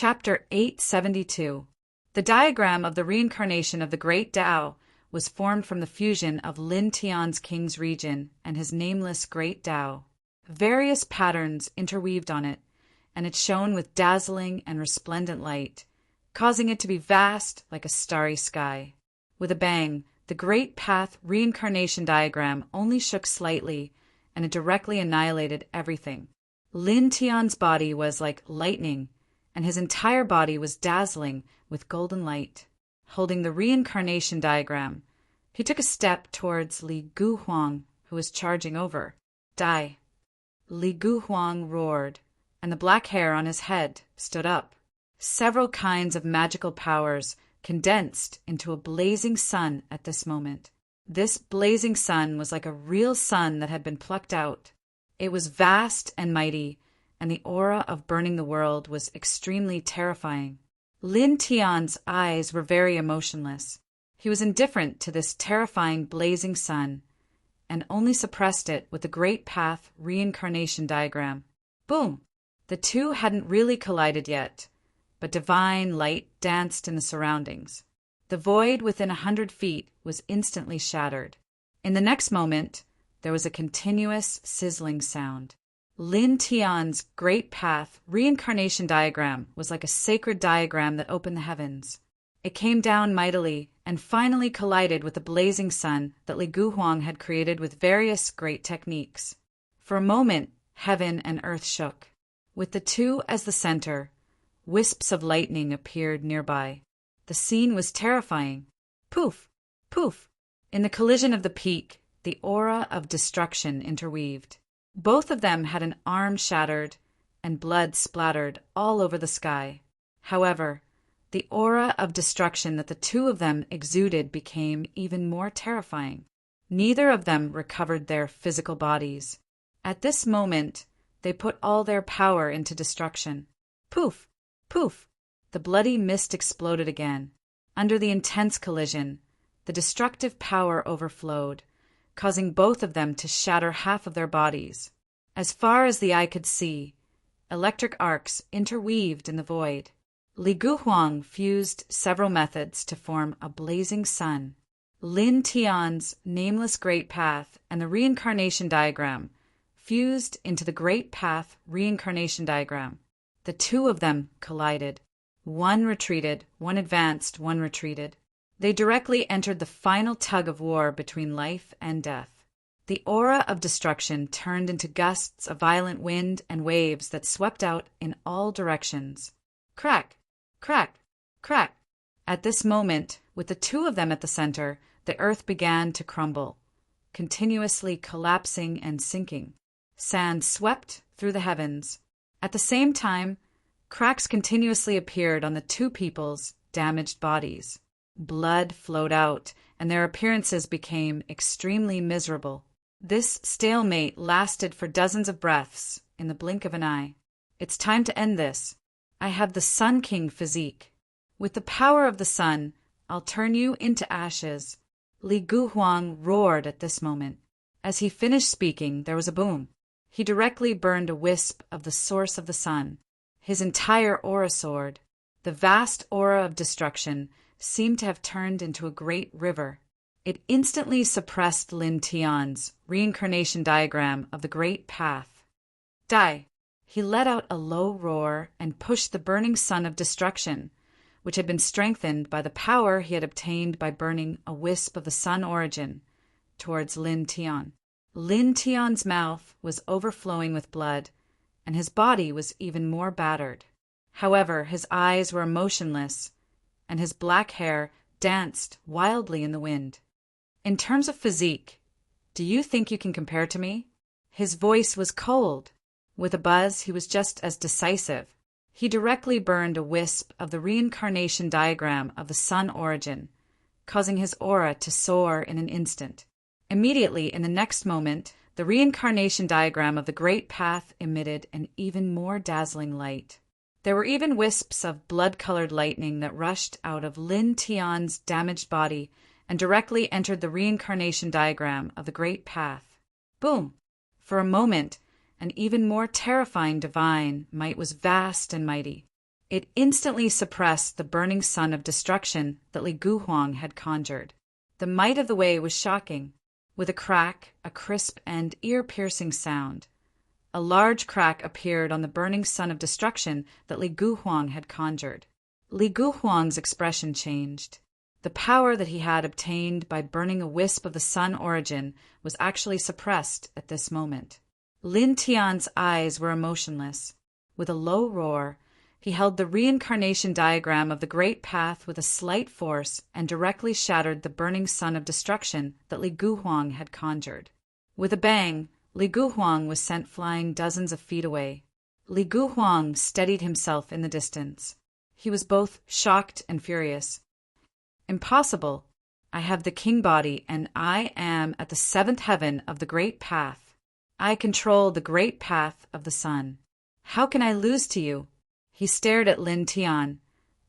Chapter 872. The diagram of the reincarnation of the Great Tao was formed from the fusion of Lin Tian's King's region and his nameless Great Tao. Various patterns interweaved on it, and it shone with dazzling and resplendent light, causing it to be vast like a starry sky. With a bang, the Great Path reincarnation diagram only shook slightly, and it directly annihilated everything. Lin Tian's body was like lightning, and his entire body was dazzling with golden light. Holding the reincarnation diagram, he took a step towards Li Guhuang, who was charging over. Die! Li Guhuang roared, and the black hair on his head stood up. Several kinds of magical powers condensed into a blazing sun at this moment. This blazing sun was like a real sun that had been plucked out. It was vast and mighty, and the aura of burning the world was extremely terrifying. Lin Tian's eyes were very emotionless. He was indifferent to this terrifying blazing sun, and only suppressed it with the Great Path reincarnation diagram. Boom! The two hadn't really collided yet, but divine light danced in the surroundings. The void within 100 feet was instantly shattered. In the next moment, there was a continuous sizzling sound. Lin Tian's Great Path reincarnation diagram was like a sacred diagram that opened the heavens. It came down mightily and finally collided with the blazing sun that Li Guhuang had created with various great techniques. For a moment, heaven and earth shook. With the two as the center, wisps of lightning appeared nearby. The scene was terrifying. Poof! Poof! In the collision of the peak, the aura of destruction interweaved. Both of them had an arm shattered, and blood splattered all over the sky. However, the aura of destruction that the two of them exuded became even more terrifying. Neither of them recovered their physical bodies. At this moment, they put all their power into destruction. Poof! Poof! The bloody mist exploded again. Under the intense collision, the destructive power overflowed, causing both of them to shatter half of their bodies. As far as the eye could see, electric arcs interweaved in the void. Li Guhuang fused several methods to form a blazing sun. Lin Tian's nameless Great Path and the reincarnation diagram fused into the Great Path reincarnation diagram. The two of them collided. One retreated, one advanced, one retreated. They directly entered the final tug of war between life and death. The aura of destruction turned into gusts of violent wind and waves that swept out in all directions. Crack! Crack! Crack! At this moment, with the two of them at the center, the earth began to crumble, continuously collapsing and sinking. Sand swept through the heavens. At the same time, cracks continuously appeared on the two people's damaged bodies. Blood flowed out, and their appearances became extremely miserable. This stalemate lasted for dozens of breaths, in the blink of an eye. It's time to end this. I have the Sun King physique. With the power of the sun, I'll turn you into ashes. Li Guhuang roared at this moment. As he finished speaking, there was a boom. He directly burned a wisp of the source of the sun. His entire aura soared. The vast aura of destruction seemed to have turned into a great river. It instantly suppressed Lin Tian's reincarnation diagram of the Great Path. Die! He let out a low roar and pushed the burning sun of destruction, which had been strengthened by the power he had obtained by burning a wisp of the sun origin, towards Lin Tian. Lin Tian's mouth was overflowing with blood, and his body was even more battered. However, his eyes were motionless, and his black hair danced wildly in the wind. In terms of physique, do you think you can compare to me? His voice was cold. With a buzz, he was just as decisive. He directly burned a wisp of the reincarnation diagram of the sun origin, causing his aura to soar in an instant. Immediately, in the next moment, the reincarnation diagram of the Great Path emitted an even more dazzling light. There were even wisps of blood-colored lightning that rushed out of Lin Tian's damaged body and directly entered the reincarnation diagram of the Great Path. Boom! For a moment, an even more terrifying divine might was vast and mighty. It instantly suppressed the burning sun of destruction that Li Guhuang had conjured. The might of the way was shocking. With a crack, a crisp and ear-piercing sound, a large crack appeared on the burning sun of destruction that Li Guhuang had conjured. Li Guhuang's expression changed. The power that he had obtained by burning a wisp of the sun origin was actually suppressed at this moment. Lin Tian's eyes were emotionless. With a low roar, he held the reincarnation diagram of the Great Path with a slight force and directly shattered the burning sun of destruction that Li Guhuang had conjured. With a bang, Li Guhuang was sent flying dozens of feet away. Li Guhuang steadied himself in the distance. He was both shocked and furious. Impossible! I have the king body, and I am at the seventh heaven of the Great Path. I control the Great Path of the sun. How can I lose to you? He stared at Lin Tian,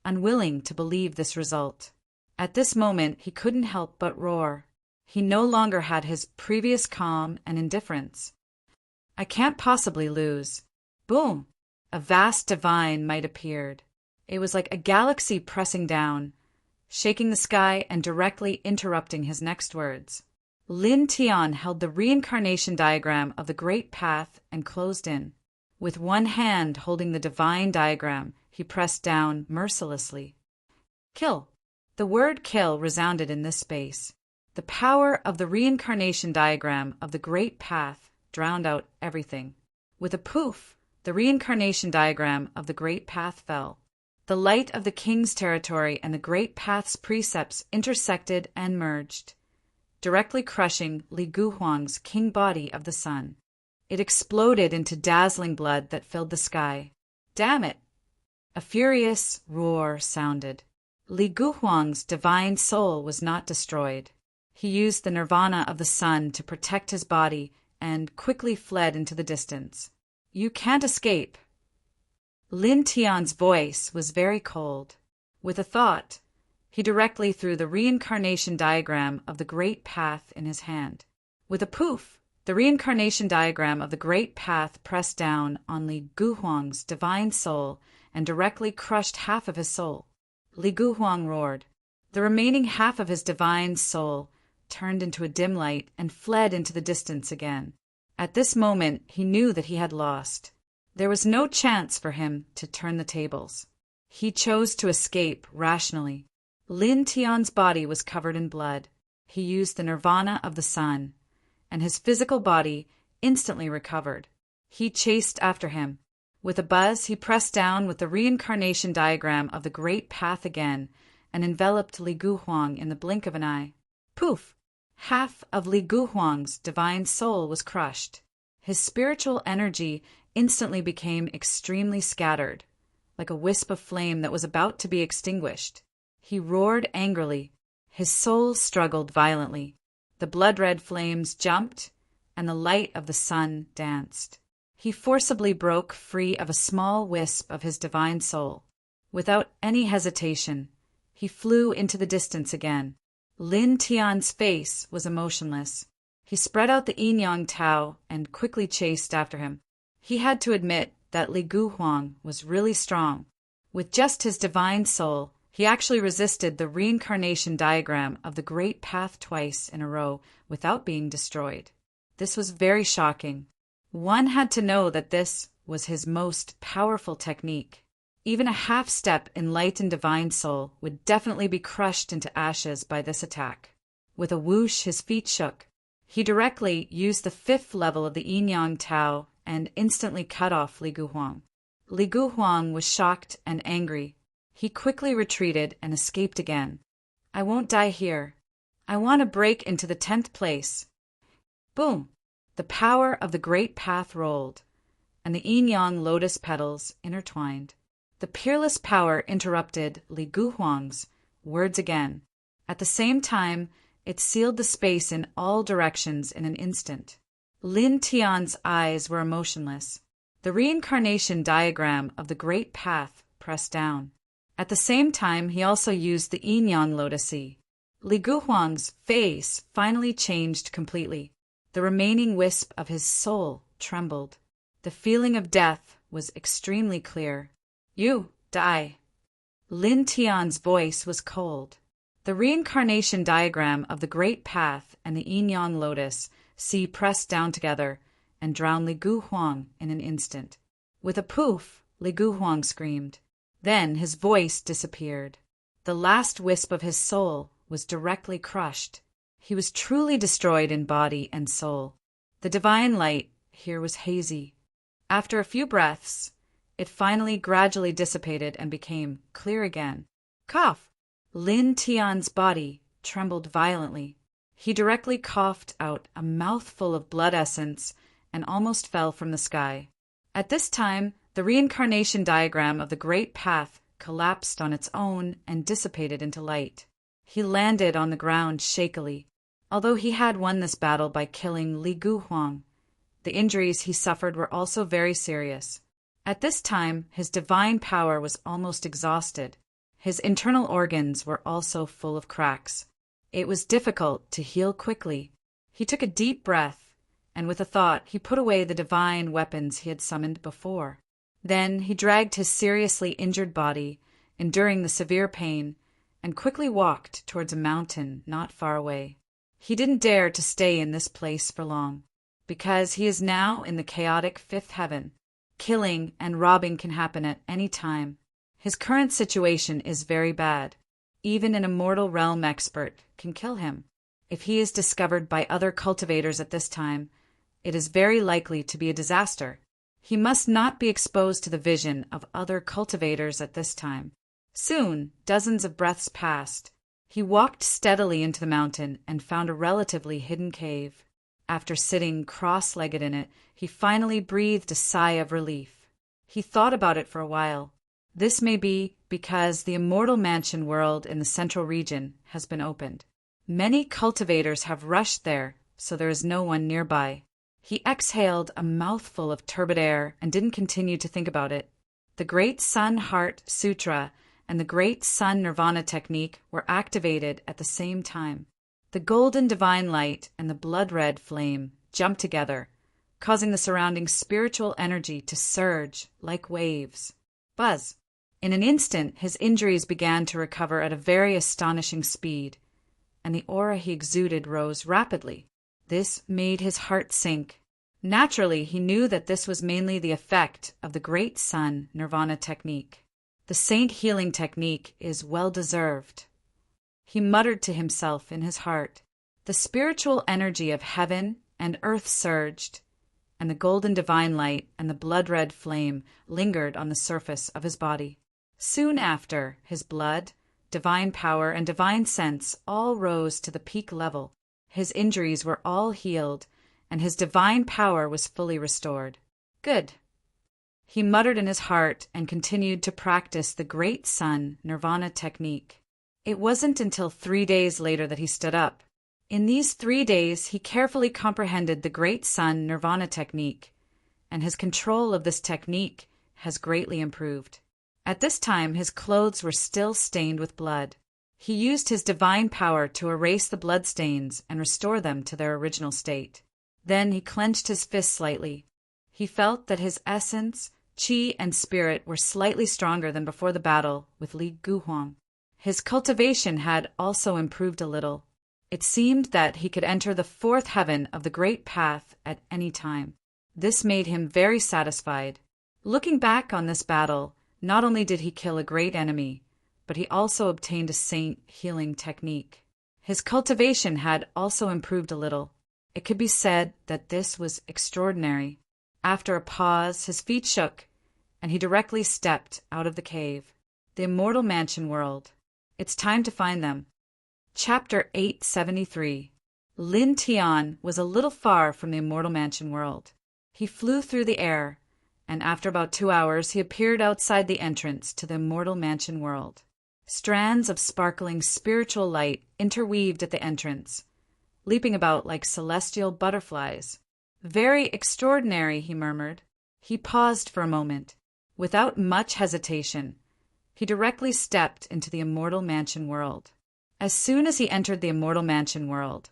unwilling to believe this result. At this moment he couldn't help but roar. He no longer had his previous calm and indifference. I can't possibly lose. Boom! A vast divine might appeared. It was like a galaxy pressing down, shaking the sky and directly interrupting his next words. Lin Tian held the reincarnation diagram of the Great Path and closed in. With one hand holding the divine diagram, he pressed down mercilessly. Kill! The word kill resounded in this space. The power of the reincarnation diagram of the Great Path drowned out everything. With a poof, the reincarnation diagram of the Great Path fell. The light of the king's territory and the Great Path's precepts intersected and merged, directly crushing Li Guhuang's king body of the sun. It exploded into dazzling blood that filled the sky. Damn it! A furious roar sounded. Li Guhuang's divine soul was not destroyed. He used the nirvana of the sun to protect his body and quickly fled into the distance. You can't escape. Lin Tian's voice was very cold. With a thought, he directly threw the reincarnation diagram of the Great Path in his hand. With a poof, the reincarnation diagram of the Great Path pressed down on Li Guhuang's divine soul and directly crushed half of his soul. Li Guhuang roared. The remaining half of his divine soul turned into a dim light and fled into the distance again. At this moment, he knew that he had lost. There was no chance for him to turn the tables. He chose to escape rationally. Lin Tian's body was covered in blood. He used the nirvana of the sun, and his physical body instantly recovered. He chased after him. With a buzz, he pressed down with the reincarnation diagram of the Great Path again and enveloped Li Guhuang in the blink of an eye. Poof! Half of Li Guhuang's divine soul was crushed. His spiritual energy instantly became extremely scattered, like a wisp of flame that was about to be extinguished. He roared angrily. His soul struggled violently. The blood-red flames jumped, and the light of the sun danced. He forcibly broke free of a small wisp of his divine soul. Without any hesitation, he flew into the distance again. Lin Tian's face was emotionless. He spread out the yin-yang Tao and quickly chased after him. He had to admit that Li Guhuang was really strong. With just his divine soul, he actually resisted the reincarnation diagram of the Great Path twice in a row without being destroyed. This was very shocking. One had to know that this was his most powerful technique. Even a half step in light and divine soul would definitely be crushed into ashes by this attack. With a whoosh, his feet shook. He directly used the 5th level of the yin-yang Tao and instantly cut off Li Guhuang. Li Guhuang was shocked and angry. He quickly retreated and escaped again. I won't die here. I want to break into the 10th place. Boom! The power of the Great Path rolled, and the yin-yang lotus petals intertwined. The peerless power interrupted Li Guhuang's words again. At the same time, it sealed the space in all directions in an instant. Lin Tian's eyes were emotionless. The reincarnation diagram of the Great Path pressed down. At the same time, he also used the yin-yang lotusy. Li Guhuang's face finally changed completely. The remaining wisp of his soul trembled. The feeling of death was extremely clear. You Die. Lin Tian's voice was cold. The reincarnation diagram of the Great Path and the Yin-Yang Lotus sea pressed down together and drowned Li Guhuang in an instant. With a poof, Li Guhuang screamed. Then his voice disappeared. The last wisp of his soul was directly crushed. He was truly destroyed in body and soul. The divine light here was hazy. After a few breaths, it finally gradually dissipated and became clear again. Cough! Lin Tian's body trembled violently. He directly coughed out a mouthful of blood essence and almost fell from the sky. At this time, the reincarnation diagram of the Great Path collapsed on its own and dissipated into light. He landed on the ground shakily. Although he had won this battle by killing Li Guhuang, the injuries he suffered were also very serious. At this time, his divine power was almost exhausted. His internal organs were also full of cracks. It was difficult to heal quickly. He took a deep breath, and with a thought, he put away the divine weapons he had summoned before. Then he dragged his seriously injured body, enduring the severe pain, and quickly walked towards a mountain not far away. He didn't dare to stay in this place for long, because he is now in the chaotic fifth heaven. Killing and robbing can happen at any time. His current situation is very bad. Even an immortal realm expert can kill him. If he is discovered by other cultivators at this time, it is very likely to be a disaster. He must not be exposed to the vision of other cultivators at this time. Soon, dozens of breaths passed. He walked steadily into the mountain and found a relatively hidden cave. After sitting cross-legged in it, he finally breathed a sigh of relief. He thought about it for a while. This may be because the immortal mansion world in the central region has been opened. Many cultivators have rushed there, so there is no one nearby. He exhaled a mouthful of turbid air and didn't continue to think about it. The Great Sun Heart Sutra and the Great Sun Nirvana Technique were activated at the same time. The golden divine light and the blood-red flame jumped together, causing the surrounding spiritual energy to surge like waves. Buzz! In an instant, his injuries began to recover at a very astonishing speed, and the aura he exuded rose rapidly. This made his heart sink. Naturally, he knew that this was mainly the effect of the Great Sun Nirvana Technique. The Saint Healing Technique is well-deserved. He muttered to himself in his heart. The spiritual energy of heaven and earth surged, and the golden divine light and the blood-red flame lingered on the surface of his body. Soon after, his blood, divine power, and divine sense all rose to the peak level. His injuries were all healed, and his divine power was fully restored. Good. He muttered in his heart and continued to practice the Great Sun Nirvana Technique. It wasn't until 3 days later that he stood up. In these 3 days, he carefully comprehended the Great Sun Nirvana Technique, and his control of this technique has greatly improved. At this time, his clothes were still stained with blood. He used his divine power to erase the bloodstains and restore them to their original state. Then he clenched his fist slightly. He felt that his essence, chi, and spirit were slightly stronger than before the battle with Li Guhuang. His cultivation had also improved a little. It seemed that he could enter the fourth heaven of the Great Path at any time. This made him very satisfied. Looking back on this battle, not only did he kill a great enemy, but he also obtained a saint healing technique. His cultivation had also improved a little. It could be said that this was extraordinary. After a pause, his feet shook, and he directly stepped out of the cave. The immortal mansion world. It's time to find them. Chapter 873. Lin Tian was a little far from the immortal mansion world. He flew through the air, and after about 2 hours he appeared outside the entrance to the immortal mansion world. Strands of sparkling spiritual light interweaved at the entrance, leaping about like celestial butterflies. Very extraordinary, he murmured. He paused for a moment. Without much hesitation, he directly stepped into the immortal mansion world. As soon as he entered the immortal mansion world,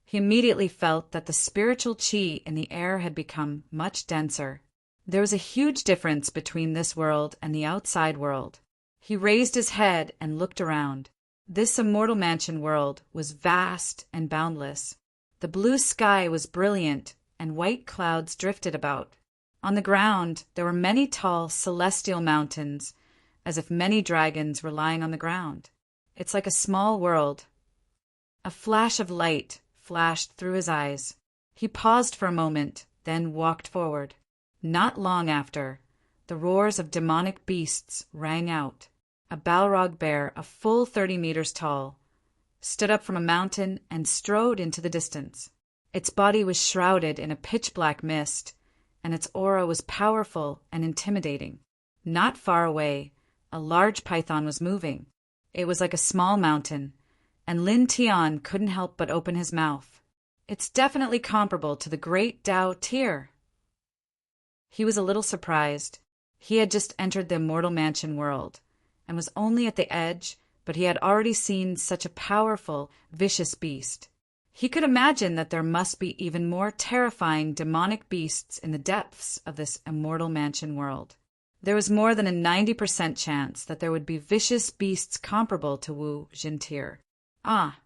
he immediately felt that the spiritual chi in the air had become much denser. There was a huge difference between this world and the outside world. He raised his head and looked around. This immortal mansion world was vast and boundless. The blue sky was brilliant, and white clouds drifted about. On the ground there were many tall celestial mountains, as if many dragons were lying on the ground. It's like a small world. A flash of light flashed through his eyes. He paused for a moment, then walked forward. Not long after, the roars of demonic beasts rang out. A Balrog bear, a full 30 meters tall, stood up from a mountain and strode into the distance. Its body was shrouded in a pitch-black mist, and its aura was powerful and intimidating. Not far away, a large python was moving. It was like a small mountain, and Lin Tian couldn't help but open his mouth. It's definitely comparable to the great Tao Tier. He was a little surprised. He had just entered the immortal mansion world, and was only at the edge, but he had already seen such a powerful, vicious beast. He could imagine that there must be even more terrifying demonic beasts in the depths of this immortal mansion world. There was more than a 90% chance that there would be vicious beasts comparable to Wu Jintir. Ah!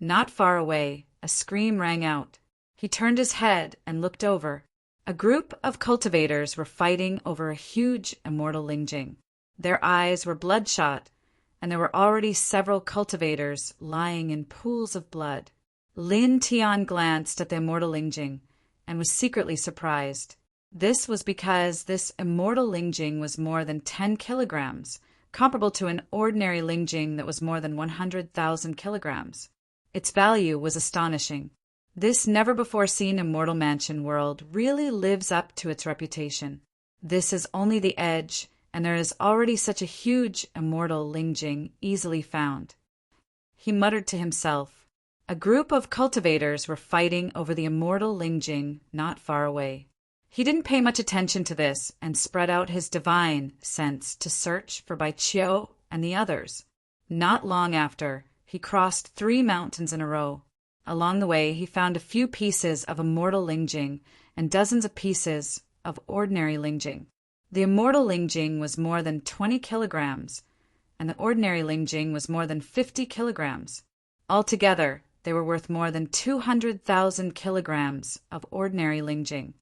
Not far away, a scream rang out. He turned his head and looked over. A group of cultivators were fighting over a huge immortal Lingjing. Their eyes were bloodshot, and there were already several cultivators lying in pools of blood. Lin Tian glanced at the immortal Lingjing and was secretly surprised. This was because this immortal Lingjing was more than 10 kilograms, comparable to an ordinary Lingjing that was more than 100,000 kilograms. Its value was astonishing. This never-before-seen immortal mansion world really lives up to its reputation. This is only the edge, and there is already such a huge immortal Lingjing easily found. He muttered to himself. A group of cultivators were fighting over the immortal Lingjing not far away. He didn't pay much attention to this and spread out his divine sense to search for Bai Qiu and the others. Not long after, he crossed 3 mountains in a row. Along the way, he found a few pieces of immortal Lingjing and dozens of pieces of ordinary Lingjing. The immortal Lingjing was more than 20 kilograms, and the ordinary Lingjing was more than 50 kilograms. Altogether, they were worth more than 200,000 kilograms of ordinary Lingjing.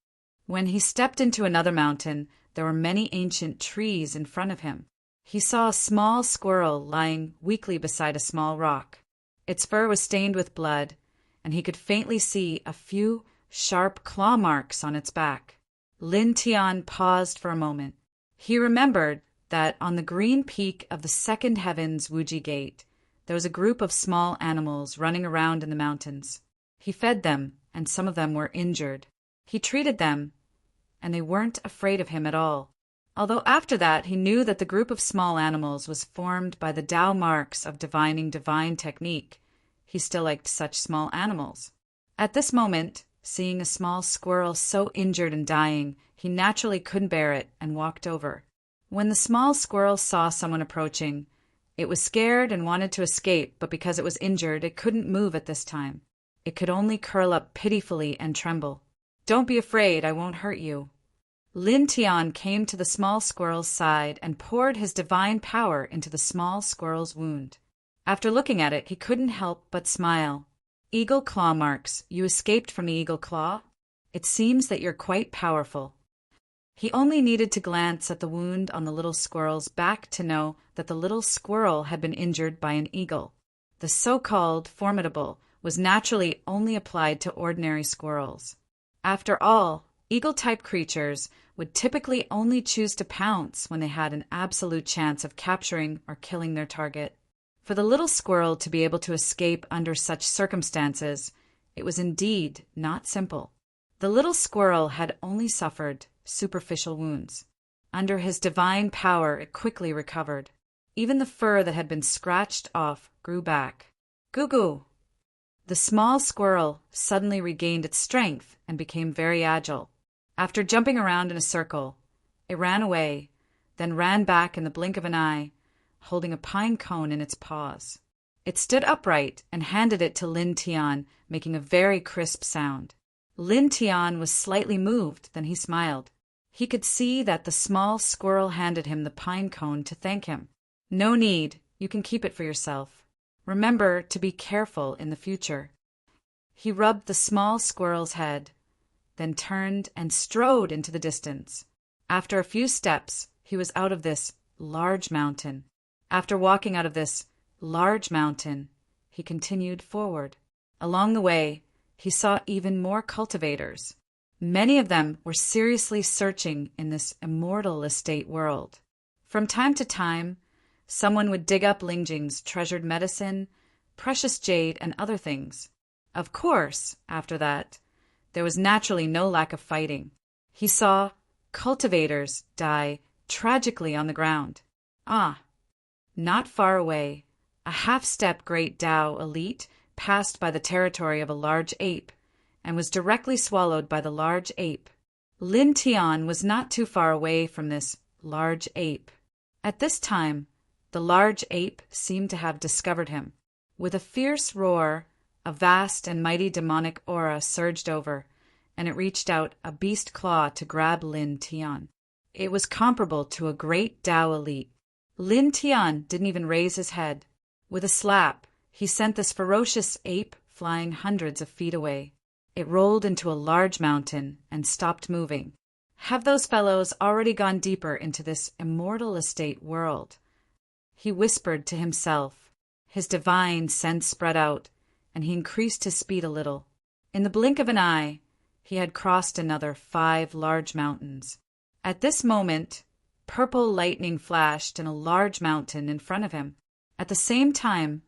When he stepped into another mountain, there were many ancient trees in front of him. He saw a small squirrel lying weakly beside a small rock. Its fur was stained with blood, and he could faintly see a few sharp claw marks on its back. Lin Tian paused for a moment. He remembered that on the green peak of the second heaven's Wuji Gate, there was a group of small animals running around in the mountains. He fed them, and some of them were injured. He treated them, and they weren't afraid of him at all. Although after that he knew that the group of small animals was formed by the Tao marks of divining divine technique, he still liked such small animals. At this moment, seeing a small squirrel so injured and dying, he naturally couldn't bear it and walked over. When the small squirrel saw someone approaching, it was scared and wanted to escape, but because it was injured, it couldn't move at this time. It could only curl up pitifully and tremble. "Don't be afraid, I won't hurt you." Lin Tian came to the small squirrel's side and poured his divine power into the small squirrel's wound. After looking at it, he couldn't help but smile. "Eagle claw marks, you escaped from the eagle claw? It seems that you're quite powerful." He only needed to glance at the wound on the little squirrel's back to know that the little squirrel had been injured by an eagle. The so-called formidable was naturally only applied to ordinary squirrels. After all, eagle-type creatures would typically only choose to pounce when they had an absolute chance of capturing or killing their target. For the little squirrel to be able to escape under such circumstances, it was indeed not simple. The little squirrel had only suffered superficial wounds. Under his divine power, it quickly recovered. Even the fur that had been scratched off grew back. "Goo-goo!" The small squirrel suddenly regained its strength and became very agile. After jumping around in a circle, it ran away, then ran back in the blink of an eye, holding a pine cone in its paws. It stood upright and handed it to Lin Tian, making a very crisp sound. Lin Tian was slightly moved, then he smiled. He could see that the small squirrel handed him the pine cone to thank him. No need, you can keep it for yourself. Remember to be careful in the future. He rubbed the small squirrel's head, then turned and strode into the distance. After a few steps, he was out of this large mountain. After walking out of this large mountain, he continued forward. Along the way, he saw even more cultivators. Many of them were seriously searching in this immortal estate world. From time to time, someone would dig up Lingjing's treasured medicine, precious jade, and other things. Of course, after that, there was naturally no lack of fighting. He saw cultivators die tragically on the ground. Not far away, a half-step great Dao elite passed by the territory of a large ape and was directly swallowed by the large ape. Lin Tian was not too far away from this large ape. At this time, the large ape seemed to have discovered him. With a fierce roar, a vast and mighty demonic aura surged over, and it reached out a beast claw to grab Lin Tian. It was comparable to a great Dao elite. Lin Tian didn't even raise his head. With a slap, he sent this ferocious ape flying hundreds of feet away. It rolled into a large mountain and stopped moving. Have those fellows already gone deeper into this immortal estate world? He whispered to himself. His divine sense spread out, and he increased his speed a little. In the blink of an eye, he had crossed another 5 large mountains. At this moment, purple lightning flashed in a large mountain in front of him. At the same time,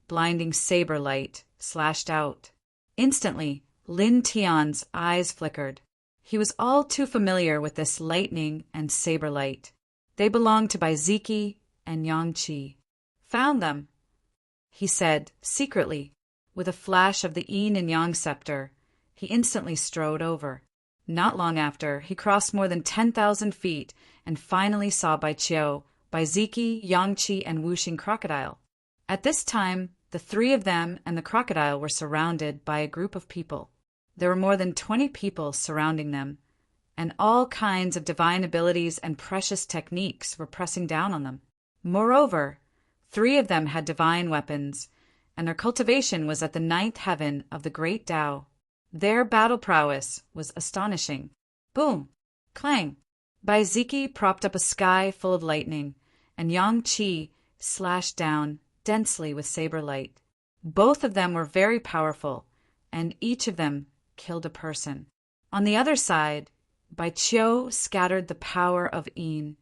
blinding saber light slashed out. Instantly, Lin Tian's eyes flickered. He was all too familiar with this lightning and saber light. They belonged to Baiziki and Yangqi. Found them, he said secretly. With a flash of the yin and yang scepter, he instantly strode over. Not long after, he crossed more than 10,000 feet and finally saw Bai Qiu, Baiziki, Yangqi, and Wuxing Crocodile. At this time, the 3 of them and the crocodile were surrounded by a group of people. There were more than 20 people surrounding them, and all kinds of divine abilities and precious techniques were pressing down on them. Moreover, 3 of them had divine weapons, and their cultivation was at the 9th heaven of the great Tao. Their battle prowess was astonishing. Boom! Clang! Baiziki propped up a sky full of lightning, and Yang Qi slashed down densely with saber light. Both of them were very powerful, and each of them killed a person. On the other side, Bai Qiu scattered the power of Yin,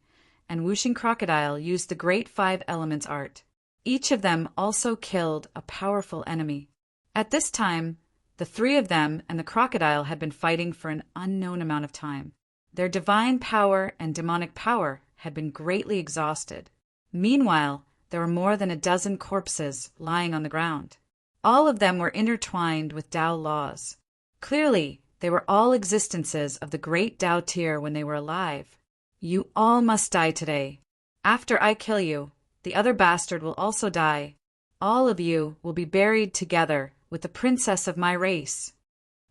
and Wuxing Crocodile used the great 5 elements art. Each of them also killed a powerful enemy. At this time, the 3 of them and the crocodile had been fighting for an unknown amount of time. Their divine power and demonic power had been greatly exhausted. Meanwhile, there were more than a dozen corpses lying on the ground. All of them were intertwined with Tao laws. Clearly, they were all existences of the great Tao tier when they were alive. You all must die today. After I kill you, the other bastard will also die. All of you will be buried together with the princess of my race.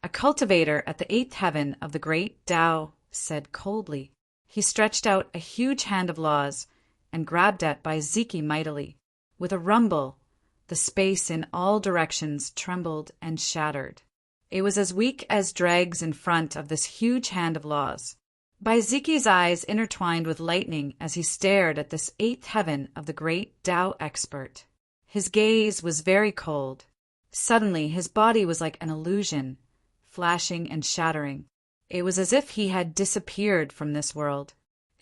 A cultivator at the 8th heaven of the great Tao said coldly. He stretched out a huge hand of laws and grabbed at Baiziki mightily. With a rumble, the space in all directions trembled and shattered. It was as weak as dregs in front of this huge hand of laws. Baiziki's eyes intertwined with lightning as he stared at this 8th heaven of the great Tao expert. His gaze was very cold. Suddenly, his body was like an illusion, flashing and shattering. It was as if he had disappeared from this world.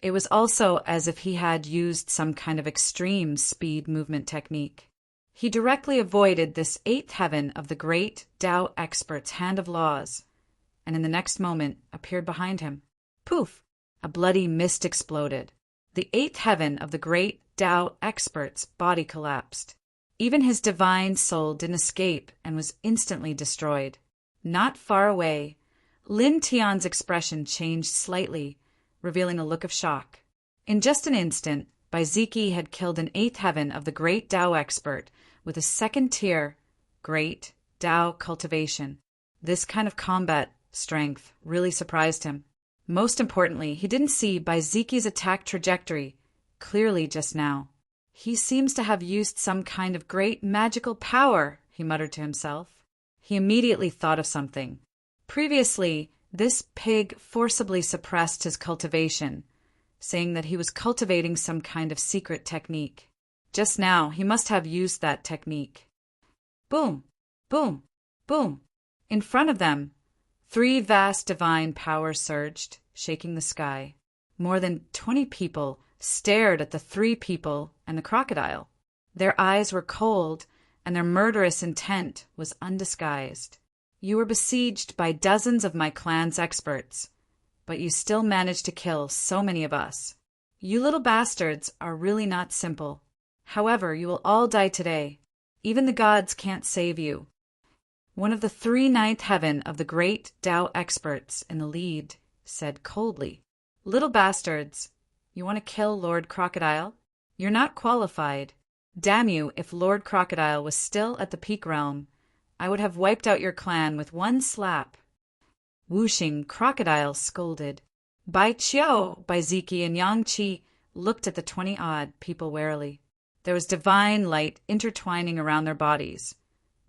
It was also as if he had used some kind of extreme speed movement technique. He directly avoided this 8th heaven of the great Tao expert's hand of laws, and in the next moment appeared behind him. Poof! A bloody mist exploded. The 8th heaven of the great Tao expert's body collapsed. Even his divine soul didn't escape and was instantly destroyed. Not far away, Lin Tian's expression changed slightly, revealing a look of shock. In just an instant, Baiziki had killed an 8th heaven of the great Tao expert with a 2nd tier, great Tao cultivation. This kind of combat strength really surprised him. Most importantly, he didn't see Baiziki's attack trajectory clearly just now. He seems to have used some kind of great magical power, he muttered to himself. He immediately thought of something. Previously, this pig forcibly suppressed his cultivation, saying that he was cultivating some kind of secret technique. Just now, he must have used that technique. Boom! Boom! Boom! In front of them, 3 vast divine powers surged, shaking the sky. More than 20 people stared at the 3 people and the crocodile. Their eyes were cold, and their murderous intent was undisguised. You were besieged by dozens of my clan's experts, but you still managed to kill so many of us. You little bastards are really not simple. However, you will all die today. Even the gods can't save you. One of the 3 ninth heaven of the great Tao experts in the lead said coldly, "Little bastards, you want to kill Lord Crocodile? You're not qualified. Damn you, if Lord Crocodile was still at the peak realm, I would have wiped out your clan with one slap." Whooshing Crocodile scolded. Bai Qiao, Baiziki, and Yang Qi looked at the 20-odd people warily. There was divine light intertwining around their bodies,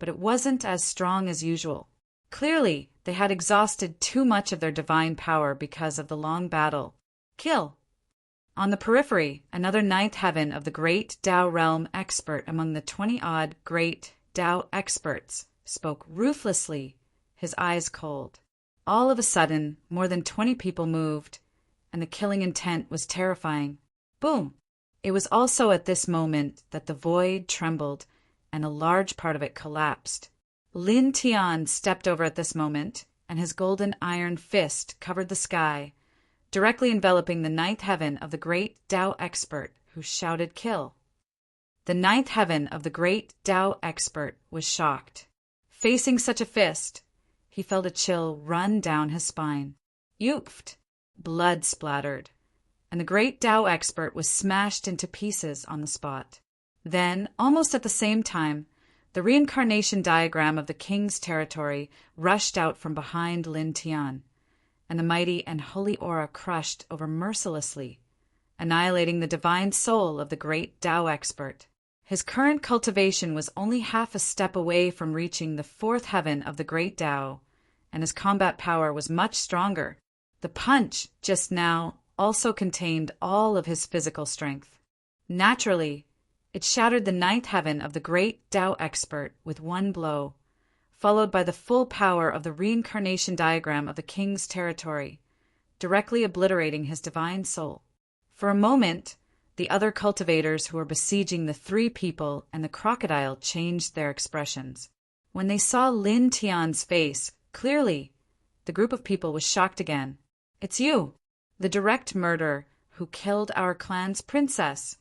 but it wasn't as strong as usual. Clearly, they had exhausted too much of their divine power because of the long battle. Kill! On the periphery, another 9th heaven of the great Tao realm expert among the 20-odd great Tao experts spoke ruthlessly, his eyes cold. All of a sudden, more than 20 people moved, and the killing intent was terrifying. Boom! It was also at this moment that the void trembled, and a large part of it collapsed. Lin Tian stepped over at this moment, and his golden iron fist covered the sky, directly enveloping the 9th heaven of the great Tao expert, who shouted kill. The 9th heaven of the great Tao expert was shocked. Facing such a fist, he felt a chill run down his spine. Yoofed! Blood splattered, and the great Tao expert was smashed into pieces on the spot. Then, almost at the same time, the reincarnation diagram of the king's territory rushed out from behind Lin Tian, and the mighty and holy aura crushed over mercilessly, annihilating the divine soul of the great Tao expert. His current cultivation was only half a step away from reaching the 4th heaven of the great Tao, and his combat power was much stronger. The punch, just now, also contained all of his physical strength. Naturally, it shattered the 9th heaven of the great Tao expert with one blow, followed by the full power of the reincarnation diagram of the king's territory, directly obliterating his divine soul. For a moment, the other cultivators who were besieging the 3 people and the crocodile changed their expressions. When they saw Lin Tian's face, clearly, the group of people was shocked again. "It's you, the direct murderer who killed our clan's princess,"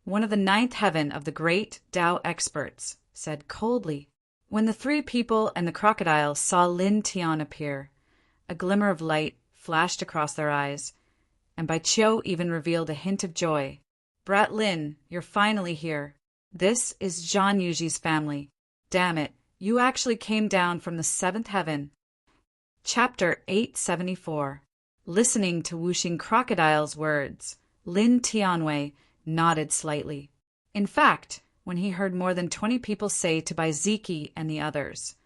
one of the 9th heaven of the great Tao experts said coldly. When the 3 people and the crocodile saw Lin Tian appear, a glimmer of light flashed across their eyes, and Bai Qiao even revealed a hint of joy. "Brat Lin, you're finally here. This is Zhan Yuji's family. Damn it, you actually came down from the 7th heaven." Chapter 874. Listening to Whooshing Crocodile's words, Lin Tianwei nodded slightly. In fact, when he heard more than 20 people say to Baiziki and the others,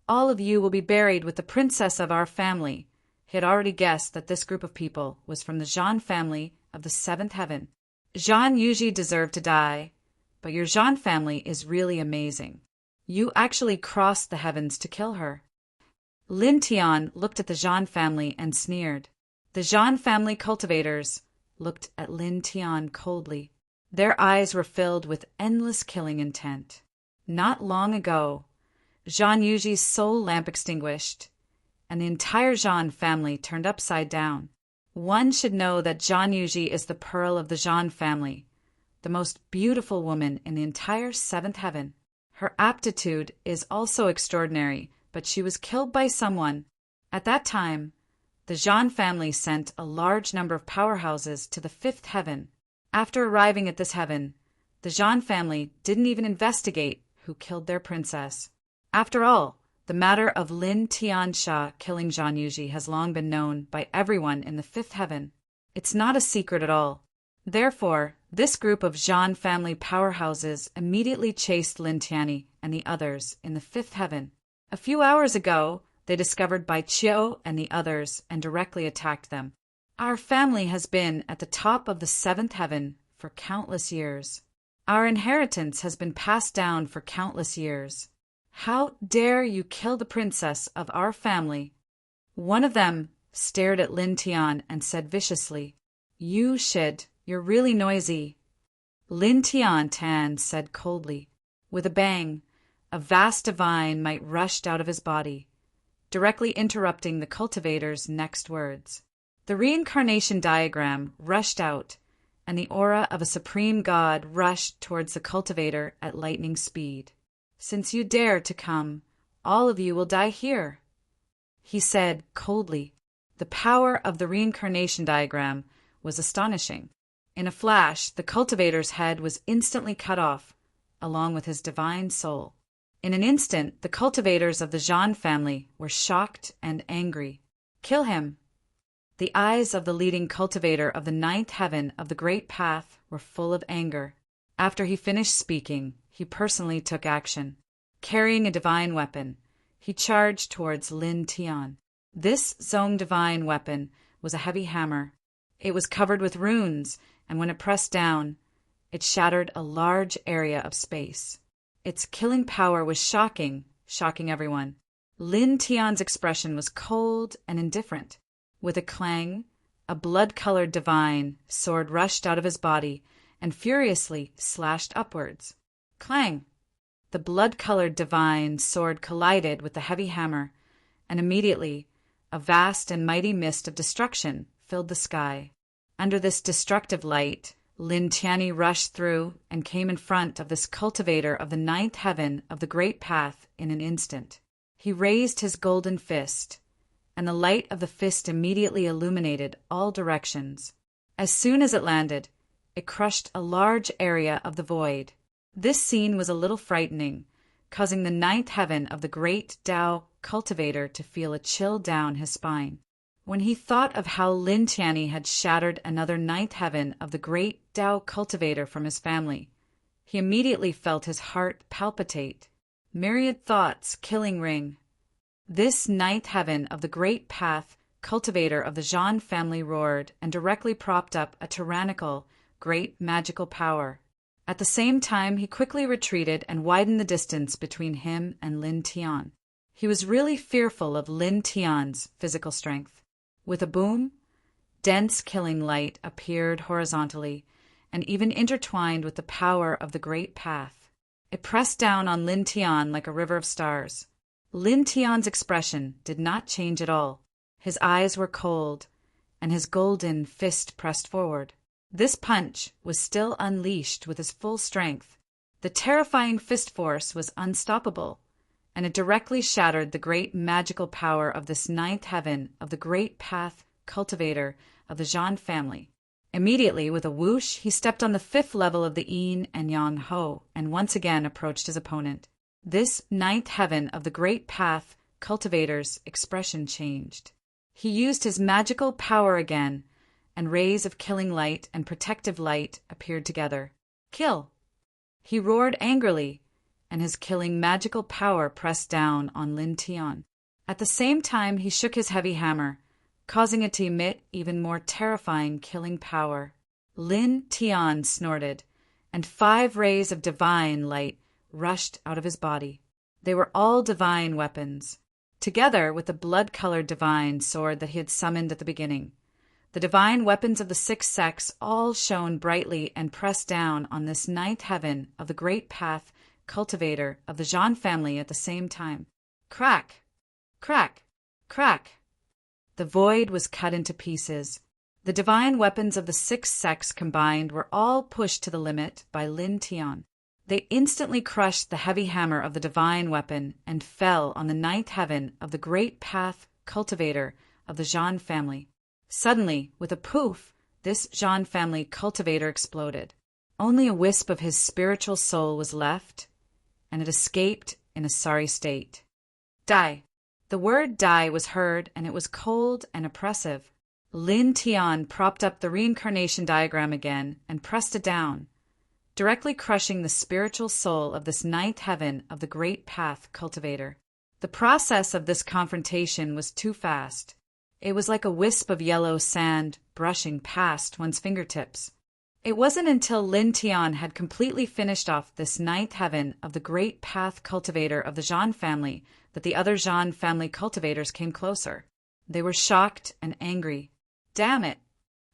"All of you will be buried with the princess of our family," he had already guessed that this group of people was from the Zhan family of the 7th heaven. Zhan Yuji deserved to die, but your Zhan family is really amazing. You actually crossed the heavens to kill her. Lin Tian looked at the Zhan family and sneered. The Zhan family cultivators looked at Lin Tian coldly. Their eyes were filled with endless killing intent. Not long ago, Zhan Yuji's soul lamp extinguished, and the entire Zhan family turned upside down. One should know that Zhan Yuji is the pearl of the Zhan family, the most beautiful woman in the entire 7th heaven. Her aptitude is also extraordinary, but she was killed by someone. At that time, the Zhan family sent a large number of powerhouses to the 5th heaven. After arriving at this heaven, the Zhan family didn't even investigate who killed their princess. After all, The matter of Lin Tiansha killing Zhang Yuji has long been known by everyone in the fifth heaven. It's not a secret at all. Therefore, this group of Zhan family powerhouses immediately chased Lin Tianyi and the others in the fifth heaven. A few hours ago, they discovered Bai Qiu and the others and directly attacked them. Our family has been at the top of the seventh heaven for countless years. Our inheritance has been passed down for countless years. How dare you kill the princess of our family? One of them stared at Lin Tian and said viciously, "You Shid, you're really noisy." Lin Tan said coldly. With a bang, a vast divine might rushed out of his body, directly interrupting the cultivator's next words. The reincarnation diagram rushed out, and the aura of a supreme god rushed towards the cultivator at lightning speed. "Since you dare to come, all of you will die here," he said coldly. The power of the reincarnation diagram was astonishing. In a flash, the cultivator's head was instantly cut off, along with his divine soul. In an instant, the cultivators of the Zhan family were shocked and angry. "Kill him!" The eyes of the leading cultivator of the ninth heaven of the Great Path were full of anger. After he finished speaking, he personally took action. Carrying a divine weapon, he charged towards Lin Tian. This Zong divine weapon was a heavy hammer. It was covered with runes, and when it pressed down, it shattered a large area of space. Its killing power was shocking everyone. Lin Tian's expression was cold and indifferent. With a clang, a blood-colored divine sword rushed out of his body and furiously slashed upwards. Clang! The blood-colored divine sword collided with the heavy hammer, and immediately a vast and mighty mist of destruction filled the sky. Under this destructive light, Lin Tianyi rushed through and came in front of this cultivator of the ninth heaven of the Great Path in an instant. He raised his golden fist, and the light of the fist immediately illuminated all directions. As soon as it landed, it crushed a large area of the void. This scene was a little frightening, causing the ninth heaven of the great Tao cultivator to feel a chill down his spine. When he thought of how Lin Tianyi had shattered another ninth heaven of the great Tao cultivator from his family, he immediately felt his heart palpitate. Myriad thoughts killing ring. This ninth heaven of the Great Path cultivator of the Zhan family roared and directly propped up a tyrannical, great magical power. At the same time, he quickly retreated and widened the distance between him and Lin Tian. He was really fearful of Lin Tian's physical strength. With a boom, dense killing light appeared horizontally and even intertwined with the power of the Great Path. It pressed down on Lin Tian like a river of stars. Lin Tian's expression did not change at all. His eyes were cold, and his golden fist pressed forward. This punch was still unleashed with his full strength. The terrifying fist force was unstoppable, and it directly shattered the great magical power of this ninth heaven of the Great Path cultivator of the Zhan family. Immediately, with a whoosh, he stepped on the fifth level of the Yin and Yang Ho and once again approached his opponent. This ninth heaven of the Great Path cultivator's expression changed. He used his magical power again, and rays of killing light and protective light appeared together. "Kill!" He roared angrily, and his killing magical power pressed down on Lin Tian. At the same time, he shook his heavy hammer, causing it to emit even more terrifying killing power. Lin Tian snorted, and 5 rays of divine light rushed out of his body. They were all divine weapons, together with the blood-colored divine sword that he had summoned at the beginning. The divine weapons of the 6 sects all shone brightly and pressed down on this ninth heaven of the Great Path cultivator of the Zhan family at the same time. Crack! Crack! Crack! The void was cut into pieces. The divine weapons of the 6 sects combined were all pushed to the limit by Lin Tian. They instantly crushed the heavy hammer of the divine weapon and fell on the ninth heaven of the Great Path cultivator of the Zhan family. Suddenly, with a poof, this Zhan family cultivator exploded. Only a wisp of his spiritual soul was left, and it escaped in a sorry state. Die. The word die was heard, and it was cold and oppressive. Lin Tian propped up the reincarnation diagram again and pressed it down, directly crushing the spiritual soul of this ninth heaven of the Great Path cultivator. The process of this confrontation was too fast. It was like a wisp of yellow sand brushing past one's fingertips. It wasn't until Lin Tian had completely finished off this ninth heaven of the Great Path cultivator of the Zhan family that the other Zhan family cultivators came closer. They were shocked and angry. Damn it!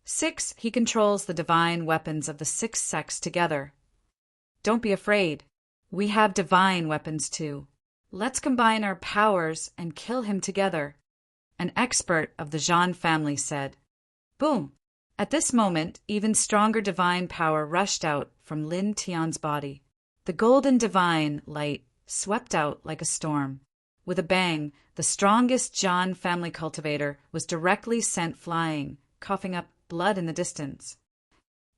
6. He controls the divine weapons of the 6 sects together. Don't be afraid. We have divine weapons too. Let's combine our powers and kill him together, an expert of the Zhan family said. Boom! At this moment, even stronger divine power rushed out from Lin Tian's body. The golden divine light swept out like a storm. With a bang, the strongest Zhan family cultivator was directly sent flying, coughing up blood in the distance.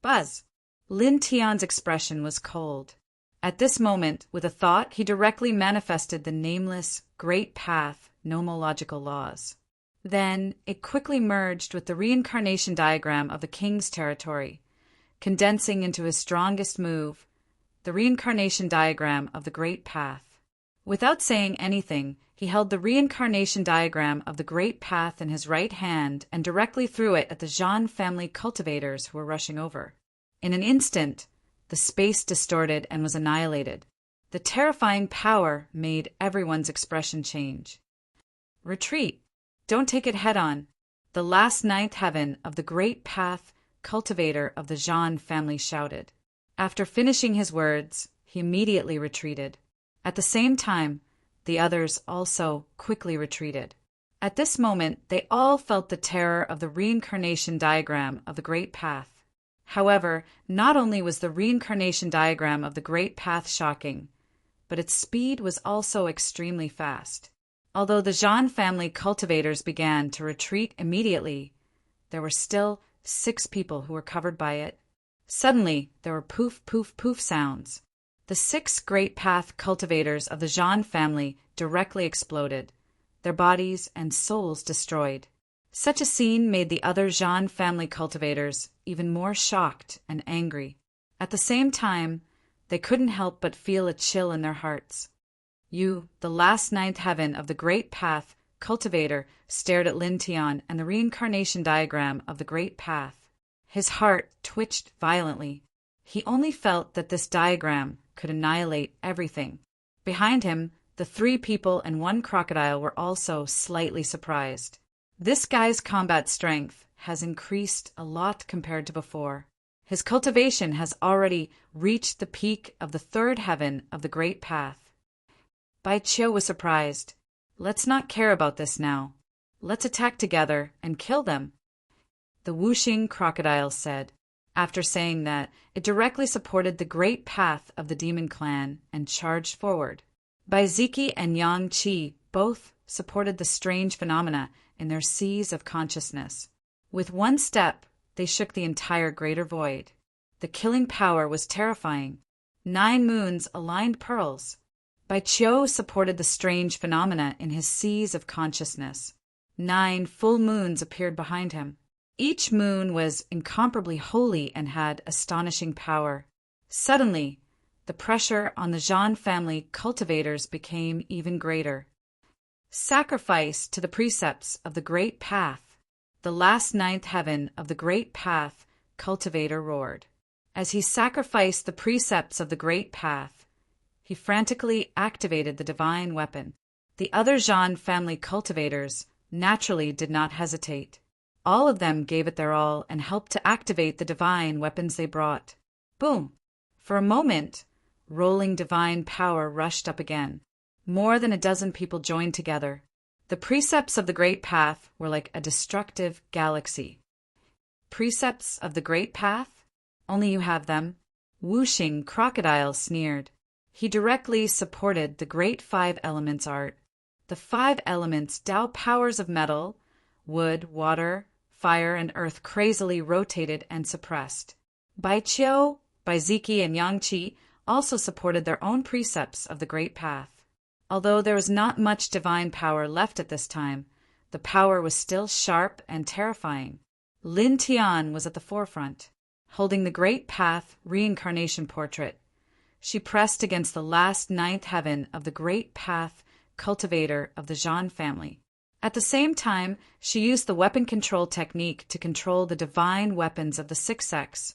Buzz! Lin Tian's expression was cold. At this moment, with a thought, he directly manifested the nameless, great path, nomological laws. Then, it quickly merged with the reincarnation diagram of the king's territory, condensing into his strongest move, the reincarnation diagram of the great path. Without saying anything, he held the reincarnation diagram of the great path in his right hand and directly threw it at the Zhan family cultivators who were rushing over. In an instant, the space distorted and was annihilated. The terrifying power made everyone's expression change. Retreat! Don't take it head-on. The last ninth heaven of the great path cultivator of the Zhan family shouted. After finishing his words, he immediately retreated. At the same time, the others also quickly retreated. At this moment, they all felt the terror of the reincarnation diagram of the great path. However, not only was the reincarnation diagram of the great path shocking, but its speed was also extremely fast. Although the Zhan family cultivators began to retreat immediately, there were still 6 people who were covered by it. Suddenly, there were poof, poof, poof sounds. The 6 great path cultivators of the Zhan family directly exploded, their bodies and souls destroyed. Such a scene made the other Zhan family cultivators even more shocked and angry. At the same time, they couldn't help but feel a chill in their hearts. You, the last ninth heaven of the great path cultivator, stared at Lin Tian and the reincarnation diagram of the great path. His heart twitched violently. He only felt that this diagram could annihilate everything. Behind him, the 3 people and 1 crocodile were also slightly surprised. This guy's combat strength has increased a lot compared to before. His cultivation has already reached the peak of the 3rd heaven of the great path. Bai Qiu was surprised. Let's not care about this now. Let's attack together and kill them, the Wuxing crocodile said. After saying that, it directly supported the great path of the demon clan and charged forward. Bai Ziki and Yang Qi both supported the strange phenomena in their seas of consciousness. With one step, they shook the entire greater void. The killing power was terrifying. 9 moons aligned pearls. Bai Qiu supported the strange phenomena in his seas of consciousness. 9 full moons appeared behind him. Each moon was incomparably holy and had astonishing power. Suddenly, the pressure on the Zhan family cultivators became even greater. Sacrifice to the precepts of the great path. The last ninth heaven of the great path cultivator roared. As he sacrificed the precepts of the great path, he frantically activated the divine weapon. The other Zhan family cultivators naturally did not hesitate. All of them gave it their all and helped to activate the divine weapons they brought. Boom! For a moment, rolling divine power rushed up again. More than a dozen people joined together. The precepts of the great path were like a destructive galaxy. Precepts of the great path? Only you have them. Wuxing crocodile sneered. He directly supported the great 5 elements art. The 5 elements Tao powers of metal, wood, water, fire, and earth crazily rotated and suppressed. Bai Qiu, Bai Ziki, and Yang Qi also supported their own precepts of the great path. Although there was not much divine power left at this time, the power was still sharp and terrifying. Lin Tian was at the forefront, holding the Great Path reincarnation portrait. She pressed against the last ninth heaven of the Great Path cultivator of the Zhan family. At the same time, she used the weapon control technique to control the divine weapons of the sixth sex,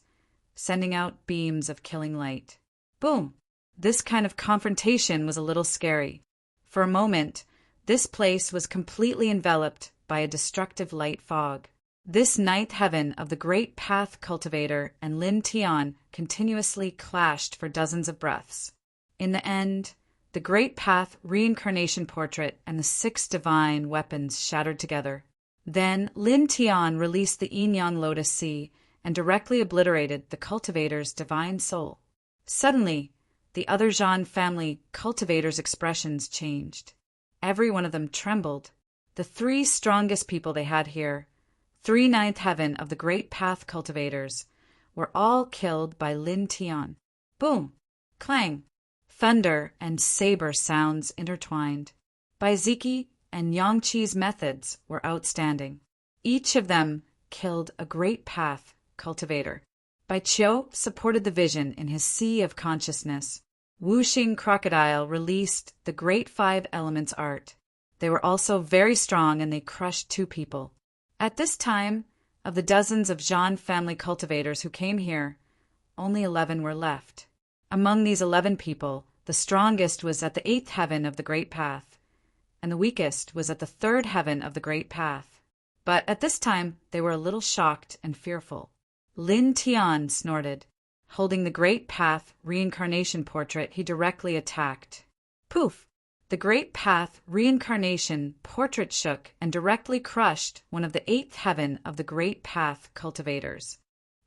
sending out beams of killing light. Boom! This kind of confrontation was a little scary. For a moment, this place was completely enveloped by a destructive light fog. This ninth heaven of the Great Path cultivator and Lin Tian continuously clashed for dozens of breaths. In the end, the Great Path reincarnation portrait and the six divine weapons shattered together. Then Lin Tian released the Yin-Yang Lotus Sea and directly obliterated the cultivator's divine soul. Suddenly, the other Zhan family cultivators' expressions changed. Every one of them trembled. The three strongest people they had here, three ninth heaven of the Great Path cultivators, were all killed by Lin Tian. Boom! Clang! Thunder and saber sounds intertwined. Baiziki and Yangqi's methods were outstanding. Each of them killed a Great Path cultivator. Bai Qiu supported the vision in his sea of consciousness. Wuxing Crocodile released the Great Five Elements art. They were also very strong and they crushed two people. At this time, of the dozens of Zhan family cultivators who came here, only 11 were left. Among these 11 people, the strongest was at the 8th heaven of the Great Path, and the weakest was at the 3rd heaven of the Great Path. But at this time, they were a little shocked and fearful. Lin Tian snorted. Holding the Great Path reincarnation portrait, he directly attacked. Poof! The Great Path reincarnation portrait shook and directly crushed one of the 8th heaven of the Great Path cultivators.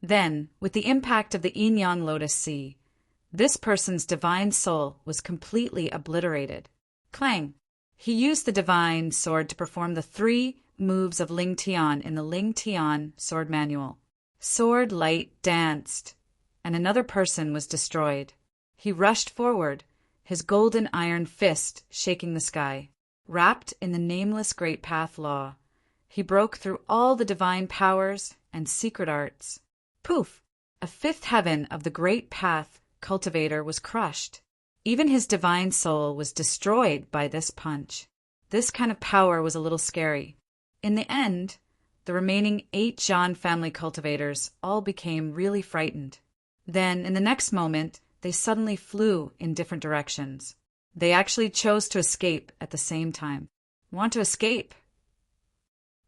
Then, with the impact of the Yin-Yang Lotus Sea, this person's divine soul was completely obliterated. Clang! He used the divine sword to perform the 3 moves of Ling Tian in the Ling Tian sword manual. Sword light danced, and another person was destroyed. He rushed forward, his golden iron fist shaking the sky. Wrapped in the nameless Great Path law, he broke through all the divine powers and secret arts. Poof! A 5th heaven of the Great Path cultivator was crushed. Even his divine soul was destroyed by this punch. This kind of power was a little scary. In the end, the remaining 8 Zhan family cultivators all became really frightened. Then, in the next moment, they suddenly flew in different directions. They actually chose to escape at the same time. Want to escape?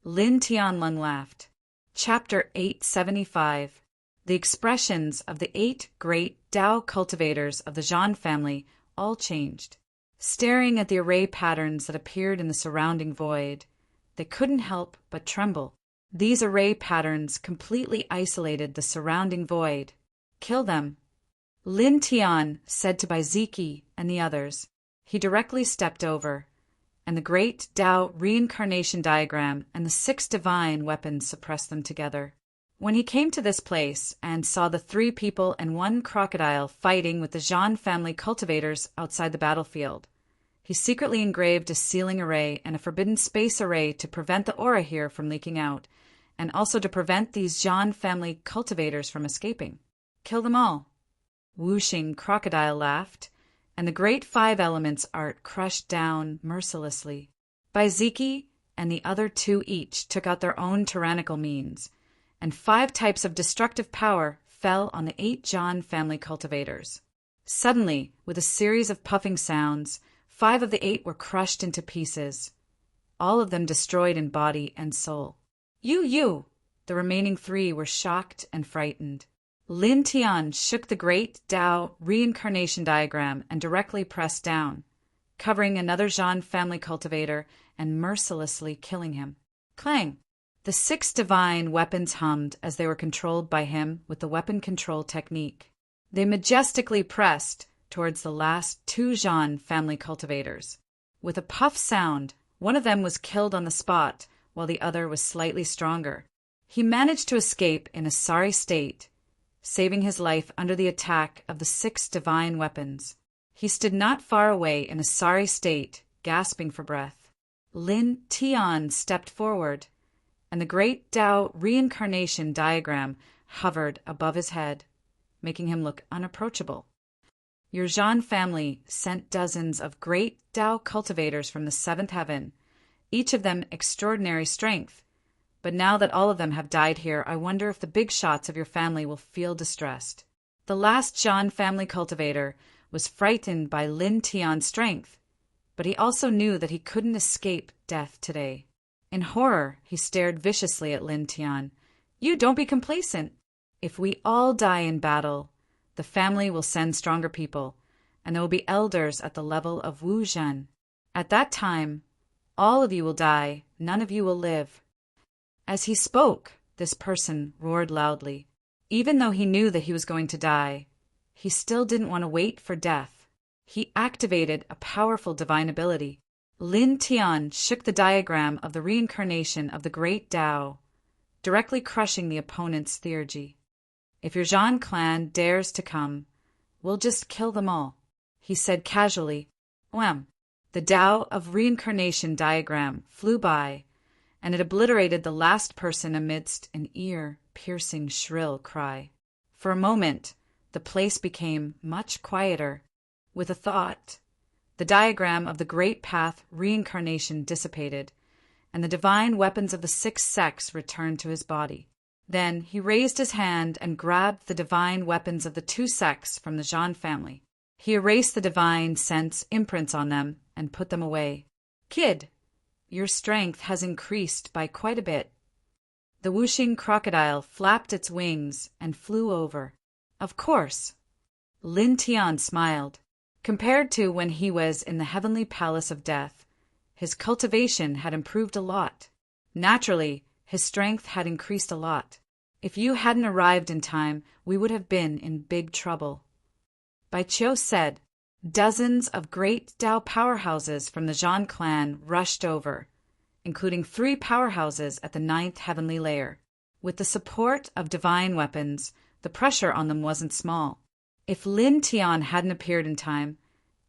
Lin Tianlong laughed. Chapter 875. The expressions of the 8 great Tao cultivators of the Zhan family all changed. Staring at the array patterns that appeared in the surrounding void, they couldn't help but tremble. These array patterns completely isolated the surrounding void. Kill them, Lin Tian said to Baiziki and the others. He directly stepped over, and the great Tao reincarnation diagram and the 6 divine weapons suppressed them together. When he came to this place and saw the 3 people and 1 crocodile fighting with the Zhan family cultivators outside the battlefield, he secretly engraved a sealing array and a forbidden space array to prevent the aura here from leaking out, and also to prevent these Zhan family cultivators from escaping. Kill them all. Wuxing Crocodile laughed, and the Great 5 Elements art crushed down mercilessly. Baiziki and the other 2 each took out their own tyrannical means, and 5 types of destructive power fell on the 8 Zhan family cultivators. Suddenly, with a series of puffing sounds, 5 of the 8 were crushed into pieces, all of them destroyed in body and soul. You! The remaining 3 were shocked and frightened. Lin Tian shook the great Tao reincarnation diagram and directly pressed down, covering another Zhan family cultivator and mercilessly killing him. Clang! The 6 divine weapons hummed as they were controlled by him with the weapon control technique. They majestically pressed towards the last 2 Zhan family cultivators. With a puff sound, one of them was killed on the spot, while the other was slightly stronger. He managed to escape in a sorry state, saving his life under the attack of the 6 divine weapons. He stood not far away in a sorry state, gasping for breath. Lin Tian stepped forward, and the great Tao reincarnation diagram hovered above his head, making him look unapproachable. Your Zhan family sent dozens of great Tao cultivators from the seventh heaven, each of them extraordinary strength. But now that all of them have died here, I wonder if the big shots of your family will feel distressed. The last Zhan family cultivator was frightened by Lin Tian's strength, but he also knew that he couldn't escape death today. In horror, he stared viciously at Lin Tian. You don't be complacent. If we all die in battle, the family will send stronger people, and there will be elders at the level of Wu Zhen. At that time, all of you will die, none of you will live. As he spoke, this person roared loudly. Even though he knew that he was going to die, he still didn't want to wait for death. He activated a powerful divine ability. Lin Tian shook the diagram of the reincarnation of the great Tao, directly crushing the opponent's theurgy. If your Zhan clan dares to come, we'll just kill them all, he said casually. Wham! The Tao of reincarnation diagram flew by, and it obliterated the last person amidst an ear-piercing shrill cry. For a moment, the place became much quieter. With a thought, the diagram of the great path reincarnation dissipated, and the divine weapons of the sixth sex returned to his body. Then he raised his hand and grabbed the divine weapons of the two sects from the Zhan family. He erased the divine sense imprints on them and put them away. Kid, your strength has increased by quite a bit. The whooshing crocodile flapped its wings and flew over. Of course. Lin Tian smiled. Compared to when he was in the heavenly palace of death, his cultivation had improved a lot. Naturally, his strength had increased a lot. If you hadn't arrived in time, we would have been in big trouble. Bai Qiu said. Dozens of great Tao powerhouses from the Zhan clan rushed over, including 3 powerhouses at the 9th heavenly layer. With the support of divine weapons, the pressure on them wasn't small. If Lin Tian hadn't appeared in time,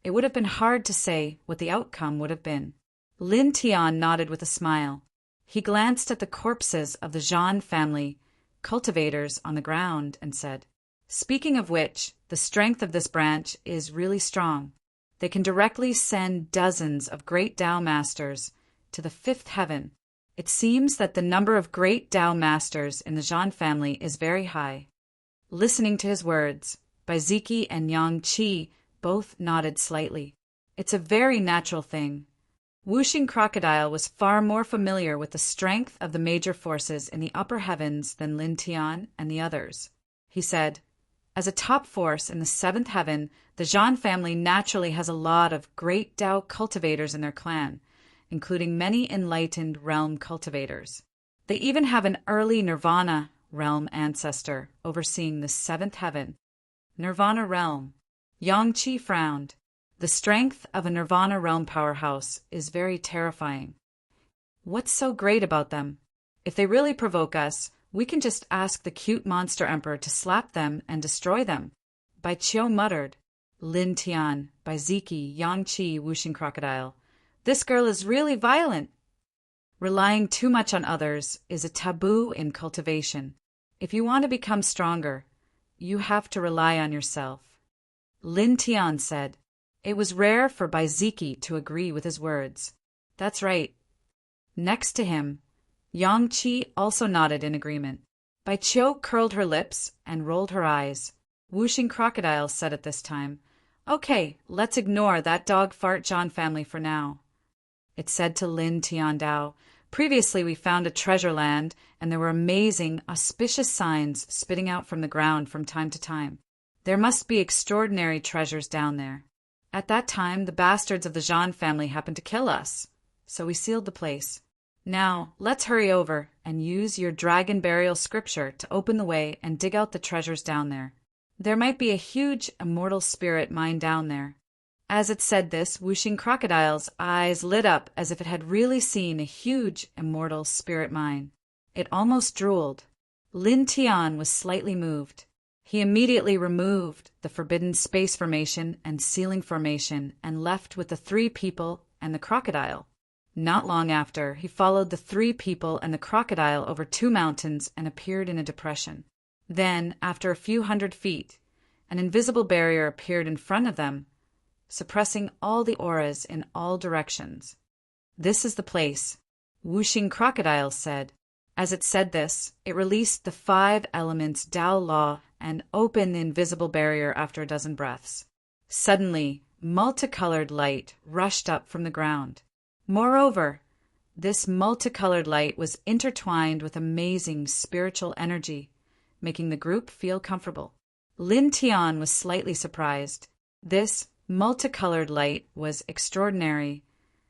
it would have been hard to say what the outcome would have been. Lin Tian nodded with a smile. He glanced at the corpses of the Zhan family cultivators on the ground and said, Speaking of which, the strength of this branch is really strong. They can directly send dozens of great Tao masters to the 5th heaven. It seems that the number of great Tao masters in the Zhan family is very high. Listening to his words, Baiziki and Yang Qi both nodded slightly. It's a very natural thing. Whooshing Crocodile was far more familiar with the strength of the major forces in the upper heavens than Lin Tian and the others. He said, As a top force in the 7th heaven, the Zhan family naturally has a lot of great Tao cultivators in their clan, including many enlightened realm cultivators. They even have an early Nirvana realm ancestor overseeing the 7th heaven. Nirvana realm. Yang Qi frowned. The strength of a Nirvana realm powerhouse is very terrifying. What's so great about them? If they really provoke us, we can just ask the cute monster emperor to slap them and destroy them. Bai Qiu muttered. Lin Tian, Baiziki, Yang Qi, Whooshing Crocodile. This girl is really violent. Relying too much on others is a taboo in cultivation. If you want to become stronger, you have to rely on yourself. Lin Tian said. It was rare for Baiziki to agree with his words. That's right. Next to him, Yang Qi also nodded in agreement. Bai Qiu curled her lips and rolled her eyes. Whooshing Crocodile said at this time, Okay, let's ignore that dog fart Zhan family for now. It said to Lin Tiandao, Previously we found a treasure land, and there were amazing, auspicious signs spitting out from the ground from time to time. There must be extraordinary treasures down there. At that time, the bastards of the Zhan family happened to kill us, so we sealed the place. Now, let's hurry over and use your dragon burial scripture to open the way and dig out the treasures down there. There might be a huge immortal spirit mine down there. As it said this, Whooshing Crocodile's eyes lit up as if it had really seen a huge immortal spirit mine. It almost drooled. Lin Tian was slightly moved. He immediately removed the forbidden space formation and ceiling formation and left with the three people and the crocodile. Not long after, he followed the three people and the crocodile over 2 mountains and appeared in a depression. Then, after a few hundred feet, an invisible barrier appeared in front of them, suppressing all the auras in all directions. "This is the place," Whooshing Crocodile said. As it said this, it released the 5 elements Tao law and opened the invisible barrier after a dozen breaths. Suddenly, multicolored light rushed up from the ground. Moreover, this multicolored light was intertwined with amazing spiritual energy, making the group feel comfortable. Lin Tian was slightly surprised. This multicolored light was extraordinary,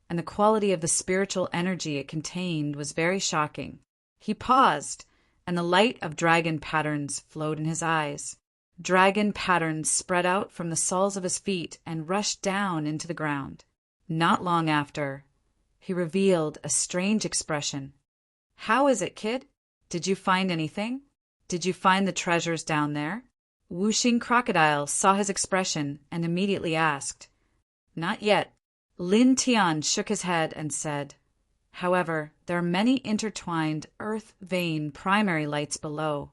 and the quality of the spiritual energy it contained was very shocking. He paused, and the light of dragon patterns flowed in his eyes. Dragon patterns spread out from the soles of his feet and rushed down into the ground. Not long after, he revealed a strange expression. "How is it, kid? Did you find anything? Did you find the treasures down there?" Whooshing Crocodile saw his expression and immediately asked. "Not yet." Lin Tian shook his head and said, "However, there are many intertwined earth vein primary lights below."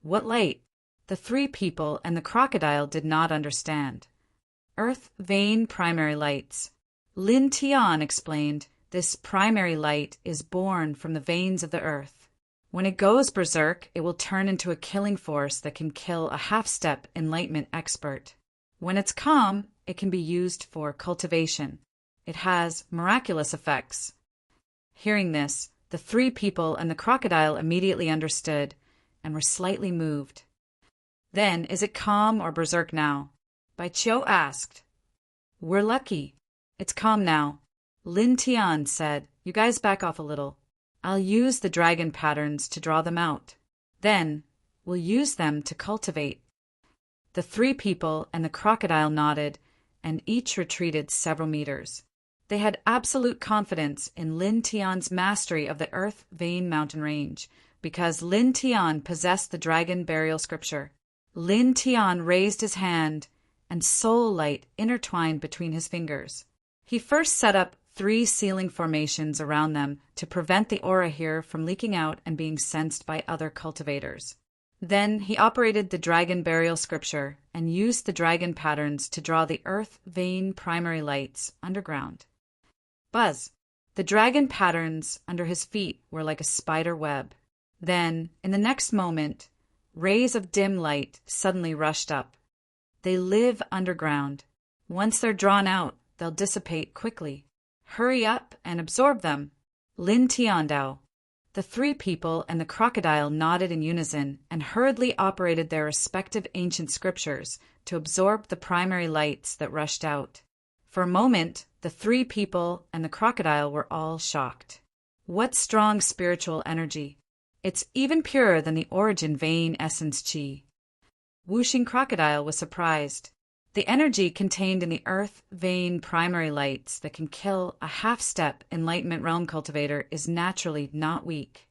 "What light?" The three people and the crocodile did not understand. "Earth vein primary lights." Lin Tian explained, "This primary light is born from the veins of the earth. When it goes berserk, it will turn into a killing force that can kill a half-step enlightenment expert. When it's calm, it can be used for cultivation. It has miraculous effects." Hearing this, the three people and the crocodile immediately understood and were slightly moved. "Then, is it calm or berserk now?" Bai Qiu asked. "We're lucky. It's calm now." Lin Tian said, "You guys back off a little. I'll use the dragon patterns to draw them out. Then, we'll use them to cultivate." The three people and the crocodile nodded, and each retreated several meters. They had absolute confidence in Lin Tian's mastery of the Earth Vein mountain range, because Lin Tian possessed the dragon burial scripture. Lin Tian raised his hand, and soul light intertwined between his fingers. He first set up 3 ceiling formations around them to prevent the aura here from leaking out and being sensed by other cultivators. Then he operated the dragon burial scripture and used the dragon patterns to draw the earth vein primary lights underground. Buzz! The dragon patterns under his feet were like a spider web. Then, in the next moment, rays of dim light suddenly rushed up. They live underground. Once they're drawn out, they'll dissipate quickly. Hurry up and absorb them. Lin Tiandao. The three people and the crocodile nodded in unison and hurriedly operated their respective ancient scriptures to absorb the primary lights that rushed out. For a moment, the three people and the crocodile were all shocked. What strong spiritual energy! It's even purer than the origin vein essence chi. Whooshing Crocodile was surprised. The energy contained in the earth vein primary lights that can kill a half-step enlightenment realm cultivator is naturally not weak.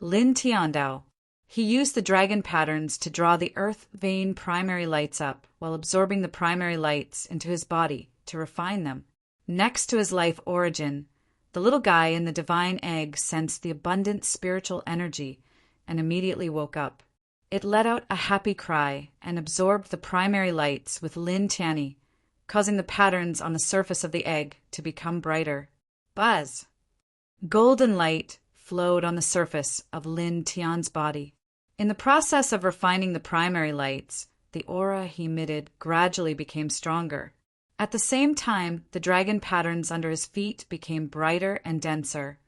Lin Tiandao. He used the dragon patterns to draw the earth vein primary lights up while absorbing the primary lights into his body to refine them. Next to his life origin, the little guy in the divine egg sensed the abundant spiritual energy and immediately woke up. It let out a happy cry and absorbed the primary lights with Lin Tiani, causing the patterns on the surface of the egg to become brighter. Buzz! Golden light flowed on the surface of Lin Tian's body. In the process of refining the primary lights, the aura he emitted gradually became stronger. At the same time, the dragon patterns under his feet became brighter and denser,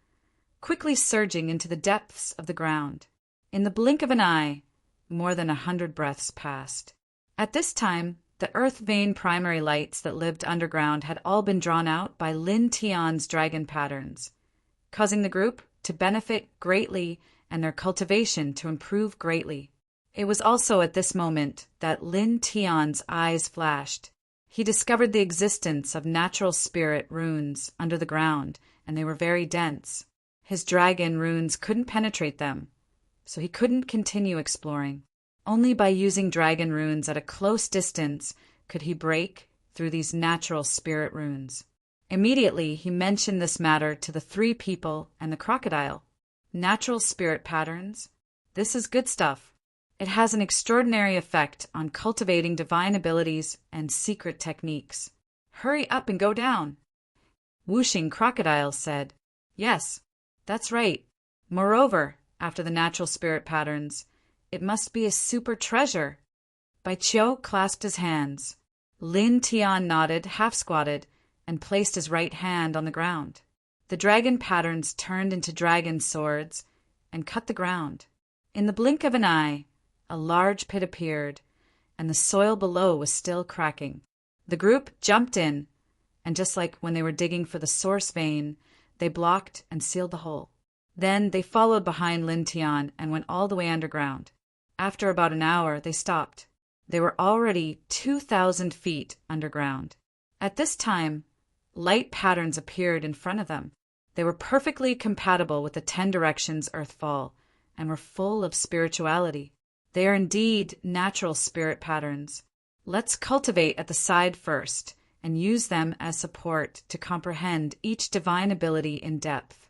quickly surging into the depths of the ground. In the blink of an eye, more than 100 breaths passed. At this time, the earth vein primary lights that lived underground had all been drawn out by Lin Tian's dragon patterns, causing the group to benefit greatly and their cultivation to improve greatly. It was also at this moment that Lin Tian's eyes flashed. He discovered the existence of natural spirit runes under the ground, and they were very dense. His dragon runes couldn't penetrate them, so he couldn't continue exploring. Only by using dragon runes at a close distance could he break through these natural spirit runes. Immediately he mentioned this matter to the three people and the crocodile. Natural spirit patterns? This is good stuff. It has an extraordinary effect on cultivating divine abilities and secret techniques. Hurry up and go down. Whooshing Crocodile said, Yes, that's right. Moreover, after the natural spirit patterns, it must be a super treasure. Bai Qiu clasped his hands. Lin Tian nodded, half-squatted, and placed his right hand on the ground. The dragon patterns turned into dragon swords and cut the ground. In the blink of an eye, a large pit appeared, and the soil below was still cracking. The group jumped in, and just like when they were digging for the source vein, they blocked and sealed the hole. Then they followed behind Lin Tian and went all the way underground. After about an hour, they stopped. They were already 2,000 feet underground. At this time, light patterns appeared in front of them. They were perfectly compatible with the 10 directions Earth fall and were full of spirituality. They are indeed natural spirit patterns. Let's cultivate at the side first and use them as support to comprehend each divine ability in depth.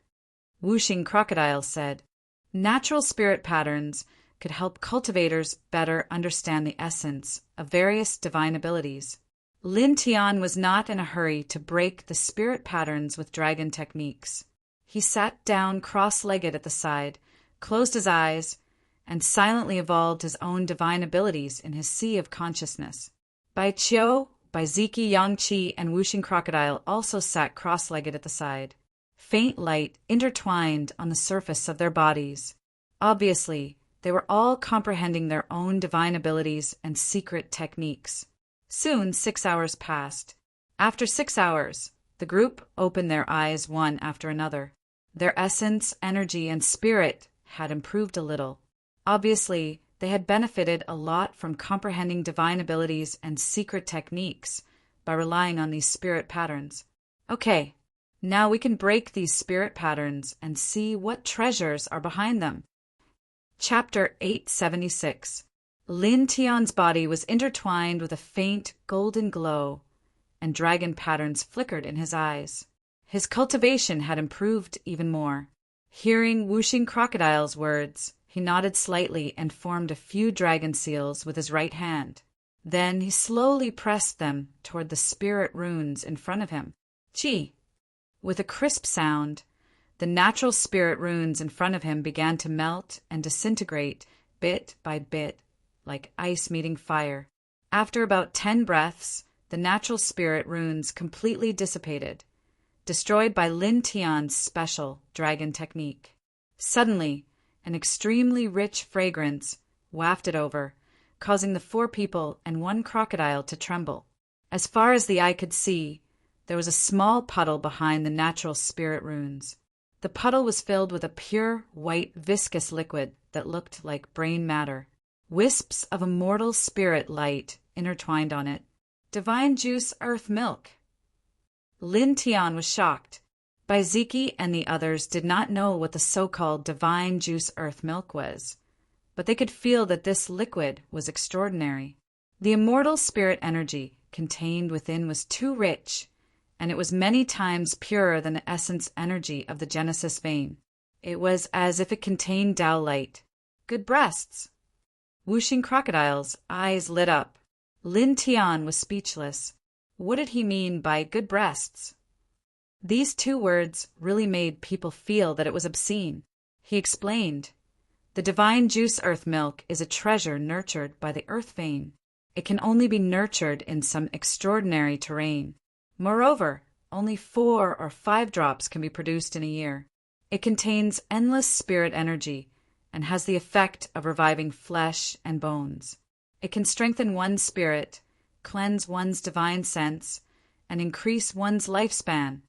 Whooshing Crocodile said, Natural spirit patterns could help cultivators better understand the essence of various divine abilities. Lin Tian was not in a hurry to break the spirit patterns with dragon techniques. He sat down cross-legged at the side, closed his eyes, and silently evolved his own divine abilities in his sea of consciousness. Bai Qiu, Bai Ziki, Yang Qi, and Whooshing Crocodile also sat cross-legged at the side. Faint light intertwined on the surface of their bodies. Obviously, they were all comprehending their own divine abilities and secret techniques. Soon 6 hours passed. After 6 hours, the group opened their eyes one after another. Their essence, energy, and spirit had improved a little. Obviously, they had benefited a lot from comprehending divine abilities and secret techniques by relying on these spirit patterns. Okay, now we can break these spirit patterns and see what treasures are behind them. Chapter 876. Lin Tian's body was intertwined with a faint golden glow, and dragon patterns flickered in his eyes. His cultivation had improved even more. Hearing Whooshing Crocodile's words, he nodded slightly and formed a few dragon seals with his right hand. Then he slowly pressed them toward the spirit runes in front of him. Chi! With a crisp sound, the natural spirit runes in front of him began to melt and disintegrate bit by bit, like ice meeting fire. After about 10 breaths, the natural spirit runes completely dissipated, destroyed by Lin Tian's special dragon technique. Suddenly, an extremely rich fragrance wafted over, causing the 4 people and 1 crocodile to tremble. As far as the eye could see, there was a small puddle behind the natural spirit runes. The puddle was filled with a pure, white, viscous liquid that looked like brain matter. Wisps of immortal spirit light intertwined on it. Divine juice earth milk. Lin Tian was shocked. Bai Ziki and the others did not know what the so-called divine juice earth milk was, but they could feel that this liquid was extraordinary. The immortal spirit energy contained within was too rich, and it was many times purer than the essence energy of the Genesis vein. It was as if it contained Tao light. Good breasts. Whooshing Crocodile's eyes lit up. Lin Tian was speechless. What did he mean by good breasts? These 2 words really made people feel that it was obscene. He explained, The divine juice earth milk is a treasure nurtured by the earth vein. It can only be nurtured in some extraordinary terrain. Moreover, only 4 or 5 drops can be produced in a year. It contains endless spirit energy and has the effect of reviving flesh and bones. It can strengthen one's spirit, cleanse one's divine sense, and increase one's lifespan.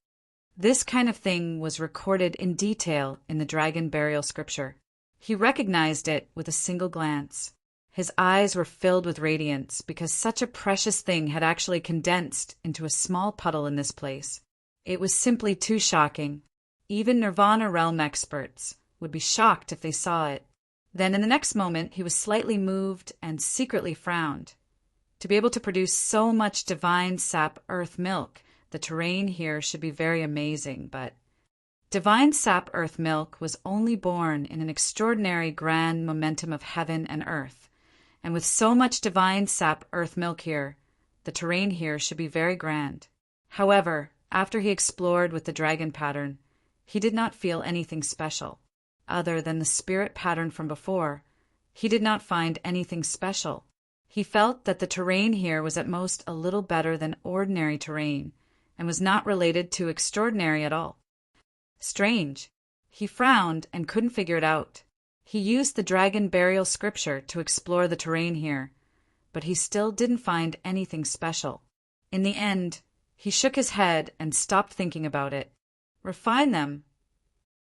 This kind of thing was recorded in detail in the dragon burial scripture. He recognized it with a single glance. His eyes were filled with radiance because such a precious thing had actually condensed into a small puddle in this place. It was simply too shocking. Even Nirvana realm experts would be shocked if they saw it. Then in the next moment he was slightly moved and secretly frowned. To be able to produce so much divine sap earth milk, the terrain here should be very amazing, but divine sap earth milk was only born in an extraordinary grand momentum of heaven and earth, and with so much divine sap earth milk here, the terrain here should be very grand. However, after he explored with the dragon pattern, he did not feel anything special. Other than the spirit pattern from before, he did not find anything special. He felt that the terrain here was at most a little better than ordinary terrain, and was not related to extraordinary at all. Strange. He frowned and couldn't figure it out. He used the dragon burial scripture to explore the terrain here, but he still didn't find anything special. In the end, he shook his head and stopped thinking about it. Refine them,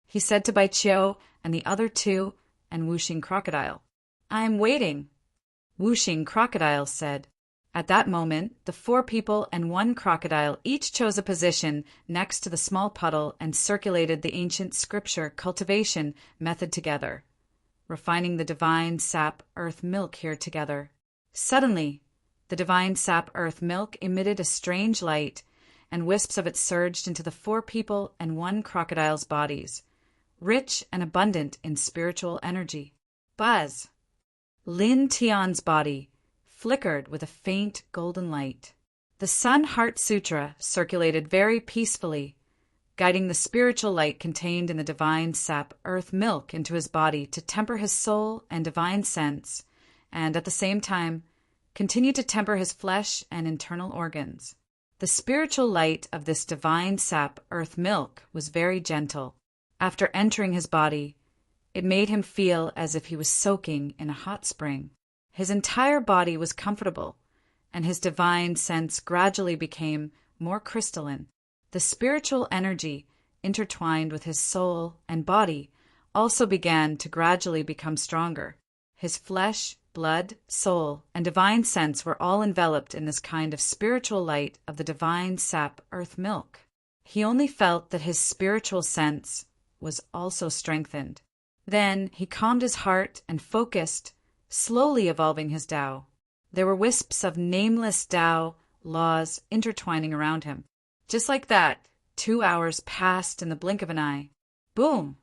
he said to Bai Qiu and the other two and Wuxing Crocodile. I am waiting, Wuxing Crocodile said. At that moment, the 4 people and 1 crocodile each chose a position next to the small puddle and circulated the ancient scripture cultivation method together, refining the divine sap earth milk here together. Suddenly, the divine sap earth milk emitted a strange light, and wisps of it surged into the 4 people and 1 crocodile's bodies, rich and abundant in spiritual energy. Buzz! Lin Tian's body flickered with a faint golden light. The Sun Heart Sutra circulated very peacefully, guiding the spiritual light contained in the divine sap earth milk into his body to temper his soul and divine sense, and at the same time continue to temper his flesh and internal organs. The spiritual light of this divine sap earth milk was very gentle. After entering his body, it made him feel as if he was soaking in a hot spring. His entire body was comfortable, and his divine sense gradually became more crystalline. The spiritual energy, intertwined with his soul and body, also began to gradually become stronger. His flesh, blood, soul, and divine sense were all enveloped in this kind of spiritual light of the divine sap earth milk. He only felt that his spiritual sense was also strengthened. Then he calmed his heart and focused, slowly evolving his Tao. There were wisps of nameless Tao laws intertwining around him. Just like that, 2 hours passed in the blink of an eye. Boom!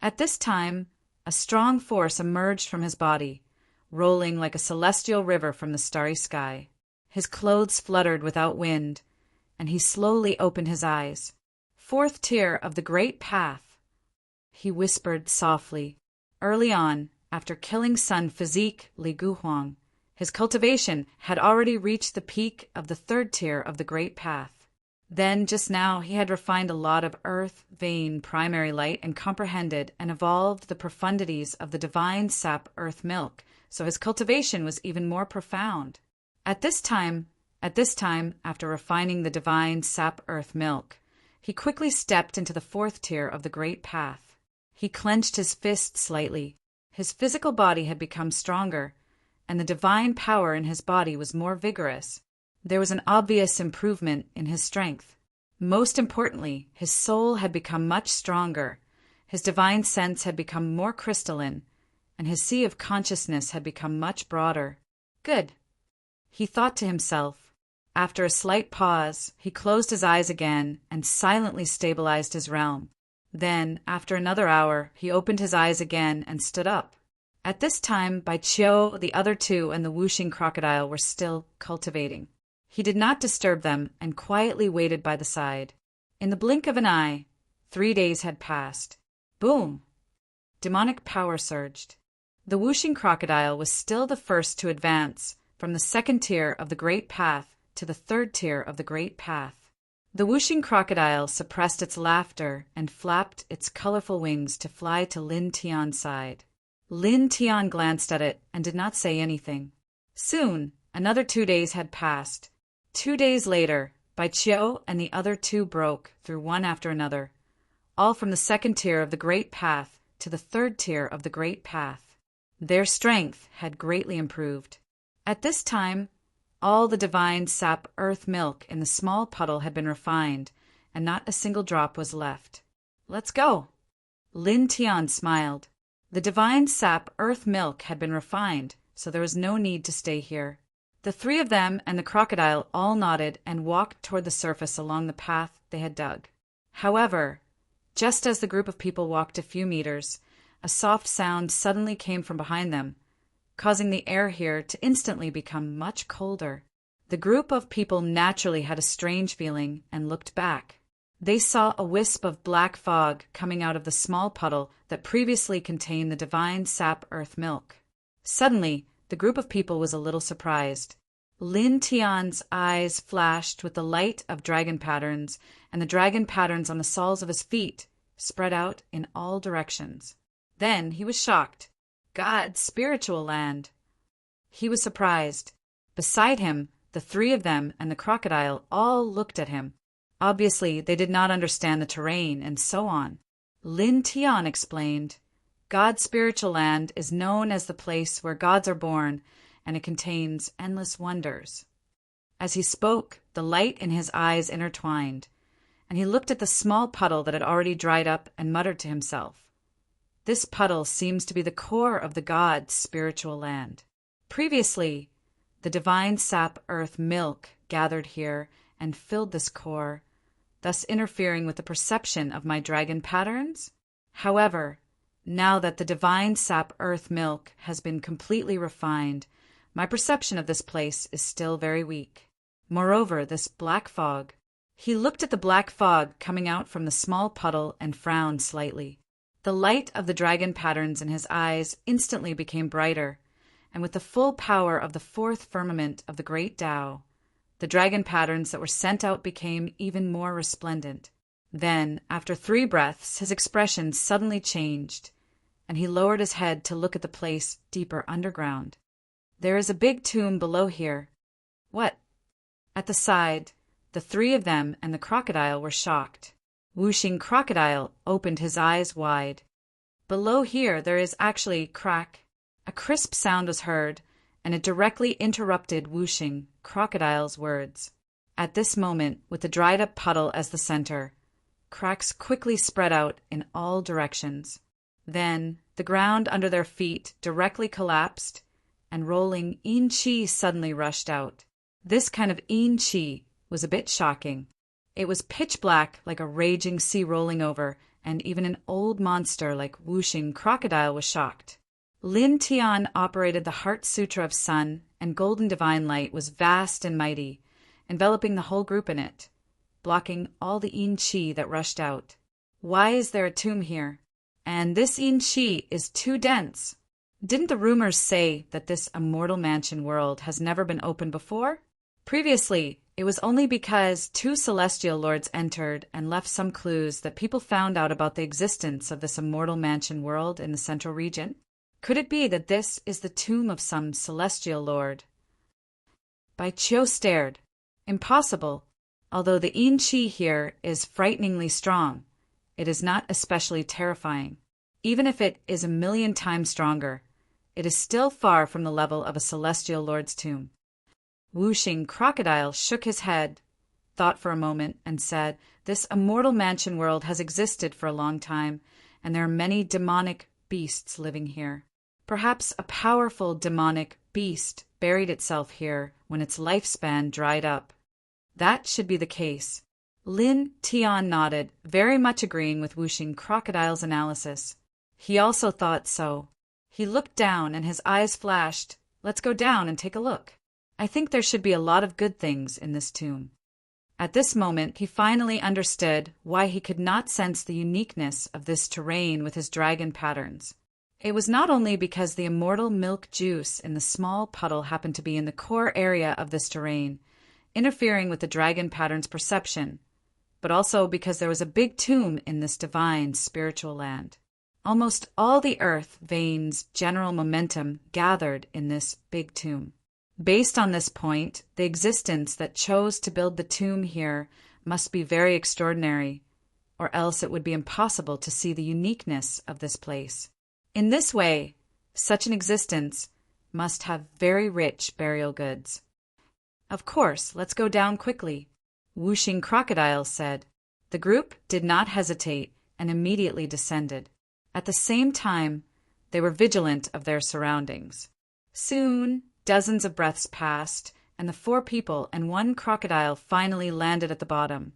At this time, a strong force emerged from his body, rolling like a celestial river from the starry sky. His clothes fluttered without wind, and he slowly opened his eyes. 4th tier of the Great Path, he whispered softly. Early on, after killing Sun Physique Li Guhuang, his cultivation had already reached the peak of the 3rd tier of the Great Path. Then, just now, he had refined a lot of earth, vein, primary light, and comprehended and evolved the profundities of the divine sap earth milk, so his cultivation was even more profound. At this time, after refining the divine sap earth milk, he quickly stepped into the 4th tier of the Great Path. He clenched his fist slightly. His physical body had become stronger, and the divine power in his body was more vigorous. There was an obvious improvement in his strength. Most importantly, his soul had become much stronger, his divine sense had become more crystalline, and his sea of consciousness had become much broader. Good, he thought to himself. After a slight pause, he closed his eyes again and silently stabilized his realm. Then, after another hour, he opened his eyes again and stood up. At this time, Bai Qiu, the other 2, and the Wuxing Crocodile were still cultivating. He did not disturb them and quietly waited by the side. In the blink of an eye, 3 days had passed. Boom! Demonic power surged. The Wuxing Crocodile was still the first to advance from the 2nd tier of the Great Path to the 3rd tier of the Great Path. The Wuxing Crocodile suppressed its laughter and flapped its colorful wings to fly to Lin Tian's side. Lin Tian glanced at it and did not say anything. Soon, another 2 days had passed. 2 days later, Bai Qiu and the other 2 broke through one after another, all from the 2nd tier of the Great Path to the 3rd tier of the Great Path. Their strength had greatly improved. At this time, all the divine sap earth milk in the small puddle had been refined, and not a single drop was left. Let's go! Lin Tian smiled. The divine sap earth milk had been refined, so there was no need to stay here. The three of them and the crocodile all nodded and walked toward the surface along the path they had dug. However, just as the group of people walked a few meters, a soft sound suddenly came from behind them, causing the air here to instantly become much colder. The group of people naturally had a strange feeling and looked back. They saw a wisp of black fog coming out of the small puddle that previously contained the divine sap earth milk. Suddenly, the group of people was a little surprised. Lin Tian's eyes flashed with the light of dragon patterns, and the dragon patterns on the soles of his feet spread out in all directions. Then he was shocked. God's spiritual land! He was surprised. Beside him, the three of them and the crocodile all looked at him. Obviously, they did not understand the terrain and so on. Lin Tian explained, God's spiritual land is known as the place where gods are born, and it contains endless wonders. As he spoke, the light in his eyes intertwined, and he looked at the small puddle that had already dried up and muttered to himself. This puddle seems to be the core of the god's spiritual land. Previously, the divine sap earth milk gathered here and filled this core, thus interfering with the perception of my dragon patterns. However, now that the divine sap earth milk has been completely refined, my perception of this place is still very weak. Moreover, this black fog. He looked at the black fog coming out from the small puddle and frowned slightly. The light of the dragon patterns in his eyes instantly became brighter, and with the full power of the fourth firmament of the great Tao, the dragon patterns that were sent out became even more resplendent. Then, after 3 breaths, his expression suddenly changed, and he lowered his head to look at the place deeper underground. There is a big tomb below here. What? At the side, the 3 of them and the crocodile were shocked. Whooshing Crocodile opened his eyes wide. Below here there is actually crack. A crisp sound was heard, and it directly interrupted Whooshing Crocodile's words. At this moment, with the dried-up puddle as the center, cracks quickly spread out in all directions. Then, the ground under their feet directly collapsed, and rolling yin qi suddenly rushed out. This kind of yin qi was a bit shocking. It was pitch black like a raging sea rolling over, and even an old monster like Whooshing Crocodile was shocked. Lin Tian operated the Heart Sutra of Sun, and golden divine light was vast and mighty, enveloping the whole group in it, blocking all the yin qi that rushed out. Why is there a tomb here? And this yin qi is too dense. Didn't the rumors say that this immortal mansion world has never been opened before? Previously, it was only because 2 celestial lords entered and left some clues that people found out about the existence of this immortal mansion world in the central region. Could it be that this is the tomb of some celestial lord? Bai Qiu stared. Impossible. Although the yin qi here is frighteningly strong, it is not especially terrifying. Even if it is 1,000,000 times stronger, it is still far from the level of a celestial lord's tomb. Whooshing Crocodile shook his head, thought for a moment, and said, This immortal mansion world has existed for a long time, and there are many demonic beasts living here. Perhaps a powerful demonic beast buried itself here when its lifespan dried up. That should be the case. Lin Tian nodded, very much agreeing with Whooshing Crocodile's analysis. He also thought so. He looked down and his eyes flashed. Let's go down and take a look. I think there should be a lot of good things in this tomb. At this moment, he finally understood why he could not sense the uniqueness of this terrain with his dragon patterns. It was not only because the immortal milk juice in the small puddle happened to be in the core area of this terrain, interfering with the dragon pattern's perception, but also because there was a big tomb in this divine spiritual land. Almost all the earth veins' general momentum gathered in this big tomb. Based on this point, the existence that chose to build the tomb here must be very extraordinary, or else it would be impossible to see the uniqueness of this place. In this way, such an existence must have very rich burial goods. Of course, let's go down quickly, Whooshing Crocodile said. The group did not hesitate and immediately descended. At the same time, They were vigilant of their surroundings. Soon, dozens of breaths passed, and the 4 people and 1 crocodile finally landed at the bottom,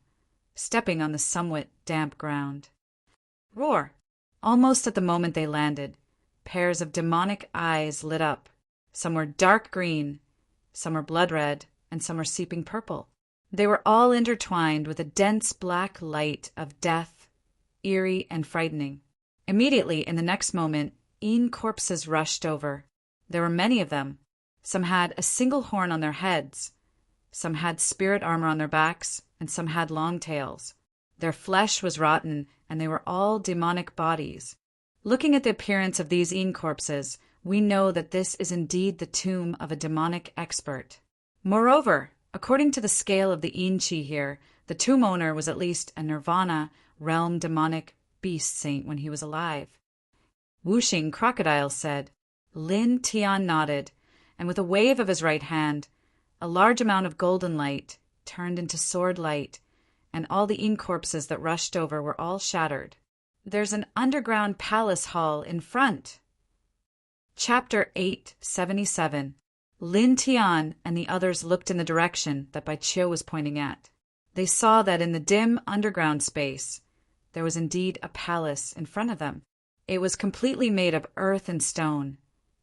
stepping on the somewhat damp ground. Roar! Almost at the moment they landed, pairs of demonic eyes lit up. Some were dark green, some were blood red, and some were seeping purple. They were all intertwined with a dense black light of death, eerie and frightening. Immediately, in the next moment, corpses rushed over. There were many of them. Some had a single horn on their heads. Some had spirit armor on their backs, and some had long tails. Their flesh was rotten, and they were all demonic bodies. Looking at the appearance of these corpses, we know that this is indeed the tomb of a demonic expert. Moreover, according to the scale of the Inchi here, the tomb owner was at least a Nirvana realm demonic beast saint when he was alive. Wuxing Crocodile said. Lin Tian nodded, and with a wave of his right hand, a large amount of golden light turned into sword light, and all the corpses that rushed over were all shattered. There's an underground palace hall in front. Chapter 877. Lin Tian and the others looked in the direction that Bai Qiu was pointing at. They saw that in the dim underground space, there was indeed a palace in front of them. It was completely made of earth and stone,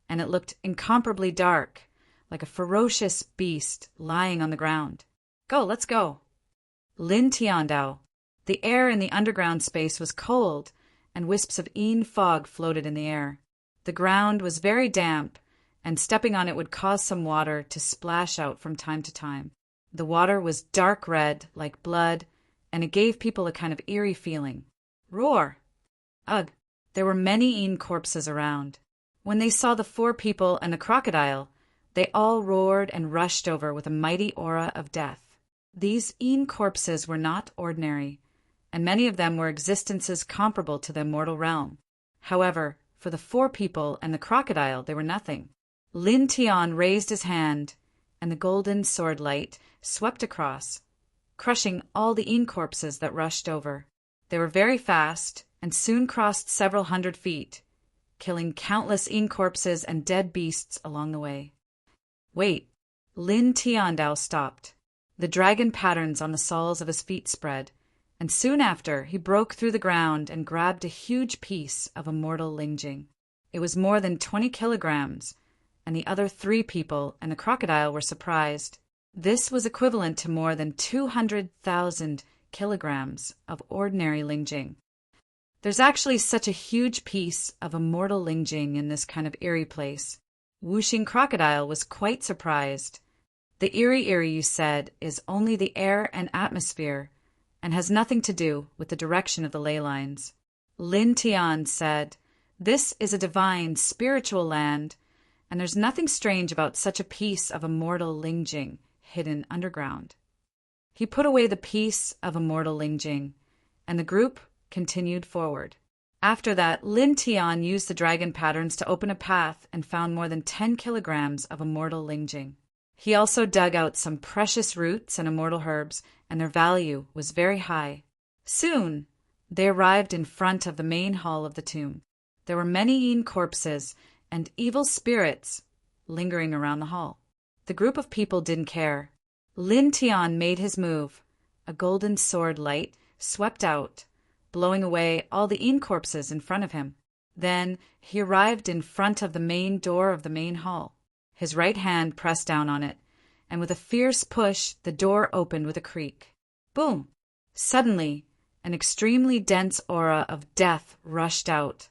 and it looked incomparably dark, like a ferocious beast lying on the ground. Go, let's go. Lin Tiandao. The air in the underground space was cold, and wisps of fog floated in the air. The ground was very damp, and stepping on it would cause some water to splash out from time to time. The water was dark red, like blood, and it gave people a kind of eerie feeling. Roar! Ugh! There were many corpses around. When they saw the 4 people and the crocodile, they all roared and rushed over with a mighty aura of death. These corpses were not ordinary, and many of them were existences comparable to the immortal realm. However, for the 4 people and the crocodile, they were nothing. Lin Tian raised his hand, and the golden sword light swept across, crushing all the corpses that rushed over. They were very fast, and soon crossed several hundred feet, killing countless corpses and dead beasts along the way. Wait! Lin Tiandao stopped. The dragon patterns on the soles of his feet spread, and soon after he broke through the ground and grabbed a huge piece of immortal Lingjing. It was more than 20 kilograms, and the other 3 people and the crocodile were surprised. This was equivalent to more than 200,000 kilograms of ordinary Lingjing. There's actually such a huge piece of immortal Lingjing in this kind of eerie place. Wuxing Crocodile was quite surprised. The eerie you said is only the air and atmosphere, and has nothing to do with the direction of the ley lines. Lin Tian said, This is a divine, spiritual land, and there's nothing strange about such a piece of immortal Lingjing hidden underground. He put away the piece of immortal Lingjing, and the group continued forward. After that, Lin Tian used the dragon patterns to open a path and found more than 10 kilograms of immortal Lingjing. He also dug out some precious roots and immortal herbs, and their value was very high. Soon, they arrived in front of the main hall of the tomb. There were many corpses and evil spirits lingering around the hall. The group of people didn't care. Lin Tian made his move. A golden sword light swept out, blowing away all the corpses in front of him. Then he arrived in front of the main door of the main hall. His right hand pressed down on it, and with a fierce push, the door opened with a creak. Boom! Suddenly, an extremely dense aura of death rushed out,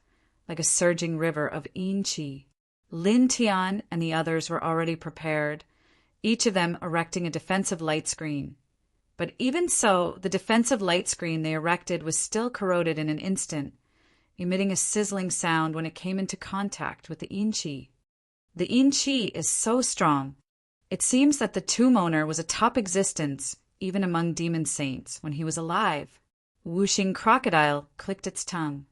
like a surging river of Qi. Lin Tian and the others were already prepared, each of them erecting a defensive light screen. But even so, the defensive light screen they erected was still corroded in an instant, emitting a sizzling sound when it came into contact with the Qi. The Qi is so strong. It seems that the tomb owner was a top existence, even among demon saints, when he was alive. Wuxing Crocodile clicked its tongue.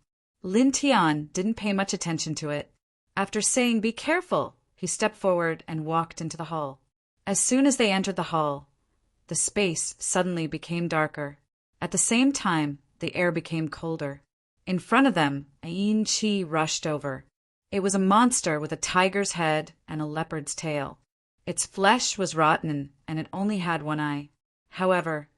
Lin Tian didn't pay much attention to it. After saying, "Be careful," he stepped forward and walked into the hall. As soon as they entered the hall, the space suddenly became darker. At the same time, the air became colder. In front of them, a Qi rushed over. It was a monster with a tiger's head and a leopard's tail. Its flesh was rotten, and it only had one eye. However,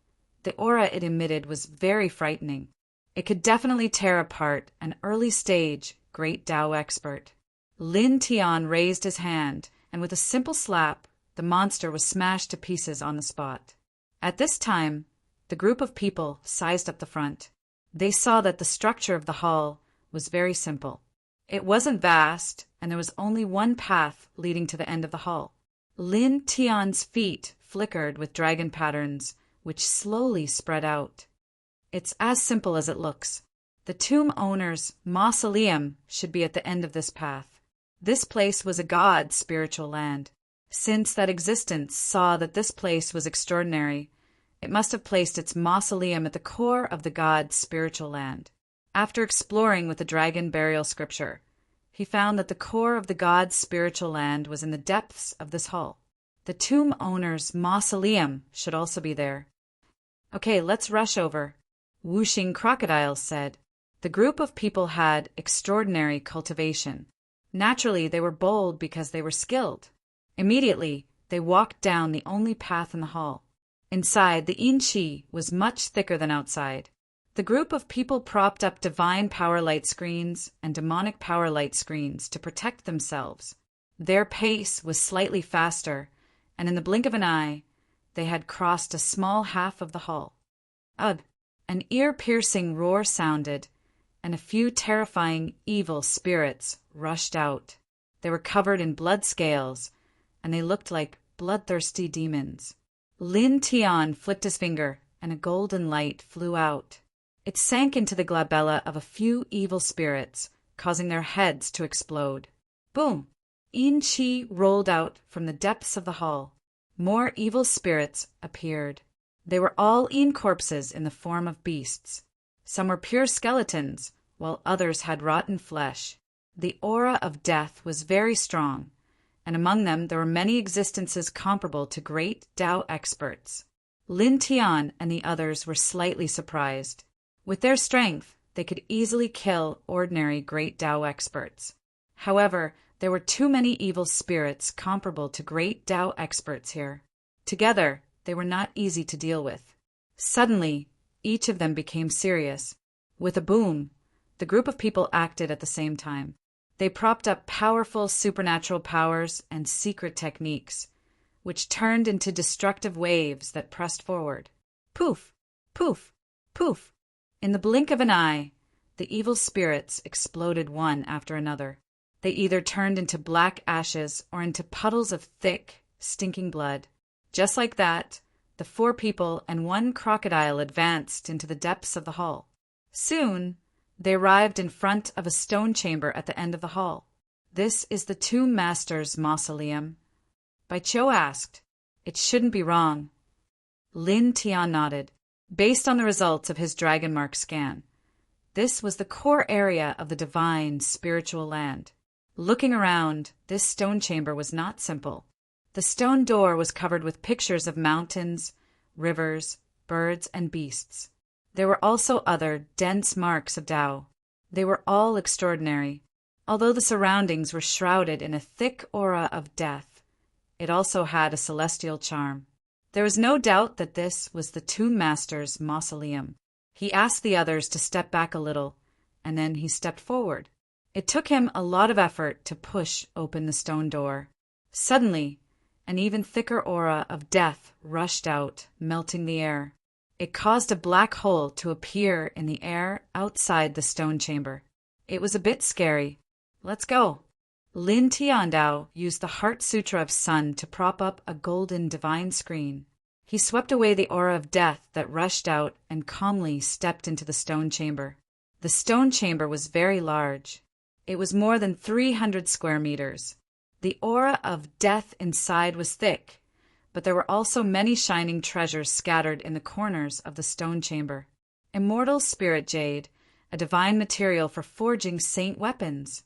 the aura it emitted was very frightening. It could definitely tear apart an early-stage Great Tao expert. Lin Tian raised his hand, and with a simple slap, the monster was smashed to pieces on the spot. At this time, the group of people sized up the front. They saw that the structure of the hall was very simple. It wasn't vast, and there was only one path leading to the end of the hall. Lin Tian's feet flickered with dragon patterns, which slowly spread out. It's as simple as it looks. The tomb owner's mausoleum should be at the end of this path. This place was a god's spiritual land. Since that existence saw that this place was extraordinary, it must have placed its mausoleum at the core of the god's spiritual land. After exploring with the dragon burial scripture, he found that the core of the god's spiritual land was in the depths of this hall. The tomb owner's mausoleum should also be there. Okay, let's rush over, Whooshing Crocodile said. The group of people had extraordinary cultivation. Naturally, they were bold because they were skilled. Immediately, they walked down the only path in the hall. Inside, the yin qi was much thicker than outside. The group of people propped up divine power light screens and demonic power light screens to protect themselves. Their pace was slightly faster, and in the blink of an eye, they had crossed a small half of the hall. Ugh! An ear-piercing roar sounded, and a few terrifying evil spirits rushed out. They were covered in blood scales, and they looked like bloodthirsty demons. Lin Tian flicked his finger, and a golden light flew out. It sank into the glabella of a few evil spirits, causing their heads to explode. Boom! Yin Qi rolled out from the depths of the hall. More evil spirits appeared. They were all yin corpses in the form of beasts. Some were pure skeletons, while others had rotten flesh. The aura of death was very strong, and among them there were many existences comparable to great Tao experts. Lin Tian and the others were slightly surprised. With their strength, they could easily kill ordinary great Tao experts. However, there were too many evil spirits comparable to great Tao experts here. Together, they were not easy to deal with. Suddenly, each of them became serious. With a boom, the group of people acted at the same time. They propped up powerful supernatural powers and secret techniques, which turned into destructive waves that pressed forward. Poof! Poof! Poof! In the blink of an eye, the evil spirits exploded one after another. They either turned into black ashes or into puddles of thick, stinking blood. Just like that, the 4 people and 1 crocodile advanced into the depths of the hall. Soon, they arrived in front of a stone chamber at the end of the hall. This is the Tomb Master's mausoleum. Bai Qiu asked. It shouldn't be wrong. Lin Tian nodded. Based on the results of his dragon mark scan, this was the core area of the divine spiritual land. Looking around, this stone chamber was not simple. The stone door was covered with pictures of mountains, rivers, birds, and beasts. There were also other dense marks of Tao. They were all extraordinary. Although the surroundings were shrouded in a thick aura of death, it also had a celestial charm. There was no doubt that this was the Tomb Master's mausoleum. He asked the others to step back a little, and then he stepped forward. It took him a lot of effort to push open the stone door. Suddenly, an even thicker aura of death rushed out, melting the air. It caused a black hole to appear in the air outside the stone chamber. It was a bit scary. Let's go. Lin Tiandao used the Heart Sutra of Sun to prop up a golden divine screen. He swept away the aura of death that rushed out and calmly stepped into the stone chamber. The stone chamber was very large. It was more than 300 square meters. The aura of death inside was thick, but there were also many shining treasures scattered in the corners of the stone chamber. Immortal spirit jade, a divine material for forging saint weapons.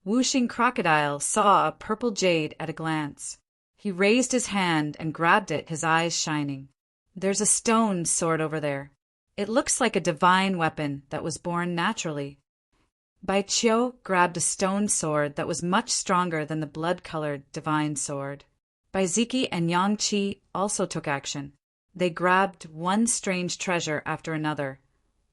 Whooshing Crocodile saw a purple jade at a glance. He raised his hand and grabbed it, his eyes shining. There's a stone sword over there. It looks like a divine weapon that was born naturally. Bai Qiu grabbed a stone sword that was much stronger than the blood-colored divine sword. Bai Ziki and Yang Qi also took action. They grabbed one strange treasure after another,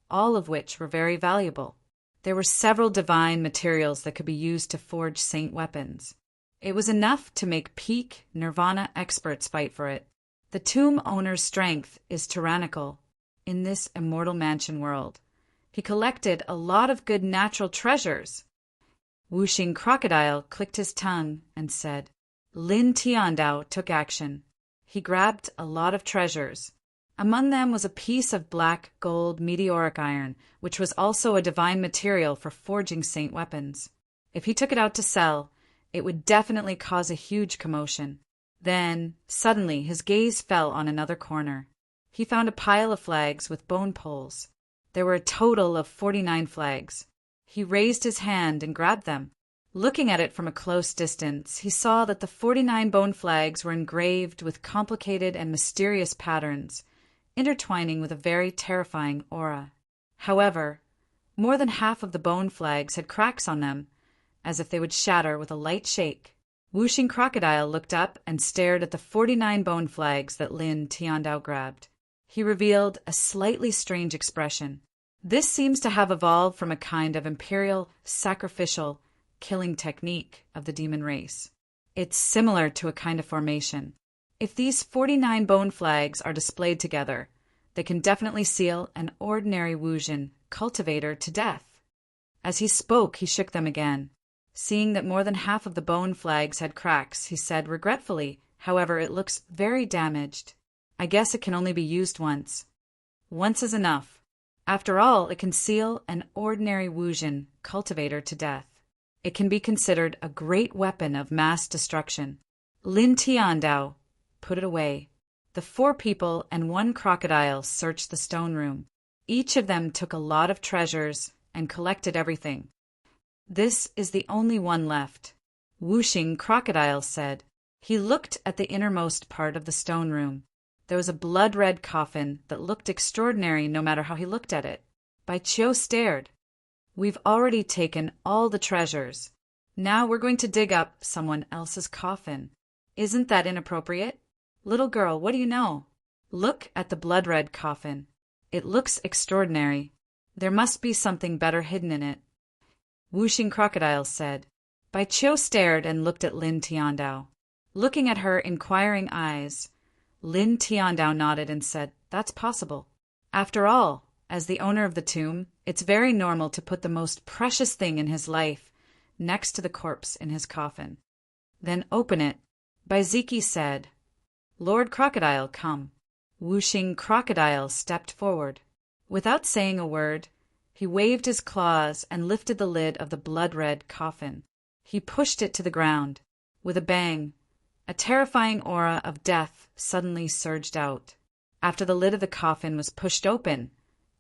all of which were very valuable. There were several divine materials that could be used to forge saint weapons. It was enough to make peak nirvana experts fight for it. The tomb owner's strength is tyrannical in this immortal mansion world. He collected a lot of good natural treasures. Wuxing Crocodile clicked his tongue and said, Lin Tiandao took action. He grabbed a lot of treasures. Among them was a piece of black gold meteoric iron, which was also a divine material for forging saint weapons. If he took it out to sell, it would definitely cause a huge commotion. Then, suddenly, his gaze fell on another corner. He found a pile of flags with bone poles. There were a total of 49 flags. He raised his hand and grabbed them. Looking at it from a close distance, he saw that the 49 bone flags were engraved with complicated and mysterious patterns, intertwining with a very terrifying aura. However, more than half of the bone flags had cracks on them, as if they would shatter with a light shake. Wuxing Crocodile looked up and stared at the 49 bone flags that Lin Tiandao grabbed. He revealed a slightly strange expression. This seems to have evolved from a kind of imperial, sacrificial, killing technique of the demon race. It's similar to a kind of formation. If these 49 bone flags are displayed together, they can definitely seal an ordinary Wuxin cultivator to death. As he spoke, he shook them again. Seeing that more than half of the bone flags had cracks, he said regretfully, however, it looks very damaged. I guess it can only be used once. Once is enough. After all, it can seal an ordinary Wuxin cultivator to death. It can be considered a great weapon of mass destruction. Lin Tiandao put it away. The 4 people and 1 crocodile searched the stone room. Each of them took a lot of treasures and collected everything. This is the only one left, Wuxing Crocodile said. He looked at the innermost part of the stone room. There was a blood-red coffin that looked extraordinary no matter how he looked at it. Bai Qiu stared. We've already taken all the treasures. Now we're going to dig up someone else's coffin. Isn't that inappropriate? Little girl, what do you know? Look at the blood-red coffin. It looks extraordinary. There must be something better hidden in it. Wuxing Crocodile said. Bai Qiu stared and looked at Lin Tiandao. Looking at her inquiring eyes, Lin Tiandao nodded and said, That's possible. After all, as the owner of the tomb, it's very normal to put the most precious thing in his life next to the corpse in his coffin. Then open it. Bai Ziki said, Lord Crocodile, come. Wuxing Crocodile stepped forward. Without saying a word, he waved his claws and lifted the lid of the blood-red coffin. He pushed it to the ground. With a bang, a terrifying aura of death suddenly surged out. After the lid of the coffin was pushed open,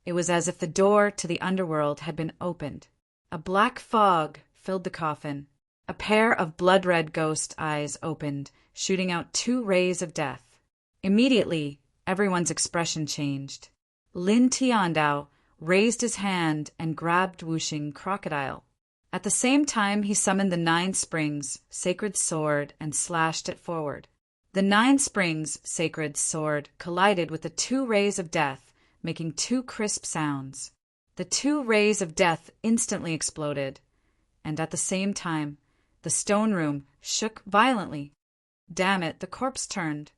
it was as if the door to the underworld had been opened. A black fog filled the coffin. A pair of blood-red ghost eyes opened, shooting out 2 rays of death. Immediately, everyone's expression changed. Lin Tiandao raised his hand and grabbed Wuxing Crocodile. At the same time, he summoned the 9 Springs sacred sword and slashed it forward. The 9 Springs sacred sword collided with the 2 rays of death, making 2 crisp sounds. The 2 rays of death instantly exploded, and at the same time, the stone room shook violently. Damn it, the corpse turned.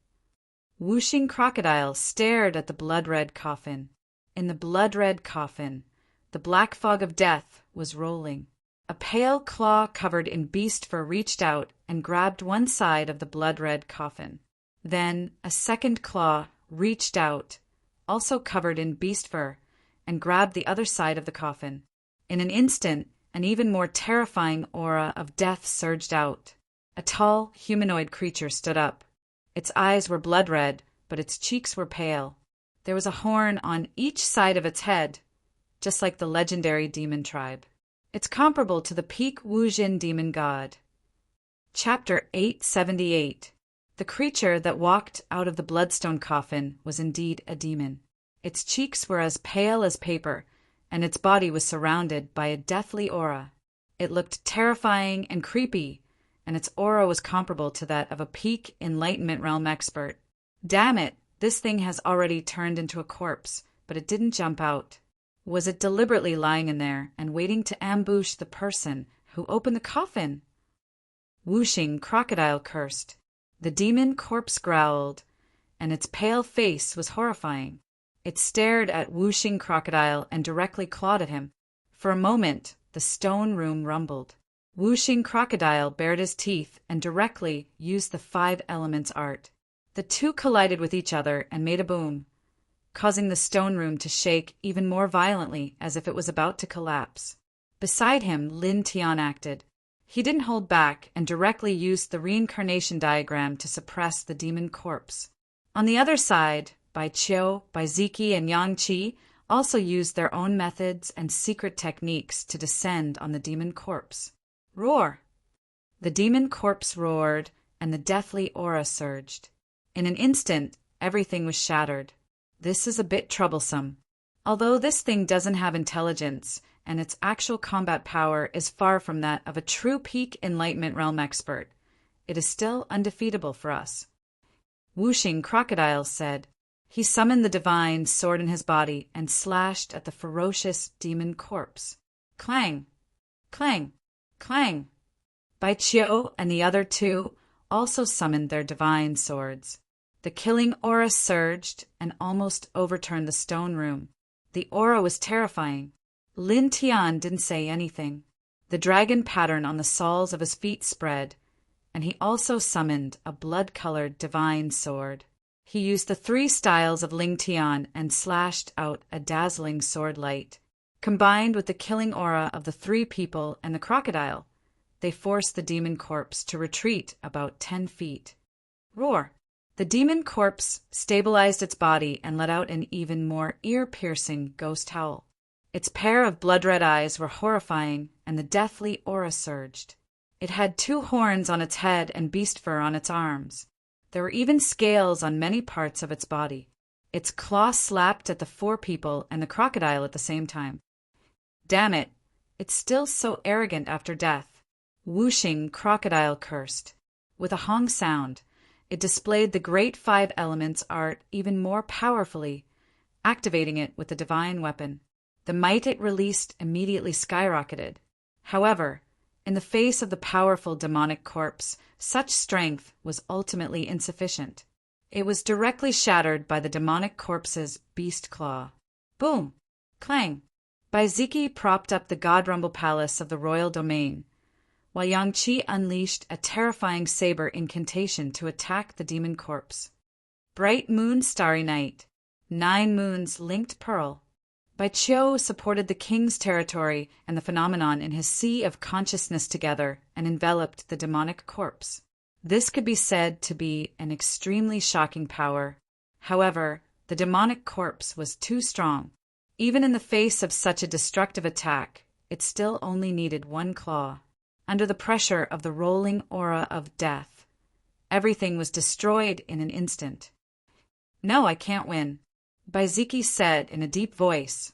Wuxing Crocodile stared at the blood-red coffin. In the blood-red coffin, the black fog of death was rolling. A pale claw covered in beast fur reached out and grabbed one side of the blood-red coffin. Then a second claw reached out, also covered in beast fur, and grabbed the other side of the coffin. In an instant, an even more terrifying aura of death surged out. A tall, humanoid creature stood up. Its eyes were blood-red, but its cheeks were pale. There was a horn on each side of its head, just like the legendary demon tribe. It's comparable to the peak Wuxin demon god. Chapter 878. The creature that walked out of the bloodstone coffin was indeed a demon. Its cheeks were as pale as paper, and its body was surrounded by a deathly aura. It looked terrifying and creepy, and its aura was comparable to that of a peak Enlightenment realm expert. Damn it, this thing has already turned into a corpse, but it didn't jump out. Was it deliberately lying in there and waiting to ambush the person who opened the coffin? Whooshing crocodile cursed. The demon corpse growled, and its pale face was horrifying. It stared at Whooshing crocodile and directly clawed at him. For a moment, the stone room rumbled. Whooshing crocodile bared his teeth and directly used the 5 elements art. The two collided with each other and made a boom, causing the stone room to shake even more violently as if it was about to collapse. Beside him, Lin Tian acted. He didn't hold back and directly used the reincarnation diagram to suppress the demon corpse. On the other side, Bai Qiu, Bai Ziki, and Yang Qi also used their own methods and secret techniques to descend on the demon corpse. Roar! The demon corpse roared, and the deathly aura surged. In an instant, everything was shattered. This is a bit troublesome. Although this thing doesn't have intelligence, and its actual combat power is far from that of a true peak Enlightenment realm expert, it is still undefeatable for us. Whooshing crocodile said. He summoned the divine sword in his body and slashed at the ferocious demon corpse. Clang! Clang! Clang! Bai Qiu and the other two also summoned their divine swords. The killing aura surged and almost overturned the stone room. The aura was terrifying. Lin Tian didn't say anything. The dragon pattern on the soles of his feet spread, and he also summoned a blood-colored divine sword. He used the 3 styles of Ling Tian and slashed out a dazzling sword light. Combined with the killing aura of the 3 people and the crocodile, they forced the demon corpse to retreat about 10 feet. Roar! The demon corpse stabilized its body and let out an even more ear-piercing ghost howl. Its pair of blood-red eyes were horrifying, and the deathly aura surged. It had 2 horns on its head and beast fur on its arms. There were even scales on many parts of its body. Its claw slapped at the 4 people and the crocodile at the same time. Damn it! It's still so arrogant after death. Whooshing crocodile cursed. With a hong sound, it displayed the great 5 elements art even more powerfully, activating it with the divine weapon. The might it released immediately skyrocketed. However, in the face of the powerful demonic corpse, such strength was ultimately insufficient. It was directly shattered by the demonic corpse's beast claw. Boom! Clang! Bai Ziki propped up the God Rumble Palace of the royal domain, while Yang Qi unleashed a terrifying saber incantation to attack the demon corpse. Bright moon, starry night. 9 moons linked pearl. Bai Qiu supported the king's territory and the phenomenon in his sea of consciousness together and enveloped the demonic corpse. This could be said to be an extremely shocking power. However, the demonic corpse was too strong. Even in the face of such a destructive attack, it still only needed 1 claw. Under the pressure of the rolling aura of death, everything was destroyed in an instant. No, I can't win, Bai Ziki said in a deep voice.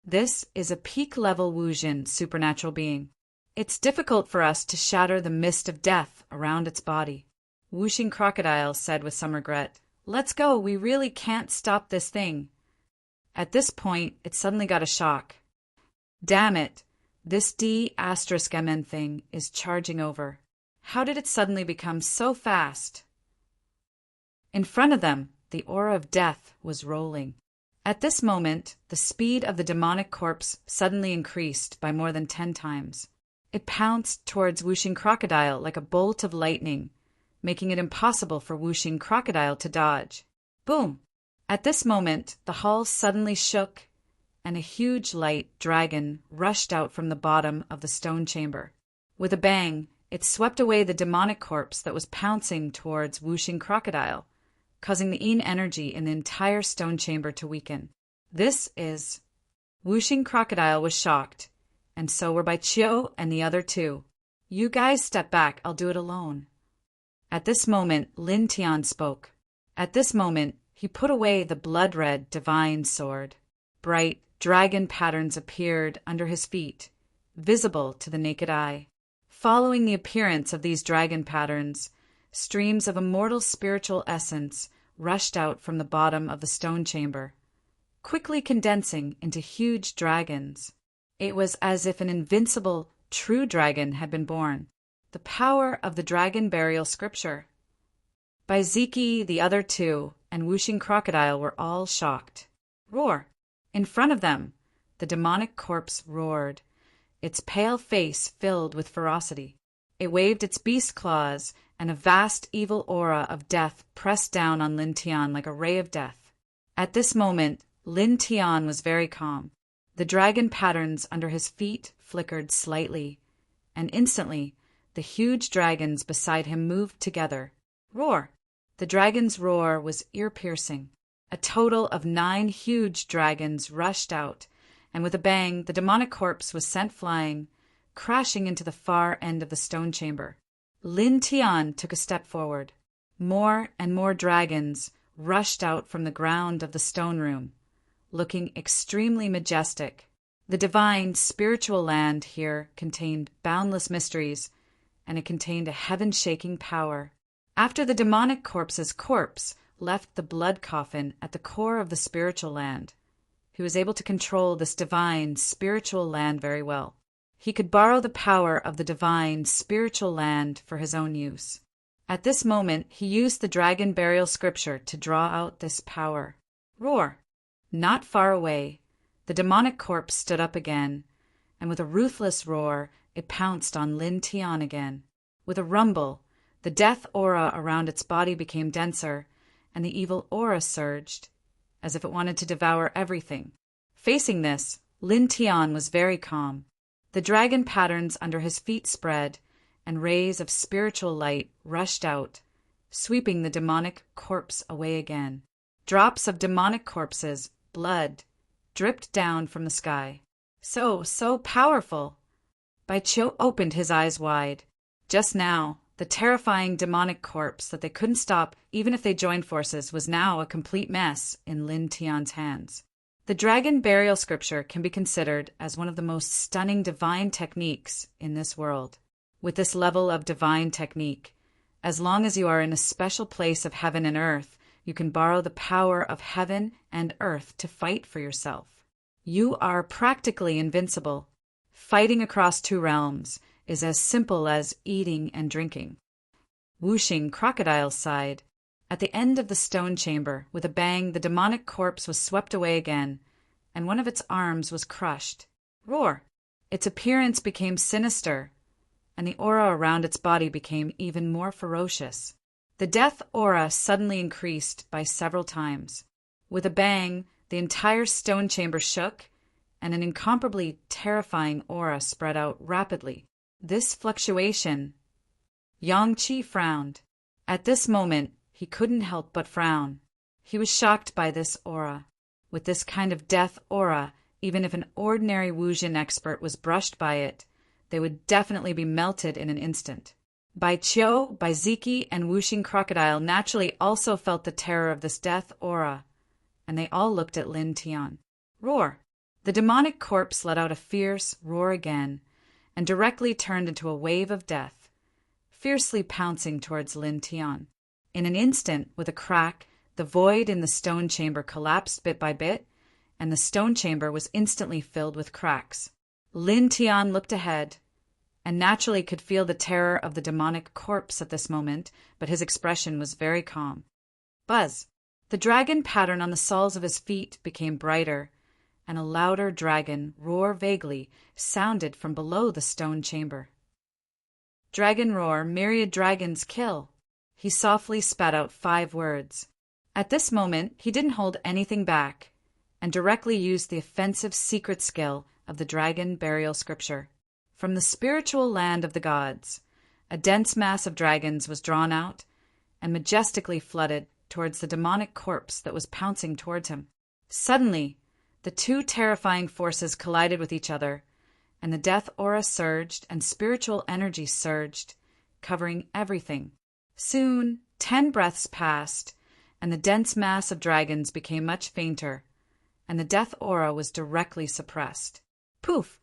This is a peak-level Wuxin supernatural being. It's difficult for us to shatter the mist of death around its body. Whooshing crocodile said with some regret. Let's go, we really can't stop this thing. At this point, it suddenly got a shock. Damn it, this D***MN thing is charging over. How did it suddenly become so fast? In front of them, the aura of death was rolling. At this moment, the speed of the demonic corpse suddenly increased by more than 10 times. It pounced towards Whooshing crocodile like a bolt of lightning, making it impossible for Whooshing crocodile to dodge. Boom! At this moment, the hall suddenly shook, and a huge light dragon rushed out from the bottom of the stone chamber. With a bang, it swept away the demonic corpse that was pouncing towards Whooshing crocodile, causing the yin energy in the entire stone chamber to weaken. This is... Whooshing crocodile was shocked, and so were Bai Qiu and the other 2. You guys step back, I'll do it alone. At this moment, Lin Tian spoke. At this moment, he put away the blood-red divine sword. Bright, dragon patterns appeared under his feet, visible to the naked eye. Following the appearance of these dragon patterns, streams of immortal spiritual essence rushed out from the bottom of the stone chamber, quickly condensing into huge dragons. It was as if an invincible, true dragon had been born. The power of the dragon burial scripture. Baiziki, the other two, and Whooshing Crocodile were all shocked. Roar! In front of them, the demonic corpse roared, its pale face filled with ferocity. It waved its beast claws, and a vast evil aura of death pressed down on Lin Tian like a ray of death. At this moment, Lin Tian was very calm. The dragon patterns under his feet flickered slightly, and instantly, the huge dragons beside him moved together. Roar! The dragon's roar was ear-piercing. A total of 9 huge dragons rushed out, and with a bang, the demonic corpse was sent flying, crashing into the far end of the stone chamber. Lin Tian took a step forward. More and more dragons rushed out from the ground of the stone room, looking extremely majestic. The divine spiritual land here contained boundless mysteries, and it contained a heaven-shaking power. After the demonic corpse's corpse left the blood coffin at the core of the spiritual land, he was able to control this divine spiritual land very well. He could borrow the power of the divine spiritual land for his own use. At this moment, he used the dragon burial scripture to draw out this power. Roar! Not far away, the demonic corpse stood up again, and with a ruthless roar, it pounced on Lin Tian again. With a rumble, the death aura around its body became denser, and the evil aura surged, as if it wanted to devour everything. Facing this, Lin Tian was very calm. The dragon patterns under his feet spread, and rays of spiritual light rushed out, sweeping the demonic corpse away again. Drops of demonic corpses, blood, dripped down from the sky. So powerful! Bai Qiu opened his eyes wide. Just now, the terrifying demonic corpse that they couldn't stop even if they joined forces was now a complete mess in Lin Tian's hands. The dragon burial scripture can be considered as one of the most stunning divine techniques in this world. With this level of divine technique, as long as you are in a special place of heaven and earth, you can borrow the power of heaven and earth to fight for yourself. You are practically invincible. Fighting across 2 realms is as simple as eating and drinking. Whooshing Crocodile sighed. At the end of the stone chamber, with a bang, the demonic corpse was swept away again, and one of its arms was crushed. Roar! Its appearance became sinister, and the aura around its body became even more ferocious. The death aura suddenly increased by several times. With a bang, the entire stone chamber shook, and an incomparably terrifying aura spread out rapidly. This fluctuation... Yang Qi frowned. At this moment, he couldn't help but frown. He was shocked by this aura. With this kind of death aura, even if an ordinary Wujin expert was brushed by it, they would definitely be melted in an instant. Bai Qiu, Baiziki, and Whooshing Crocodile naturally also felt the terror of this death aura, and they all looked at Lin Tian. Roar! The demonic corpse let out a fierce roar again, and directly turned into a wave of death, fiercely pouncing towards Lin Tian. In an instant, with a crack, the void in the stone chamber collapsed bit by bit, and the stone chamber was instantly filled with cracks. Lin Tian looked ahead, and naturally could feel the terror of the demonic corpse at this moment, but his expression was very calm. Buzz! The dragon pattern on the soles of his feet became brighter, and a louder dragon roar vaguely sounded from below the stone chamber. Dragon roar, myriad dragons kill. He softly spat out 5 words. At this moment, he didn't hold anything back, and directly used the offensive secret skill of the dragon burial scripture. From the spiritual land of the gods, a dense mass of dragons was drawn out and majestically flooded towards the demonic corpse that was pouncing towards him. Suddenly, the 2 terrifying forces collided with each other, and the death aura surged and spiritual energy surged, covering everything. Soon, 10 breaths passed, and the dense mass of dragons became much fainter, and the death aura was directly suppressed. Poof!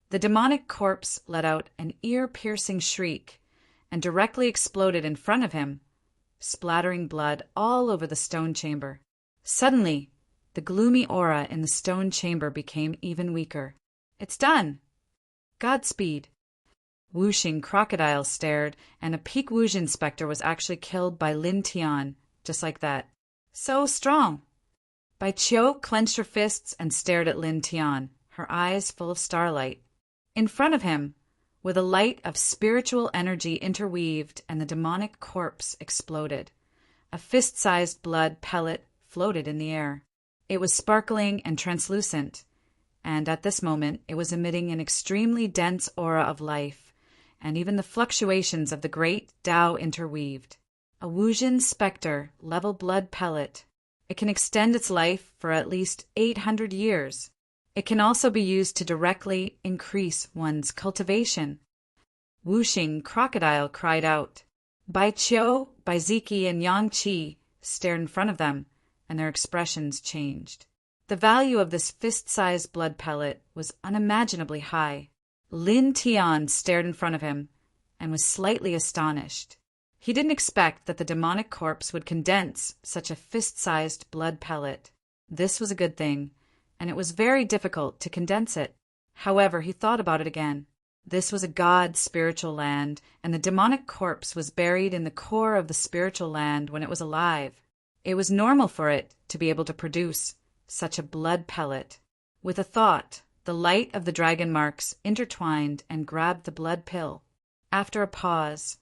The demonic corpse let out an ear-piercing shriek and directly exploded in front of him, splattering blood all over the stone chamber. Suddenly, the gloomy aura in the stone chamber became even weaker. "It's done! Godspeed!" Wuxing Crocodile stared, and a peak Wuxin Spectre was actually killed by Lin Tian, just like that. So strong! Bai Qiu clenched her fists and stared at Lin Tian, her eyes full of starlight. In front of him, with a light of spiritual energy interweaved and the demonic corpse exploded, a fist-sized blood pellet floated in the air. It was sparkling and translucent, and at this moment it was emitting an extremely dense aura of life, and even the fluctuations of the great Tao interweaved. A Wuxin Spectre level blood pellet. It can extend its life for at least 800 years. It can also be used to directly increase one's cultivation. Wuxing Crocodile cried out. Bai Qiu, Bai Ziki, and Yang Qi stared in front of them, and their expressions changed. The value of this fist-sized blood pellet was unimaginably high. Lin Tian stared in front of him and was slightly astonished. He didn't expect that the demonic corpse would condense such a fist-sized blood pellet. This was a good thing, and it was very difficult to condense it. However, he thought about it again. This was a god spiritual land, and the demonic corpse was buried in the core of the spiritual land when it was alive. It was normal for it to be able to produce such a blood pellet. With a thought, the light of the dragon marks intertwined and grabbed the blood pill. After a pause,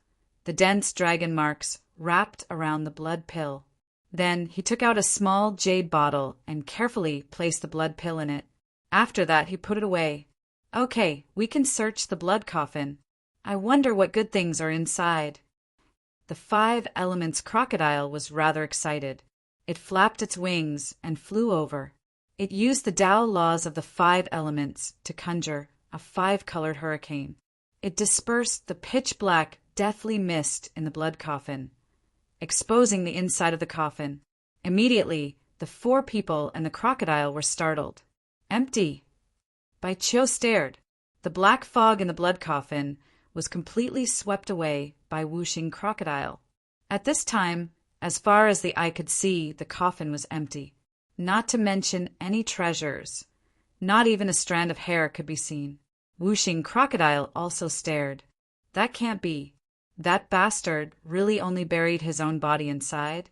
the dense dragon marks wrapped around the blood pill. Then he took out a small jade bottle and carefully placed the blood pill in it. After that, he put it away. Okay, we can search the blood coffin. I wonder what good things are inside. The 5 Elements crocodile was rather excited. It flapped its wings and flew over. It used the Tao laws of the 5 elements to conjure a 5-colored hurricane. It dispersed the pitch-black, deathly mist in the blood coffin, exposing the inside of the coffin. Immediately, the 4 people and the crocodile were startled. Empty. Bai Qiu stared. The black fog in the blood coffin was completely swept away by Wuxing Crocodile. At this time, as far as the eye could see, the coffin was empty. Not to mention any treasures. Not even a strand of hair could be seen. Wuxing Crocodile also stared. That can't be. That bastard really only buried his own body inside?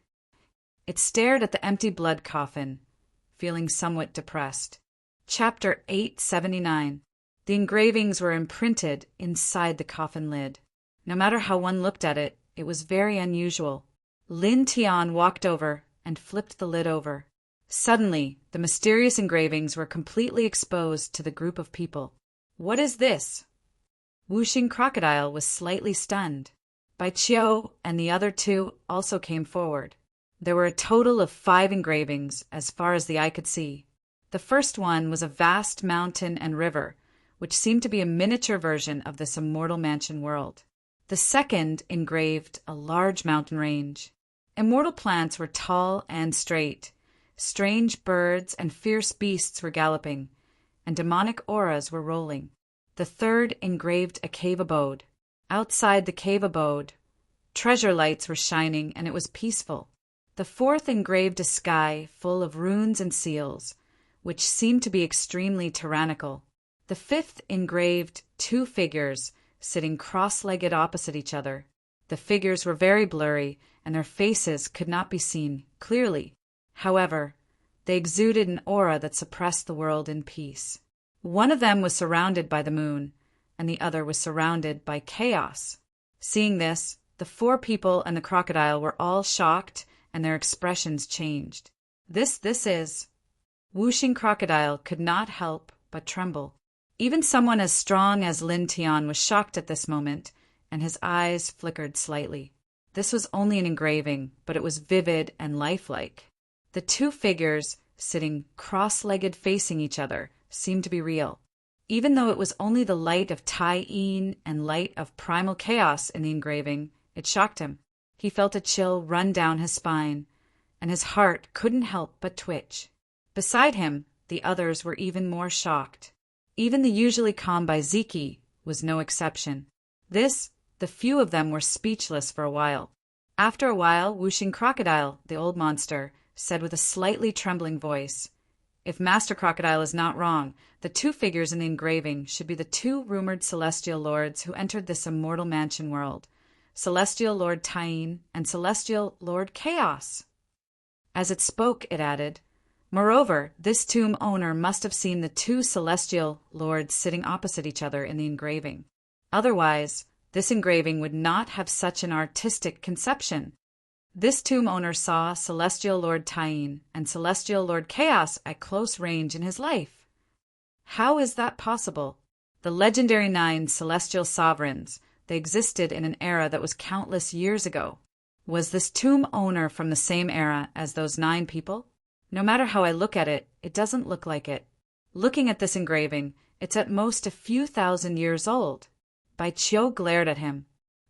It stared at the empty blood coffin, feeling somewhat depressed. Chapter 879. The engravings were imprinted inside the coffin lid. No matter how one looked at it, it was very unusual. Lin Tian walked over and flipped the lid over. Suddenly, the mysterious engravings were completely exposed to the group of people. What is this? Wuxing Crocodile was slightly stunned. Bai Qiu and the other 2 also came forward. There were a total of 5 engravings as far as the eye could see. The first one was a vast mountain and river, which seemed to be a miniature version of this immortal mansion world. The second engraved a large mountain range. Immortal plants were tall and straight. Strange birds and fierce beasts were galloping, and demonic auras were rolling. The third engraved a cave abode. Outside the cave abode, treasure lights were shining, and it was peaceful. The fourth engraved a sky full of runes and seals, which seemed to be extremely tyrannical. The fifth engraved 2 figures sitting cross-legged opposite each other. The figures were very blurry, and their faces could not be seen clearly. However, they exuded an aura that suppressed the world in peace. One of them was surrounded by the moon, and the other was surrounded by chaos. Seeing this, the 4 people and the crocodile were all shocked, and their expressions changed. This is... Wuxing Crocodile could not help but tremble. Even someone as strong as Lin Tian was shocked at this moment, and his eyes flickered slightly. This was only an engraving, but it was vivid and lifelike. The 2 figures, sitting cross-legged facing each other, seemed to be real. Even though it was only the light of Tai Yin and light of primal chaos in the engraving, it shocked him. He felt a chill run down his spine, and his heart couldn't help but twitch. Beside him, the others were even more shocked. Even the usually calm Baiziki was no exception. The few of them were speechless for a while. After a while, Whooshing Crocodile, the old monster, said with a slightly trembling voice, "If Master Crocodile is not wrong, the two figures in the engraving should be the two rumored celestial lords who entered this immortal mansion world, Celestial Lord Tyene and Celestial Lord Chaos." As it spoke, it added, "Moreover, this tomb owner must have seen the two celestial lords sitting opposite each other in the engraving. Otherwise, this engraving would not have such an artistic conception. This tomb owner saw Celestial Lord Tyene and Celestial Lord Chaos at close range in his life. How is that possible? The legendary 9 celestial sovereigns, they existed in an era that was countless years ago. Was this tomb owner from the same era as those 9 people? No matter how I look at it, it doesn't look like it. Looking at this engraving, it's at most a few thousand years old." Bai Qiu glared at him.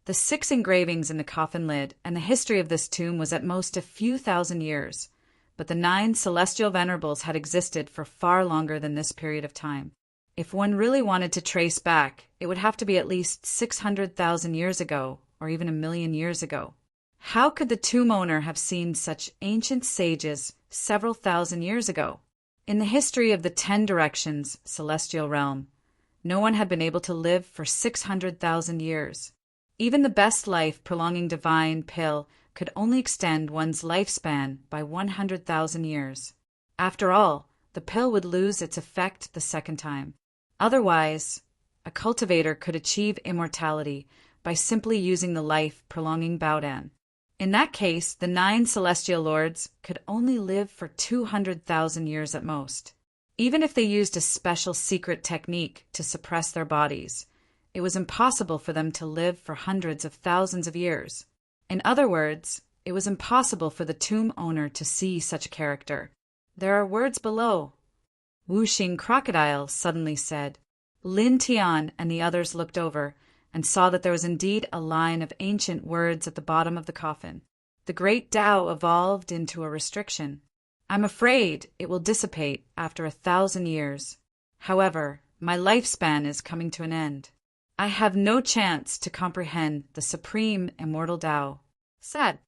The 6 engravings in the coffin lid and the history of this tomb was at most a few thousand years, but the 9 celestial venerables had existed for far longer than this period of time. If one really wanted to trace back, it would have to be at least 600,000 years ago, or even 1,000,000 years ago. How could the tomb owner have seen such ancient sages several thousand years ago? In the history of the 10 directions celestial realm, no one had been able to live for 600,000 years. Even the best life-prolonging divine pill could only extend one's lifespan by 100,000 years. After all, the pill would lose its effect the second time. Otherwise, a cultivator could achieve immortality by simply using the life-prolonging Baodan. In that case, the 9 celestial lords could only live for 200,000 years at most. Even if they used a special secret technique to suppress their bodies, it was impossible for them to live for hundreds of thousands of years. In other words, it was impossible for the tomb owner to see such a character. There are words below. Whooshing Crocodile suddenly said. Lin Tian and the others looked over and saw that there was indeed a line of ancient words at the bottom of the coffin. The great Tao evolved into a restriction. I'm afraid it will dissipate after 1,000 years. However, my lifespan is coming to an end. I have no chance to comprehend the supreme immortal Tao. Sad.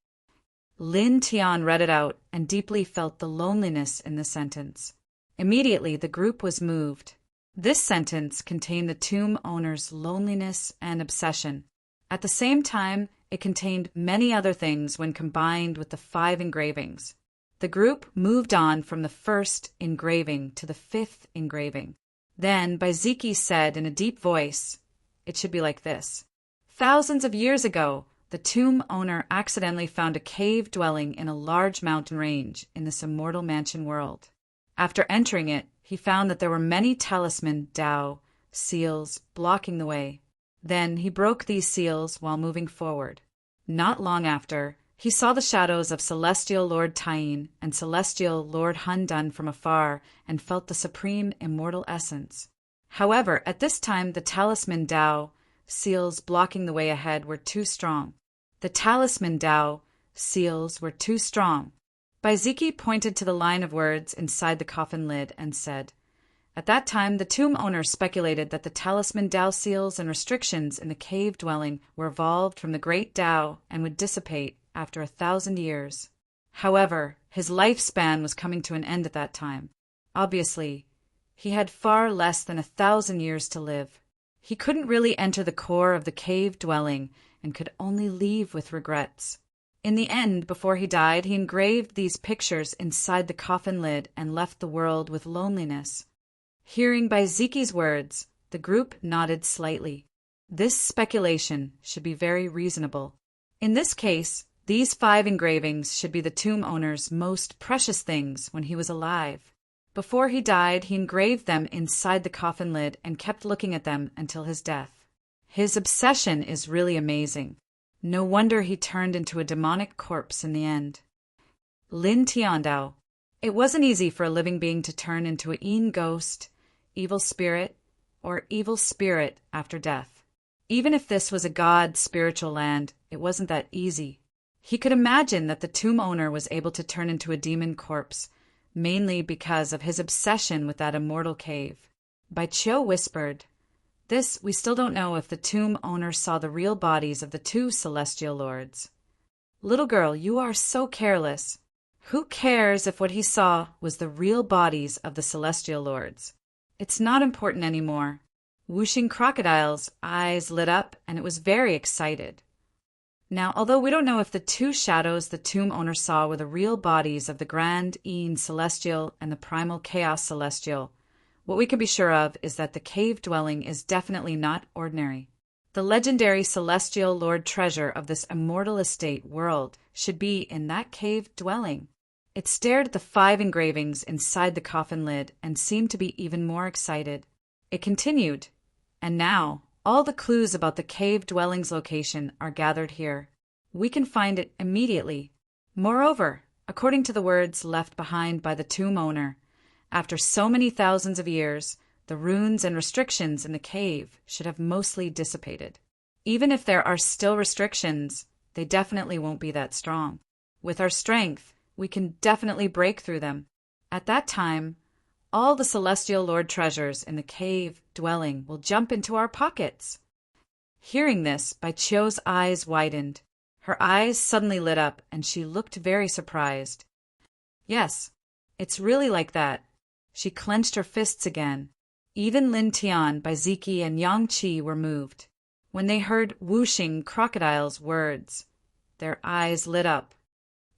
Lin Tian read it out and deeply felt the loneliness in the sentence. Immediately, the group was moved. This sentence contained the tomb owner's loneliness and obsession. At the same time, it contained many other things when combined with the 5 engravings. The group moved on from the first engraving to the 5th engraving. Then Baiziki said in a deep voice, "It should be like this. Thousands of years ago, the tomb owner accidentally found a cave dwelling in a large mountain range in this immortal mansion world. After entering it, he found that there were many talisman Tao seals blocking the way. Then he broke these seals while moving forward. Not long after, he saw the shadows of Celestial Lord Tyene and Celestial Lord Hundun from afar and felt the supreme immortal essence. However, at this time the talisman Tao seals blocking the way ahead were too strong. The talisman Tao seals were too strong. Baiziki pointed to the line of words inside the coffin lid and said, "At that time, the tomb owner speculated that the talisman Tao seals and restrictions in the cave dwelling were evolved from the great Tao and would dissipate after 1,000 years. However, his lifespan was coming to an end at that time. Obviously, he had far less than 1,000 years to live. He couldn't really enter the core of the cave dwelling and could only leave with regrets. In the end, before he died, he engraved these pictures inside the coffin lid and left the world with loneliness." Hearing Baiziki's words, the group nodded slightly. This speculation should be very reasonable. In this case, these 5 engravings should be the tomb owner's most precious things when he was alive. Before he died, he engraved them inside the coffin lid and kept looking at them until his death. His obsession is really amazing. No wonder he turned into a demonic corpse in the end. Lin Tiandao. It wasn't easy for a living being to turn into an Yin ghost, evil spirit, or evil spirit after death. Even if this was a god's spiritual land, it wasn't that easy. He could imagine that the tomb owner was able to turn into a demon corpse, mainly because of his obsession with that immortal cave. Bai Qiu whispered, "This, we still don't know if the tomb owner saw the real bodies of the two celestial lords." "Little girl, you are so careless. Who cares if what he saw was the real bodies of the celestial lords? It's not important anymore." Whooshing Crocodile's eyes lit up, and it was very excited. Now, although we don't know if the two shadows the tomb owner saw were the real bodies of the Grand Een Celestial and the Primal Chaos Celestial, what we can be sure of is that the cave dwelling is definitely not ordinary. The legendary celestial lord treasure of this immortal estate world should be in that cave dwelling. It stared at the 5 engravings inside the coffin lid and seemed to be even more excited. It continued, "And now, all the clues about the cave dwelling's location are gathered here. We can find it immediately. Moreover, according to the words left behind by the tomb owner, after so many thousands of years, the runes and restrictions in the cave should have mostly dissipated. Even if there are still restrictions, they definitely won't be that strong. With our strength, we can definitely break through them. At that time, all the celestial lord treasures in the cave dwelling will jump into our pockets." Hearing this, Bai Qiu's eyes widened. Her eyes suddenly lit up, and she looked very surprised. "Yes, it's really like that." She clenched her fists again. Even Lin Tian, Bai Ziki, and Yang Qi were moved. When they heard Whooshing Crocodile's words, their eyes lit up.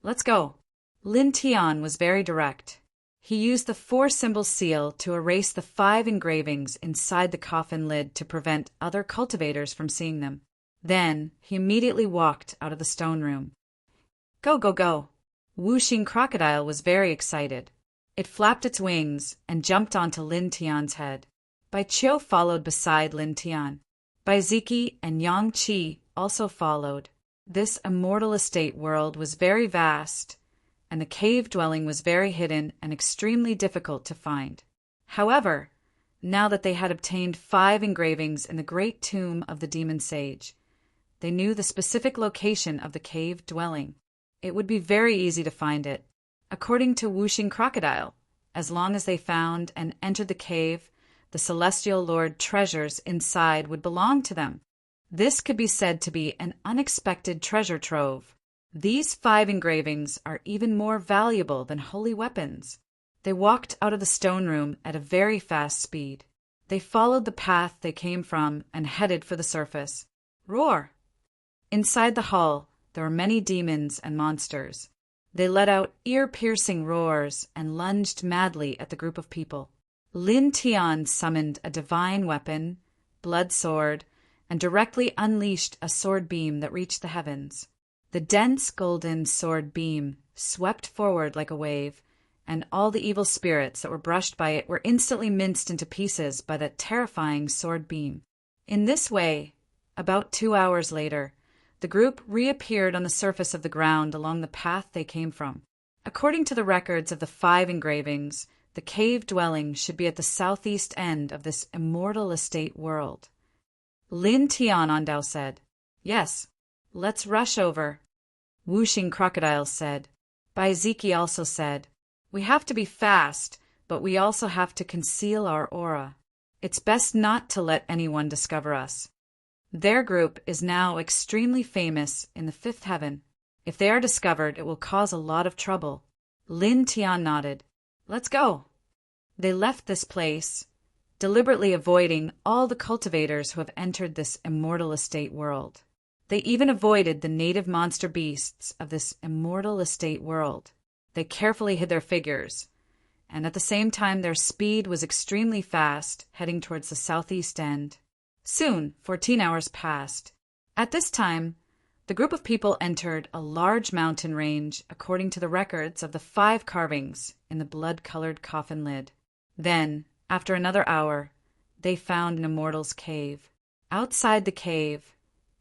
"Let's go." Lin Tian was very direct. He used the 4-symbol seal to erase the 5 engravings inside the coffin lid to prevent other cultivators from seeing them. Then he immediately walked out of the stone room. "Go, go, go!" Whooshing Crocodile was very excited. It flapped its wings and jumped onto Lin Tian's head. Bai Qiu followed beside Lin Tian. Bai Ziki and Yang Qi also followed. This immortal estate world was very vast, and the cave dwelling was very hidden and extremely difficult to find. However, now that they had obtained 5 engravings in the great tomb of the demon sage, they knew the specific location of the cave dwelling. It would be very easy to find it. According to Whooshing Crocodile, as long as they found and entered the cave, the celestial lord treasures inside would belong to them. This could be said to be an unexpected treasure trove. These 5 engravings are even more valuable than holy weapons. They walked out of the stone room at a very fast speed. They followed the path they came from and headed for the surface. Roar! Inside the hall, there were many demons and monsters. They let out ear-piercing roars and lunged madly at the group of people. Lin Tian summoned a divine weapon, blood sword, and directly unleashed a sword beam that reached the heavens. The dense golden sword beam swept forward like a wave, and all the evil spirits that were brushed by it were instantly minced into pieces by that terrifying sword beam. In this way, about 2 hours later, the group reappeared on the surface of the ground along the path they came from. According to the records of the 5 engravings, the cave dwelling should be at the southeast end of this immortal estate world. Lin Tianandao said, "Yes, let's rush over." Whooshing Crocodile said. Bai Ziki also said, "We have to be fast, but we also have to conceal our aura. It's best not to let anyone discover us. Their group is now extremely famous in the 5th heaven. If they are discovered, it will cause a lot of trouble." Lin Tian nodded. "Let's go." They left this place, deliberately avoiding all the cultivators who have entered this immortal estate world. They even avoided the native monster beasts of this immortal estate world. They carefully hid their figures, and at the same time their speed was extremely fast, heading towards the southeast end. Soon, 14 hours passed. At this time, the group of people entered a large mountain range according to the records of the 5 carvings in the blood-colored coffin lid. Then, after another hour, they found an immortal's cave. Outside the cave,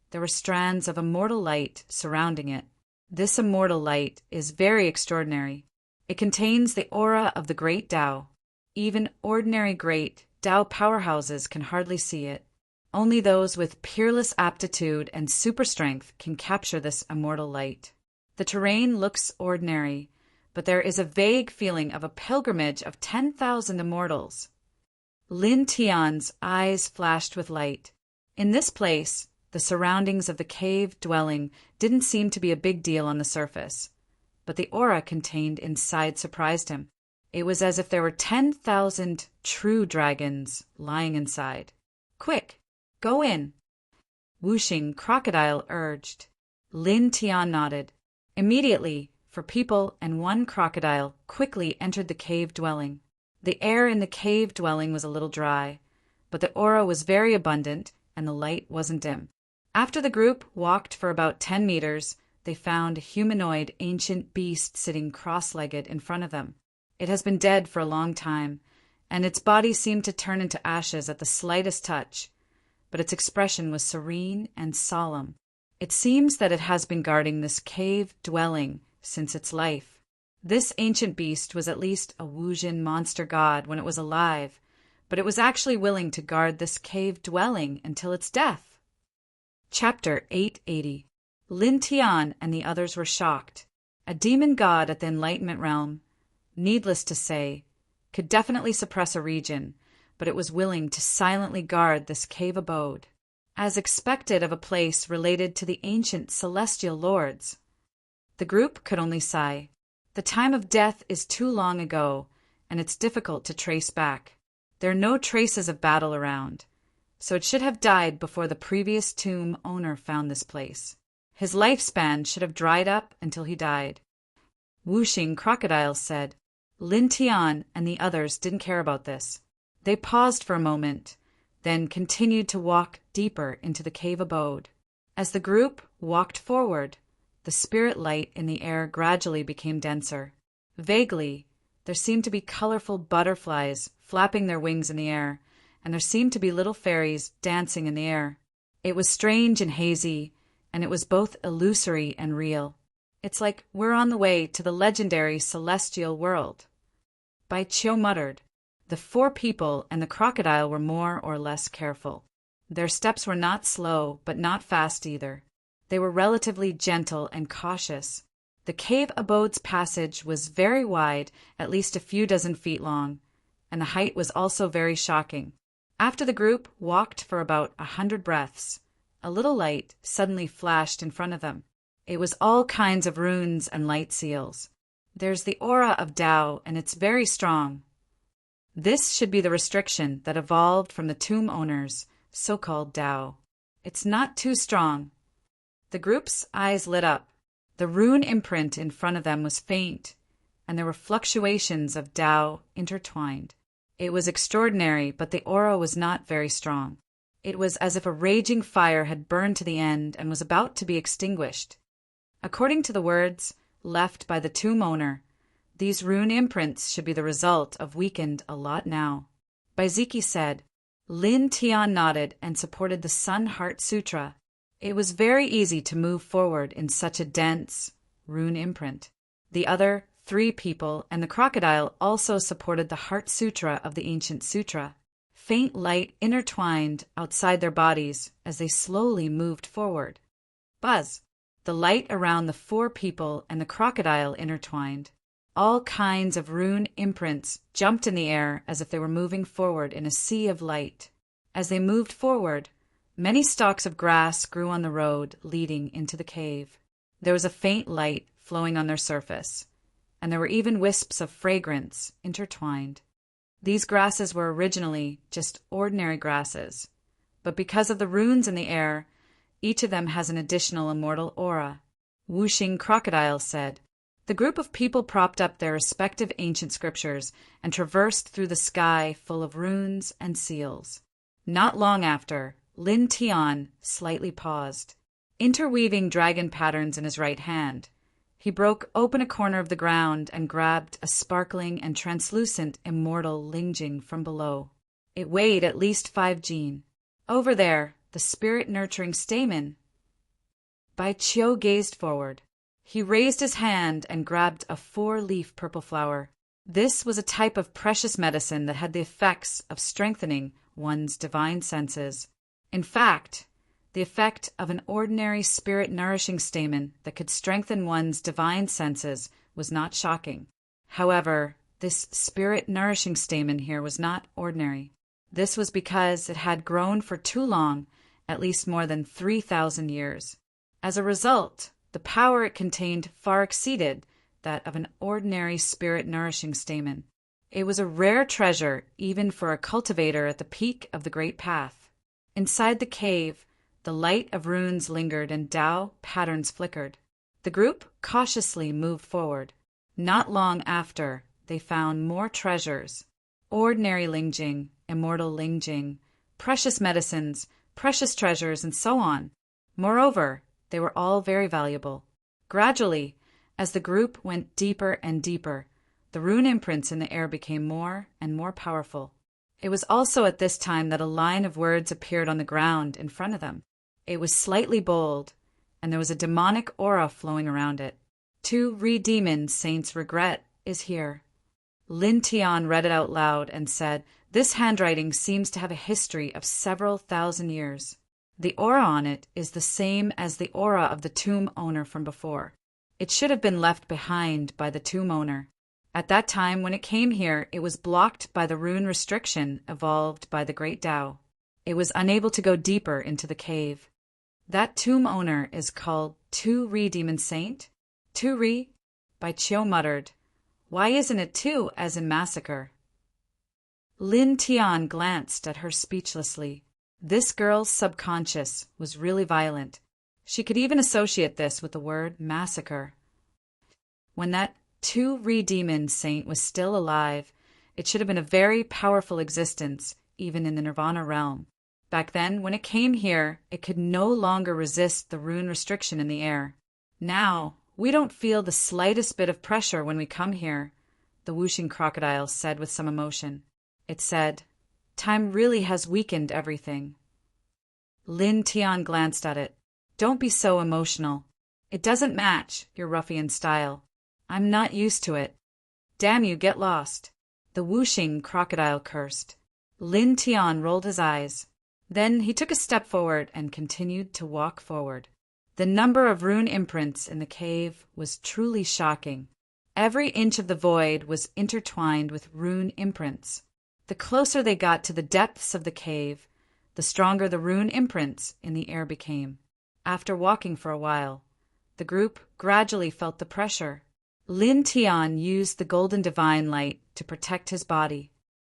there were strands of immortal light surrounding it. This immortal light is very extraordinary. It contains the aura of the great Tao. Even ordinary great Tao powerhouses can hardly see it. Only those with peerless aptitude and super strength can capture this immortal light. The terrain looks ordinary, but there is a vague feeling of a pilgrimage of 10,000 immortals. Lin Tian's eyes flashed with light. In this place, the surroundings of the cave dwelling didn't seem to be a big deal on the surface, but the aura contained inside surprised him. It was as if there were 10,000 true dragons lying inside. "Quick, go in," Wuxing Crocodile urged. Lin Tian nodded. Immediately, 4 people and 1 crocodile quickly entered the cave dwelling. The air in the cave dwelling was a little dry, but the aura was very abundant and the light wasn't dim. After the group walked for about 10 meters, they found a humanoid ancient beast sitting cross-legged in front of them. It has been dead for a long time, and its body seemed to turn into ashes at the slightest touch, but its expression was serene and solemn. It seems that it has been guarding this cave dwelling since its life. This ancient beast was at least a Wuxin monster god when it was alive, but it was actually willing to guard this cave dwelling until its death. Chapter 880. Lin Tian and the others were shocked. A demon god at the Enlightenment realm, needless to say, could definitely suppress a region, but it was willing to silently guard this cave abode, as expected of a place related to the ancient celestial lords. The group could only sigh. The time of death is too long ago, and it's difficult to trace back. There are no traces of battle around, so it should have died before the previous tomb owner found this place. His lifespan should have dried up until he died. Wuxing Crocodile said. Lin Tian and the others didn't care about this. They paused for a moment, then continued to walk deeper into the cave abode. As the group walked forward, the spirit light in the air gradually became denser. Vaguely, there seemed to be colorful butterflies flapping their wings in the air, and there seemed to be little fairies dancing in the air. It was strange and hazy, and it was both illusory and real. It's like we're on the way to the legendary celestial world. Bai Qiu muttered. The 4 people and the crocodile were more or less careful. Their steps were not slow, but not fast either. They were relatively gentle and cautious. The cave abode's passage was very wide, at least a few dozen feet long, and the height was also very shocking. After the group walked for about 100 breaths, a little light suddenly flashed in front of them. It was all kinds of runes and light seals. There's the aura of Tao, and it's very strong. This should be the restriction that evolved from the tomb owner's so-called Tao. It's not too strong. The group's eyes lit up. The rune imprint in front of them was faint, and there were fluctuations of Tao intertwined. It was extraordinary, but the aura was not very strong. It was as if a raging fire had burned to the end and was about to be extinguished. According to the words left by the tomb owner, these rune imprints should be the result of weakened a lot now. Baiziki said. Lin Tian nodded and supported the Sun Heart Sutra. It was very easy to move forward in such a dense rune imprint. The other 3 people and the crocodile also supported the Heart Sutra of the ancient sutra. Faint light intertwined outside their bodies as they slowly moved forward. Buzz. The light around the 4 people and the crocodile intertwined. All kinds of rune imprints jumped in the air as if they were moving forward in a sea of light. As they moved forward, many stalks of grass grew on the road leading into the cave. There was a faint light flowing on their surface, and there were even wisps of fragrance intertwined. These grasses were originally just ordinary grasses, but because of the runes in the air, each of them has an additional immortal aura. Wuxing Crocodile said. The group of people propped up their respective ancient scriptures and traversed through the sky full of runes and seals. Not long after, Lin Tian slightly paused, interweaving dragon patterns in his right hand. He broke open a corner of the ground and grabbed a sparkling and translucent immortal lingjing from below. It weighed at least 5 jin. Over there, the spirit-nurturing stamen. Bai Qiu gazed forward. He raised his hand and grabbed a 4-leaf purple flower. This was a type of precious medicine that had the effects of strengthening one's divine senses. In fact, the effect of an ordinary spirit-nourishing stamen that could strengthen one's divine senses was not shocking. However, this spirit-nourishing stamen here was not ordinary. This was because it had grown for too long, at least more than 3,000 years. As a result, the power it contained far exceeded that of an ordinary spirit-nourishing stamen. It was a rare treasure even for a cultivator at the peak of the Great Path. Inside the cave, the light of runes lingered and Tao patterns flickered. The group cautiously moved forward. Not long after, they found more treasures. Ordinary Lingjing, immortal Lingjing, precious medicines, precious treasures, and so on. Moreover, they were all very valuable. Gradually, as the group went deeper and deeper, the rune imprints in the air became more and more powerful. It was also at this time that a line of words appeared on the ground in front of them. It was slightly bold, and there was a demonic aura flowing around it. "To redeeming saints' regret is here." Lin Tian read it out loud and said, "This handwriting seems to have a history of several thousand years. The aura on it is the same as the aura of the tomb owner from before. It should have been left behind by the tomb owner. At that time when it came here, it was blocked by the rune restriction evolved by the Great Tao. It was unable to go deeper into the cave. That tomb owner is called Tu Re Demon Saint." Tu Re? Bai Qiu muttered. "Why isn't it Tu as in massacre?" Lin Tian glanced at her speechlessly. This girl's subconscious was really violent. She could even associate this with the word massacre. When that Tu Re Demon Saint was still alive, it should have been a very powerful existence, even in the Nirvana realm. Back then, when it came here, it could no longer resist the rune restriction in the air. "Now, we don't feel the slightest bit of pressure when we come here," the whooshing crocodile said with some emotion. It said, "Time really has weakened everything." Lin Tian glanced at it. "Don't be so emotional. It doesn't match your ruffian style. I'm not used to it. Damn you, get lost." The whooshing crocodile cursed. Lin Tian rolled his eyes. Then he took a step forward and continued to walk forward. The number of rune imprints in the cave was truly shocking. Every inch of the void was intertwined with rune imprints. The closer they got to the depths of the cave, the stronger the rune imprints in the air became. After walking for a while, the group gradually felt the pressure. Lin Tian used the golden divine light to protect his body.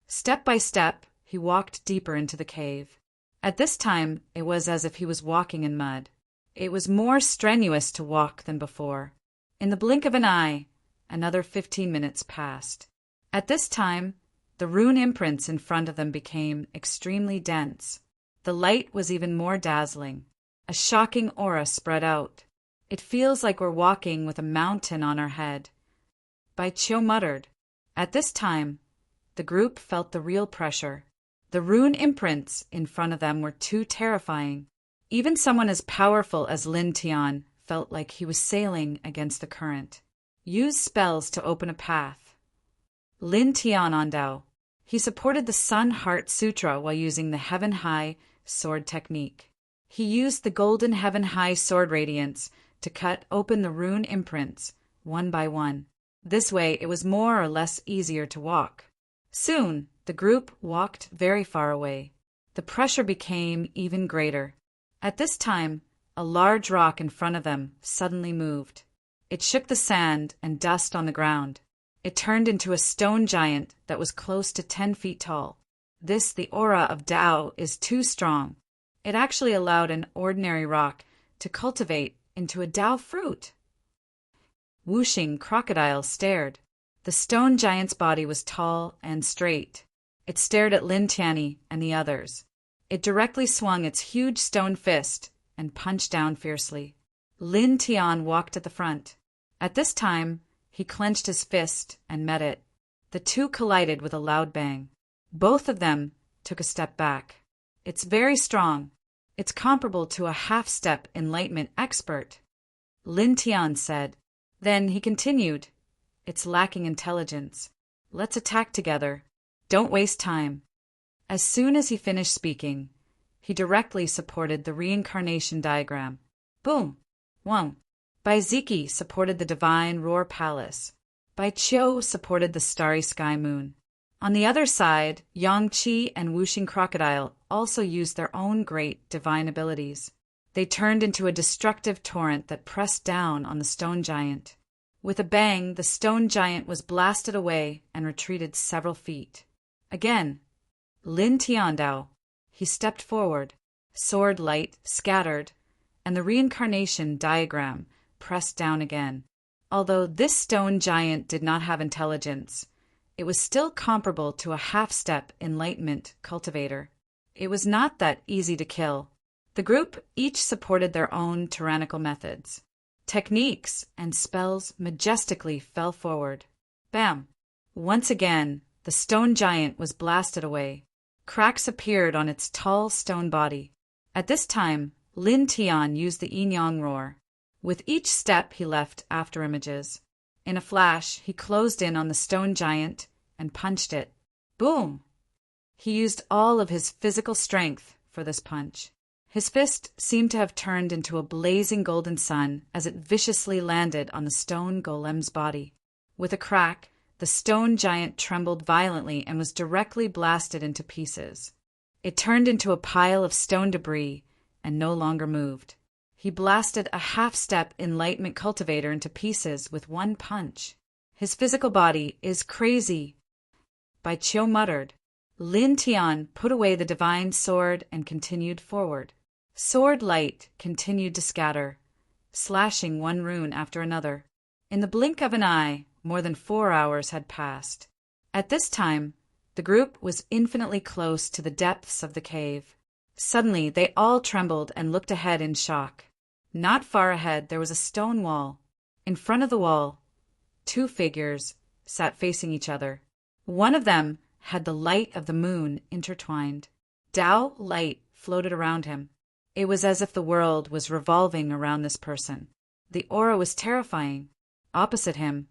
Step by step, he walked deeper into the cave. At this time, it was as if he was walking in mud. It was more strenuous to walk than before. In the blink of an eye, another 15 minutes passed. At this time, the rune imprints in front of them became extremely dense. The light was even more dazzling. A shocking aura spread out. "It feels like we're walking with a mountain on our head," Bai Qiu muttered. At this time, the group felt the real pressure. The rune imprints in front of them were too terrifying. Even someone as powerful as Lin Tian felt like he was sailing against the current. Use spells to open a path. Lin Tian on Dao. He supported the Sun Heart Sutra while using the Heaven High sword technique. He used the golden Heaven High sword radiance to cut open the rune imprints, one by one. This way it was more or less easier to walk. Soon, the group walked very far away. The pressure became even greater. At this time, a large rock in front of them suddenly moved. It shook the sand and dust on the ground. It turned into a stone giant that was close to 10 feet tall. This, the aura of Tao, is too strong. It actually allowed an ordinary rock to cultivate into a Tao fruit. Whooshing crocodile stared. The stone giant's body was tall and straight. It stared at Lin Tian and the others. It directly swung its huge stone fist and punched down fiercely. Lin Tian walked at the front. At this time, he clenched his fist and met it. The two collided with a loud bang. Both of them took a step back. "It's very strong. It's comparable to a half-step enlightenment expert," Lin Tian said. Then he continued, "It's lacking intelligence. Let's attack together. Don't waste time." As soon as he finished speaking, he directly supported the reincarnation diagram. Boom! Whoa! Bai Ziki supported the divine Roar Palace. Bai Qiu supported the starry sky moon. On the other side, Yang Qi and Wuxing Crocodile also used their own great divine abilities. They turned into a destructive torrent that pressed down on the stone giant. With a bang, the stone giant was blasted away and retreated several feet. Again, Lin Tiandao. He stepped forward. Sword light scattered, and the reincarnation diagram pressed down again. Although this stone giant did not have intelligence, it was still comparable to a half-step enlightenment cultivator. It was not that easy to kill. The group each supported their own tyrannical methods. Techniques and spells majestically fell forward. Bam! Once again, the stone giant was blasted away. Cracks appeared on its tall stone body. At this time, Lin Tian used the yin-yang roar. With each step he left after images. In a flash, he closed in on the stone giant and punched it. Boom! He used all of his physical strength for this punch. His fist seemed to have turned into a blazing golden sun as it viciously landed on the stone golem's body. With a crack, the stone giant trembled violently and was directly blasted into pieces. It turned into a pile of stone debris and no longer moved. He blasted a half-step enlightenment cultivator into pieces with one punch. His physical body is crazy. Bai Qiu muttered. Lin Tian put away the divine sword and continued forward. Sword light continued to scatter, slashing one rune after another. In the blink of an eye, more than 4 hours had passed. At this time, the group was infinitely close to the depths of the cave. Suddenly, they all trembled and looked ahead in shock. Not far ahead, there was a stone wall. In front of the wall, 2 figures sat facing each other. One of them had the light of the moon intertwined. Tao light floated around him. It was as if the world was revolving around this person. The aura was terrifying. Opposite him,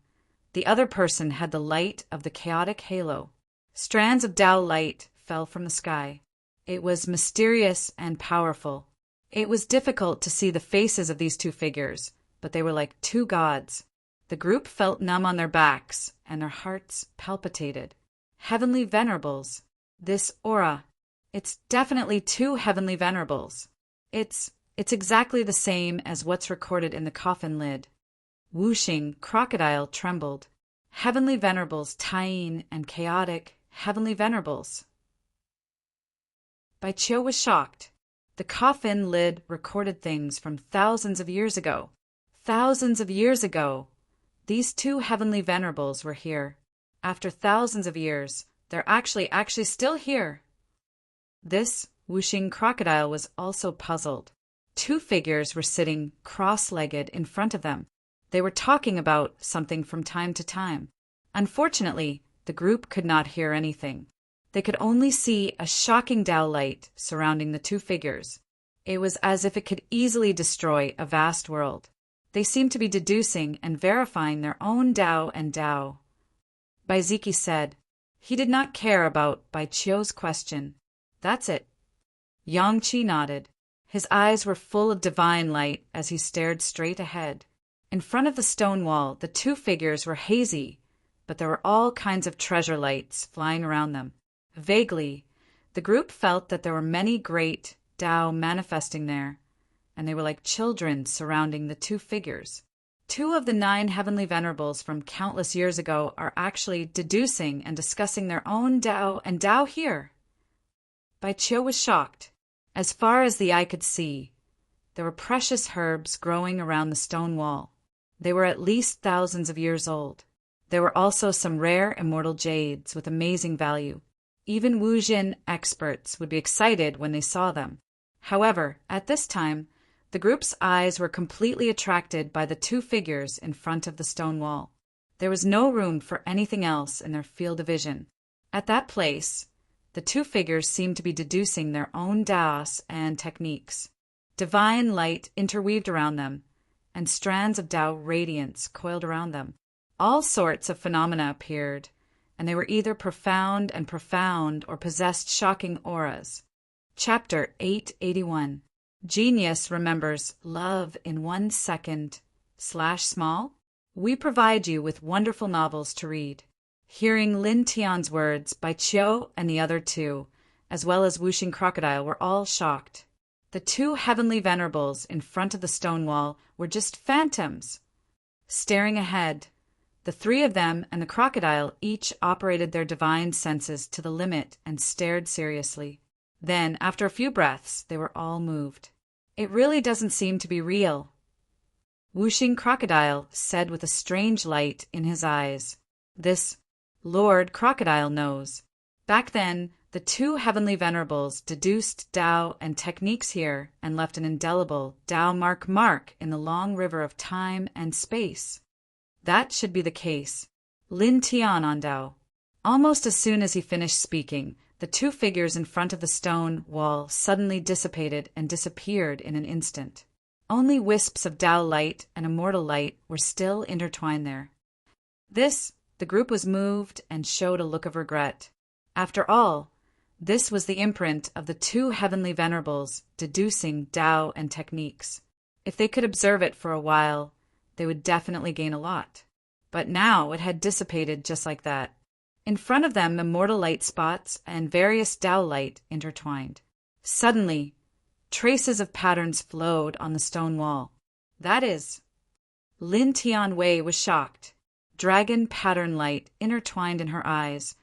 the other person had the light of the chaotic halo. Strands of Tao light fell from the sky. It was mysterious and powerful. It was difficult to see the faces of these 2 figures, but they were like 2 gods. The group felt numb on their backs, and their hearts palpitated. Heavenly venerables. This aura. It's definitely 2 heavenly venerables. It's exactly the same as what's recorded in the coffin lid. Wuxing Crocodile trembled. Heavenly venerables, Tying and chaotic heavenly venerables. Bai Qiu was shocked. The coffin lid recorded things from thousands of years ago. Thousands of years ago. These 2 heavenly venerables were here. After thousands of years, they're actually still here. This Wuxing Crocodile was also puzzled. 2 figures were sitting cross-legged in front of them. They were talking about something from time to time. Unfortunately, the group could not hear anything. They could only see a shocking Tao light surrounding the 2 figures. It was as if it could easily destroy a vast world. They seemed to be deducing and verifying their own Tao and Tao. Bai Ziki said. He did not care about Bai Qiu's question. That's it. Yang Qi nodded. His eyes were full of divine light as he stared straight ahead. In front of the stone wall, the 2 figures were hazy, but there were all kinds of treasure lights flying around them. Vaguely, the group felt that there were many great Tao manifesting there, and they were like children surrounding the 2 figures. 2 of the 9 heavenly venerables from countless years ago are actually deducing and discussing their own Tao and Tao here. Bai Qiu was shocked. As far as the eye could see, there were precious herbs growing around the stone wall. They were at least thousands of years old. There were also some rare immortal jades with amazing value. Even Wujin experts would be excited when they saw them. However, at this time, the group's eyes were completely attracted by the 2 figures in front of the stone wall. There was no room for anything else in their field of vision. At that place, the 2 figures seemed to be deducing their own Taos and techniques. Divine light interweaved around them, and strands of Tao radiance coiled around them. All sorts of phenomena appeared, and they were either profound or possessed shocking auras. Chapter 881. Genius remembers love in 1 second, small, we provide you with wonderful novels to read. Hearing Lin Tian's words, Bai Qiu and the other two, as well as Wuxing Crocodile, were all shocked. The two heavenly venerables in front of the stone wall were just phantoms. Staring ahead, the three of them and the crocodile each operated their divine senses to the limit and stared seriously. Then, after a few breaths, they were all moved. It really doesn't seem to be real, Wuxing Crocodile said with a strange light in his eyes. This Lord Crocodile knows. Back then, the two heavenly venerables deduced Tao and techniques here and left an indelible Tao mark in the long river of time and space. That should be the case. Lin Tian on Tao. Almost as soon as he finished speaking, the two figures in front of the stone wall suddenly dissipated and disappeared in an instant. Only wisps of Tao light and immortal light were still intertwined there. The group was moved and showed a look of regret. After all, this was the imprint of the two heavenly venerables deducing Tao and techniques. If they could observe it for a while, they would definitely gain a lot. But now it had dissipated just like that. In front of them, immortal light spots and various Tao light intertwined. Suddenly, traces of patterns flowed on the stone wall. That is, Lin Tian Wei was shocked. Dragon pattern light intertwined in her eyes,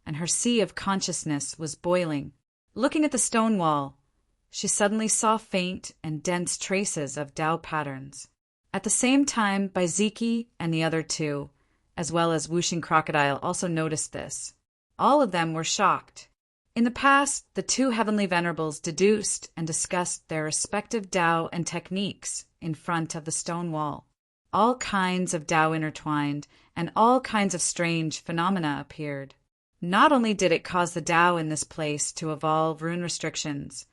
and her sea of consciousness was boiling. Looking at the stone wall, she suddenly saw faint and dense traces of Tao patterns. At the same time, Baiziki and the other two, as well as Wuxing Crocodile, also noticed this. All of them were shocked. In the past, the two heavenly venerables deduced and discussed their respective Tao and techniques in front of the stone wall. All kinds of Tao intertwined, and all kinds of strange phenomena appeared. Not only did it cause the Tao in this place to evolve rune restrictions,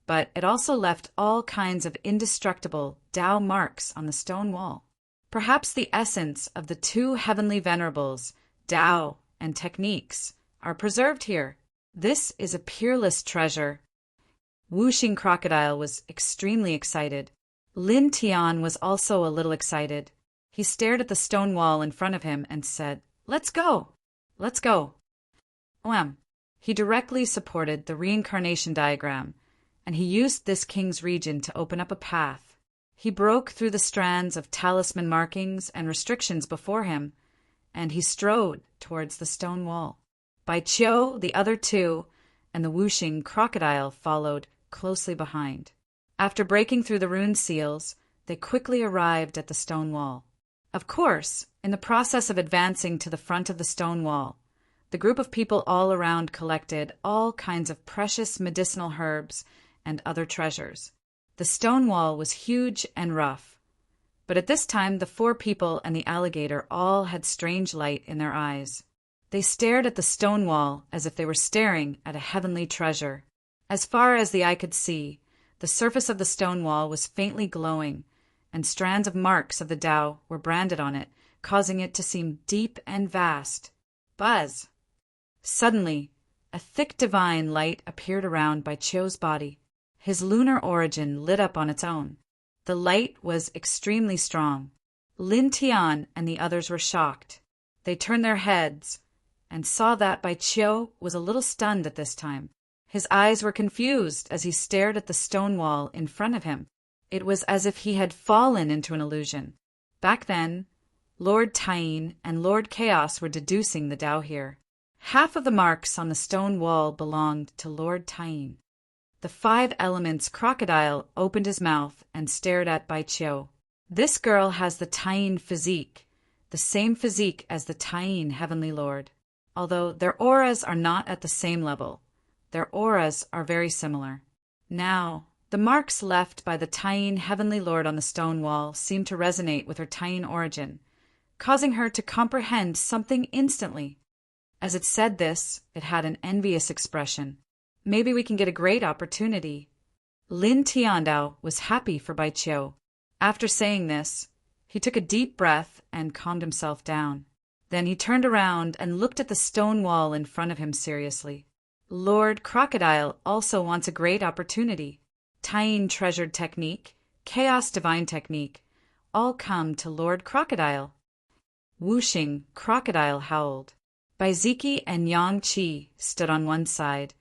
but it also left all kinds of indestructible Tao marks on the stone wall. Perhaps the essence of the two heavenly venerables, Tao and techniques, are preserved here. This is a peerless treasure. Wuxing Crocodile was extremely excited. Lin Tian was also a little excited. He stared at the stone wall in front of him and said, "Let's go! Let's go!" He directly supported the reincarnation diagram, and he used this king's region to open up a path. He broke through the strands of talisman markings and restrictions before him, and he strode towards the stone wall. Bai Qiu, the other two, and the Wuxing Crocodile followed closely behind. After breaking through the rune seals, they quickly arrived at the stone wall. Of course, in the process of advancing to the front of the stone wall, the group of people all around collected all kinds of precious medicinal herbs and other treasures. The stone wall was huge and rough, but at this time the four people and the alligator all had strange light in their eyes. They stared at the stone wall as if they were staring at a heavenly treasure. As far as the eye could see, the surface of the stone wall was faintly glowing, and strands of marks of the Tao were branded on it, causing it to seem deep and vast. Buzz! Suddenly, a thick divine light appeared around Bai Qiu's body. His lunar origin lit up on its own. The light was extremely strong. Lin Tian and the others were shocked. They turned their heads and saw that Bai Qiu was a little stunned at this time. His eyes were confused as he stared at the stone wall in front of him. It was as if he had fallen into an illusion. Back then, Lord Taiying and Lord Chaos were deducing the Tao here. Half of the marks on the stone wall belonged to Lord Taiying. The five elements crocodile opened his mouth and stared at Bai Qiu. This girl has the Taiying physique, the same physique as the Taiying Heavenly Lord. Although their auras are not at the same level, their auras are very similar. Now, the marks left by the Taiying Heavenly Lord on the stone wall seemed to resonate with her Taiying origin, causing her to comprehend something instantly. As it said this, it had an envious expression. Maybe we can get a great opportunity. Lin Tiandao was happy for Bai Qiu. After saying this, he took a deep breath and calmed himself down. Then he turned around and looked at the stone wall in front of him seriously. Lord Crocodile also wants a great opportunity. Taiying treasured technique, Chaos divine technique, all come to Lord Crocodile. Whooshing, Crocodile howled. Baiziki and Yang Qi stood on one side,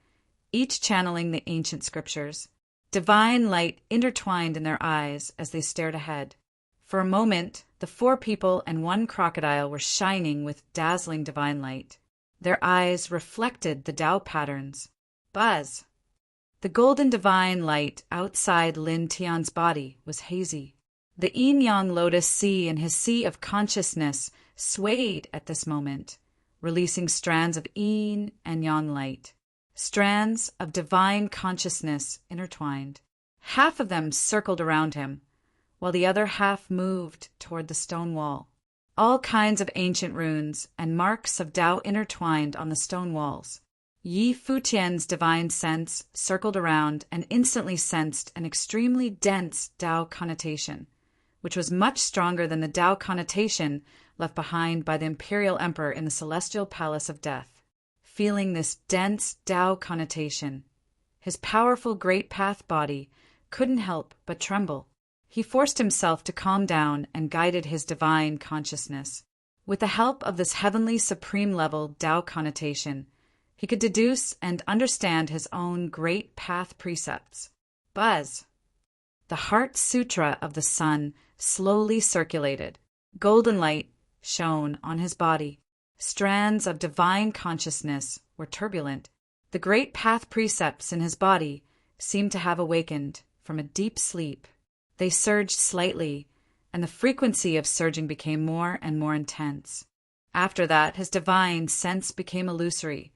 each channeling the ancient scriptures. Divine light intertwined in their eyes as they stared ahead. For a moment, the four people and one crocodile were shining with dazzling divine light. Their eyes reflected the Tao patterns. Buzz! The golden divine light outside Lin Tian's body was hazy. The yin-yang lotus sea in his sea of consciousness swayed at this moment, releasing strands of yin and yang light. Strands of divine consciousness intertwined. Half of them circled around him, while the other half moved toward the stone wall. All kinds of ancient runes and marks of Tao intertwined on the stone walls. Yi Futian's divine sense circled around and instantly sensed an extremely dense Tao connotation, which was much stronger than the Tao connotation left behind by the imperial emperor in the celestial palace of death. Feeling this dense Tao connotation, his powerful great path body couldn't help but tremble. He forced himself to calm down and guided his divine consciousness. With the help of this heavenly supreme level Tao connotation, he could deduce and understand his own great path precepts. Buzz! The Heart Sutra of the Sun slowly circulated. Golden light shone on his body. Strands of divine consciousness were turbulent. The great path precepts in his body seemed to have awakened from a deep sleep. They surged slightly, and the frequency of surging became more and more intense. After that, his divine sense became illusory,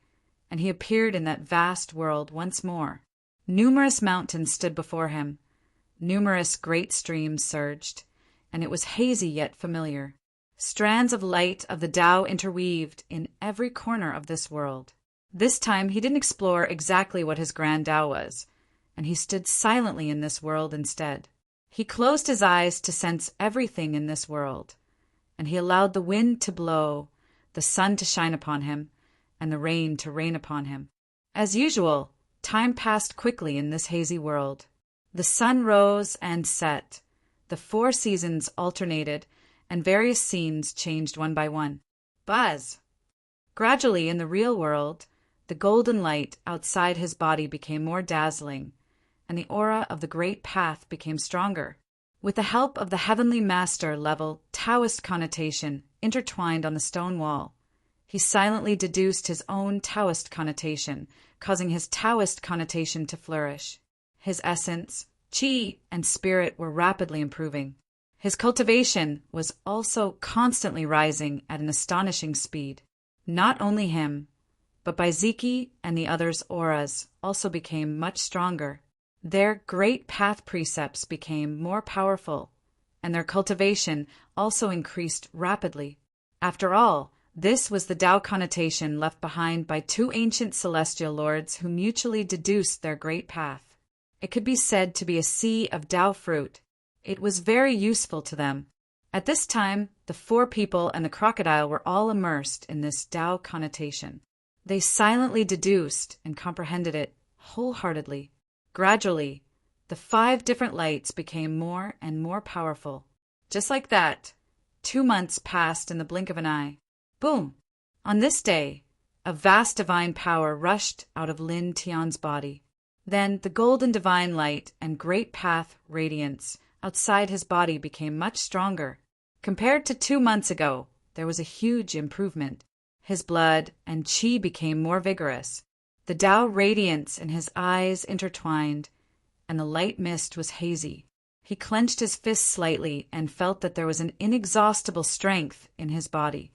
and he appeared in that vast world once more. Numerous mountains stood before him. Numerous great streams surged, and it was hazy yet familiar. Strands of light of the Tao interweaved in every corner of this world. This time he didn't explore exactly what his grand Tao was, and he stood silently in this world instead. He closed his eyes to sense everything in this world, and he allowed the wind to blow, the sun to shine upon him, and the rain to rain upon him. As usual, time passed quickly in this hazy world. The sun rose and set. The 4 seasons alternated, and various scenes changed one by one. Buzz! Gradually, in the real world, the golden light outside his body became more dazzling, and the aura of the great path became stronger. With the help of the heavenly master level Taoist connotation intertwined on the stone wall, he silently deduced his own Taoist connotation, causing his Taoist connotation to flourish. His essence, qi, and spirit were rapidly improving. His cultivation was also constantly rising at an astonishing speed. Not only him, but Baiziki and the others' auras also became much stronger. Their great path precepts became more powerful, and their cultivation also increased rapidly. After all, this was the Tao connotation left behind by 2 ancient celestial lords who mutually deduced their great path. It could be said to be a sea of Tao fruit. It was very useful to them. At this time, the 4 people and the crocodile were all immersed in this Tao connotation. They silently deduced and comprehended it wholeheartedly. Gradually, the 5 different lights became more and more powerful. Just like that, 2 months passed in the blink of an eye. Boom! On this day, a vast divine power rushed out of Lin Tian's body. Then the golden divine light and great path radiance outside his body became much stronger. Compared to 2 months ago, there was a huge improvement. His blood and qi became more vigorous. The Tao radiance in his eyes intertwined, and the light mist was hazy. He clenched his fists slightly and felt that there was an inexhaustible strength in his body.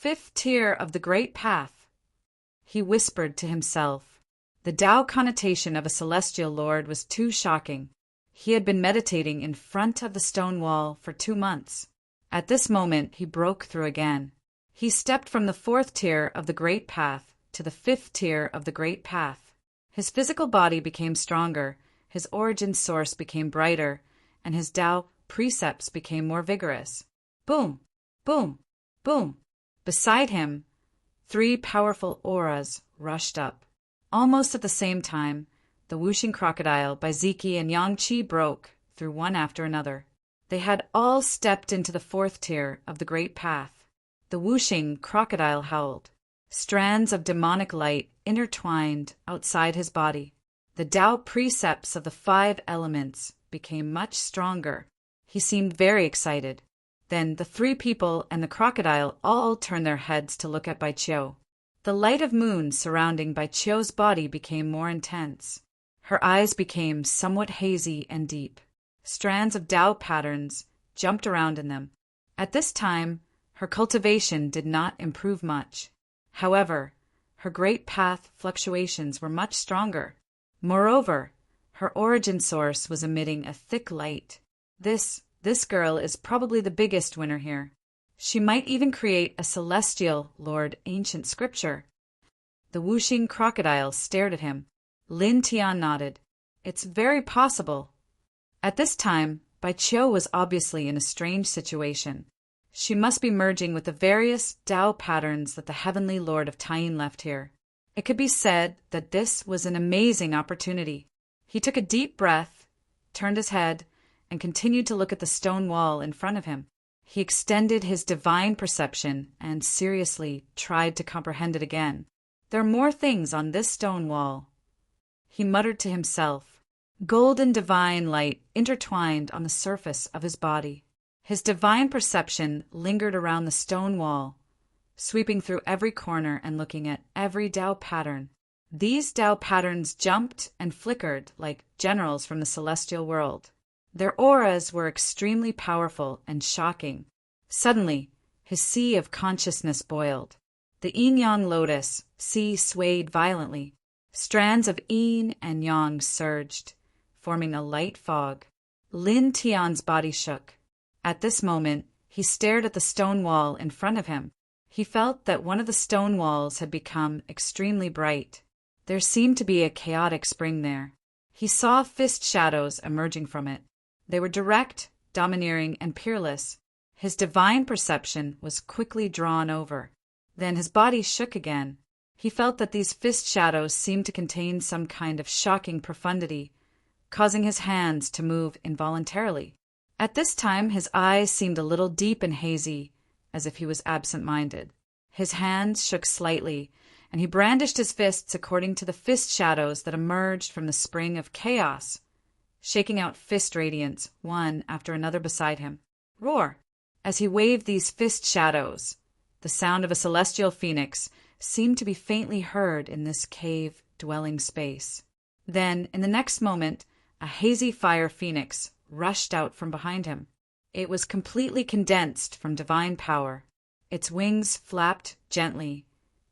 5th tier of the great path, he whispered to himself. The Tao connotation of a celestial lord was too shocking. He had been meditating in front of the stone wall for 2 months. At this moment, he broke through again. He stepped from the 4th tier of the great path to the 5th tier of the great path. His physical body became stronger, his origin source became brighter, and his Tao precepts became more vigorous. Boom! Boom! Boom! Beside him, 3 powerful auras rushed up. Almost at the same time, the whooshing crocodile, Baiziki, and Yang Qi broke through one after another. They had all stepped into the fourth tier of the great path. The whooshing crocodile howled. Strands of demonic light intertwined outside his body. The Tao precepts of the 5 elements became much stronger. He seemed very excited. Then the 3 people and the crocodile all turned their heads to look at Bai Qiu. The light of moon surrounding Bai Qiu's body became more intense. Her eyes became somewhat hazy and deep. Strands of Tao patterns jumped around in them. At this time, her cultivation did not improve much. However, her great path fluctuations were much stronger. Moreover, her origin source was emitting a thick light. This girl is probably the biggest winner here. She might even create a celestial Lord ancient scripture. The whooshing crocodile stared at him. Lin Tian nodded. It's very possible. At this time, Bai Qiu was obviously in a strange situation. She must be merging with the various Tao patterns that the Heavenly Lord of Taiyin left here. It could be said that this was an amazing opportunity. He took a deep breath, turned his head, and continued to look at the stone wall in front of him. He extended his divine perception and seriously tried to comprehend it again. There are more things on this stone wall. He muttered to himself. Golden divine light intertwined on the surface of his body. His divine perception lingered around the stone wall, sweeping through every corner and looking at every Tao pattern. These Tao patterns jumped and flickered like generals from the celestial world. Their auras were extremely powerful and shocking. Suddenly, his sea of consciousness boiled. The yin-yang lotus sea swayed violently. Strands of yin and yang surged, forming a light fog. Lin Tian's body shook. At this moment, he stared at the stone wall in front of him. He felt that one of the stone walls had become extremely bright. There seemed to be a chaotic spring there. He saw fist shadows emerging from it. They were direct, domineering, and peerless. His divine perception was quickly drawn over. Then his body shook again. He felt that these fist shadows seemed to contain some kind of shocking profundity, causing his hands to move involuntarily. At this time, his eyes seemed a little deep and hazy, as if he was absent-minded. His hands shook slightly, and he brandished his fists according to the fist shadows that emerged from the spring of chaos, shaking out fist radiance, one after another beside him. Roar! As he waved these fist shadows, the sound of a celestial phoenix seemed to be faintly heard in this cave-dwelling space. Then, in the next moment, a hazy fire phoenix rushed out from behind him. It was completely condensed from divine power. Its wings flapped gently,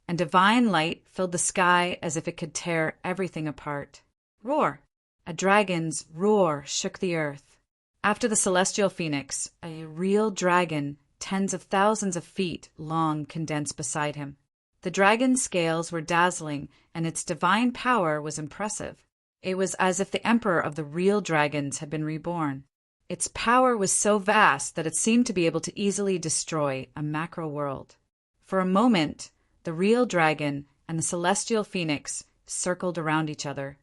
and divine light filled the sky as if it could tear everything apart. Roar! A dragon's roar shook the earth. After the celestial phoenix, a real dragon, tens of thousands of feet long, condensed beside him. The dragon's scales were dazzling, and its divine power was impressive. It was as if the emperor of the real dragons had been reborn. Its power was so vast that it seemed to be able to easily destroy a macro world. For a moment, the real dragon and the celestial phoenix circled around each other.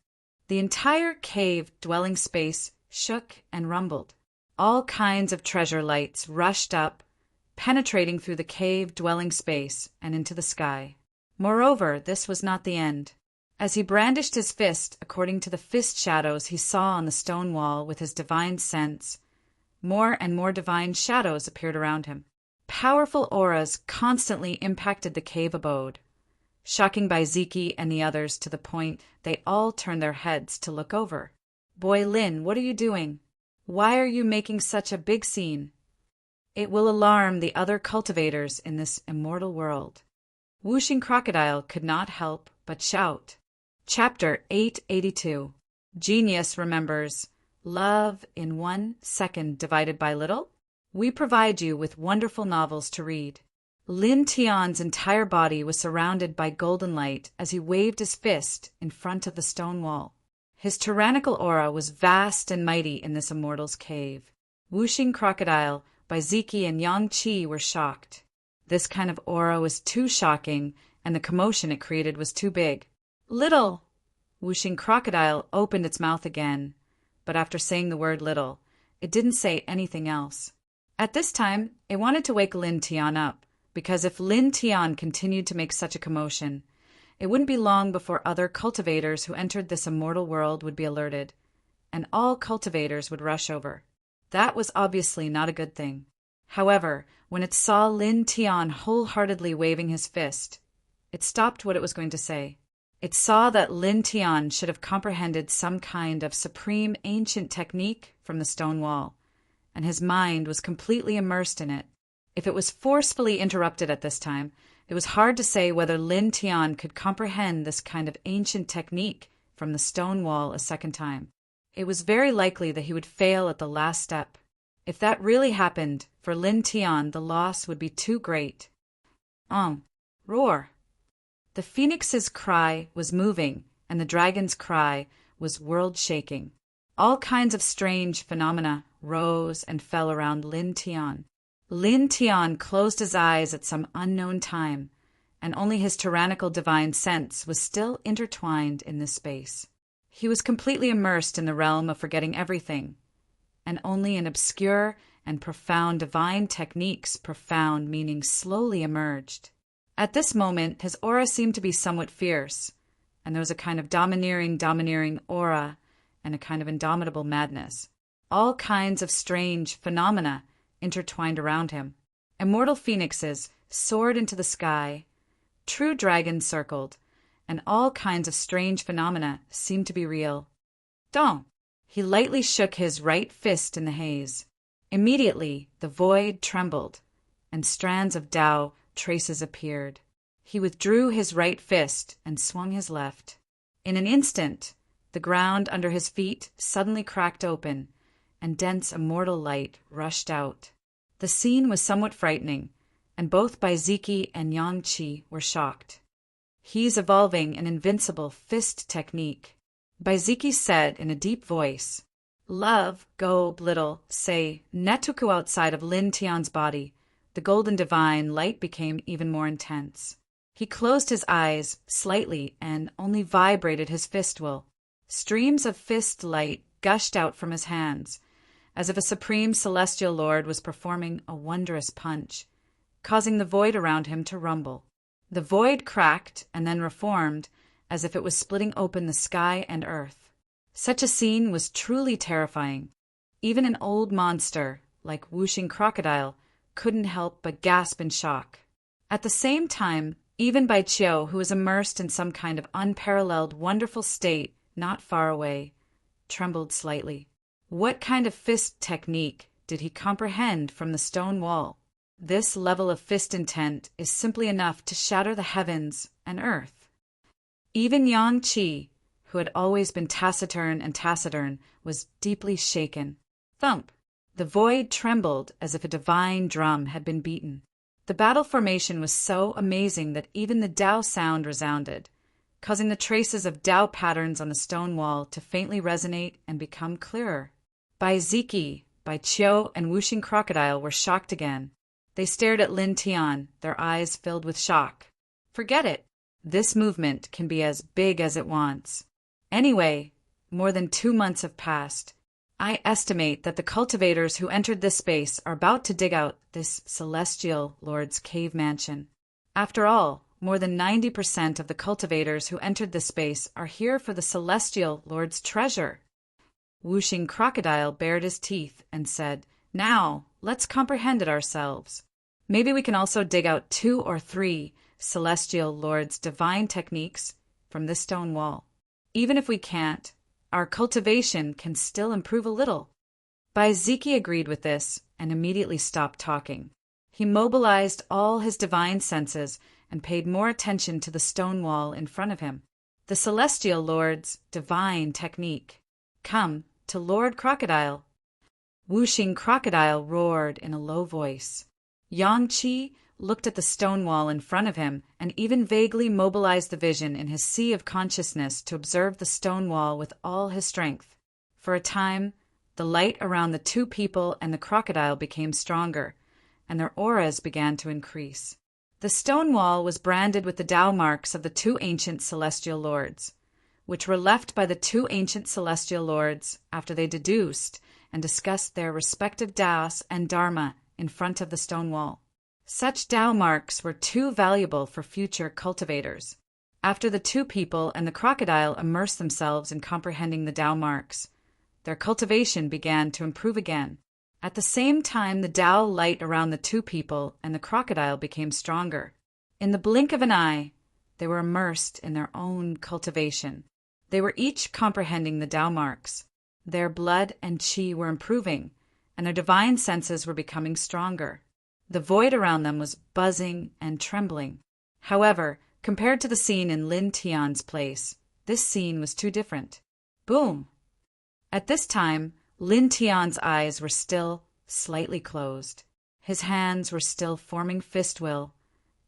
The entire cave-dwelling space shook and rumbled. All kinds of treasure lights rushed up, penetrating through the cave-dwelling space and into the sky. Moreover, this was not the end. As he brandished his fist according to the fist shadows he saw on the stone wall with his divine sense, more and more divine shadows appeared around him. Powerful auras constantly impacted the cave abode, shocking Baiziki and the others to the point they all turned their heads to look over. "Boy Lin, what are you doing? Why are you making such a big scene? It will alarm the other cultivators in this immortal world." Whooshing Crocodile could not help but shout. Chapter 882. Genius remembers. Love in 1 second divided by little? We provide you with wonderful novels to read. Lin Tian's entire body was surrounded by golden light as he waved his fist in front of the stone wall. His tyrannical aura was vast and mighty in this immortal's cave. Whooshing Crocodile, Baiziki, and Yang Qi were shocked. This kind of aura was too shocking, and the commotion it created was too big. "Little!" Whooshing Crocodile opened its mouth again, but after saying the word little, It didn't say anything else. At this time, it wanted to wake Lin Tian up, because if Lin Tian continued to make such a commotion, it wouldn't be long before other cultivators who entered this immortal world would be alerted, and all cultivators would rush over. That was obviously not a good thing. However, when it saw Lin Tian wholeheartedly waving his fist, it stopped what it was going to say. It saw that Lin Tian should have comprehended some kind of supreme ancient technique from the stone wall, and his mind was completely immersed in it. If it was forcefully interrupted at this time, it was hard to say whether Lin Tian could comprehend this kind of ancient technique from the stone wall a second time. It was very likely that he would fail at the last step. If that really happened, for Lin Tian the loss would be too great. Roar! The phoenix's cry was moving, and the dragon's cry was world-shaking. All kinds of strange phenomena rose and fell around Lin Tian. Lin Tian closed his eyes at some unknown time, and only his tyrannical divine sense was still intertwined in this space. He was completely immersed in the realm of forgetting everything, and only in obscure and profound divine techniques profound meaning slowly emerged. At this moment, his aura seemed to be somewhat fierce, and there was a kind of domineering aura and a kind of indomitable madness. All kinds of strange phenomena intertwined around him. Immortal phoenixes soared into the sky, true dragons circled, and all kinds of strange phenomena seemed to be real. Dong! He lightly shook his right fist in the haze. Immediately, the void trembled, and strands of Tao traces appeared. He withdrew his right fist and swung his left. In an instant, the ground under his feet suddenly cracked open, and dense immortal light rushed out. The scene was somewhat frightening, and both Baiziki and Yang Qi were shocked. He's evolving an invincible fist technique, Baiziki said in a deep voice. Love, go, little, say, Netuku outside of Lin Tian's body. The golden divine light became even more intense. He closed his eyes slightly and only vibrated his fist will. Streams of fist light gushed out from his hands, as if a supreme celestial lord was performing a wondrous punch, causing the void around him to rumble. The void cracked and then reformed, as if it was splitting open the sky and earth. Such a scene was truly terrifying. Even an old monster, like Whooshing Crocodile, couldn't help but gasp in shock. At the same time, even Bai Qiu, who was immersed in some kind of unparalleled, wonderful state not far away, trembled slightly. What kind of fist technique did he comprehend from the stone wall? This level of fist intent is simply enough to shatter the heavens and earth. Even Yang Qi, who had always been taciturn, was deeply shaken. Thump! The void trembled as if a divine drum had been beaten. The battle formation was so amazing that even the Tao sound resounded, causing the traces of Tao patterns on the stone wall to faintly resonate and become clearer. Baiziki, Bai Qiu, and Whooshing Crocodile were shocked again. They stared at Lin Tian, their eyes filled with shock. Forget it. This movement can be as big as it wants. Anyway, more than 2 months have passed. I estimate that the cultivators who entered this space are about to dig out this celestial lord's cave mansion. After all, more than 90% of the cultivators who entered this space are here for the celestial lord's treasure. Whooshing Crocodile bared his teeth and said, Now, let's comprehend it ourselves. Maybe we can also dig out 2 or 3 celestial lord's divine techniques from this stone wall. Even if we can't, our cultivation can still improve a little. Baiziki agreed with this and immediately stopped talking. He mobilized all his divine senses and paid more attention to the stone wall in front of him. The celestial lord's divine technique. Come to Lord Crocodile. Whooshing Crocodile roared in a low voice. Yang Qi looked at the stone wall in front of him and even vaguely mobilized the vision in his sea of consciousness to observe the stone wall with all his strength. For a time, the light around the 2 people and the crocodile became stronger, and their auras began to increase. The stone wall was branded with the Tao marks of the 2 ancient celestial lords, which were left by the 2 ancient celestial lords after they deduced and discussed their respective Taos and Dharma in front of the stone wall. Such Tao marks were too valuable for future cultivators. After the two people and the crocodile immersed themselves in comprehending the Tao marks, their cultivation began to improve again. At the same time, the Tao light around the two people and the crocodile became stronger. In the blink of an eye, they were immersed in their own cultivation. They were each comprehending the Tao marks. Their blood and qi were improving, and their divine senses were becoming stronger. The void around them was buzzing and trembling. However, compared to the scene in Lin Tian's place, this scene was too different. Boom! At this time, Lin Tian's eyes were still slightly closed. His hands were still forming fist will,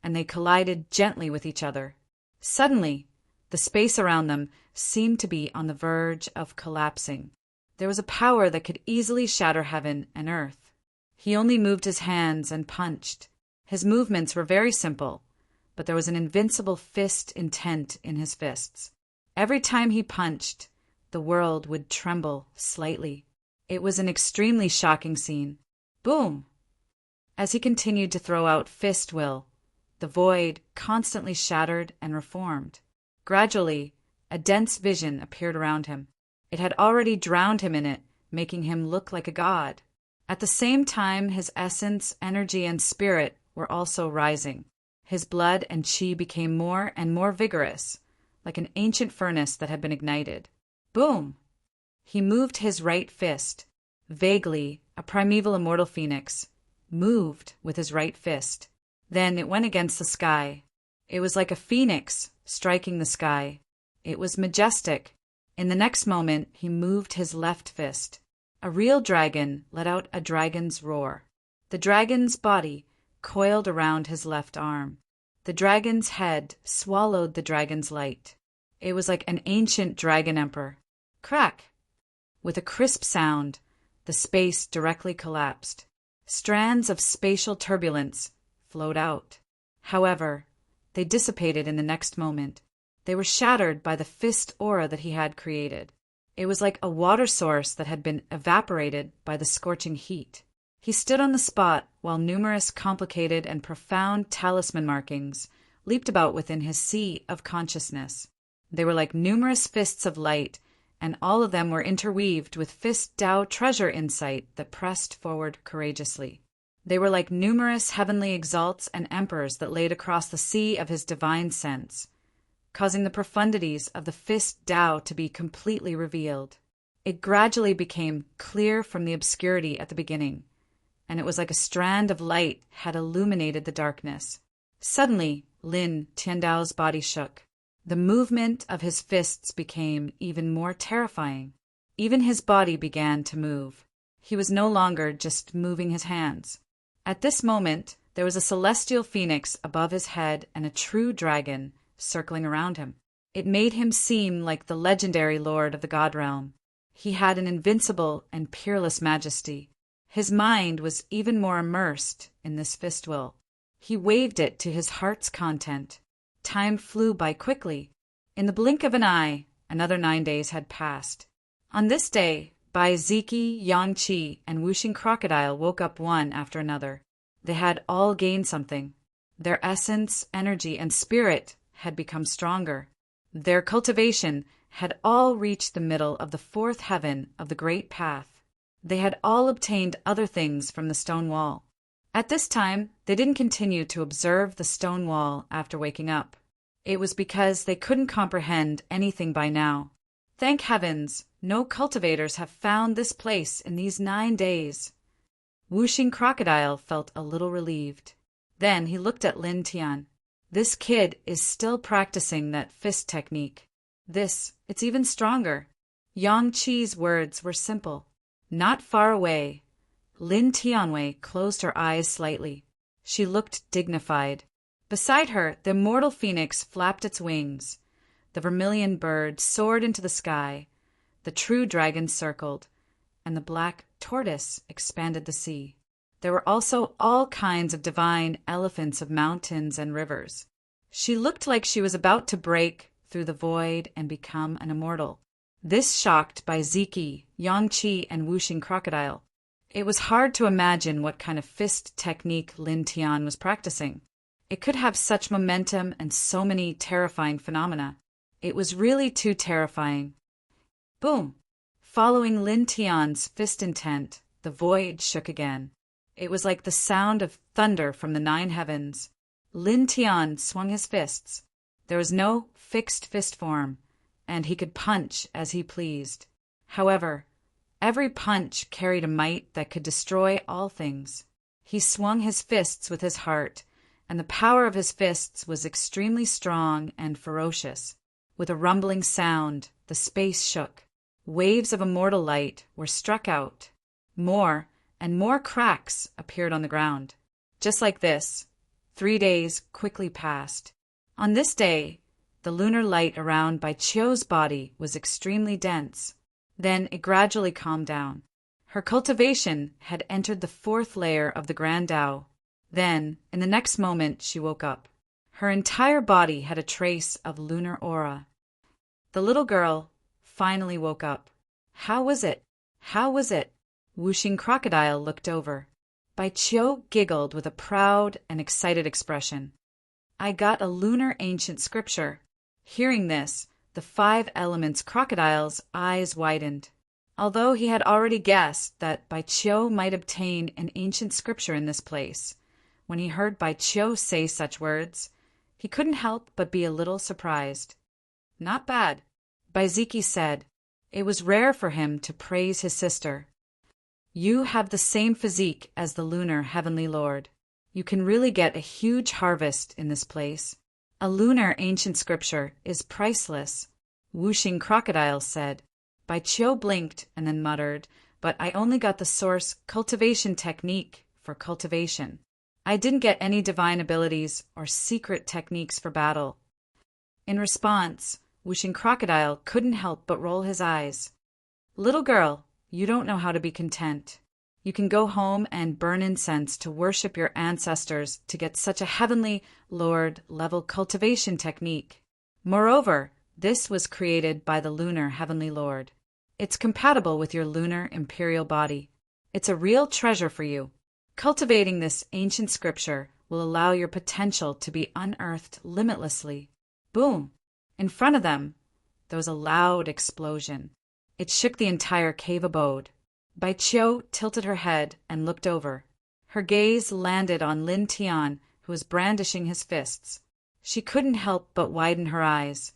and they collided gently with each other. Suddenly, the space around them seemed to be on the verge of collapsing. There was a power that could easily shatter heaven and earth. He only moved his hands and punched. His movements were very simple, but there was an invincible fist intent in his fists. Every time he punched, the world would tremble slightly. It was an extremely shocking scene. Boom! As he continued to throw out fist will, the void constantly shattered and reformed. Gradually, a dense vision appeared around him. It had already drowned him in it, making him look like a god. At the same time, his essence, energy, and spirit were also rising. His blood and qi became more and more vigorous, like an ancient furnace that had been ignited. Boom! He moved his right fist. Vaguely, a primeval immortal phoenix moved with his right fist. Then it went against the sky. It was like a phoenix striking the sky. It was majestic. In the next moment, he moved his left fist. A real dragon let out a dragon's roar. The dragon's body coiled around his left arm. The dragon's head swallowed the dragon's light. It was like an ancient dragon emperor. Crack! With a crisp sound, the space directly collapsed. Strands of spatial turbulence flowed out. However, they dissipated in the next moment. They were shattered by the fist aura that he had created. It was like a water source that had been evaporated by the scorching heat. He stood on the spot while numerous complicated and profound talisman markings leaped about within his sea of consciousness. They were like numerous fists of light, and all of them were interweaved with fist Tao treasure insight that pressed forward courageously. They were like numerous heavenly exalts and emperors that laid across the sea of his divine sense, causing the profundities of the fist Tao to be completely revealed. It gradually became clear from the obscurity at the beginning, and it was like a strand of light had illuminated the darkness. Suddenly, Lin Tiandao's body shook. The movement of his fists became even more terrifying. Even his body began to move. He was no longer just moving his hands. At this moment, there was a celestial phoenix above his head and a true dragon circling around him. It made him seem like the legendary lord of the god realm. He had an invincible and peerless majesty. His mind was even more immersed in this fist will. He waved it to his heart's content. Time flew by quickly. In the blink of an eye, another 9 days had passed. On this day, Bai Ziki, Yangqi, and Wuxing Crocodile woke up one after another. They had all gained something. Their essence, energy, and spirit had become stronger. Their cultivation had all reached the middle of the fourth heaven of the Great Path. They had all obtained other things from the stone wall. At this time, they didn't continue to observe the stone wall after waking up. It was because they couldn't comprehend anything by now. Thank heavens, no cultivators have found this place in these 9 days. Wuxing Crocodile felt a little relieved. Then he looked at Lin Tian. This kid is still practicing that fist technique. It's even stronger. Yang Qi's words were simple. Not far away, Lin Tianwei closed her eyes slightly. She looked dignified. Beside her, the immortal phoenix flapped its wings. The vermilion bird soared into the sky. The true dragon circled, and the black tortoise expanded the sea. There were also all kinds of divine elephants of mountains and rivers. She looked like she was about to break through the void and become an immortal. This shocked Bai Ziki, Yangqi, and Wuxing Crocodile. It was hard to imagine what kind of fist technique Lin Tian was practicing. It could have such momentum and so many terrifying phenomena. It was really too terrifying. Boom! Following Lin Tian's fist intent, the void shook again. It was like the sound of thunder from the 9 heavens. Lin Tian swung his fists. There was no fixed fist form, and he could punch as he pleased. However, every punch carried a might that could destroy all things. He swung his fists with his heart, and the power of his fists was extremely strong and ferocious. With a rumbling sound, the space shook. Waves of immortal light were struck out. More and more cracks appeared on the ground. Just like this, 3 days quickly passed. On this day, the lunar light around Bai Qiu's body was extremely dense. Then it gradually calmed down. Her cultivation had entered the 4th layer of the Grand Tao. Then, in the next moment, she woke up. Her entire body had a trace of lunar aura. The little girl finally woke up. How was it? How was it? Wuxing Crocodile looked over. Bai Qiu giggled with a proud and excited expression. I got a lunar ancient scripture. Hearing this, the 5 Elements Crocodile's eyes widened. Although he had already guessed that Bai Qiu might obtain an ancient scripture in this place, when he heard Bai Qiu say such words, he couldn't help but be a little surprised. Not bad, Bai Ziki said. It was rare for him to praise his sister. You have the same physique as the lunar heavenly lord. You can really get a huge harvest in this place. A lunar ancient scripture is priceless, Wuxing Crocodile said. Bai Qiu blinked and then muttered, but I only got the source cultivation technique for cultivation. I didn't get any divine abilities or secret techniques for battle. In response, Wuxing Crocodile couldn't help but roll his eyes. Little girl, you don't know how to be content. You can go home and burn incense to worship your ancestors to get such a heavenly lord-level cultivation technique. Moreover, this was created by the lunar heavenly lord. It's compatible with your lunar imperial body. It's a real treasure for you. Cultivating this ancient scripture will allow your potential to be unearthed limitlessly. Boom! In front of them, there was a loud explosion. It shook the entire cave abode. Bai Qiu tilted her head and looked over. Her gaze landed on Lin Tian, who was brandishing his fists. She couldn't help but widen her eyes.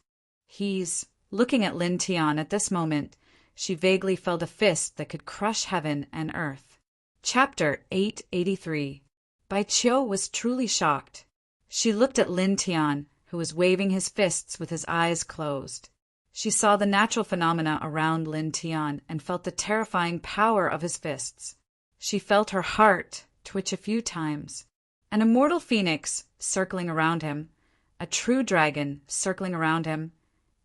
Looking at Lin Tian at this moment, she vaguely felt a fist that could crush heaven and earth. Chapter 883. Bai Qiu was truly shocked. She looked at Lin Tian, who was waving his fists with his eyes closed. She saw the natural phenomena around Lin Tian and felt the terrifying power of his fists. She felt her heart twitch a few times. An immortal phoenix circling around him, a true dragon circling around him,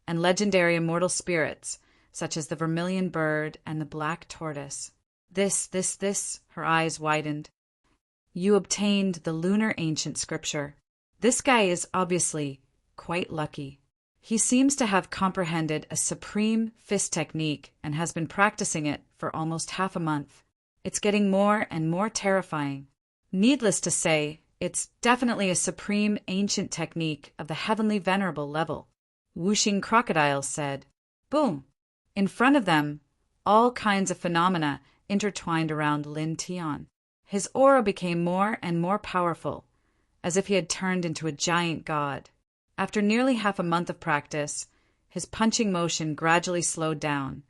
and legendary immortal spirits such as the vermilion bird and the black tortoise. This, her eyes widened. You obtained the lunar ancient scripture. This guy is obviously quite lucky. He seems to have comprehended a supreme fist technique and has been practicing it for almost half a month. It's getting more and more terrifying. Needless to say, it's definitely a supreme ancient technique of the heavenly venerable level, Wuxing Crocodile said. Boom! In front of them, all kinds of phenomena intertwined around Lin Tian. His aura became more and more powerful, as if he had turned into a giant god. After nearly half a month of practice, his punching motion gradually slowed down,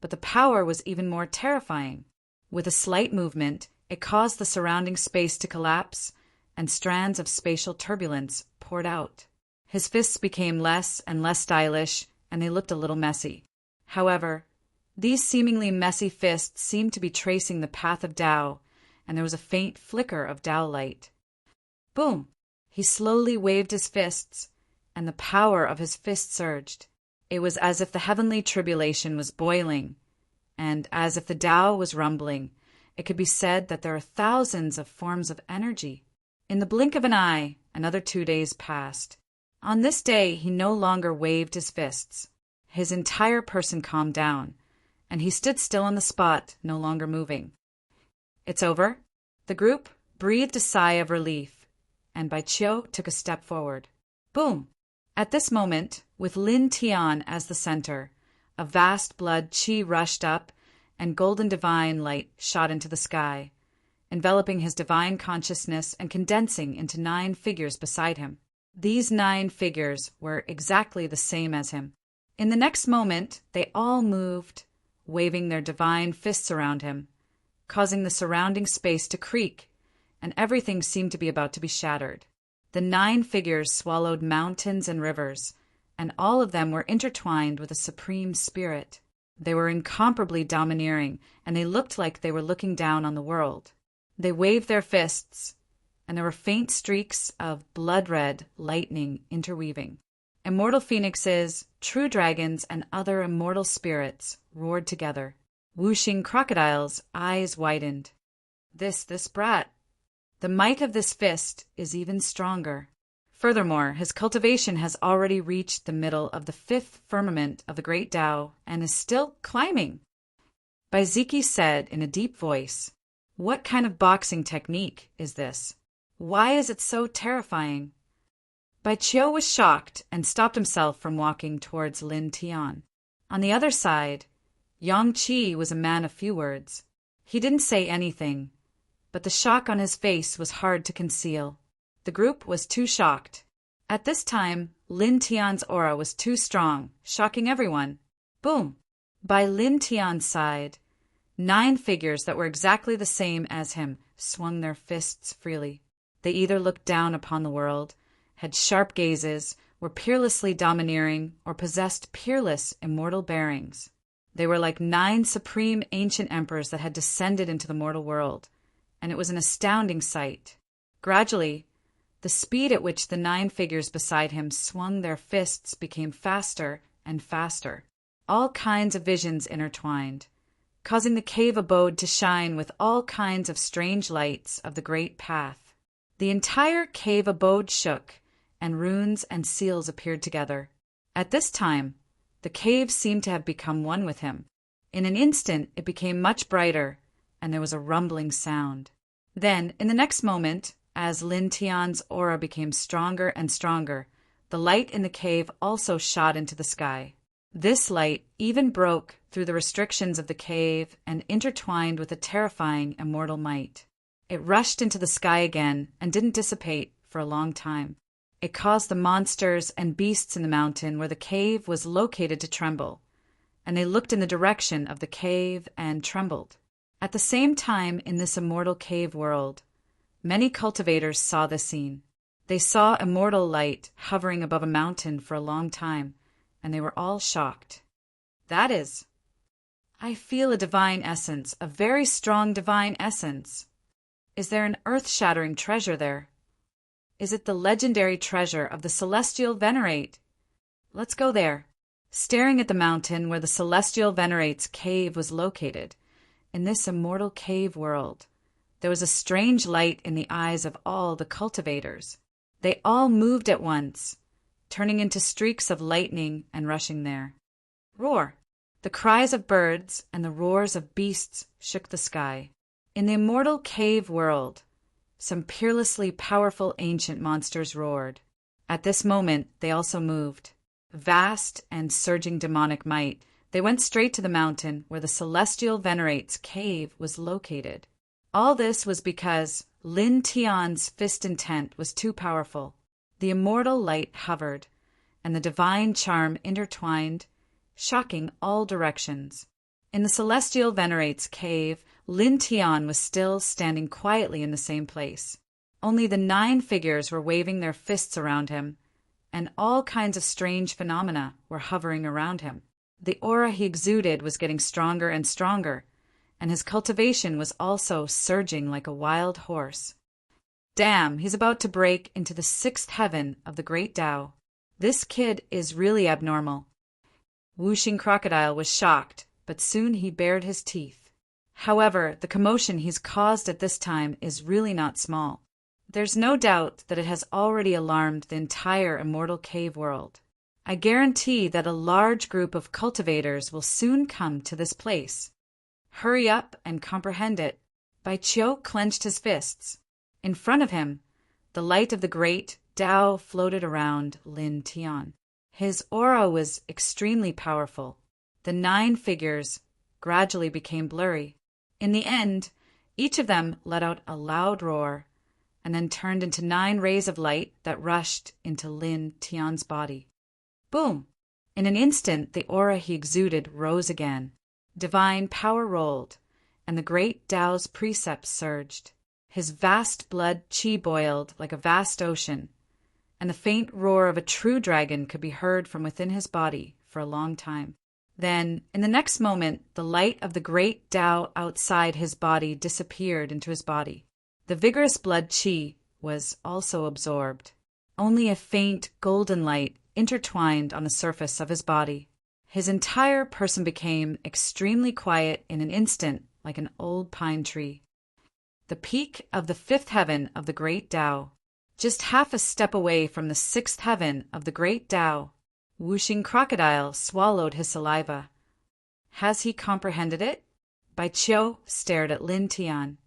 but the power was even more terrifying. With a slight movement, it caused the surrounding space to collapse, and strands of spatial turbulence poured out. His fists became less and less stylish, and they looked a little messy. However, these seemingly messy fists seemed to be tracing the path of Tao, and there was a faint flicker of Tao light. Boom! He slowly waved his fists, and the power of his fist surged. It was as if the heavenly tribulation was boiling, and as if the Tao was rumbling. It could be said that there are thousands of forms of energy. In the blink of an eye, another 2 days passed. On this day, he no longer waved his fists. his entire person calmed down, and he stood still on the spot, no longer moving. "It's over?" The group breathed a sigh of relief, and Bai Qiu took a step forward. Boom! At this moment, with Lin Tian as the center, a vast blood qi rushed up, and golden divine light shot into the sky, enveloping his divine consciousness and condensing into 9 figures beside him. These 9 figures were exactly the same as him. In the next moment, they all moved, waving their divine fists around him, causing the surrounding space to creak, and everything seemed to be about to be shattered. The 9 figures swallowed mountains and rivers, and all of them were intertwined with a supreme spirit. They were incomparably domineering, and they looked like they were looking down on the world. They waved their fists, and there were faint streaks of blood-red lightning interweaving. Immortal phoenixes, true dragons, and other immortal spirits roared together. Whooshing crocodiles' eyes widened. This brat. The might of this fist is even stronger. Furthermore, his cultivation has already reached the middle of the 5th firmament of the great Tao and is still climbing. Bai Ziki said in a deep voice, "What kind of boxing technique is this? Why is it so terrifying?" Bai Qiu was shocked and stopped himself from walking towards Lin Tian. On the other side, Yang Qi was a man of few words. He didn't say anything, but the shock on his face was hard to conceal. The group was too shocked. At this time, Lin Tian's aura was too strong, shocking everyone. Boom! By Lin Tian's side, 9 figures that were exactly the same as him swung their fists freely. They either looked down upon the world, had sharp gazes, were peerlessly domineering, or possessed peerless, immortal bearings. They were like 9 supreme ancient emperors that had descended into the mortal world, and it was an astounding sight. Gradually, the speed at which the 9 figures beside him swung their fists became faster and faster. All kinds of visions intertwined, causing the cave abode to shine with all kinds of strange lights of the great path. The entire cave abode shook, and runes and seals appeared together. At this time, the cave seemed to have become one with him. In an instant, it became much brighter, and there was a rumbling sound. Then, in the next moment, as Lin Tian's aura became stronger and stronger, the light in the cave also shot into the sky. This light even broke through the restrictions of the cave and intertwined with a terrifying immortal might. It rushed into the sky again and didn't dissipate for a long time. It caused the monsters and beasts in the mountain where the cave was located to tremble, and they looked in the direction of the cave and trembled. At the same time, in this immortal cave world, many cultivators saw the scene. They saw immortal light hovering above a mountain for a long time, and they were all shocked. That is, I feel a divine essence, a very strong divine essence. Is there an earth-shattering treasure there? Is it the legendary treasure of the Celestial Venerate? Let's go there. Staring at the mountain where the Celestial Venerate's cave was located, in this immortal cave world, there was a strange light in the eyes of all the cultivators. They all moved at once, turning into streaks of lightning and rushing there. Roar! The cries of birds and the roars of beasts shook the sky. In the immortal cave world, some peerlessly powerful ancient monsters roared. At this moment, they also moved. Vast and surging demonic might, they went straight to the mountain where the Celestial Venerate's cave was located. All this was because Lin Tian's fist intent was too powerful. The immortal light hovered, and the divine charm intertwined, shocking all directions. In the Celestial Venerate's cave, Lin Tian was still standing quietly in the same place. Only the 9 figures were waving their fists around him, and all kinds of strange phenomena were hovering around him. The aura he exuded was getting stronger and stronger, and his cultivation was also surging like a wild horse. Damn, he's about to break into the 6th heaven of the great Tao. This kid is really abnormal. Whooshing Crocodile was shocked, but soon he bared his teeth. However, the commotion he's caused at this time is really not small. There's no doubt that it has already alarmed the entire immortal cave world. I guarantee that a large group of cultivators will soon come to this place. Hurry up and comprehend it." Bai Qiu clenched his fists. In front of him, the light of the great Tao floated around Lin Tian. His aura was extremely powerful. The 9 figures gradually became blurry. In the end, each of them let out a loud roar and then turned into 9 rays of light that rushed into Lin Tian's body. Boom! In an instant, the aura he exuded rose again. Divine power rolled, and the great Tao's precepts surged. His vast blood qi boiled like a vast ocean, and the faint roar of a true dragon could be heard from within his body for a long time. Then, in the next moment, the light of the great Tao outside his body disappeared into his body. The vigorous blood qi was also absorbed. Only a faint golden light intertwined on the surface of his body. His entire person became extremely quiet in an instant, like an old pine tree. The peak of the 5th heaven of the great Tao, just half a step away from the 6th heaven of the great Tao. Whooshing Crocodile swallowed his saliva. Has he comprehended it? Bai Qiu stared at Lin Tian.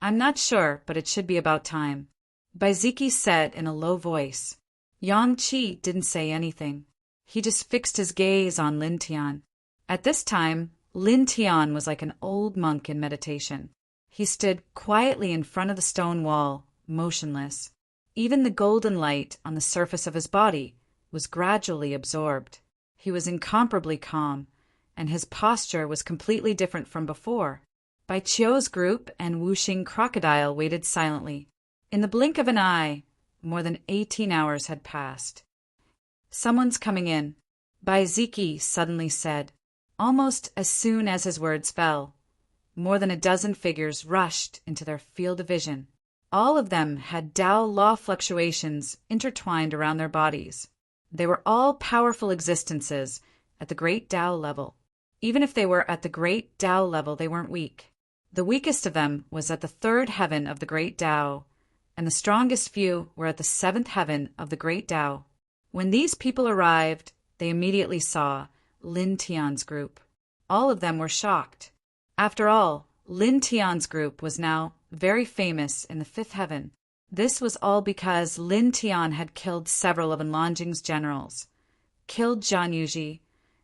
I'm not sure, but it should be about time. Bai Ziki said in a low voice. Yang Qi didn't say anything. He just fixed his gaze on Lin Tian. At this time, Lin Tian was like an old monk in meditation. He stood quietly in front of the stone wall, motionless. Even the golden light on the surface of his body was gradually absorbed. He was incomparably calm, and his posture was completely different from before. Bai Qiu's group and Whooshing Crocodile waited silently. In the blink of an eye, more than 18 hours had passed. Someone's coming in, Bai Ziki suddenly said. Almost as soon as his words fell, more than a dozen figures rushed into their field of vision. All of them had Tao law fluctuations intertwined around their bodies. They were all powerful existences at the great Tao level. Even if they were at the great Tao level, they weren't weak. The weakest of them was at the 3rd heaven of the great Tao, and the strongest few were at the 7th heaven of the great Tao. When these people arrived, they immediately saw Lin Tian's group. All of them were shocked. After all, Lin Tian's group was now very famous in the 5th heaven. This was all because Lin Tian had killed several of Enlongjing's generals, killed Zhan Yuji,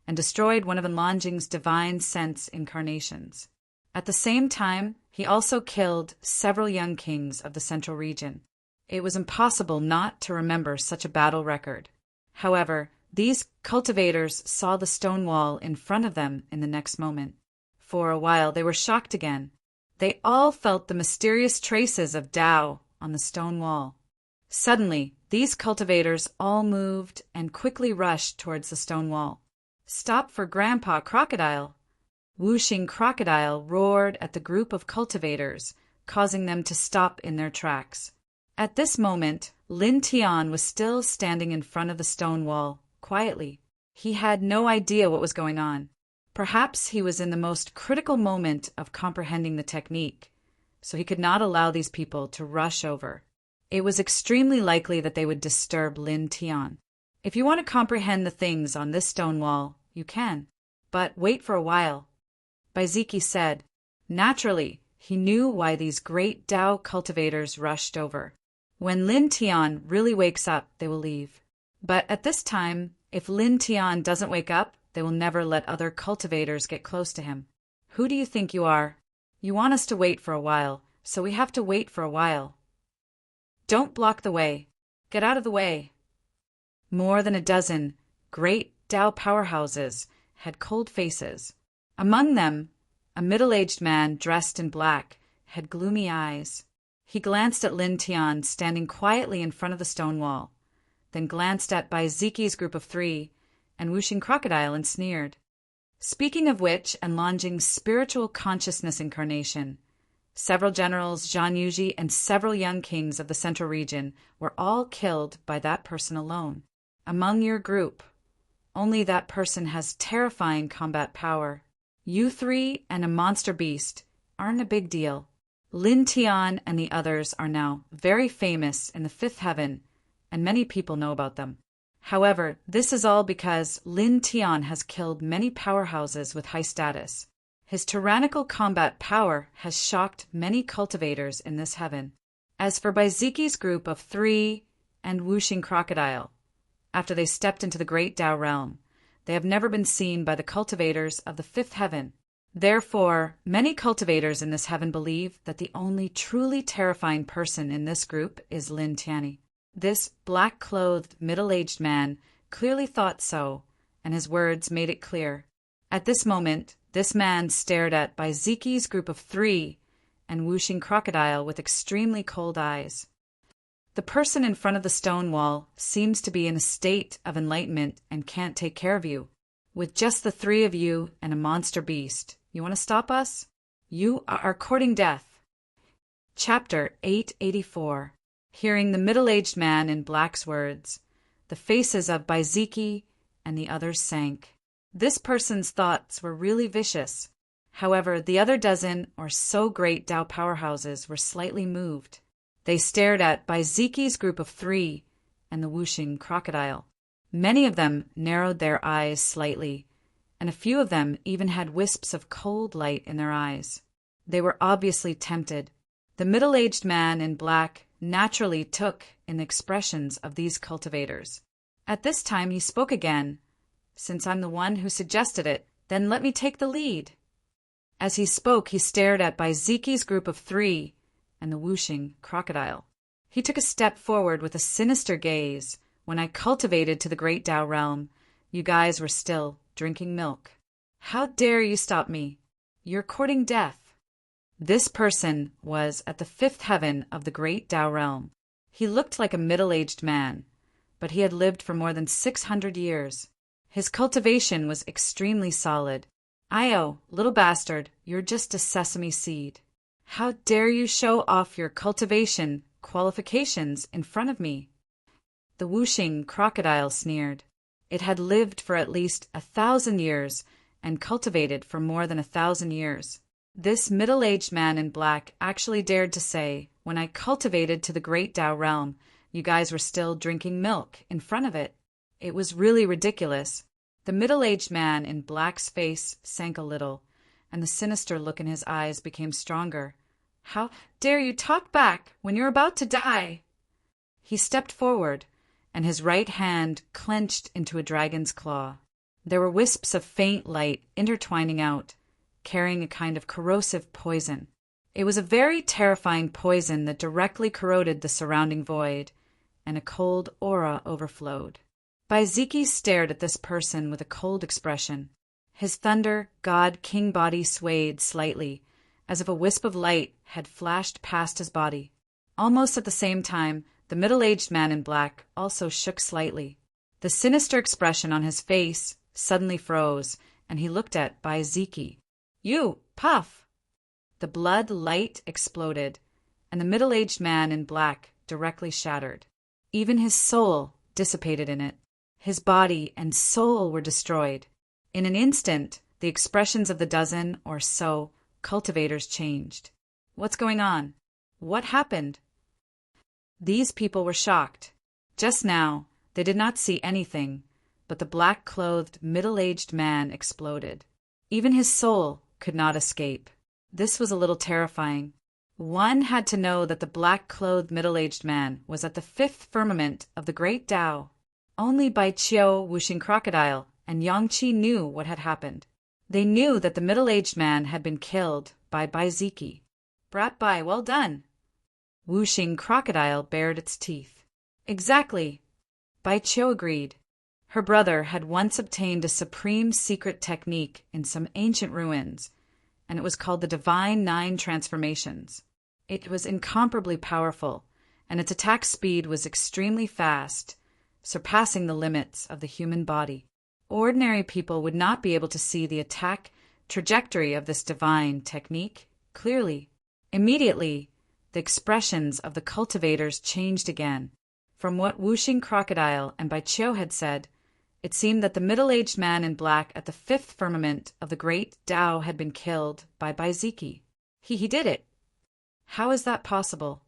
and destroyed one of Enlongjing's divine sense incarnations. At the same time, he also killed several young kings of the central region. It was impossible not to remember such a battle record. However, these cultivators saw the stone wall in front of them in the next moment. For a while they were shocked again. They all felt the mysterious traces of Tao on the stone wall. Suddenly, these cultivators all moved and quickly rushed towards the stone wall. Stop for Grandpa Crocodile! Whooshing Crocodile roared at the group of cultivators, causing them to stop in their tracks. At this moment, Lin Tian was still standing in front of the stone wall, quietly. He had no idea what was going on. Perhaps he was in the most critical moment of comprehending the technique, so he could not allow these people to rush over. It was extremely likely that they would disturb Lin Tian. If you want to comprehend the things on this stone wall, you can. But wait for a while. Bai Ziki said. Naturally, he knew why these great Tao cultivators rushed over. When Lin Tian really wakes up, they will leave. But at this time, if Lin Tian doesn't wake up, they will never let other cultivators get close to him. Who do you think you are? You want us to wait for a while, so we have to wait for a while. Don't block the way. Get out of the way. More than a dozen great Tao powerhouses had cold faces. Among them, a middle-aged man dressed in black had gloomy eyes. He glanced at Lin Tian standing quietly in front of the stone wall, then glanced at Bai Ziki's group of 3 and Whooshing Crocodile and sneered. Speaking of which, and Enlongjing's spiritual consciousness incarnation, several generals, Zhan Yuji, and several young kings of the central region were all killed by that person alone. Among your group, only that person has terrifying combat power. You 3 and a monster beast aren't a big deal. Lin Tian and the others are now very famous in the 5th heaven, and many people know about them. However, this is all because Lin Tian has killed many powerhouses with high status. His tyrannical combat power has shocked many cultivators in this heaven. As for Baiziki's group of 3 and Wuxing Crocodile, after they stepped into the Great Tao realm, they have never been seen by the cultivators of the 5th heaven. Therefore, many cultivators in this heaven believe that the only truly terrifying person in this group is Lin Tianyi. This black-clothed, middle-aged man clearly thought so, and his words made it clear. At this moment, this man stared at Baiziki's group of 3 and Wuxing Crocodile with extremely cold eyes. The person in front of the stone wall seems to be in a state of enlightenment and can't take care of you. With just the 3 of you and a monster beast, you want to stop us? You are courting death. Chapter 884. Hearing the middle-aged man in black's words, the faces of Baiziki and the others sank. This person's thoughts were really vicious. However, the other dozen or so great Tao powerhouses were slightly moved. They stared at Baiziki's group of 3 and the Wuxing Crocodile. Many of them narrowed their eyes slightly, and a few of them even had wisps of cold light in their eyes. They were obviously tempted. The middle-aged man in black naturally took in the expressions of these cultivators. At this time he spoke again. Since I'm the one who suggested it, then let me take the lead. As he spoke, he stared at Baiziki's group of 3 and the Wuxing Crocodile. He took a step forward with a sinister gaze. When I cultivated to the Great Tao realm, you guys were still drinking milk. How dare you stop me? You're courting death. This person was at the 5th heaven of the Great Tao realm. He looked like a middle-aged man, but he had lived for more than 600 years. His cultivation was extremely solid. Io, little bastard, you're just a sesame seed. How dare you show off your cultivation qualifications in front of me? The Wuxing Crocodile sneered. It had lived for at least 1,000 years and cultivated for more than 1,000 years. This middle-aged man in black actually dared to say, when I cultivated to the Great Tao realm, you guys were still drinking milk in front of it. It was really ridiculous. The middle-aged man in black's face sank a little, and the sinister look in his eyes became stronger. How dare you talk back when you're about to die? He stepped forward, and his right hand clenched into a dragon's claw. There were wisps of faint light intertwining out, carrying a kind of corrosive poison. It was a very terrifying poison that directly corroded the surrounding void, and a cold aura overflowed. Baiziki stared at this person with a cold expression. His thunder god king body swayed slightly, as if a wisp of light had flashed past his body. Almost at the same time, the middle-aged man in black also shook slightly. The sinister expression on his face suddenly froze, and he looked at Baiziki. You, Puff! The blood light exploded, and the middle-aged man in black directly shattered. Even his soul dissipated in it. His body and soul were destroyed. In an instant, the expressions of the dozen or so cultivators changed. What's going on? What happened? These people were shocked. Just now, they did not see anything, but the black-clothed, middle-aged man exploded. Even his soul could not escape. This was a little terrifying. One had to know that the black-clothed middle-aged man was at the 5th firmament of the Great Tao. Only Bai Qiu, Wuxing Crocodile, and Yang Qi knew what had happened. They knew that the middle-aged man had been killed by Baiziki. Brat Bai, well done. Wuxing Crocodile bared its teeth. Exactly. Bai Qiu agreed. Her brother had once obtained a supreme secret technique in some ancient ruins, and it was called the Divine 9 Transformations. It was incomparably powerful, and its attack speed was extremely fast, surpassing the limits of the human body. Ordinary people would not be able to see the attack trajectory of this divine technique clearly. Immediately, the expressions of the cultivators changed again. From what Wuxing Crocodile and Bai Qiu had said, it seemed that the middle-aged man in black at the 5th firmament of the Great Tao had been killed by Baiziki. He did it. How is that possible?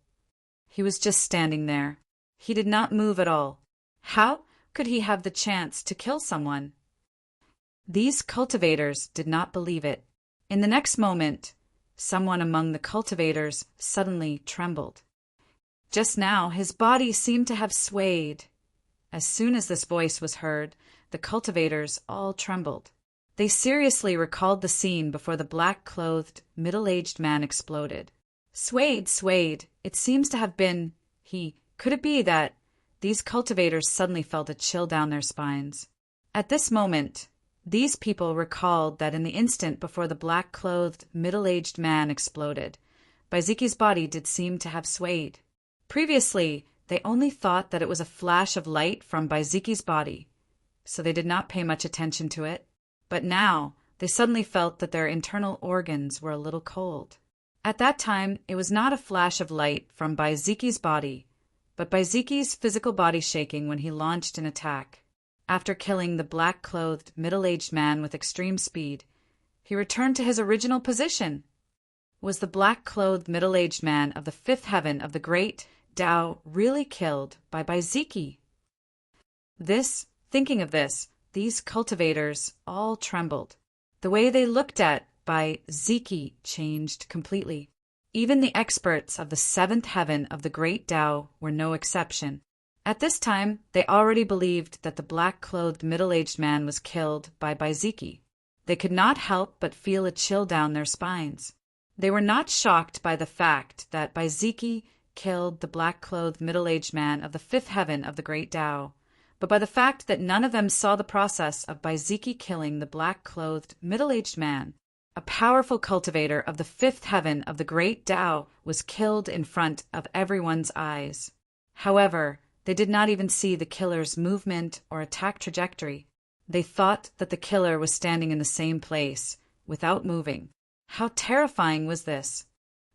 He was just standing there. He did not move at all. How? could he have the chance to kill someone? These cultivators did not believe it. In the next moment, someone among the cultivators suddenly trembled. Just now, his body seemed to have swayed. As soon as this voice was heard, the cultivators all trembled. They seriously recalled the scene before the black-clothed, middle-aged man exploded. Swayed, it seems to have been he. Could it be that these cultivators suddenly felt a chill down their spines? At this moment, these people recalled that in the instant before the black-clothed, middle-aged man exploded, Baiziki's body did seem to have swayed. Previously, they only thought that it was a flash of light from Baiziki's body, so they did not pay much attention to it. But now, they suddenly felt that their internal organs were a little cold. At that time, it was not a flash of light from Baiziki's body, but Baiziki's physical body shaking when he launched an attack. After killing the black-clothed, middle-aged man with extreme speed, he returned to his original position. Was the black-clothed, middle-aged man of the fifth heaven of the great Tao really killed by Baiziki? Thinking of this, these cultivators all trembled. The way they looked at Baiziki changed completely. Even the experts of the seventh heaven of the great Tao were no exception. At this time, they already believed that the black-clothed middle-aged man was killed by Baiziki. They could not help but feel a chill down their spines. They were not shocked by the fact that Baiziki killed the black-clothed middle-aged man of the fifth heaven of the great Tao, but by the fact that none of them saw the process of Baiziki killing the black-clothed middle-aged man. A powerful cultivator of the fifth heaven of the great Tao was killed in front of everyone's eyes. However, they did not even see the killer's movement or attack trajectory. They thought that the killer was standing in the same place, without moving. How terrifying was this?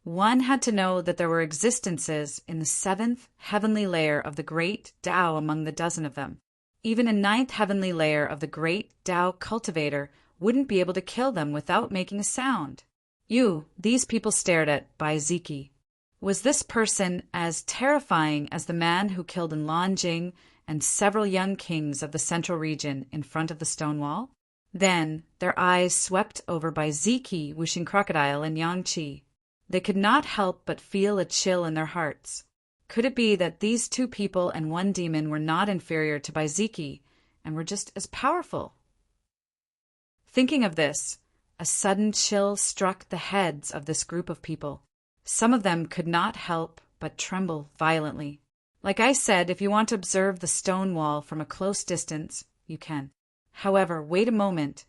One had to know that there were existences in the seventh heavenly layer of the great Tao among the dozen of them. Even a ninth heavenly layer of the great Tao cultivator wouldn't be able to kill them without making a sound. These people stared at Baiziki. Was this person as terrifying as the man who killed in Lanjing and several young kings of the central region in front of the stone wall? Then their eyes swept over Baiziki, Wuxing Crocodile, and Yangqi. They could not help but feel a chill in their hearts. Could it be that these two people and one demon were not inferior to Baiziki and were just as powerful? Thinking of this, a sudden chill struck the heads of this group of people. Some of them could not help but tremble violently. Like I said, if you want to observe the stone wall from a close distance, you can. However, wait a moment.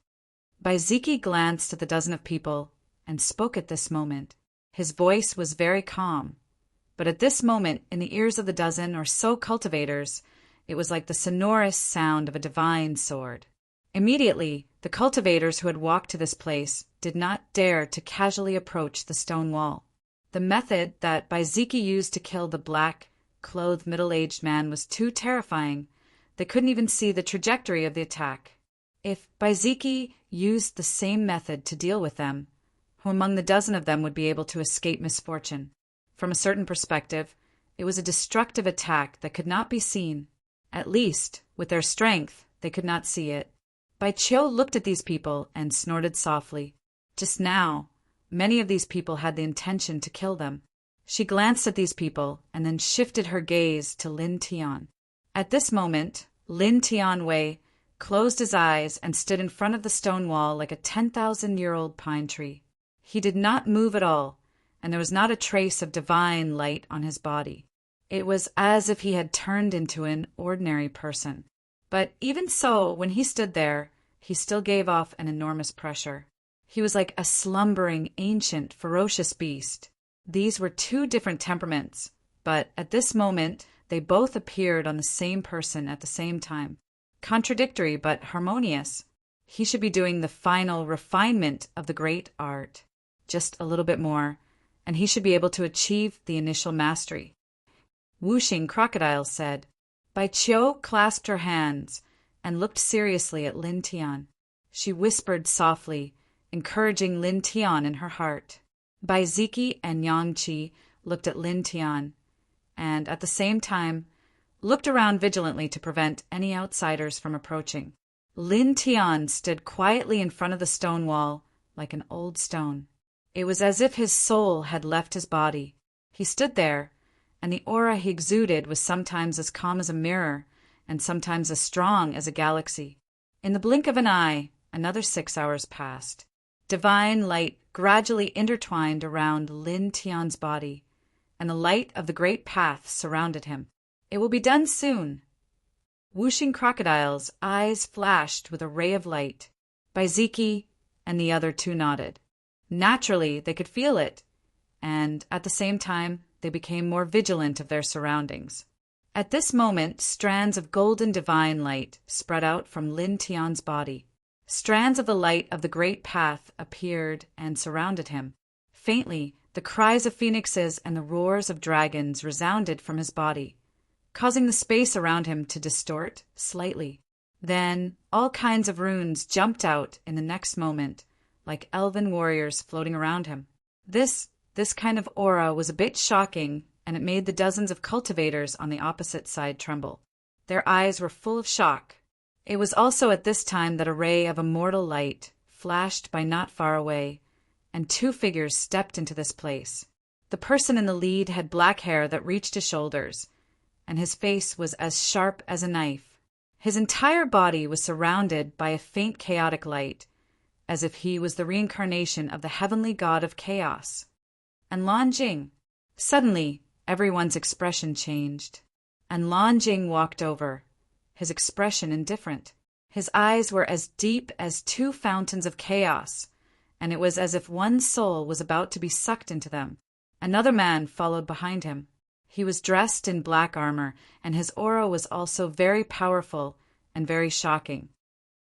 Baiziki glanced at the dozen of people and spoke at this moment. His voice was very calm, but at this moment, in the ears of the dozen or so cultivators, it was like the sonorous sound of a divine sword. Immediately, the cultivators who had walked to this place did not dare to casually approach the stone wall. The method that Baiziki used to kill the black-clothed middle-aged man was too terrifying. They couldn't even see the trajectory of the attack. If Baiziki used the same method to deal with them, who among the dozen of them would be able to escape misfortune? From a certain perspective, it was a destructive attack that could not be seen. At least, with their strength, they could not see it. Bai Qiu looked at these people and snorted softly. Just now, many of these people had the intention to kill them. She glanced at these people and then shifted her gaze to Lin Tian. At this moment, Lin Tianwei closed his eyes and stood in front of the stone wall like a 10,000-year-old pine tree. He did not move at all, and there was not a trace of divine light on his body. It was as if he had turned into an ordinary person. But even so, when he stood there, he still gave off an enormous pressure. He was like a slumbering, ancient, ferocious beast. These were two different temperaments, but at this moment they both appeared on the same person at the same time. Contradictory but harmonious. He should be doing the final refinement of the great art. Just a little bit more, and he should be able to achieve the initial mastery. Wuxing Crocodile said. Bai Qiu clasped her hands and looked seriously at Lin Tian. She whispered softly, encouraging Lin Tian in her heart. Baiziki and Yangqi looked at Lin Tian, and at the same time, looked around vigilantly to prevent any outsiders from approaching. Lin Tian stood quietly in front of the stone wall, like an old stone. It was as if his soul had left his body. He stood there, and the aura he exuded was sometimes as calm as a mirror, and sometimes as strong as a galaxy. In the blink of an eye, another 6 hours passed. Divine light gradually intertwined around Lin Tian's body, and the light of the great path surrounded him. It will be done soon. Whooshing crocodile's eyes flashed with a ray of light. Baiziki and the other two nodded. Naturally, they could feel it, and at the same time, they became more vigilant of their surroundings. At this moment, strands of golden divine light spread out from Lin Tian's body. Strands of the light of the great path appeared and surrounded him. Faintly, the cries of phoenixes and the roars of dragons resounded from his body, causing the space around him to distort slightly. Then, all kinds of runes jumped out in the next moment, like elven warriors floating around him. This kind of aura was a bit shocking, and it made the dozens of cultivators on the opposite side tremble. Their eyes were full of shock. It was also at this time that a ray of immortal light flashed by not far away, and two figures stepped into this place. The person in the lead had black hair that reached his shoulders, and his face was as sharp as a knife. His entire body was surrounded by a faint chaotic light, as if he was the reincarnation of the heavenly god of chaos. And Lan Jing. Suddenly, everyone's expression changed, and Lan Jing walked over, his expression indifferent. His eyes were as deep as two fountains of chaos, and it was as if one soul was about to be sucked into them. Another man followed behind him. He was dressed in black armor, and his aura was also very powerful and very shocking.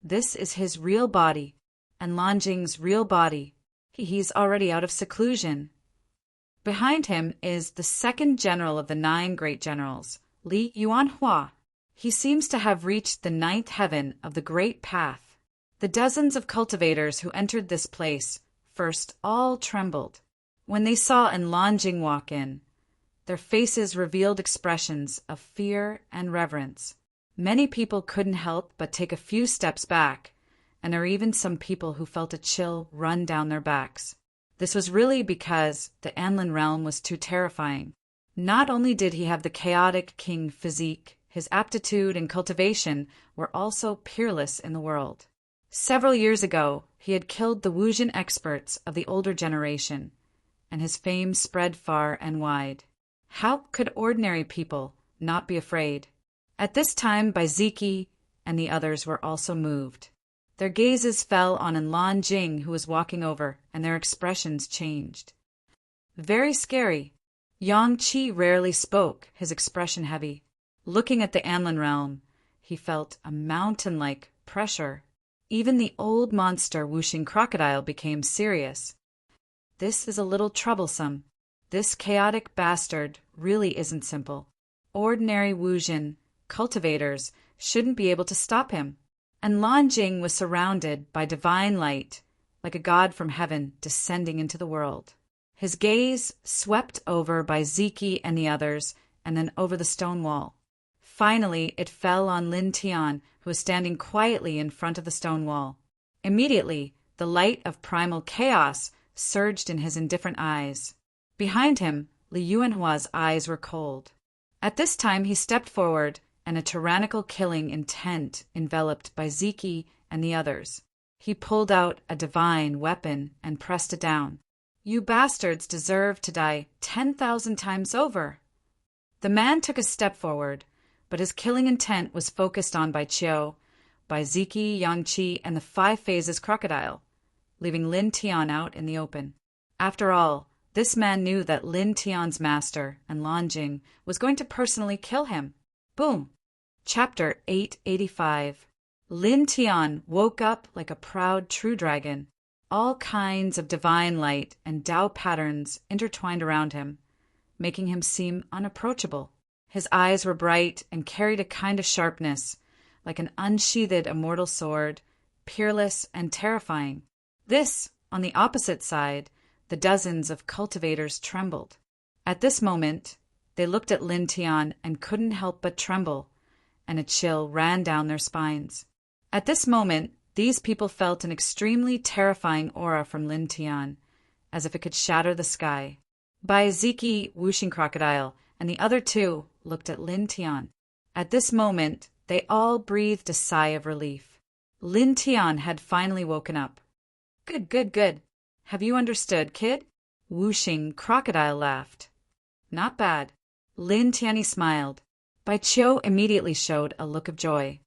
This is his real body, and Lan Jing's real body. He's already out of seclusion. Behind him is the second general of the 9 great generals, Li Yuanhua. He seems to have reached the 9th heaven of the great path. The dozens of cultivators who entered this place first all trembled. When they saw Lan Jing walk in, their faces revealed expressions of fear and reverence. Many people couldn't help but take a few steps back, and there were even some people who felt a chill run down their backs. This was really because the Anlin realm was too terrifying. Not only did he have the chaotic king physique, his aptitude and cultivation were also peerless in the world. Several years ago, he had killed the Wuxian experts of the older generation, and his fame spread far and wide. How could ordinary people not be afraid? At this time, Baiziki and the others were also moved. Their gazes fell on Lan Jing, who was walking over, and their expressions changed. Very scary. Yang Qi rarely spoke, his expression heavy. Looking at the Anlin realm, he felt a mountain-like pressure. Even the old monster Whooshing Crocodile became serious. This is a little troublesome. This chaotic bastard really isn't simple. Ordinary Wuxian cultivators shouldn't be able to stop him. And Lan Jing was surrounded by divine light, like a god from heaven descending into the world. His gaze swept over by Ziki and the others, and then over the stone wall. Finally, it fell on Lin Tian, who was standing quietly in front of the stone wall. Immediately, the light of primal chaos surged in his indifferent eyes. Behind him, Li Yuanhua's eyes were cold. At this time, he stepped forward, and a tyrannical killing intent enveloped Baiziki and the others. He pulled out a divine weapon and pressed it down. You bastards deserve to die 10,000 times over. The man took a step forward, but his killing intent was focused on Bai Qiu, Baiziki, Yangqi, and the 5 phases crocodile, leaving Lin Tian out in the open. After all, this man knew that Lin Tian's master and Lan Jing was going to personally kill him. Boom! Chapter 885. Lin Tian woke up like a proud true dragon. All kinds of divine light and Tao patterns intertwined around him, making him seem unapproachable. His eyes were bright and carried a kind of sharpness, like an unsheathed immortal sword, peerless and terrifying. This, on the opposite side, the dozens of cultivators trembled. At this moment, They looked at Lin Tian and couldn't help but tremble, and a chill ran down their spines. At this moment, these people felt an extremely terrifying aura from Lin Tian, as if it could shatter the sky. Bai Ziki, Whooshing Crocodile, and the other two looked at Lin Tian. At this moment, they all breathed a sigh of relief. Lin Tian had finally woken up. Good, good, good. Have you understood, kid? Whooshing Crocodile laughed. Not bad. Lin Tianyi smiled. Bai Qiu immediately showed a look of joy.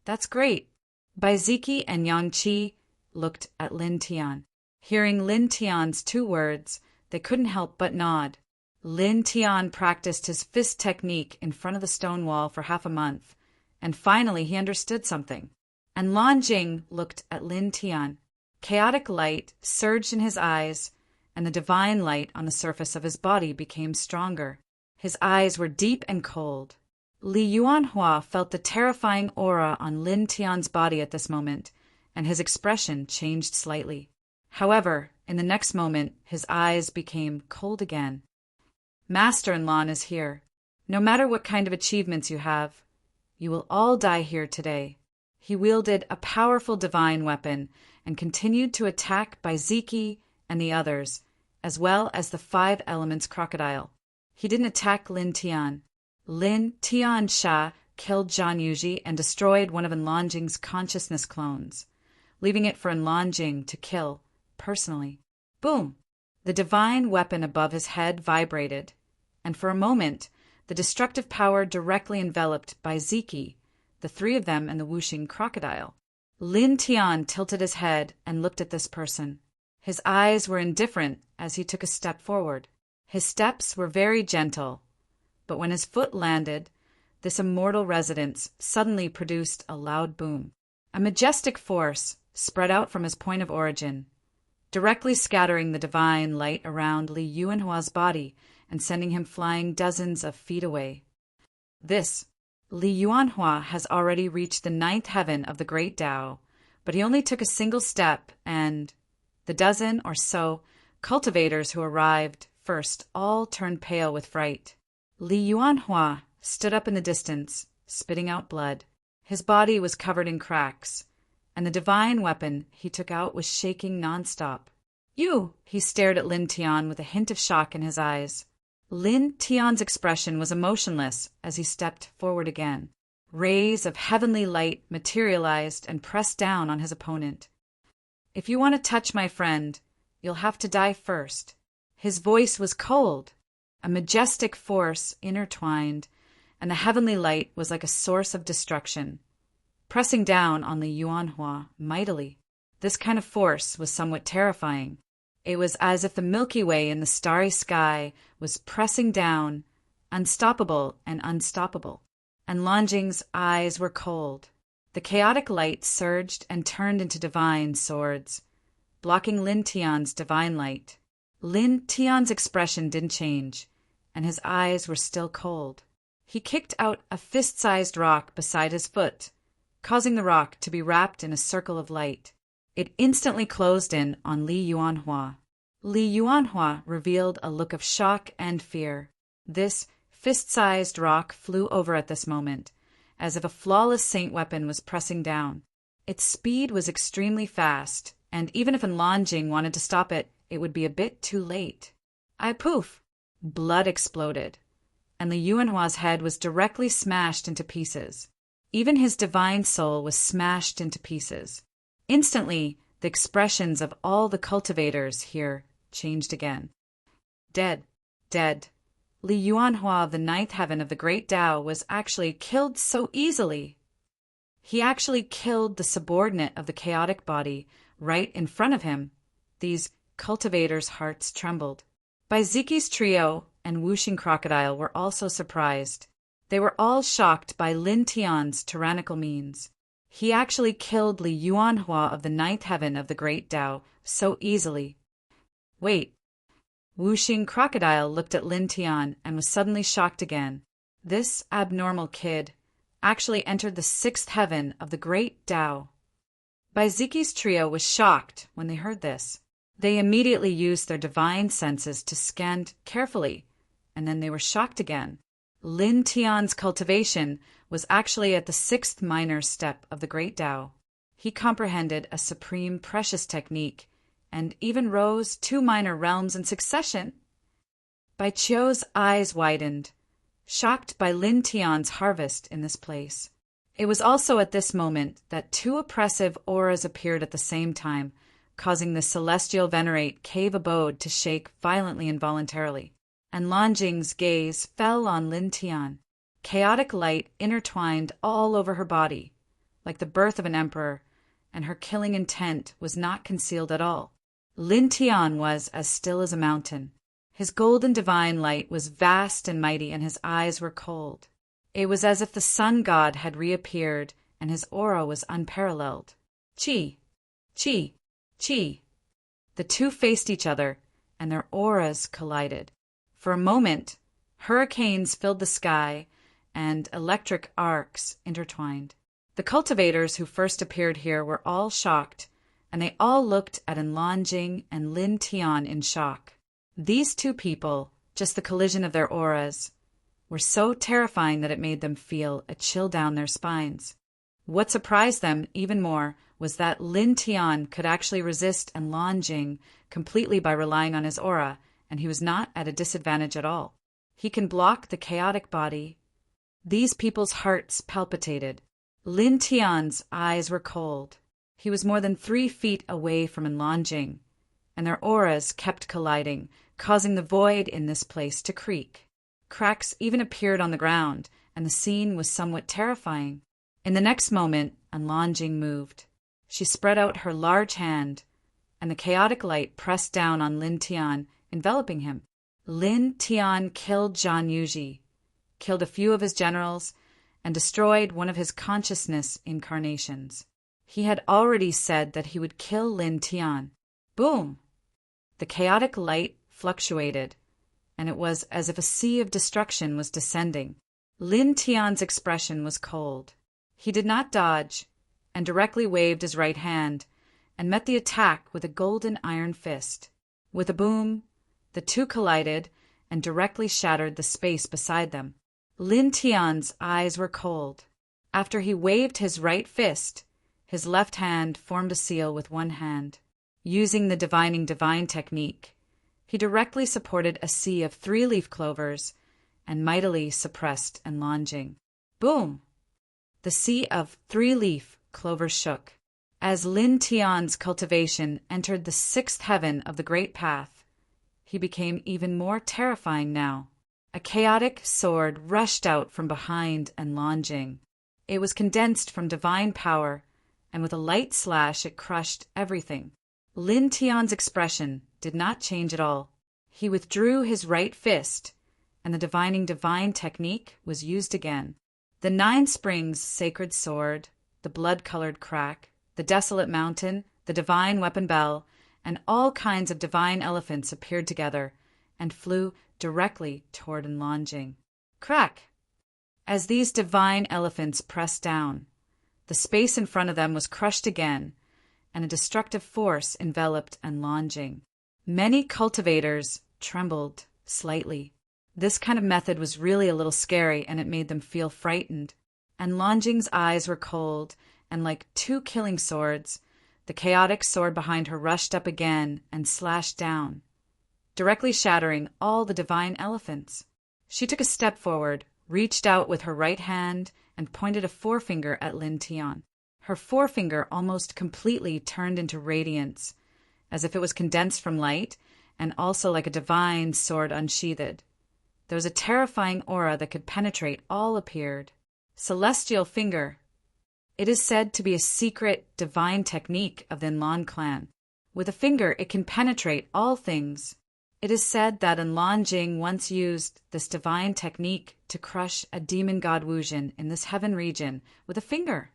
That's great. Bai Ziki and Yang Qi looked at Lin Tian. Hearing Lin Tian's 2 words, they couldn't help but nod. Lin Tian practiced his fist technique in front of the stone wall for half a month, and finally he understood something. And Lan Jing looked at Lin Tian. Chaotic light surged in his eyes, and the divine light on the surface of his body became stronger. His eyes were deep and cold. Li Yuanhua felt the terrifying aura on Lin Tian's body at this moment, and his expression changed slightly. However, in the next moment, his eyes became cold again. Master and Lan is here. No matter what kind of achievements you have, you will all die here today. He wielded a powerful divine weapon and continued to attack Bai Ziki and the others, as well as the 5 Elements crocodile. He didn't attack Lin Tian. Lin Tian Sha killed Zhan Yuji and destroyed one of Enlanjing's consciousness clones, leaving it for Enlanjing to kill personally. Boom! The divine weapon above his head vibrated, and for a moment, the destructive power directly enveloped Bai Ziki, the 3 of them and the Whooshing Crocodile. Lin Tian tilted his head and looked at this person. His eyes were indifferent as he took a step forward. His steps were very gentle, but when his foot landed, this immortal residence suddenly produced a loud boom. A majestic force spread out from his point of origin, directly scattering the divine light around Li Yuanhua's body and sending him flying dozens of feet away. This, Li Yuanhua has already reached the 9th heaven of the Great Tao, but he only took a single step, and the dozen or so cultivators who arrived first all turned pale with fright. Li Yuanhua stood up in the distance, spitting out blood. His body was covered in cracks, and the divine weapon he took out was shaking nonstop. You! He stared at Lin Tian with a hint of shock in his eyes. Lin Tian's expression was emotionless as he stepped forward again. Rays of heavenly light materialized and pressed down on his opponent. If you want to touch my friend, you'll have to die first. His voice was cold. A majestic force intertwined, and the heavenly light was like a source of destruction, pressing down on Li Yuanhua mightily. This kind of force was somewhat terrifying. It was as if the Milky Way in the starry sky was pressing down, unstoppable and unstoppable. And Lanjing's eyes were cold. The chaotic light surged and turned into divine swords, blocking Lin Tian's divine light. Lin Tian's expression didn't change, and his eyes were still cold. He kicked out a fist-sized rock beside his foot, causing the rock to be wrapped in a circle of light. It instantly closed in on Li Yuanhua. Li Yuanhua revealed a look of shock and fear. This fist-sized rock flew over at this moment, as if a flawless saint weapon was pressing down. Its speed was extremely fast, and even if Enlanjing wanted to stop it, it would be a bit too late. Poof! Blood exploded, and Li Yuanhua's head was directly smashed into pieces. Even his divine soul was smashed into pieces. Instantly, the expressions of all the cultivators here changed again. Dead, dead. Li Yuanhua of the 9th heaven of the Great Tao was actually killed so easily. He actually killed the subordinate of the chaotic body right in front of him. These cultivators' hearts trembled. Bai Ziki's trio and Whooshing Crocodile were also surprised. They were all shocked by Lin Tian's tyrannical means. He actually killed Li Yuanhua of the 9th heaven of the Great Tao so easily. Wait. Whooshing Crocodile looked at Lin Tian and was suddenly shocked again. This abnormal kid actually entered the 6th heaven of the Great Tao. Bai Ziki's trio was shocked when they heard this. They immediately used their divine senses to scan carefully and then they were shocked again. Lin Tian's cultivation was actually at the 6th minor step of the Great Tao. He comprehended a supreme precious technique, and even rose 2 minor realms in succession. Bai Qiu's eyes widened, shocked by Lin Tian's harvest in this place. It was also at this moment that 2 oppressive auras appeared at the same time, causing the celestial venerate cave abode to shake violently involuntarily. And Lanjing's gaze fell on Lin Tian. Chaotic light intertwined all over her body, like the birth of an emperor, and her killing intent was not concealed at all. Lin Tian was as still as a mountain. His golden divine light was vast and mighty, and his eyes were cold. It was as if the sun god had reappeared, and his aura was unparalleled. Chi, chi, chi. The two faced each other, and their auras collided. For a moment, hurricanes filled the sky, and electric arcs intertwined. The cultivators who first appeared here were all shocked, and they all looked at Lanjing and Lin Tian in shock. These two people, just the collision of their auras, were so terrifying that it made them feel a chill down their spines. What surprised them even more was that Lin Tian could actually resist Lanjing completely by relying on his aura, and he was not at a disadvantage at all. He can block the chaotic body. These people's hearts palpitated. Lin Tian's eyes were cold. He was more than 3 feet away from Lanjing, and their auras kept colliding, causing the void in this place to creak. Cracks even appeared on the ground, and the scene was somewhat terrifying. In the next moment, Lanjing moved. She spread out her large hand, and the chaotic light pressed down on Lin Tian, enveloping him. Lin Tian killed Zhang Yuji, killed a few of his generals, and destroyed one of his consciousness incarnations. He had already said that he would kill Lin Tian. Boom! The chaotic light fluctuated, and it was as if a sea of destruction was descending. Lin Tian's expression was cold. He did not dodge, and directly waved his right hand, and met the attack with a golden iron fist. With a boom, the two collided and directly shattered the space beside them. Lin Tian's eyes were cold. After he waved his right fist, his left hand formed a seal with one hand. Using the divining divine technique, he directly supported a sea of 3-leaf clovers and mightily suppressed Lanjing. Boom! The sea of 3-leaf clovers shook. As Lin Tian's cultivation entered the 6th heaven of the Great Path, he became even more terrifying now. A chaotic sword rushed out from behind Lanjing. It was condensed from divine power, and with a light slash it crushed everything. Lin Tian's expression did not change at all. He withdrew his right fist, and the divining divine technique was used again. The 9 springs sacred sword, the blood-colored crack, the desolate mountain, the divine weapon bell, and all kinds of divine elephants appeared together and flew directly toward Lanjing. Crack! As these divine elephants pressed down, the space in front of them was crushed again, and a destructive force enveloped Lanjing. Many cultivators trembled slightly. This kind of method was really a little scary, and it made them feel frightened. Lanjing's eyes were cold, and like 2 killing swords, the chaotic sword behind her rushed up again and slashed down, directly shattering all the divine elephants. She took a step forward, reached out with her right hand, and pointed a forefinger at Lin Tian. Her forefinger almost completely turned into radiance, as if it was condensed from light, and also like a divine sword unsheathed. There was a terrifying aura that could penetrate all appeared. Celestial finger. It is said to be a secret divine technique of the Lan clan. With a finger, it can penetrate all things. It is said that Lanjing once used this divine technique to crush a demon god Wuzhen in this heaven region with a finger.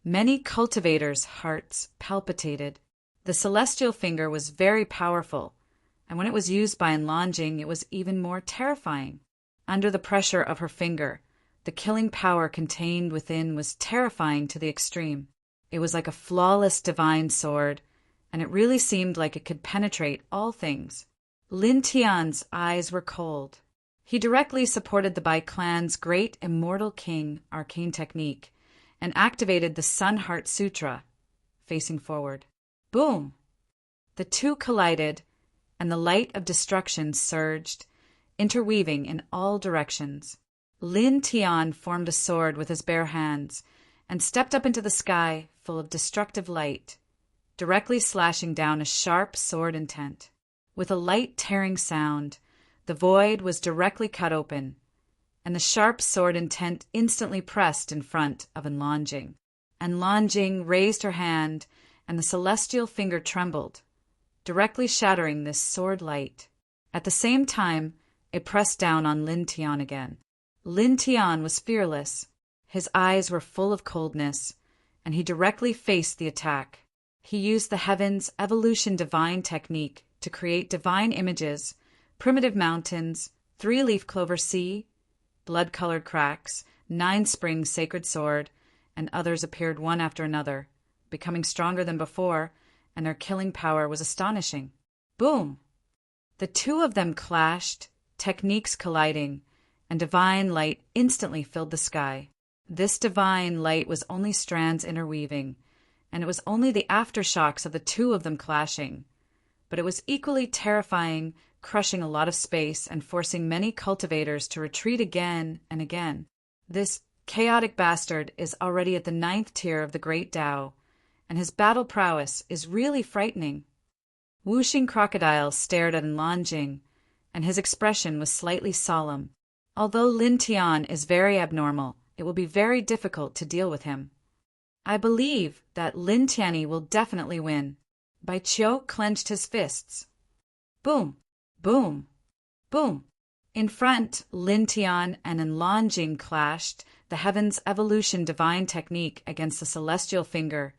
Many cultivators' hearts palpitated. The celestial finger was very powerful, and when it was used by Lanjing, it was even more terrifying. Under the pressure of her finger, the killing power contained within was terrifying to the extreme. It was like a flawless divine sword, and it really seemed like it could penetrate all things. Lin Tian's eyes were cold. He directly supported the Bai clan's great immortal king arcane technique and activated the Sun Heart Sutra, facing forward. Boom! The two collided, and the light of destruction surged, interweaving in all directions. Lin Tian formed a sword with his bare hands and stepped up into the sky full of destructive light, directly slashing down a sharp sword intent. With a light tearing sound, the void was directly cut open, and the sharp sword intent instantly pressed in front of Enlonjing. Enlonjing raised her hand, and the celestial finger trembled, directly shattering this sword light. At the same time, it pressed down on Lin Tian again. Lin Tian was fearless. His eyes were full of coldness, and he directly faced the attack. He used the heaven's evolution divine technique to create divine images, primitive mountains, 3-leaf clover sea, blood-colored cracks, 9-spring sacred sword, and others appeared one after another, becoming stronger than before, and their killing power was astonishing. Boom! The two of them clashed, techniques colliding, and divine light instantly filled the sky. This divine light was only strands interweaving, and it was only the aftershocks of the two of them clashing. But it was equally terrifying, crushing a lot of space and forcing many cultivators to retreat again and again. This chaotic bastard is already at the 9th tier of the Great Tao, and his battle prowess is really frightening. Wuxing Crocodile stared at Enlonjing, and his expression was slightly solemn. Although Lin Tian is very abnormal, it will be very difficult to deal with him. I believe that Lin Tianyi will definitely win. Bai Qiu clenched his fists. Boom, boom, boom. In front, Lin Tian and Enlonjing clashed, the heaven's evolution divine technique against the celestial finger,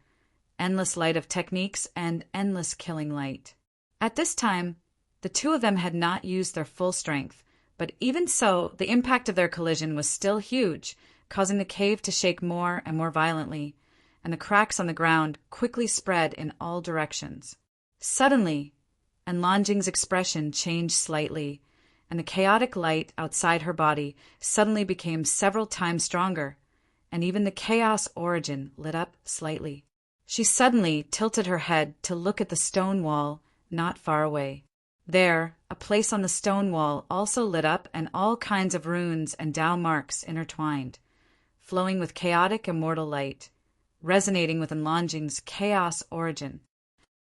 endless light of techniques and endless killing light. At this time, the two of them had not used their full strength, but even so, the impact of their collision was still huge, causing the cave to shake more and more violently, and the cracks on the ground quickly spread in all directions. Suddenly, Enlonjing's expression changed slightly, and the chaotic light outside her body suddenly became several times stronger, and even the chaos origin lit up slightly. She suddenly tilted her head to look at the stone wall not far away. There, a place on the stone wall also lit up, and all kinds of runes and Tao marks intertwined, flowing with chaotic immortal light, resonating with Enlonjing's chaos origin.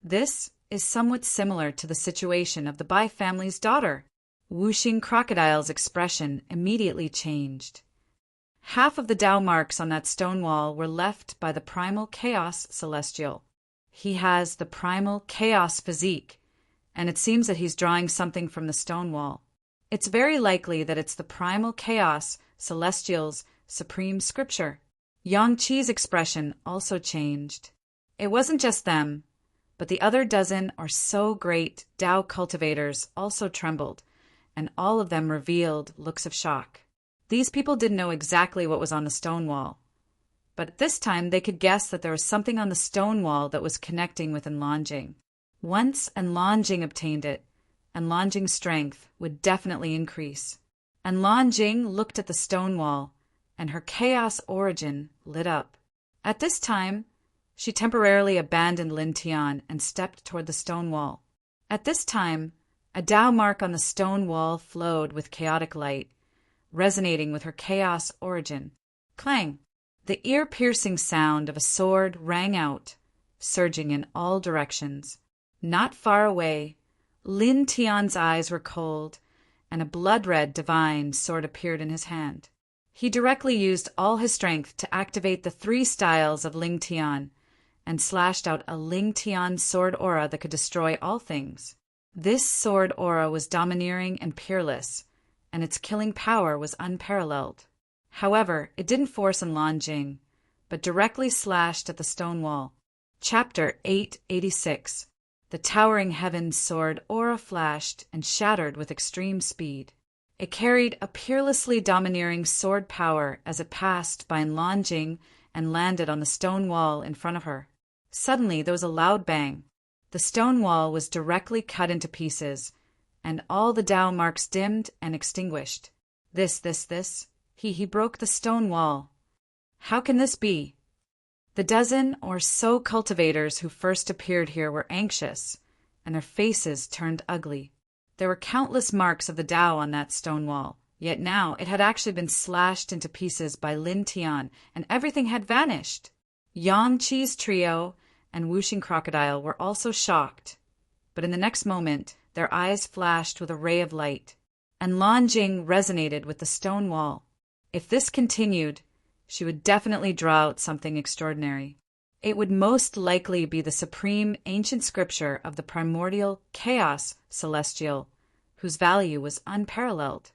This is somewhat similar to the situation of the Bai family's daughter. Wuxing Crocodile's expression immediately changed. Half of the Tao marks on that stone wall were left by the primal chaos celestial. He has the primal chaos physique, and it seems that he's drawing something from the stone wall. It's very likely that it's the primal chaos celestial's supreme scripture. Yang Qi's expression also changed. It wasn't just them, but the other dozen or so great Tao cultivators also trembled, and all of them revealed looks of shock. These people didn't know exactly what was on the stone wall, but at this time they could guess that there was something on the stone wall that was connecting with Enlonjing. Once Enlonjing obtained it, Enlonjing's strength would definitely increase. Enlonjing looked at the stone wall, and her chaos origin lit up. At this time, she temporarily abandoned Lin Tian and stepped toward the stone wall. At this time, a Tao mark on the stone wall flowed with chaotic light, resonating with her chaos origin. Clang! The ear-piercing sound of a sword rang out, surging in all directions. Not far away, Lin Tian's eyes were cold, and a blood-red divine sword appeared in his hand. He directly used all his strength to activate the 3 styles of Ling Tian, and slashed out a Ling Tian sword aura that could destroy all things. This sword aura was domineering and peerless, and its killing power was unparalleled. However, it didn't force Enlonjing, but directly slashed at the stone wall. Chapter 886. The towering heaven's sword aura flashed and shattered with extreme speed. It carried a peerlessly domineering sword power as it passed by Enlonjing and landed on the stone wall in front of her. Suddenly there was a loud bang. The stone wall was directly cut into pieces, and all the Tao marks dimmed and extinguished. This. He broke the stone wall. How can this be? The dozen or so cultivators who first appeared here were anxious, and their faces turned ugly. There were countless marks of the Tao on that stone wall, yet now it had actually been slashed into pieces by Lin Tian, and everything had vanished. Yang Qi's trio and Wuxing Crocodile were also shocked, but in the next moment their eyes flashed with a ray of light, and Lan Jing resonated with the stone wall. If this continued, she would definitely draw out something extraordinary. It would most likely be the supreme ancient scripture of the primordial chaos celestial, whose value was unparalleled.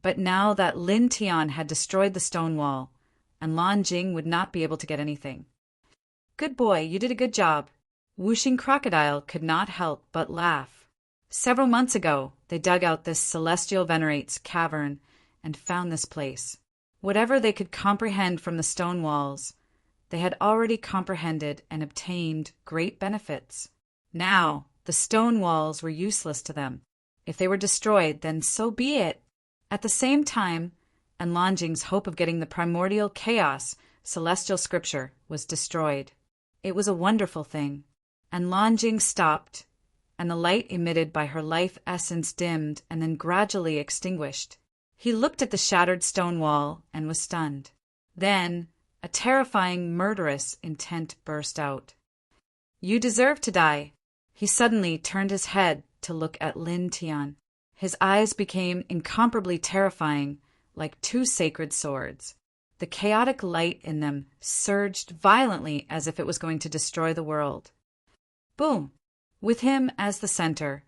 But now that Lin Tian had destroyed the stone wall, and Lan Jing would not be able to get anything. Good boy, you did a good job. Wuxing Crocodile could not help but laugh. Several months ago, they dug out this celestial venerate's cavern and found this place. Whatever they could comprehend from the stone walls, they had already comprehended and obtained great benefits. Now, the stone walls were useless to them. If they were destroyed, then so be it. At the same time, and Lan Jing's hope of getting the primordial chaos celestial scripture was destroyed. It was a wonderful thing. And Lan Jing stopped, and the light emitted by her life essence dimmed and then gradually extinguished. He looked at the shattered stone wall and was stunned. Then, a terrifying, murderous intent burst out. You deserve to die. He suddenly turned his head to look at Lin Tian. His eyes became incomparably terrifying, like two sacred swords. The chaotic light in them surged violently as if it was going to destroy the world. Boom! With him as the center,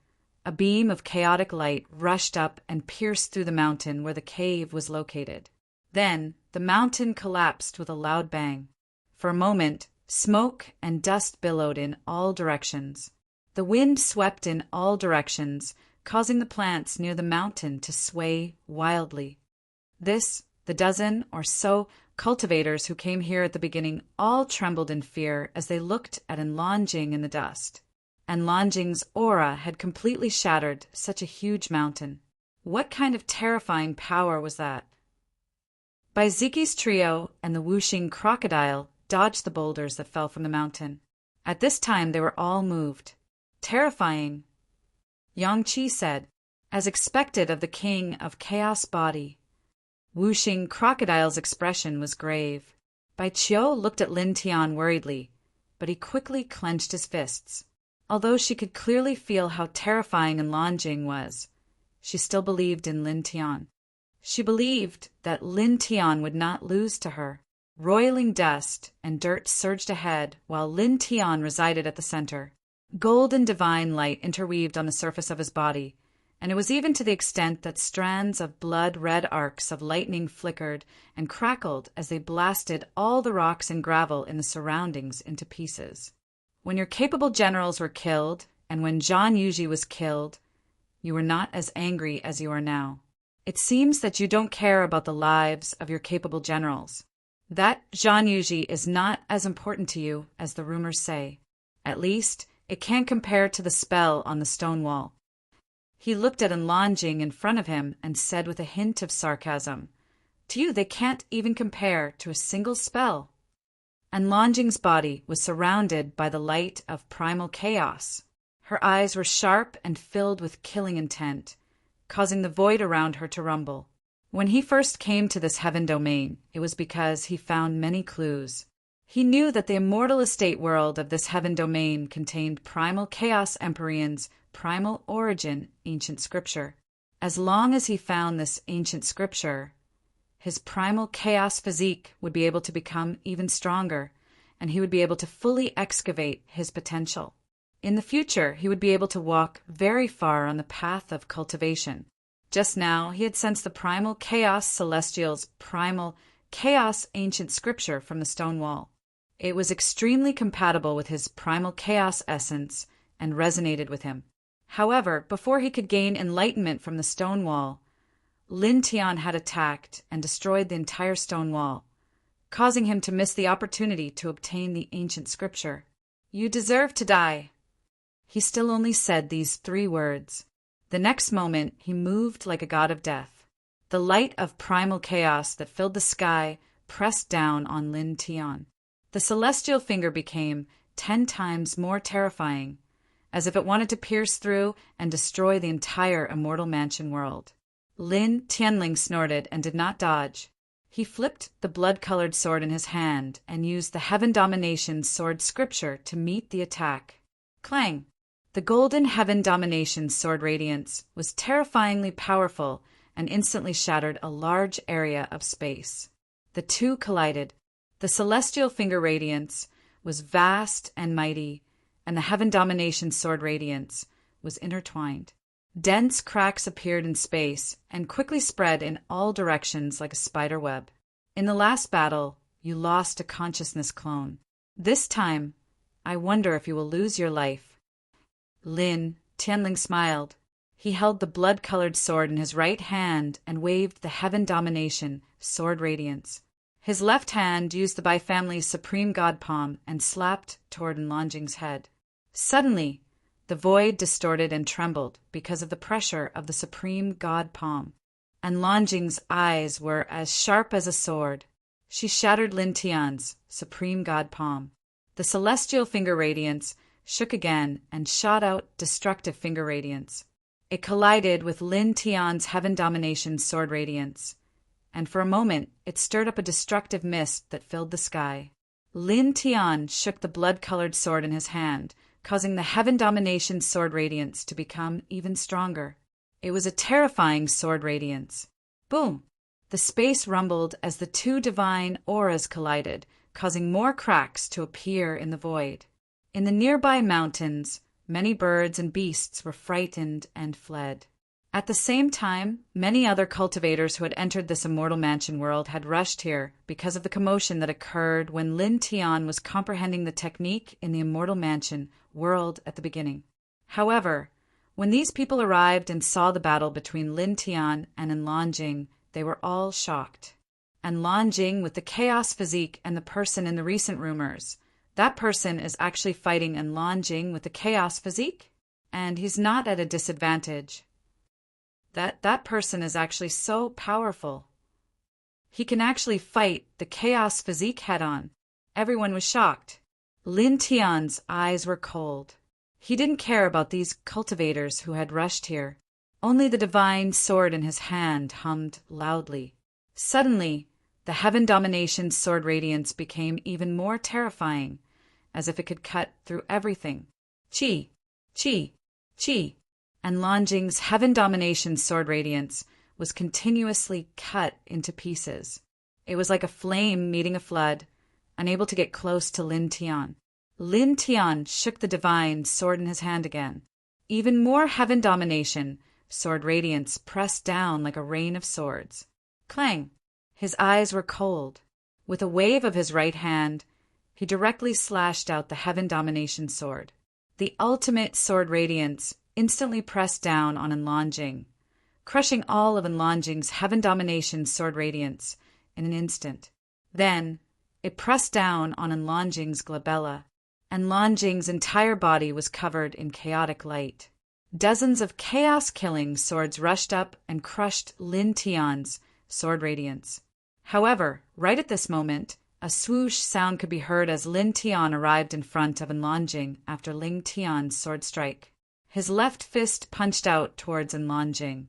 a beam of chaotic light rushed up and pierced through the mountain where the cave was located. Then, the mountain collapsed with a loud bang. For a moment, smoke and dust billowed in all directions. The wind swept in all directions, causing the plants near the mountain to sway wildly. The dozen or so cultivators who came here at the beginning all trembled in fear as they looked at Lan Jing in the dust. And Lan Jing's aura had completely shattered such a huge mountain. What kind of terrifying power was that? Baiziki's trio and the Wuxing Crocodile dodged the boulders that fell from the mountain. At this time they were all moved. Terrifying, Yang Qi said, as expected of the king of chaos body. Wuxing Crocodile's expression was grave. Bai Qiu looked at Lin Tian worriedly, but he quickly clenched his fists. Although she could clearly feel how terrifying Lan Jing was, she still believed in Lin Tian. She believed that Lin Tian would not lose to her. Roiling dust and dirt surged ahead while Lin Tian resided at the center. Golden divine light interweaved on the surface of his body, and it was even to the extent that strands of blood-red arcs of lightning flickered and crackled as they blasted all the rocks and gravel in the surroundings into pieces. When your capable generals were killed, and when Zhang Yuji was killed, you were not as angry as you are now. It seems that you don't care about the lives of your capable generals. That Zhang Yuji is not as important to you as the rumors say. At least, it can't compare to the spell on the stone wall. He looked at Lan Jing in front of him and said with a hint of sarcasm, To you they can't even compare to a single spell. And Lan Jing's body was surrounded by the light of primal chaos. Her eyes were sharp and filled with killing intent, causing the void around her to rumble. When he first came to this heaven domain, it was because he found many clues. He knew that the immortal estate world of this heaven domain contained primal chaos empyrean's primal origin ancient scripture. As long as he found this ancient scripture, his primal chaos physique would be able to become even stronger, and he would be able to fully excavate his potential. In the future, he would be able to walk very far on the path of cultivation. Just now, he had sensed the primal chaos celestial's primal chaos ancient scripture from the stone wall. It was extremely compatible with his primal chaos essence and resonated with him. However, before he could gain enlightenment from the stone wall, Lin Tian had attacked and destroyed the entire stone wall, causing him to miss the opportunity to obtain the ancient scripture. You deserve to die. He still only said these 3 words. The next moment, he moved like a god of death. The light of primal chaos that filled the sky pressed down on Lin Tian. The celestial finger became 10 times more terrifying, as if it wanted to pierce through and destroy the entire immortal mansion world. Lin Tianling snorted and did not dodge. He flipped the blood-colored sword in his hand and used the Heaven Domination Sword scripture to meet the attack. Clang! The golden Heaven Domination Sword radiance was terrifyingly powerful and instantly shattered a large area of space. The two collided. The celestial finger radiance was vast and mighty, and the Heaven Domination Sword radiance was intertwined. Dense cracks appeared in space and quickly spread in all directions like a spider web. In the last battle, you lost a consciousness clone. This time, I wonder if you will lose your life. Lin Tianling smiled. He held the blood-colored sword in his right hand and waved the Heaven Domination Sword radiance. His left hand used the Bai family's supreme god palm and slapped toward Enlongjing's head. Suddenly, the void distorted and trembled because of the pressure of the supreme god palm. Enlongjing's eyes were as sharp as a sword. She shattered Lin Tian's supreme god palm. The celestial finger radiance shook again and shot out destructive finger radiance. It collided with Lin Tian's Heaven Domination Sword radiance, and for a moment it stirred up a destructive mist that filled the sky. Lin Tian shook the blood-colored sword in his hand, causing the Heaven Domination Sword radiance to become even stronger. It was a terrifying sword radiance. Boom! The space rumbled as the two divine auras collided, causing more cracks to appear in the void. In the nearby mountains, many birds and beasts were frightened and fled. At the same time, many other cultivators who had entered this immortal mansion world had rushed here because of the commotion that occurred when Lin Tian was comprehending the technique in the immortal mansion world at the beginning. However, when these people arrived and saw the battle between Lin Tian and Enlongjing, they were all shocked. Enlongjing, with the chaos physique and the person in the recent rumors, that person is actually fighting Enlongjing with the chaos physique, and he's not at a disadvantage. That person is actually so powerful. He can actually fight the chaos physique head-on. Everyone was shocked. Lin Tian's eyes were cold. He didn't care about these cultivators who had rushed here. Only the divine sword in his hand hummed loudly. Suddenly, the Heaven Domination Sword radiance became even more terrifying, as if it could cut through everything. Chi! Chi! Chi! Enlongjing's Heaven Domination Sword radiance was continuously cut into pieces. It was like a flame meeting a flood, unable to get close to Lin Tian. Lin Tian shook the divine sword in his hand again. Even more Heaven Domination Sword radiance pressed down like a rain of swords. Clang! His eyes were cold. With a wave of his right hand, he directly slashed out the Heaven Domination Sword. The ultimate sword radiance instantly pressed down on Enlongjing, crushing all of Enlongjing's Heaven Domination Sword radiance in an instant. Then, it pressed down on Enlongjing's glabella. Enlongjing's entire body was covered in chaotic light. Dozens of chaos-killing swords rushed up and crushed Lin Tian's sword radiance. However, right at this moment, a swoosh sound could be heard as Lin Tian arrived in front of Enlongjing after Lin Tian's sword strike. His left fist punched out towards Enlongjing.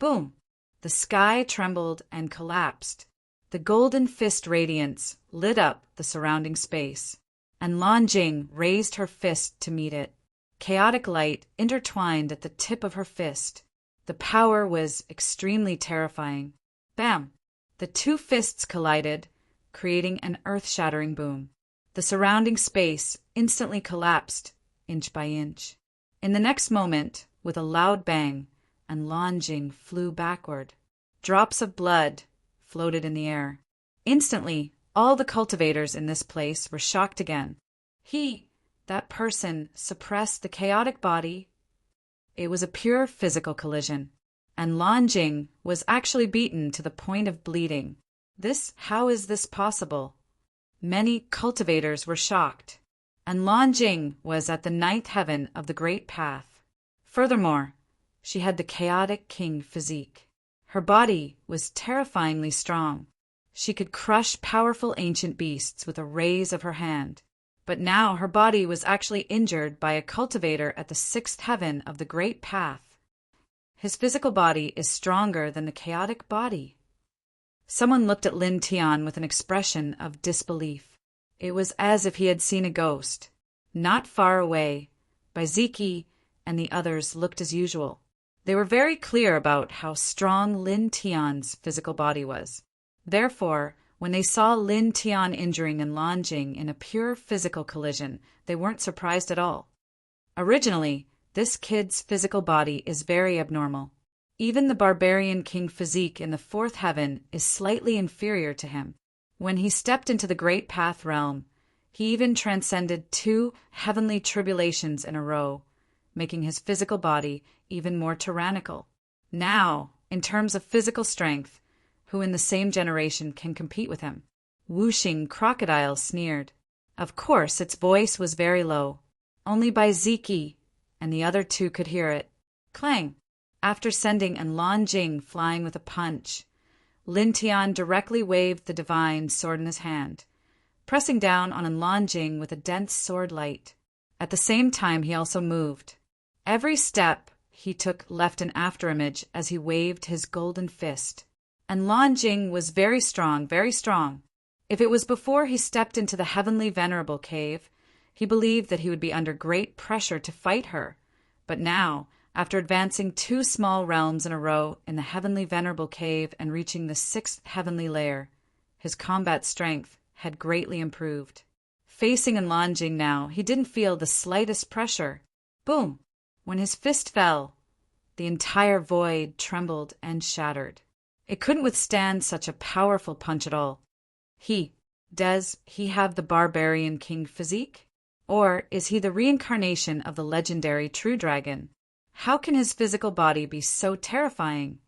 Boom! The sky trembled and collapsed. The golden fist radiance lit up the surrounding space. Enlongjing raised her fist to meet it. Chaotic light intertwined at the tip of her fist. The power was extremely terrifying. Bam! The two fists collided, creating an earth-shattering boom. The surrounding space instantly collapsed, inch by inch. In the next moment, with a loud bang, Enlongjing flew backward. Drops of blood floated in the air. Instantly, all the cultivators in this place were shocked again. That person, suppressed the chaotic body. It was a pure physical collision. Enlongjing was actually beaten to the point of bleeding. How is this possible? Many cultivators were shocked. Enlongjing was at the ninth heaven of the Great Path. Furthermore, She had the chaotic king physique. Her body was terrifyingly strong. She could crush powerful ancient beasts with a raise of her hand. But now her body was actually injured by a cultivator at the sixth heaven of the Great Path. His physical body is stronger than the chaotic body. Someone looked at Lin Tian with an expression of disbelief. It was as if he had seen a ghost. Not far away, Baiziki and the others looked as usual. They were very clear about how strong Lin Tian's physical body was. Therefore, when they saw Lin Tian injuring and Lanjing in a pure physical collision, they weren't surprised at all. Originally, this kid's physical body is very abnormal. Even the barbarian king physique in the fourth heaven is slightly inferior to him. When he stepped into the Great Path realm, he even transcended 2 heavenly tribulations in a row, making his physical body even more tyrannical. Now, in terms of physical strength, who in the same generation can compete with him? Whooshing Crocodile sneered. Of course, its voice was very low. Only Baiziki and the other 2 could hear it. Clang! After sending an Lanjing flying with a punch, Lin Tian directly waved the divine sword in his hand, pressing down on Lanjing with a dense sword light. At the same time, he also moved. Every step he took left an afterimage as he waved his golden fist. And Lanjing was very strong, very strong. If it was before he stepped into the heavenly venerable cave, he believed that he would be under great pressure to fight her. But now, after advancing 2 small realms in a row in the heavenly venerable cave and reaching the 6th heavenly layer, his combat strength had greatly improved. Facing Lanjing now, he didn't feel the slightest pressure. Boom! When his fist fell, the entire void trembled and shattered. It couldn't withstand such a powerful punch at all. Does he have the barbarian king physique? Or is he the reincarnation of the legendary true dragon? How can his physical body be so terrifying?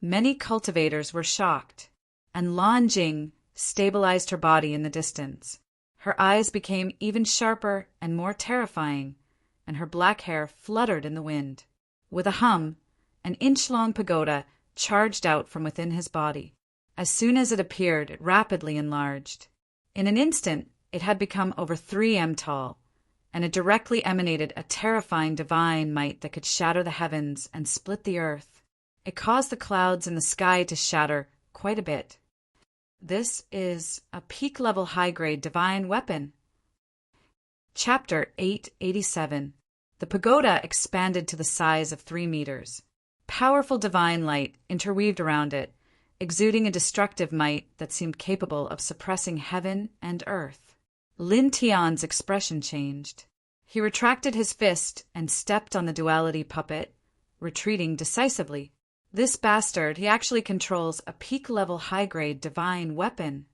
Many cultivators were shocked, and Lanjing stabilized her body in the distance. Her eyes became even sharper and more terrifying, and her black hair fluttered in the wind. With a hum, an inch-long pagoda charged out from within his body. As soon as it appeared, it rapidly enlarged. In an instant, it had become over 3 m tall, and it directly emanated a terrifying divine might that could shatter the heavens and split the earth. It caused the clouds in the sky to shatter quite a bit. This is a peak-level high-grade divine weapon. Chapter 887. The pagoda expanded to the size of 3 meters. Powerful divine light interweaved around it, exuding a destructive might that seemed capable of suppressing heaven and earth. Lin Tian's expression changed. He retracted his fist and stepped on the duality puppet, retreating decisively. This bastard, he actually controls a peak-level high-grade divine weapon.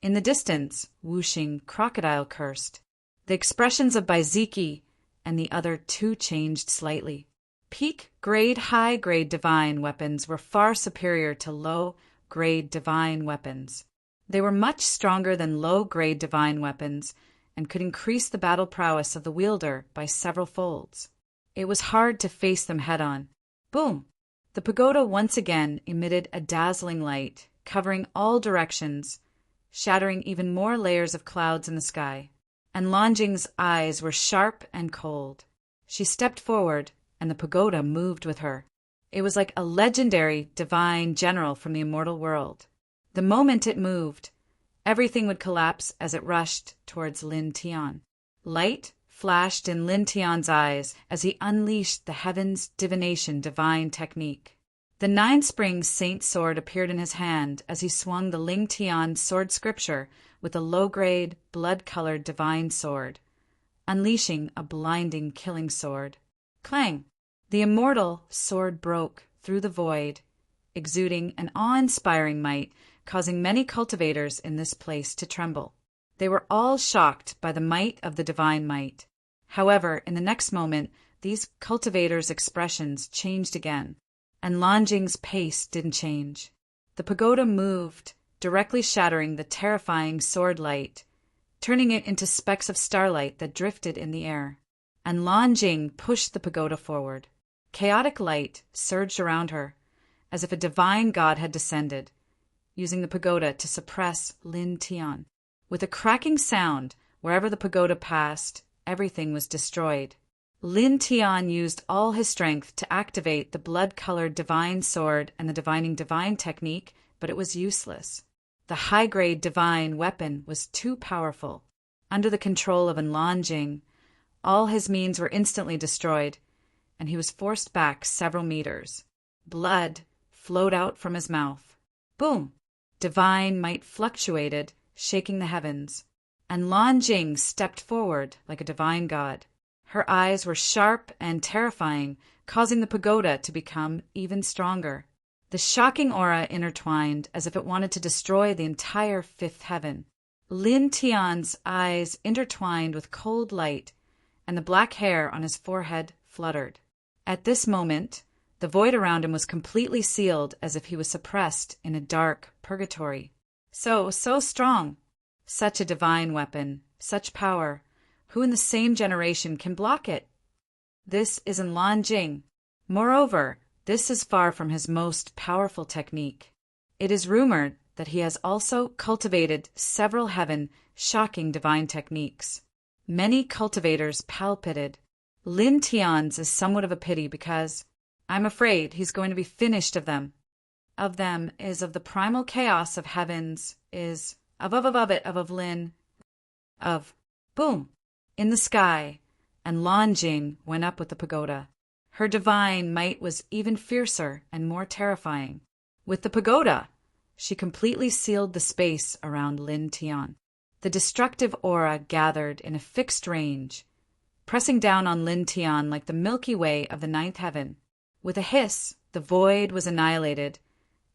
In the distance, Whooshing Crocodile cursed. The expressions of Baiziki and the other 2 changed slightly. Peak-grade, high-grade divine weapons were far superior to low-grade divine weapons. They were much stronger than low-grade divine weapons and could increase the battle prowess of the wielder by several folds. It was hard to face them head-on. Boom! The pagoda once again emitted a dazzling light, covering all directions, shattering even more layers of clouds in the sky. And Lanjing's eyes were sharp and cold. She stepped forward, and the pagoda moved with her. It was like a legendary divine general from the immortal world. The moment it moved, everything would collapse as it rushed towards Lin Tian. Light flashed in Lin Tian's eyes as he unleashed the heaven's divination divine technique. The 9-spring saint sword appeared in his hand as he swung the Ling Tian sword scripture with a low-grade, blood-colored divine sword, unleashing a blinding killing sword. Clang! The immortal sword broke through the void, exuding an awe-inspiring might, causing many cultivators in this place to tremble. They were all shocked by the might of the divine might. However, in the next moment, these cultivators' expressions changed again, and Lanjing's pace didn't change. The pagoda moved, directly shattering the terrifying sword light, turning it into specks of starlight that drifted in the air. And Lanjing pushed the pagoda forward. Chaotic light surged around her, as if a divine god had descended, using the pagoda to suppress Lin Tian. With a cracking sound, wherever the pagoda passed, everything was destroyed. Lin Tian used all his strength to activate the blood-colored divine sword and the divining divine technique, but it was useless. The high-grade divine weapon was too powerful. Under the control of Enlanjing, all his means were instantly destroyed, and he was forced back several meters. Blood flowed out from his mouth. Boom! Divine might fluctuated, shaking the heavens. And Enlanjing stepped forward like a divine god. Her eyes were sharp and terrifying, causing the pagoda to become even stronger. The shocking aura intertwined as if it wanted to destroy the entire fifth heaven. Lin Tian's eyes intertwined with cold light, and the black hair on his forehead fluttered. At this moment, the void around him was completely sealed as if he was suppressed in a dark purgatory. So strong! Such a divine weapon, such power. Who in the same generation can block it? This is Enlanjing. Moreover, this is far from his most powerful technique. It is rumored that he has also cultivated several heaven-shocking divine techniques. Many cultivators palpited. Lin Tian's is somewhat of a pity because I'm afraid he's going to be finished of them. Of them is of the primal chaos of heavens, is of Lin, of boom, in the sky, and Enlanjing went up with the pagoda. Her divine might was even fiercer and more terrifying. With the pagoda, she completely sealed the space around Lin Tian. The destructive aura gathered in a fixed range, pressing down on Lin Tian like the Milky Way of the ninth heaven. With a hiss, the void was annihilated,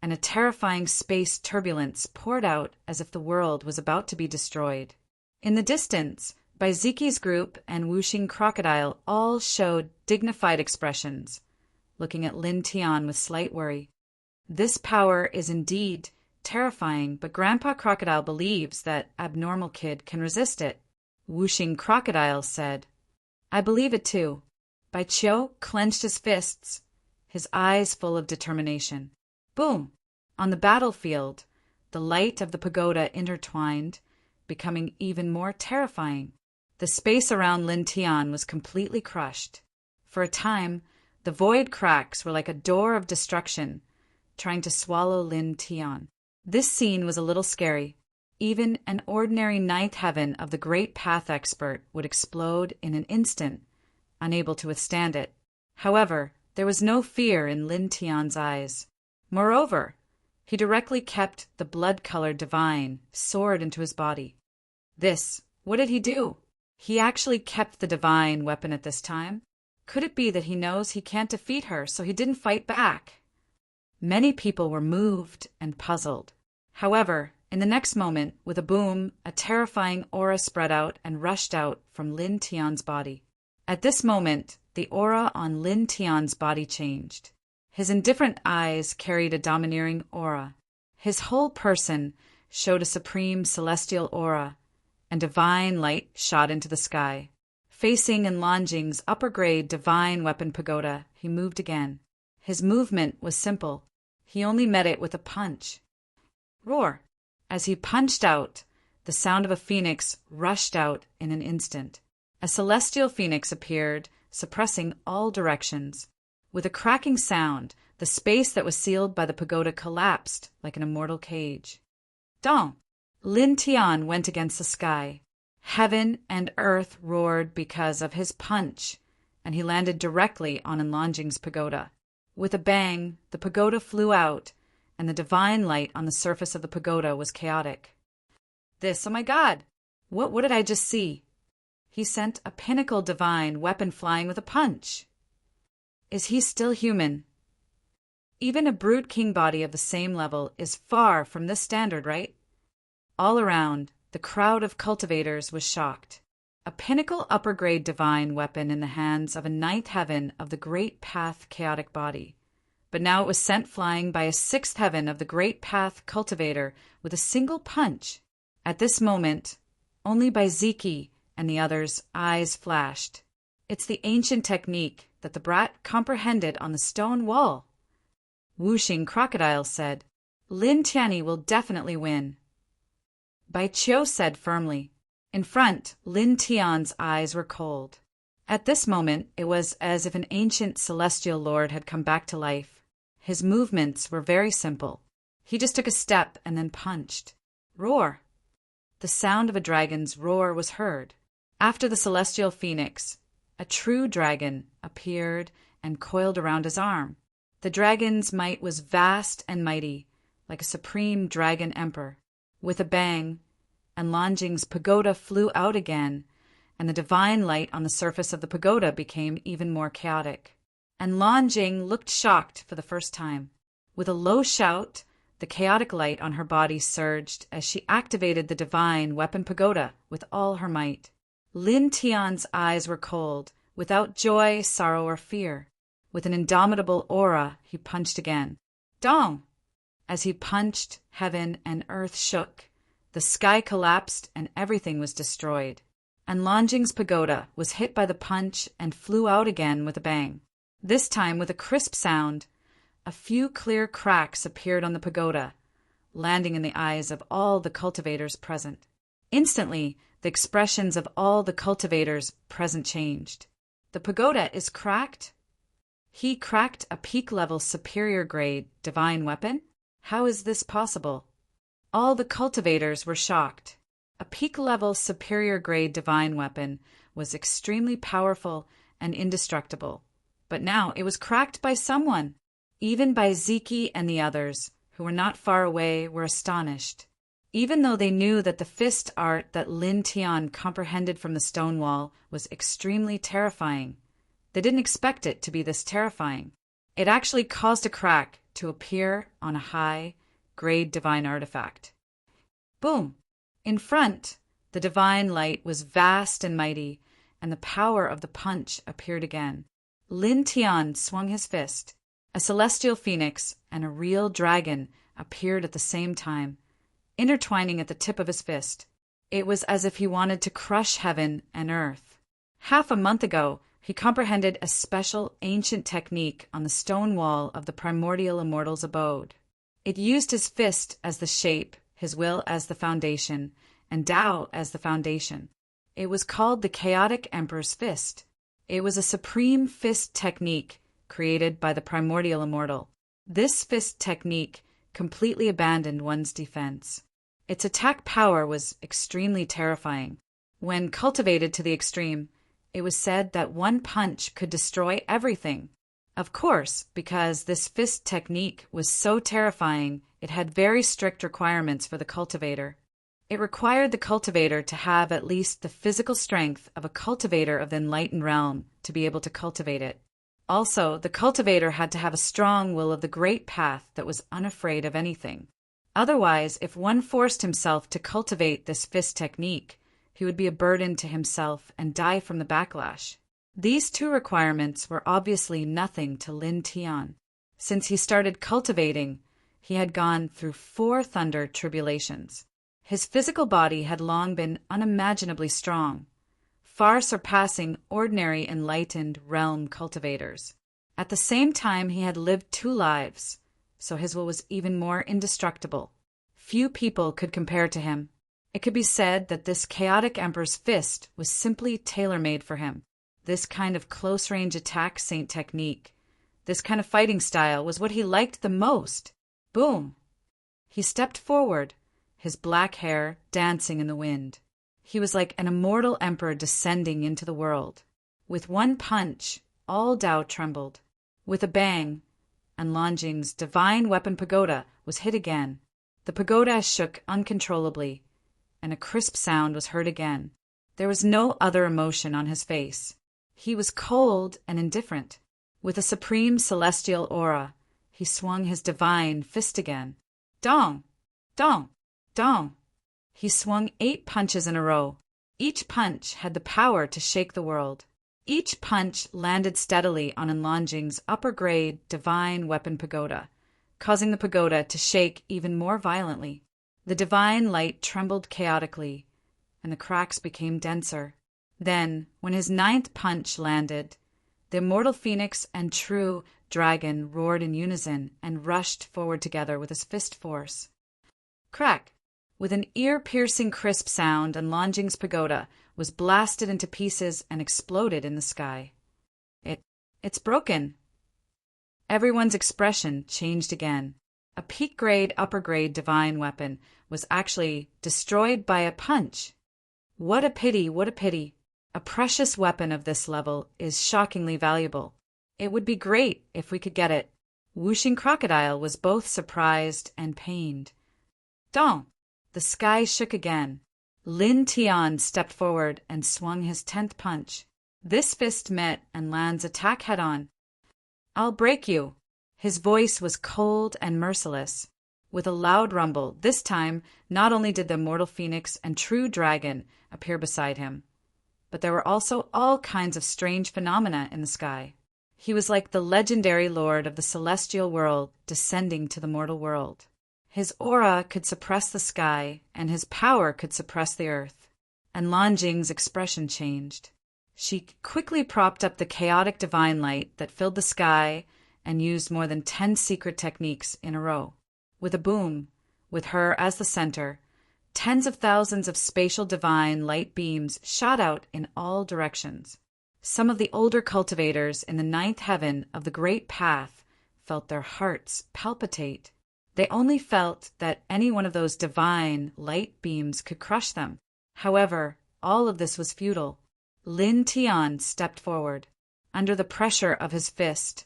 and a terrifying space turbulence poured out as if the world was about to be destroyed. In the distance, Baiziki's group and Wuxing Crocodile all showed dignified expressions, looking at Lin Tian with slight worry. This power is indeed terrifying, but Grandpa Crocodile believes that Abnormal Kid can resist it. Wuxing Crocodile said, I believe it too. Bai Qiu clenched his fists, his eyes full of determination. Boom! On the battlefield, the light of the pagoda intertwined, becoming even more terrifying. The space around Lin Tian was completely crushed. For a time, the void cracks were like a door of destruction, trying to swallow Lin Tian. This scene was a little scary. Even an ordinary ninth heaven of the great path expert would explode in an instant, unable to withstand it. However, there was no fear in Lin Tian's eyes. Moreover, he directly kept the blood-colored divine sword into his body. What did he do? He actually kept the divine weapon at this time. Could it be that he knows he can't defeat her, so he didn't fight back? Many people were moved and puzzled. However, in the next moment, with a boom, a terrifying aura spread out and rushed out from Lin Tian's body. At this moment, the aura on Lin Tian's body changed. His indifferent eyes carried a domineering aura. His whole person showed a supreme celestial aura, and divine light shot into the sky. Facing Enlanjing's upper-grade divine weapon pagoda, he moved again. His movement was simple. He only met it with a punch. Roar! As he punched out, the sound of a phoenix rushed out in an instant. A celestial phoenix appeared, suppressing all directions. With a cracking sound, the space that was sealed by the pagoda collapsed like an immortal cage. Dong! Lin Tian went against the sky. Heaven and earth roared because of his punch, and he landed directly on Enlanjing's pagoda. With a bang, the pagoda flew out, and the divine light on the surface of the pagoda was chaotic. Oh my God! What did I just see? He sent a pinnacle divine weapon flying with a punch. Is he still human? Even a brute king body of the same level is far from this standard, right? All around, the crowd of cultivators was shocked. A pinnacle upper-grade divine weapon in the hands of a ninth heaven of the Great Path chaotic body. But now it was sent flying by a sixth heaven of the Great Path cultivator with a single punch. At this moment, only Baiziki and the others' eyes flashed. It's the ancient technique that the brat comprehended on the stone wall. Whooshing Crocodile said, "Lin Tianyi will definitely win." Bai Qiu said firmly. In front, Lin Tian's eyes were cold. At this moment, it was as if an ancient celestial lord had come back to life. His movements were very simple. He just took a step and then punched. Roar! The sound of a dragon's roar was heard. After the celestial phoenix, a true dragon appeared and coiled around his arm. The dragon's might was vast and mighty, like a supreme dragon emperor. With a bang, and Lanjing's pagoda flew out again, and the divine light on the surface of the pagoda became even more chaotic. And Lanjing looked shocked for the first time. With a low shout, the chaotic light on her body surged as she activated the divine weapon pagoda with all her might. Lin Tian's eyes were cold, without joy, sorrow, or fear. With an indomitable aura, he punched again. Dong! As he punched, heaven and earth shook. The sky collapsed and everything was destroyed. And Lanjing's pagoda was hit by the punch and flew out again with a bang. This time, with a crisp sound, a few clear cracks appeared on the pagoda, landing in the eyes of all the cultivators present. Instantly, the expressions of all the cultivators present changed. The pagoda is cracked? He cracked a peak-level superior grade divine weapon? How is this possible? All the cultivators were shocked. A peak-level superior grade divine weapon was extremely powerful and indestructible. But now it was cracked by someone. Even Bai Ziki and the others, who were not far away, were astonished. Even though they knew that the fist art that Lin Tian comprehended from the stone wall was extremely terrifying, they didn't expect it to be this terrifying. It actually caused a crack to appear on a high-grade divine artifact. Boom! In front, the divine light was vast and mighty, and the power of the punch appeared again. Lin Tian swung his fist. A celestial phoenix and a real dragon appeared at the same time, intertwining at the tip of his fist. It was as if he wanted to crush heaven and earth. Half a month ago, he comprehended a special ancient technique on the stone wall of the primordial immortal's abode. It used his fist as the shape, his will as the foundation, and Tao as the foundation. It was called the Chaotic Emperor's Fist. It was a supreme fist technique created by the primordial immortal. This fist technique completely abandoned one's defense. Its attack power was extremely terrifying. When cultivated to the extreme, it was said that one punch could destroy everything. Of course, because this fist technique was so terrifying, it had very strict requirements for the cultivator. It required the cultivator to have at least the physical strength of a cultivator of the enlightened realm to be able to cultivate it. Also, the cultivator had to have a strong will of the great path that was unafraid of anything. Otherwise, if one forced himself to cultivate this fist technique, he would be a burden to himself and die from the backlash. These two requirements were obviously nothing to Lin Tian. Since he started cultivating, he had gone through 4 thunder tribulations. His physical body had long been unimaginably strong, far surpassing ordinary enlightened realm cultivators. At the same time, he had lived 2 lives, so his will was even more indestructible. Few people could compare to him. It could be said that this chaotic emperor's fist was simply tailor-made for him. This kind of close-range attack saint technique, this kind of fighting style was what he liked the most. Boom! He stepped forward, his black hair dancing in the wind. He was like an immortal emperor descending into the world. With one punch, all Tao trembled. With a bang, and Lanjing's divine weapon pagoda was hit again. The pagoda shook uncontrollably, and a crisp sound was heard again. There was no other emotion on his face. He was cold and indifferent. With a supreme celestial aura, he swung his divine fist again. Dong! Dong! Dong! He swung 8 punches in a row. Each punch had the power to shake the world. Each punch landed steadily on Lanjing's upper-grade divine weapon pagoda, causing the pagoda to shake even more violently. The divine light trembled chaotically, and the cracks became denser. Then, when his 9th punch landed, The immortal phoenix and true dragon roared in unison and rushed forward together with his fist force. Crack! With an ear-piercing crisp sound, and Longjing's pagoda was blasted into pieces and exploded in the sky. It's broken. Everyone's expression changed again. A peak-grade, upper-grade divine weapon was actually destroyed by a punch. What a pity, what a pity. A precious weapon of this level is shockingly valuable. It would be great if we could get it. Whooshing Crocodile was both surprised and pained. Dong! The sky shook again. Lin Tian stepped forward and swung his 10th punch. This fist met and Lan's attack head-on. I'll break you. His voice was cold and merciless. With a loud rumble, this time not only did the immortal phoenix and true dragon appear beside him, but there were also all kinds of strange phenomena in the sky. He was like the legendary lord of the celestial world descending to the mortal world. His aura could suppress the sky, and his power could suppress the earth. And Longjing's expression changed. She quickly propped up the chaotic divine light that filled the sky and used more than 10 secret techniques in a row. With a boom, with her as the center, tens of thousands of spatial divine light beams shot out in all directions. Some of the older cultivators in the 9th heaven of the Great Path felt their hearts palpitate. They only felt that any one of those divine light beams could crush them. However, all of this was futile. Lin Tian stepped forward. Under the pressure of his fist,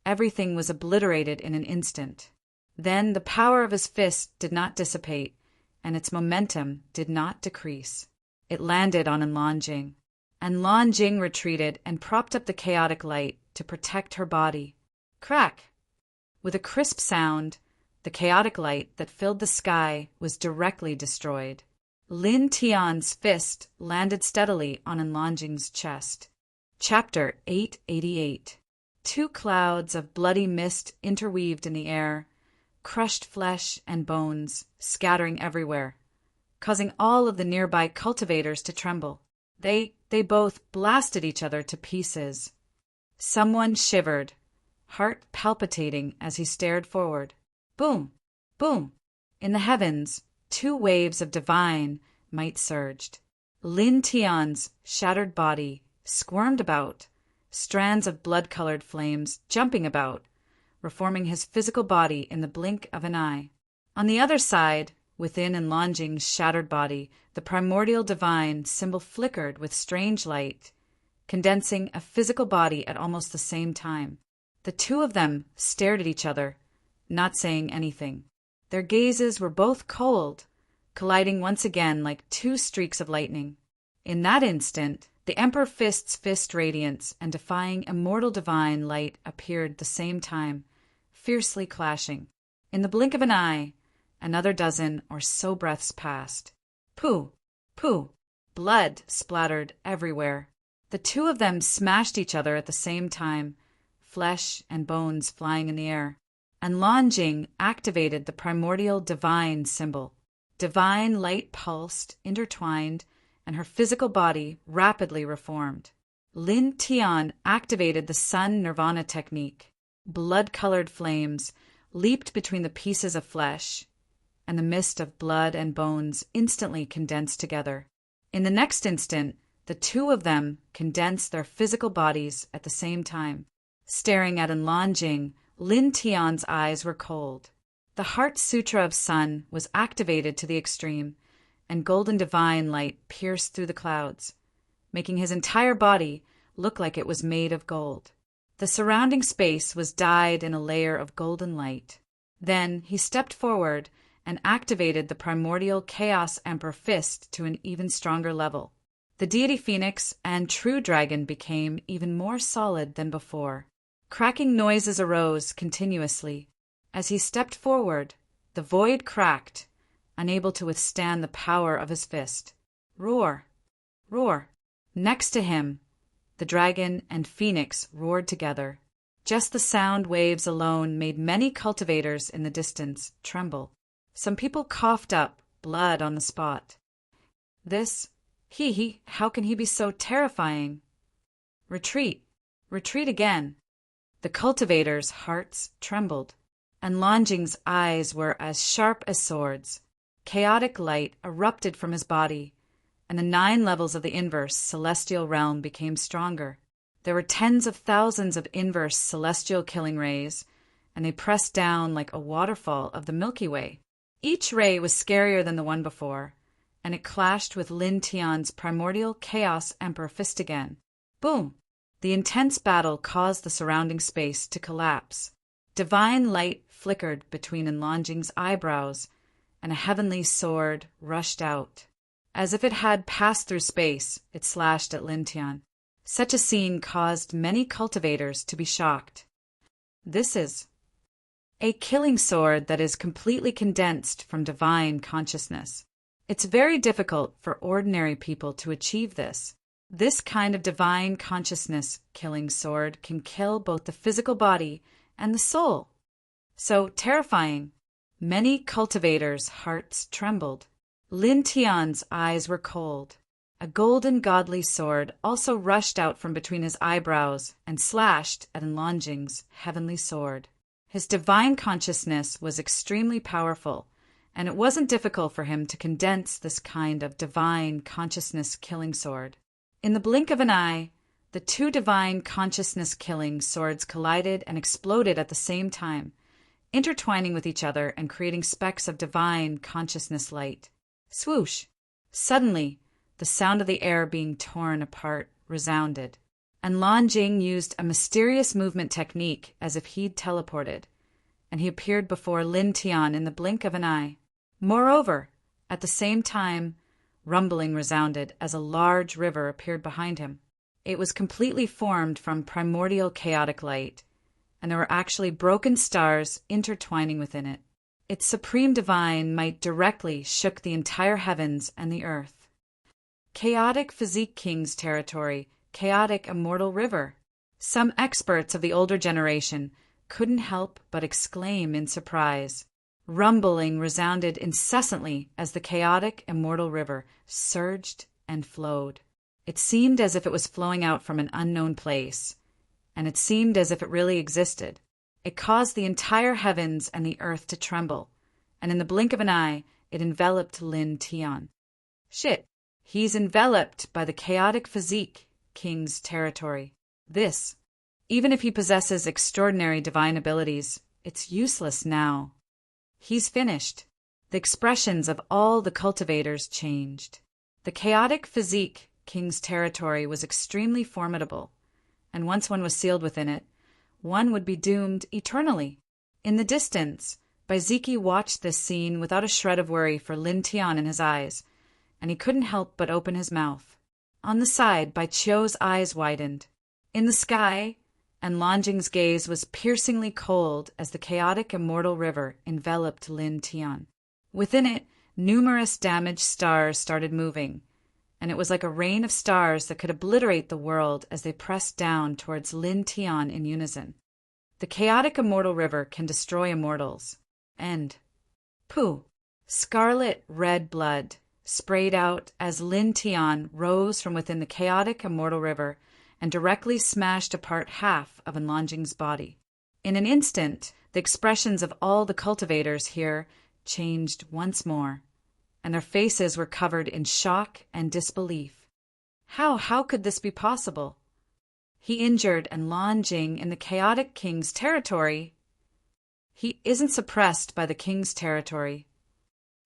everything was obliterated in an instant. Then the power of his fist did not dissipate, and its momentum did not decrease. It landed on Longjing, and Longjing retreated and propped up the chaotic light to protect her body. Crack! With a crisp sound, the chaotic light that filled the sky was directly destroyed. Lin Tian's fist landed steadily on Longjing's chest. Chapter 888. 2 clouds of bloody mist interweaved in the air, crushed flesh and bones scattering everywhere, causing all of the nearby cultivators to tremble. They both blasted each other to pieces. Someone shivered, heart palpitating as he stared forward. Boom! Boom! In the heavens, 2 waves of divine might surged. Lin Tian's shattered body squirmed about, strands of blood-colored flames jumping about, reforming his physical body in the blink of an eye. On the other side, within Longjing's shattered body, the primordial divine symbol flickered with strange light, condensing a physical body at almost the same time. The 2 of them stared at each other, not saying anything. Their gazes were both cold, colliding once again like 2 streaks of lightning. In that instant, the Emperor Fist's fist radiance and defying immortal divine light appeared the same time, fiercely clashing. In the blink of an eye, another dozen or so breaths passed. Pooh! Pooh! Blood splattered everywhere. The 2 of them smashed each other at the same time, flesh and bones flying in the air. And Longjing activated the primordial divine symbol. Divine light pulsed, intertwined, and her physical body rapidly reformed. Lin Tian activated the Sun Nirvana technique. Blood-colored flames leaped between the pieces of flesh, and the mist of blood and bones instantly condensed together. In the next instant, the 2 of them condensed their physical bodies at the same time. Staring at Longjing, Lin Tian's eyes were cold. The Heart Sutra of Sun was activated to the extreme, and golden divine light pierced through the clouds, making his entire body look like it was made of gold. The surrounding space was dyed in a layer of golden light. Then he stepped forward and activated the primordial Chaos Emperor Fist to an even stronger level. The deity Phoenix and True Dragon became even more solid than before. Cracking noises arose continuously. As he stepped forward, the void cracked, unable to withstand the power of his fist. Roar! Roar! Next to him, the dragon and Phoenix roared together. Just the sound waves alone made many cultivators in the distance tremble. Some people coughed up blood on the spot. How can he be so terrifying? Retreat! Retreat again. The cultivators' hearts trembled, and Longjing's eyes were as sharp as swords. Chaotic light erupted from his body, and the 9 levels of the inverse celestial realm became stronger. There were tens of thousands of inverse celestial killing rays, and they pressed down like a waterfall of the Milky Way. Each ray was scarier than the one before, and it clashed with Lin Tian's primordial Chaos Emperor fist again. Boom! The intense battle caused the surrounding space to collapse. Divine light flickered between Enlongjing's eyebrows, and a heavenly sword rushed out. As if it had passed through space, it slashed at Lin Tian. Such a scene caused many cultivators to be shocked. This is a killing sword that is completely condensed from divine consciousness. It's very difficult for ordinary people to achieve this. This kind of divine consciousness killing sword can kill both the physical body and the soul. So terrifying. Many cultivators' hearts trembled. Lin Tian's eyes were cold. A golden godly sword also rushed out from between his eyebrows and slashed at Enlongjing's heavenly sword. His divine consciousness was extremely powerful, and it wasn't difficult for him to condense this kind of divine consciousness killing sword. In the blink of an eye, the 2 divine consciousness killing swords collided and exploded at the same time, intertwining with each other and creating specks of divine consciousness light. Swoosh! Suddenly, the sound of the air being torn apart resounded, and Longjing used a mysterious movement technique as if he'd teleported, and he appeared before Lin Tian in the blink of an eye. Moreover, at the same time, rumbling resounded as a large river appeared behind him. It was completely formed from primordial chaotic light, and there were actually broken stars intertwining within it. Its supreme divine might directly shook the entire heavens and the earth. Chaotic Physique King's territory, chaotic immortal river. Some experts of the older generation couldn't help but exclaim in surprise. Rumbling resounded incessantly as the chaotic immortal river surged and flowed. It seemed as if it was flowing out from an unknown place, and it seemed as if it really existed. It caused the entire heavens and the earth to tremble, and in the blink of an eye, it enveloped Lin Tian. Shit, he's enveloped by the chaotic Physique King's territory. This, even if he possesses extraordinary divine abilities, it's useless now. He's finished. The expressions of all the cultivators changed. The chaotic Physique King's territory was extremely formidable, and once one was sealed within it, one would be doomed eternally. In the distance, Baiziki watched this scene without a shred of worry for Lin Tian in his eyes, and he couldn't help but open his mouth. On the side, Bai Qiu's eyes widened. In the sky, and Longjing's gaze was piercingly cold as the chaotic immortal river enveloped Lin Tian. Within it, numerous damaged stars started moving, and it was like a rain of stars that could obliterate the world as they pressed down towards Lin Tian in unison. The chaotic immortal river can destroy immortals. End. Pooh! Scarlet red blood sprayed out as Lin Tian rose from within the chaotic immortal river and directly smashed apart half of Enlongjing's body. In an instant, the expressions of all the cultivators here changed once more, and their faces were covered in shock and disbelief. How could this be possible? He injured Enlongjing in the chaotic king's territory. He isn't suppressed by the king's territory.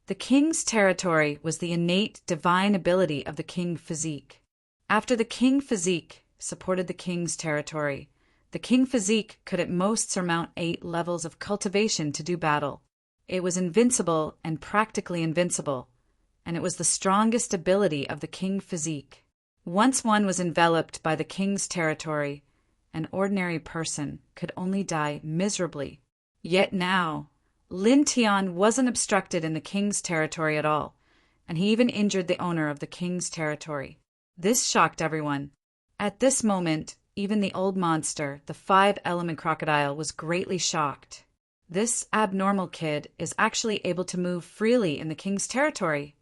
The king's territory was the innate divine ability of the king Physique. After the king Physique supported the king's territory, the king Physique could at most surmount 8 levels of cultivation to do battle. It was invincible and practically invincible, and it was the strongest ability of the king Physique. Once one was enveloped by the king's territory, an ordinary person could only die miserably. Yet now, Lin Tian wasn't obstructed in the king's territory at all, and he even injured the owner of the king's territory. This shocked everyone. At this moment, even the old monster, the 5-element crocodile, was greatly shocked. This abnormal kid is actually able to move freely in the king's territory.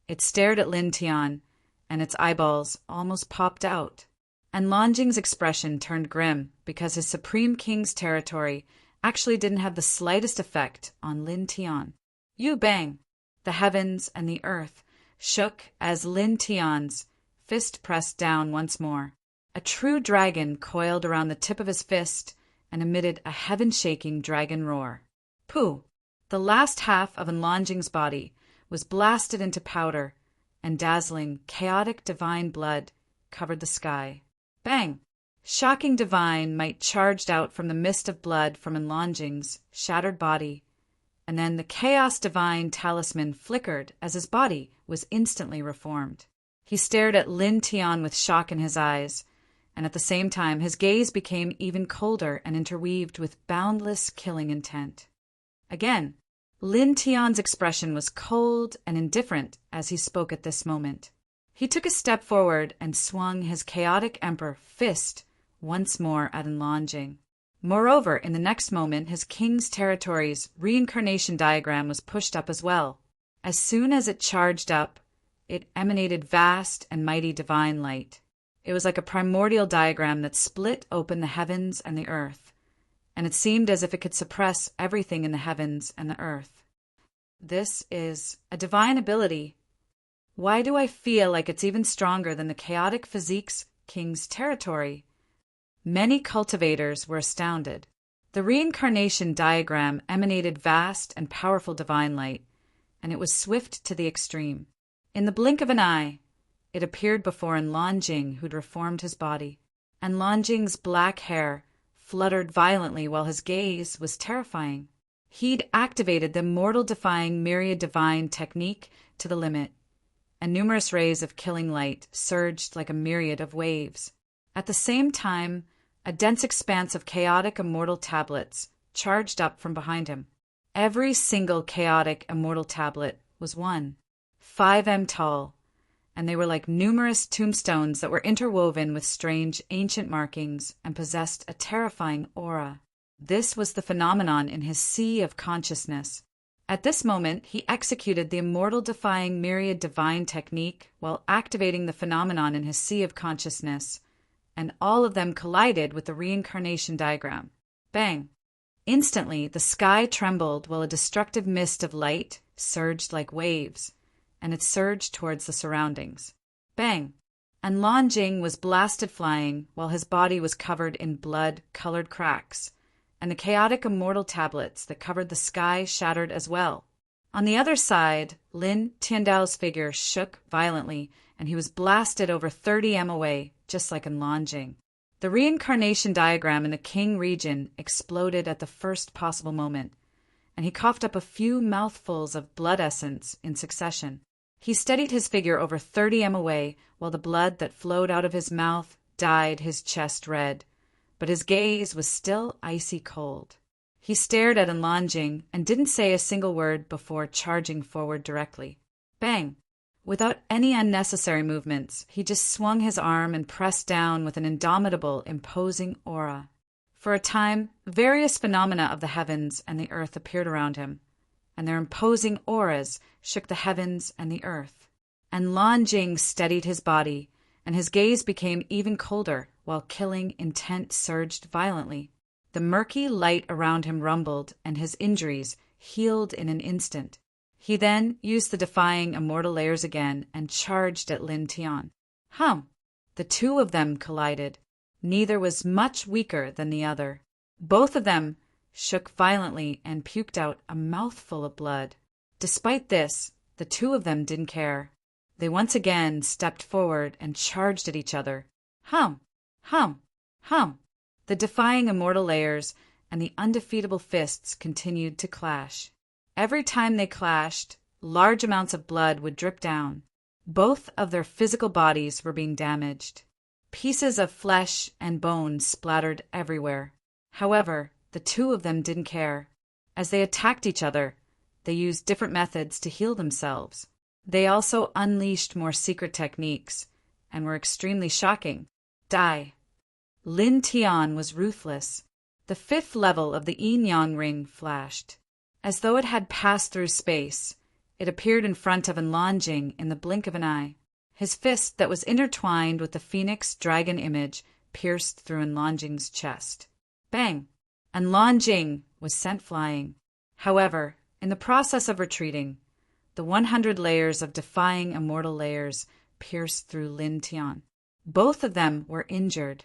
It stared at Lin Tian, and its eyeballs almost popped out. and Longjing's expression turned grim because his Supreme King's territory actually didn't have the slightest effect on Lin Tian. Yu bang! The heavens and the earth shook as Lin Tian's fist pressed down once more. A true dragon coiled around the tip of his fist and emitted a heaven-shaking dragon roar. Pooh! The last half of Longjing's body was blasted into powder, and dazzling, chaotic divine blood covered the sky. Bang! Shocking divine might charged out from the mist of blood from Longjing's shattered body, and then the chaos divine talisman flickered as his body was instantly reformed. He stared at Lin Tian with shock in his eyes, and at the same time his gaze became even colder and interweaved with boundless killing intent. Again, Lin Tian's expression was cold and indifferent as he spoke at this moment. He took a step forward and swung his chaotic emperor fist once more at Longjing. Moreover, in the next moment, his king's territory's reincarnation diagram was pushed up as well. As soon as it charged up, it emanated vast and mighty divine light. It was like a primordial diagram that split open the heavens and the earth, and it seemed as if it could suppress everything in the heavens and the earth. This is a divine ability. Why do I feel like it's even stronger than the chaotic physique's king's territory? Many cultivators were astounded. The reincarnation diagram emanated vast and powerful divine light, and it was swift to the extreme. In the blink of an eye, it appeared before Longjing, who'd reformed his body, and Longjing's black hair fluttered violently while his gaze was terrifying. He'd activated the mortal-defying myriad divine technique to the limit, and numerous rays of killing light surged like a myriad of waves. At the same time, a dense expanse of chaotic immortal tablets charged up from behind him. Every single chaotic immortal tablet was 5 m tall, and they were like numerous tombstones that were interwoven with strange ancient markings and possessed a terrifying aura. This was the phenomenon in his sea of consciousness. At this moment, he executed the immortal-defying myriad divine technique while activating the phenomenon in his sea of consciousness, and all of them collided with the reincarnation diagram. Bang! Instantly, the sky trembled while a destructive mist of light surged like waves, and it surged towards the surroundings. Bang! And Longjing was blasted flying while his body was covered in blood-colored cracks, and the chaotic immortal tablets that covered the sky shattered as well. On the other side, Lin Tiandao's figure shook violently, and he was blasted over 30 m away, just like in Longjing. The reincarnation diagram in the King region exploded at the first possible moment, and he coughed up a few mouthfuls of blood essence in succession. He steadied his figure over 30 m away while the blood that flowed out of his mouth dyed his chest red, but his gaze was still icy cold. He stared at Longjing and didn't say a single word before charging forward directly. Bang! Without any unnecessary movements, he just swung his arm and pressed down with an indomitable, imposing aura. For a time, various phenomena of the heavens and the earth appeared around him, and their imposing auras shook the heavens and the earth. And Longjing steadied his body, and his gaze became even colder, while killing intent surged violently. The murky light around him rumbled, and his injuries healed in an instant. He then used the defying immortal layers again and charged at Lin Tian. The two of them collided. Neither was much weaker than the other. Both of them shook violently and puked out a mouthful of blood. Despite this, the two of them didn't care. They once again stepped forward and charged at each other. The defying immortal layers and the undefeatable fists continued to clash. Every time they clashed, large amounts of blood would drip down. Both of their physical bodies were being damaged. Pieces of flesh and bone splattered everywhere. However, the two of them didn't care. As they attacked each other, they used different methods to heal themselves. They also unleashed more secret techniques, and were extremely shocking. Lin Tian was ruthless. The 5th level of the yin-yang ring flashed. As though it had passed through space, it appeared in front of Longjing in the blink of an eye. His fist that was intertwined with the phoenix dragon image pierced through Enlonjing's chest. Bang! Enlonjing was sent flying. However, in the process of retreating, the 100 layers of defying immortal layers pierced through Lin Tian. Both of them were injured.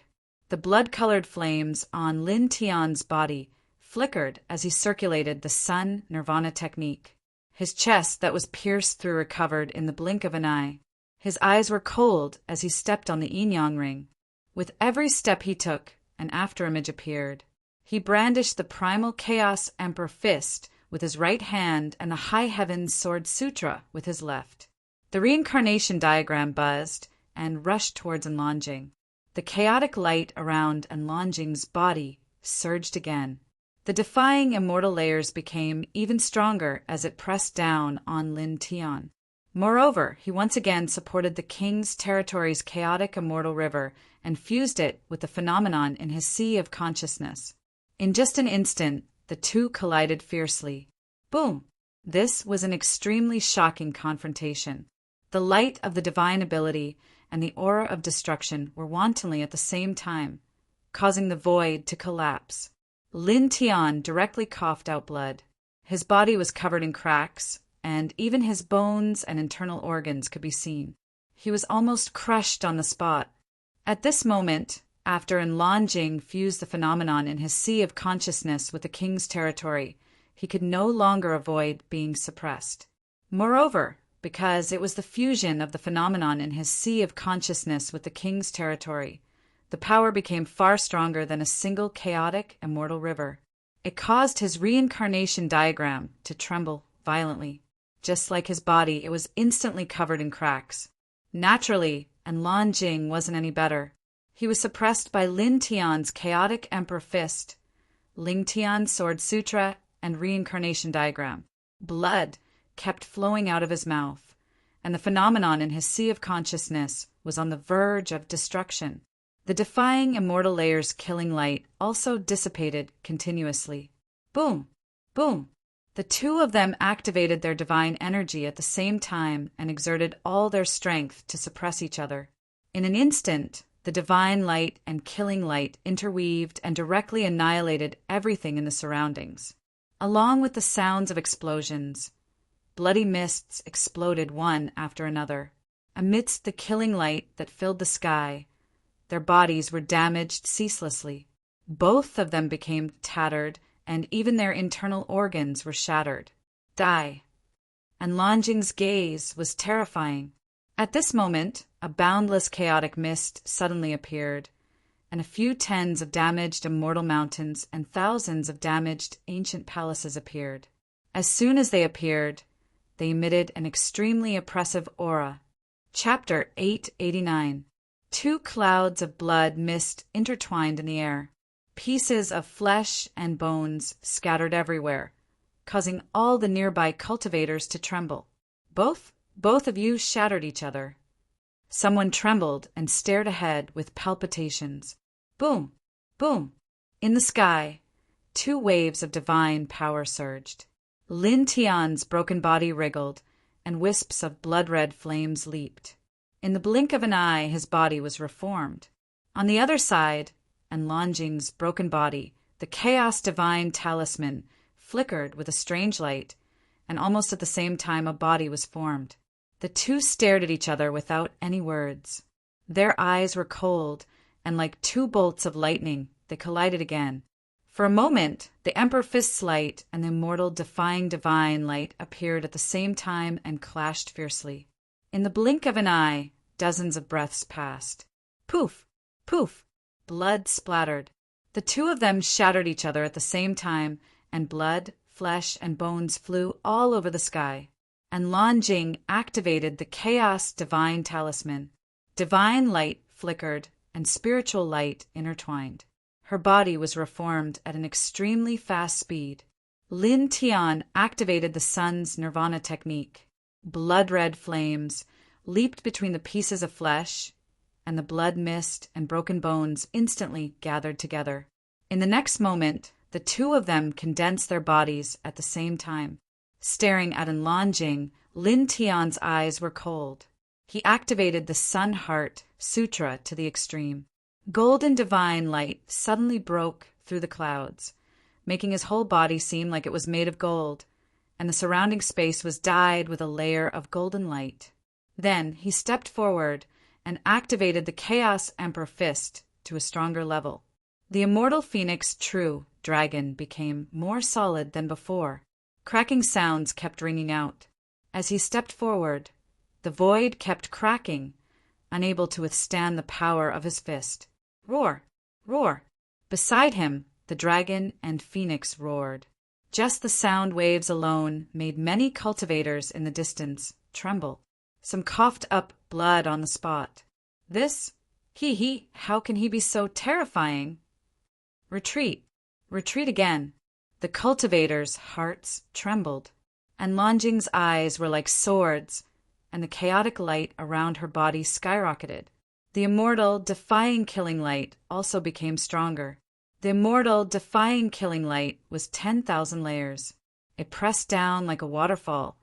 The blood-colored flames on Lin Tian's body flickered as he circulated the Sun Nirvana technique. His chest that was pierced through recovered in the blink of an eye. His eyes were cold as he stepped on the yin-yang ring. With every step he took, an afterimage appeared. He brandished the primal Chaos Emperor fist with his right hand and the High Heavens Sword Sutra with his left. The reincarnation diagram buzzed and rushed towards Enlonjing. The chaotic light around Enlonjing's body surged again. The defying immortal layers became even stronger as it pressed down on Lin Tian. Moreover, he once again supported the king's territory's chaotic immortal river and fused it with the phenomenon in his sea of consciousness. In just an instant, the two collided fiercely. Boom! This was an extremely shocking confrontation. The light of the divine ability and the aura of destruction were wantonly at the same time, causing the void to collapse. Lin Tian directly coughed out blood. His body was covered in cracks, and even his bones and internal organs could be seen. He was almost crushed on the spot. At this moment, after Enlonjing fused the phenomenon in his sea of consciousness with the king's territory, he could no longer avoid being suppressed. Moreover, because it was the fusion of the phenomenon in his sea of consciousness with the king's territory, the power became far stronger than a single chaotic, immortal river. It caused his reincarnation diagram to tremble violently. Just like his body, it was instantly covered in cracks. Naturally, Enlonjing wasn't any better. He was suppressed by Lin Tian's chaotic emperor fist, Ling Tian's sword sutra, and reincarnation diagram. Blood kept flowing out of his mouth, and the phenomenon in his sea of consciousness was on the verge of destruction. The defying immortal layer's killing light also dissipated continuously. Boom! Boom! The two of them activated their divine energy at the same time and exerted all their strength to suppress each other. In an instant, the divine light and killing light interweaved and directly annihilated everything in the surroundings. Along with the sounds of explosions, bloody mists exploded one after another. Amidst the killing light that filled the sky, their bodies were damaged ceaselessly. Both of them became tattered, and even their internal organs were shattered. Die! Enlonjing's gaze was terrifying. At this moment, a boundless chaotic mist suddenly appeared, and a few tens of damaged immortal mountains and thousands of damaged ancient palaces appeared. As soon as they appeared, they emitted an extremely oppressive aura. Chapter 889. Two clouds of blood mist intertwined in the air. Pieces of flesh and bones scattered everywhere, causing all the nearby cultivators to tremble. Both of you shattered each other. Someone trembled and stared ahead with palpitations. Boom! Boom! In the sky, two waves of divine power surged. Lin Tian's broken body wriggled, and wisps of blood-red flames leaped. In the blink of an eye, his body was reformed. On the other side, Enlonjing's broken body, the Chaos Divine Talisman, flickered with a strange light, and almost at the same time a body was formed. The two stared at each other without any words. Their eyes were cold, and like two bolts of lightning, they collided again. For a moment, the Emperor Fist's light and the immortal defying divine light appeared at the same time and clashed fiercely. In the blink of an eye, dozens of breaths passed. Poof! Poof! Blood splattered. The two of them shattered each other at the same time, and blood, flesh, and bones flew all over the sky. Enlonjing activated the Chaos Divine Talisman. Divine light flickered, and spiritual light intertwined. Her body was reformed at an extremely fast speed. Lin Tian activated the sun's nirvana technique. Blood-red flames leaped between the pieces of flesh, and the blood mist and broken bones instantly gathered together. In the next moment, the two of them condensed their bodies at the same time. Staring at Enlonjing, Lin Tian's eyes were cold. He activated the Sun Heart Sutra to the extreme. Golden divine light suddenly broke through the clouds, making his whole body seem like it was made of gold, and the surrounding space was dyed with a layer of golden light. Then he stepped forward and activated the Chaos Emperor Fist to a stronger level. The immortal Phoenix True Dragon became more solid than before. Cracking sounds kept ringing out. As he stepped forward, the void kept cracking, unable to withstand the power of his fist. Roar! Roar! Beside him, the dragon and Phoenix roared. Just the sound waves alone made many cultivators in the distance tremble. Some coughed up blood on the spot. This? How can he be so terrifying? Retreat! Retreat again! The cultivators' hearts trembled, and Longjing's eyes were like swords, and the chaotic light around her body skyrocketed. The immortal, defying killing light also became stronger. The immortal, defying killing light was 10,000 layers. It pressed down like a waterfall,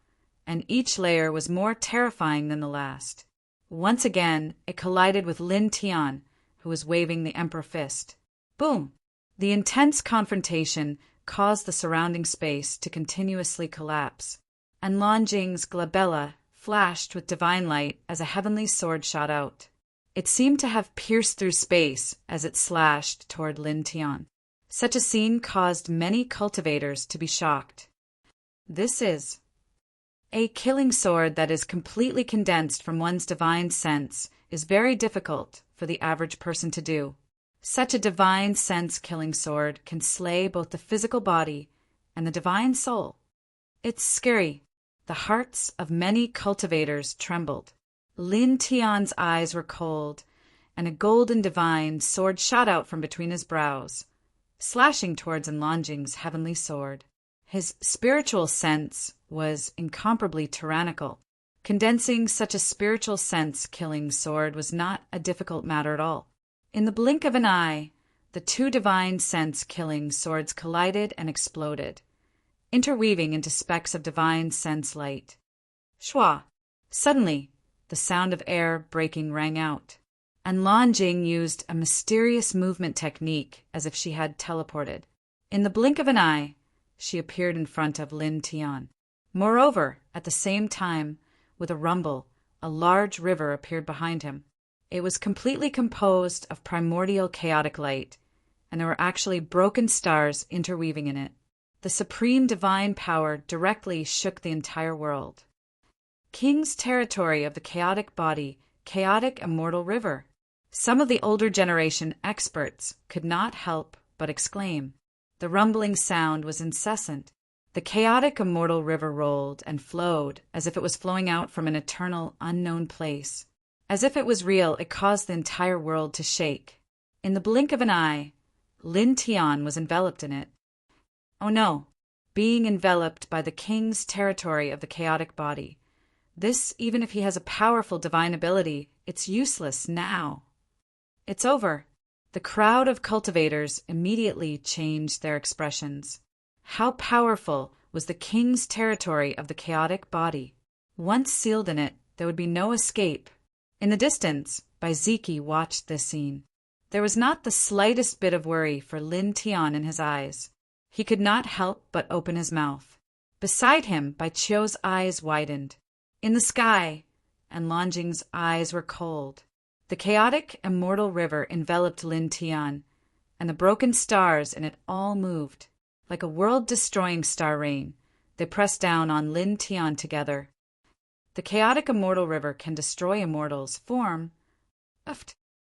and each layer was more terrifying than the last. Once again, it collided with Lin Tian, who was waving the Emperor Fist. Boom! The intense confrontation caused the surrounding space to continuously collapse, and Longjing's glabella flashed with divine light as a heavenly sword shot out. It seemed to have pierced through space as it slashed toward Lin Tian. Such a scene caused many cultivators to be shocked. This is a killing sword that is completely condensed from one's divine sense is very difficult for the average person to do. Such a divine sense killing sword can slay both the physical body and the divine soul. It's scary. The hearts of many cultivators trembled. Lin Tian's eyes were cold, and a golden divine sword shot out from between his brows, slashing towards Longjing's heavenly sword. His spiritual sense was incomparably tyrannical. Condensing such a spiritual sense-killing sword was not a difficult matter at all. In the blink of an eye, the two divine sense-killing swords collided and exploded, interweaving into specks of divine sense light. Shwa! Suddenly, the sound of air breaking rang out, and Longjing used a mysterious movement technique as if she had teleported. In the blink of an eye, she appeared in front of Lin Tian. Moreover, at the same time, with a rumble, a large river appeared behind him. It was completely composed of primordial chaotic light, and there were actually broken stars interweaving in it. The supreme divine power directly shook the entire world. King's territory of the chaotic body, chaotic immortal river. Some of the older generation experts could not help but exclaim. The rumbling sound was incessant. The chaotic immortal river rolled and flowed as if it was flowing out from an eternal, unknown place. As if it was real, it caused the entire world to shake. In the blink of an eye, Lin Tian was enveloped in it. Oh no, being enveloped by the king's territory of the chaotic body. This, even if he has a powerful divine ability, it's useless now. It's over. The crowd of cultivators immediately changed their expressions. How powerful was the king's territory of the chaotic body? Once sealed in it, there would be no escape. In the distance, Baiziki watched this scene. There was not the slightest bit of worry for Lin Tian in his eyes. He could not help but open his mouth. Beside him, Baichio's eyes widened. In the sky, and Longjing's eyes were cold. The chaotic, immortal river enveloped Lin Tian, and the broken stars in it all moved. Like a world-destroying star rain, they pressed down on Lin Tian together. The chaotic immortal river can destroy immortals. Form.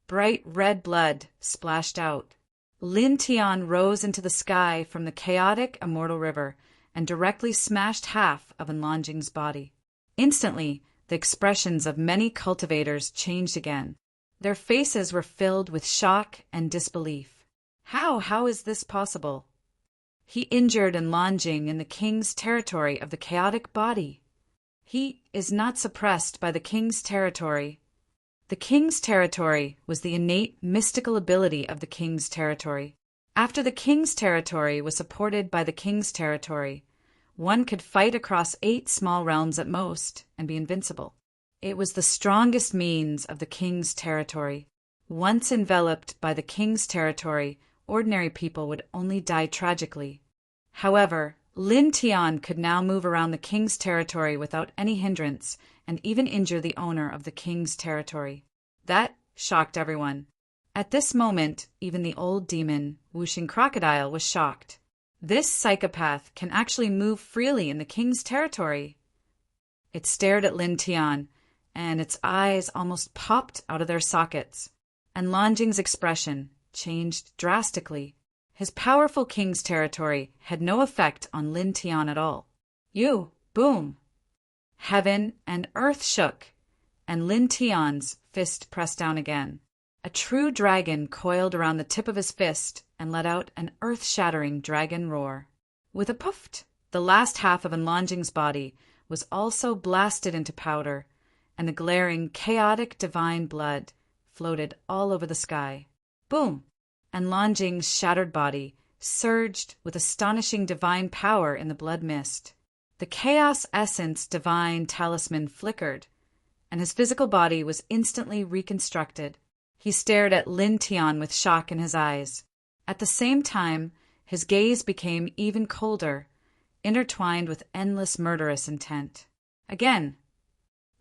Bright red blood splashed out. Lin Tian rose into the sky from the chaotic immortal river and directly smashed half of Longjing's body. Instantly, the expressions of many cultivators changed again. Their faces were filled with shock and disbelief. How is this possible? He injured Longjing in the king's territory of the chaotic body. He is not suppressed by the king's territory. The king's territory was the innate mystical ability of the king's territory. After the king's territory was supported by the king's territory, one could fight across 8 small realms at most and be invincible. It was the strongest means of the king's territory. Once enveloped by the king's territory, ordinary people would only die tragically. However, Lin Tian could now move around the king's territory without any hindrance and even injure the owner of the king's territory. That shocked everyone. At this moment, even the old demon, Whooshing Crocodile, was shocked. This psychopath can actually move freely in the king's territory. It stared at Lin Tian, and its eyes almost popped out of their sockets. And Longjing's expression changed drastically. His powerful king's territory had no effect on Lin Tian at all. Boom! Heaven and earth shook, and Lin Tian's fist pressed down again. A true dragon coiled around the tip of his fist and let out an earth-shattering dragon roar. With a poof, the last half of Longjing's body was also blasted into powder, and the glaring, chaotic divine blood floated all over the sky. Boom! And Longjing's shattered body surged with astonishing divine power in the blood mist. The chaos essence divine talisman flickered, and his physical body was instantly reconstructed. He stared at Lin Tian with shock in his eyes. At the same time, his gaze became even colder, intertwined with endless murderous intent. Again,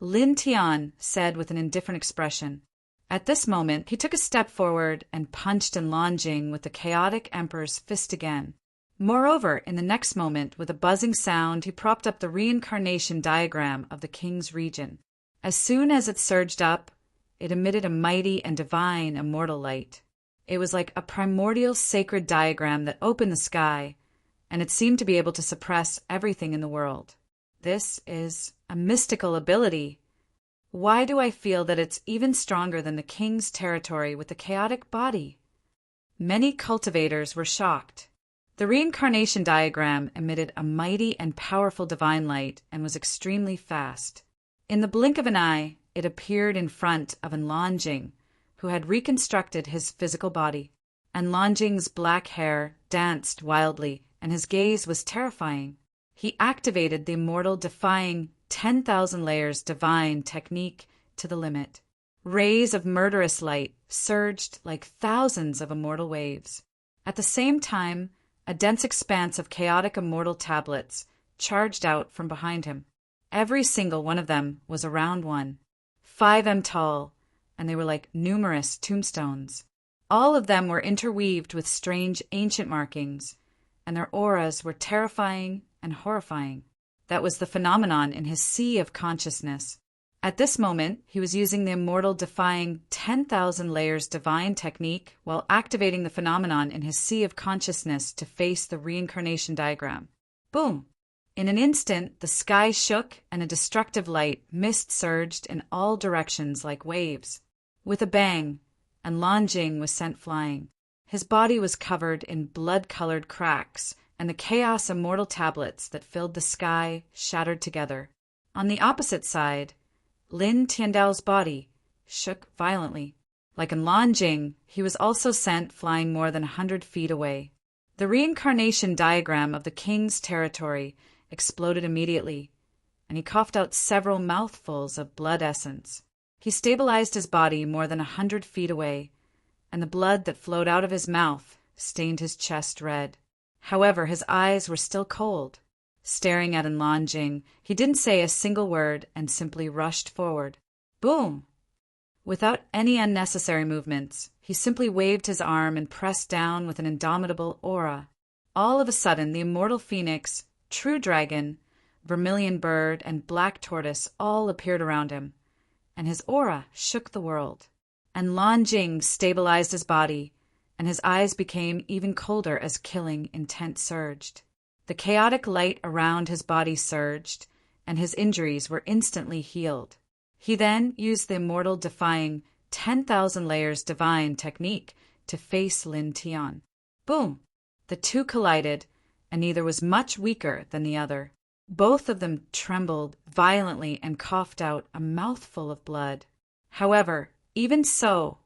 Lin Tian said with an indifferent expression. At this moment, he took a step forward and punched Longjing with the chaotic emperor's fist again. Moreover, in the next moment, with a buzzing sound, he propped up the reincarnation diagram of the king's region. As soon as it surged up, it emitted a mighty and divine immortal light. It was like a primordial sacred diagram that opened the sky, and it seemed to be able to suppress everything in the world. This is a mystical ability. Why do I feel that it's even stronger than the king's territory with the chaotic body? Many cultivators were shocked. The reincarnation diagram emitted a mighty and powerful divine light and was extremely fast. In the blink of an eye, it appeared in front of Longjing, who had reconstructed his physical body. And Longjing's black hair danced wildly, and his gaze was terrifying. He activated the immortal defying 10,000 layers divine technique to the limit. Rays of murderous light surged like thousands of immortal waves. At the same time, a dense expanse of chaotic immortal tablets charged out from behind him. Every single one of them was a round one, 5 m tall, and they were like numerous tombstones. All of them were interweaved with strange ancient markings, and their auras were terrifying and horrifying. That was the phenomenon in his sea of consciousness. At this moment, he was using the immortal defying 10,000 layers divine technique while activating the phenomenon in his sea of consciousness to face the reincarnation diagram. Boom! In an instant, the sky shook and a destructive light mist surged in all directions like waves. With a bang, and Longjing was sent flying. His body was covered in blood-colored cracks, and the chaos immortal tablets that filled the sky shattered together. On the opposite side, Lin Tiandao's body shook violently. Like in Longjing, he was also sent flying more than 100 feet away. The reincarnation diagram of the king's territory exploded immediately, and he coughed out several mouthfuls of blood essence. He stabilized his body more than 100 feet away, and the blood that flowed out of his mouth stained his chest red. However, his eyes were still cold. Staring at Longjing, he didn't say a single word and simply rushed forward. Boom! Without any unnecessary movements, he simply waved his arm and pressed down with an indomitable aura. All of a sudden, the immortal phoenix, true dragon, vermilion bird, and black tortoise all appeared around him, and his aura shook the world. And Longjing stabilized his body, and his eyes became even colder as killing intent surged. The chaotic light around his body surged, and his injuries were instantly healed. He then used the immortal defying 10,000 layers divine technique to face Lin Tian. Boom! The two collided, and neither was much weaker than the other. Both of them trembled violently and coughed out a mouthful of blood. However, even so,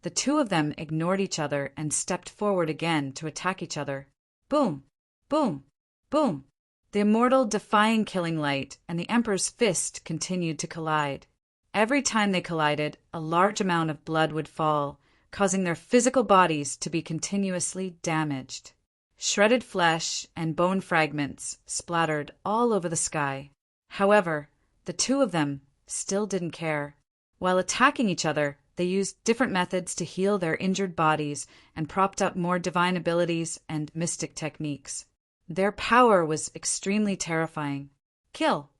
the two of them ignored each other and stepped forward again to attack each other. Boom! Boom! Boom! The immortal defying killing light and the Emperor's fist continued to collide. Every time they collided, a large amount of blood would fall, causing their physical bodies to be continuously damaged. Shredded flesh and bone fragments splattered all over the sky. However, the two of them still didn't care. While attacking each other, they used different methods to heal their injured bodies and propped up more divine abilities and mystic techniques. Their power was extremely terrifying. Kill.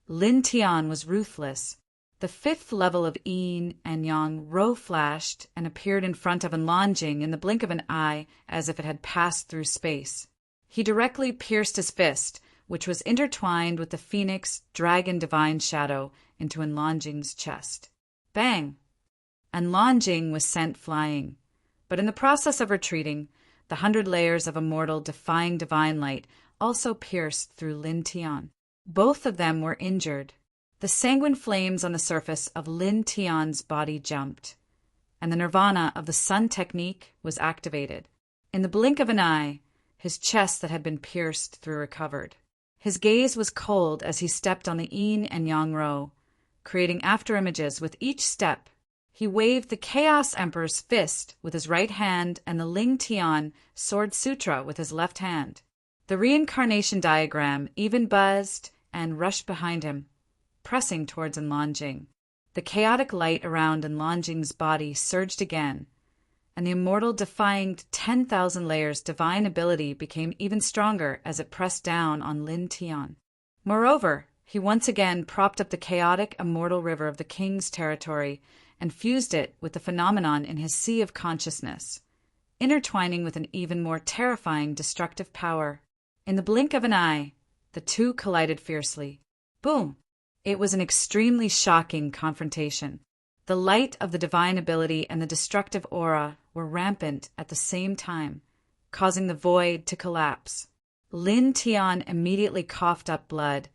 Lin Tian was ruthless. The fifth level of Yin and Yang Ro flashed and appeared in front of Enlonjing in the blink of an eye as if it had passed through space. He directly pierced his fist, which was intertwined with the phoenix dragon divine shadow, into Enlonjing's chest. Bang! Enlonjing was sent flying, but in the process of retreating, the 100 layers of immortal defying divine light also pierced through Lin Tian. Both of them were injured. The sanguine flames on the surface of Lin Tian's body jumped, and the nirvana of the sun technique was activated. In the blink of an eye, his chest that had been pierced through recovered. His gaze was cold as he stepped on the Yin and Yang Ro, creating afterimages with each step. He waved the Chaos Emperor's fist with his right hand and the Ling Tian Sword Sutra with his left hand. The reincarnation diagram even buzzed and rushed behind him, pressing towards Enlonjing. The chaotic light around Enlonjing's body surged again, and the immortal defying 10,000 layers divine ability became even stronger as it pressed down on Lin Tian. Moreover, he once again propped up the chaotic immortal river of the king's territory and fused it with the phenomenon in his sea of consciousness, intertwining with an even more terrifying destructive power. In the blink of an eye, the two collided fiercely. Boom! It was an extremely shocking confrontation. The light of the divine ability and the destructive aura were rampant at the same time, causing the void to collapse. Lin Tian immediately coughed up blood,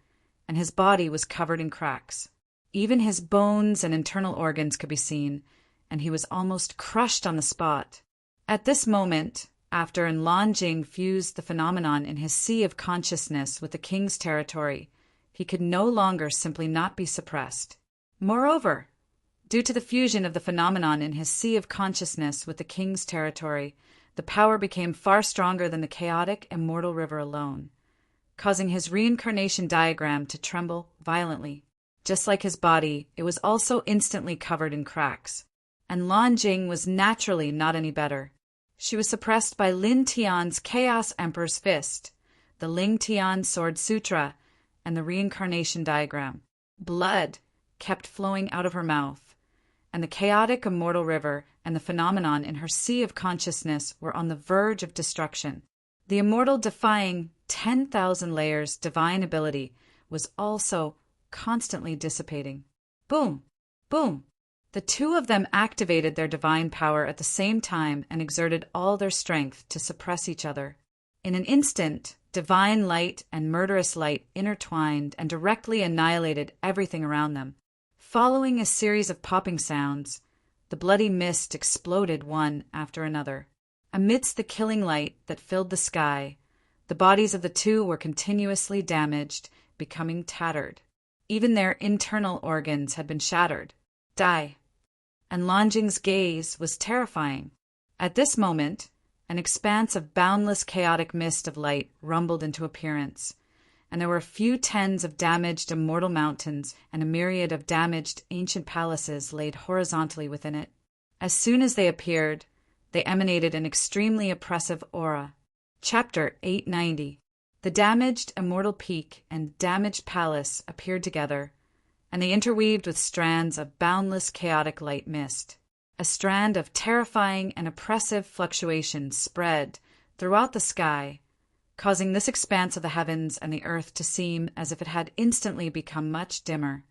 and his body was covered in cracks. Even his bones and internal organs could be seen, and he was almost crushed on the spot. At this moment, after Enlonjing fused the phenomenon in his sea of consciousness with the king's territory, he could no longer simply not be suppressed. Moreover, due to the fusion of the phenomenon in his sea of consciousness with the king's territory, the power became far stronger than the chaotic immortal river alone, causing his reincarnation diagram to tremble violently. Just like his body, it was also instantly covered in cracks. And Enlonjing was naturally not any better. She was suppressed by Lin Tian's Chaos Emperor's fist, the Ling Tian Sword Sutra, and the reincarnation diagram. Blood kept flowing out of her mouth, and the chaotic immortal river and the phenomenon in her sea of consciousness were on the verge of destruction. The immortal defying 10,000 layers divine ability was also constantly dissipating. Boom! Boom! The two of them activated their divine power at the same time and exerted all their strength to suppress each other. In an instant, divine light and murderous light intertwined and directly annihilated everything around them. Following a series of popping sounds, the bloody mist exploded one after another. Amidst the killing light that filled the sky, the bodies of the two were continuously damaged, becoming tattered. Even their internal organs had been shattered. Die. And Enlonjing's gaze was terrifying. At this moment, an expanse of boundless chaotic mist of light rumbled into appearance, and there were a few tens of damaged immortal mountains and a myriad of damaged ancient palaces laid horizontally within it. As soon as they appeared, they emanated an extremely oppressive aura. Chapter 890. The damaged immortal peak and damaged palace appeared together, and they interweaved with strands of boundless chaotic light mist. A strand of terrifying and oppressive fluctuations spread throughout the sky, causing this expanse of the heavens and the earth to seem as if it had instantly become much dimmer.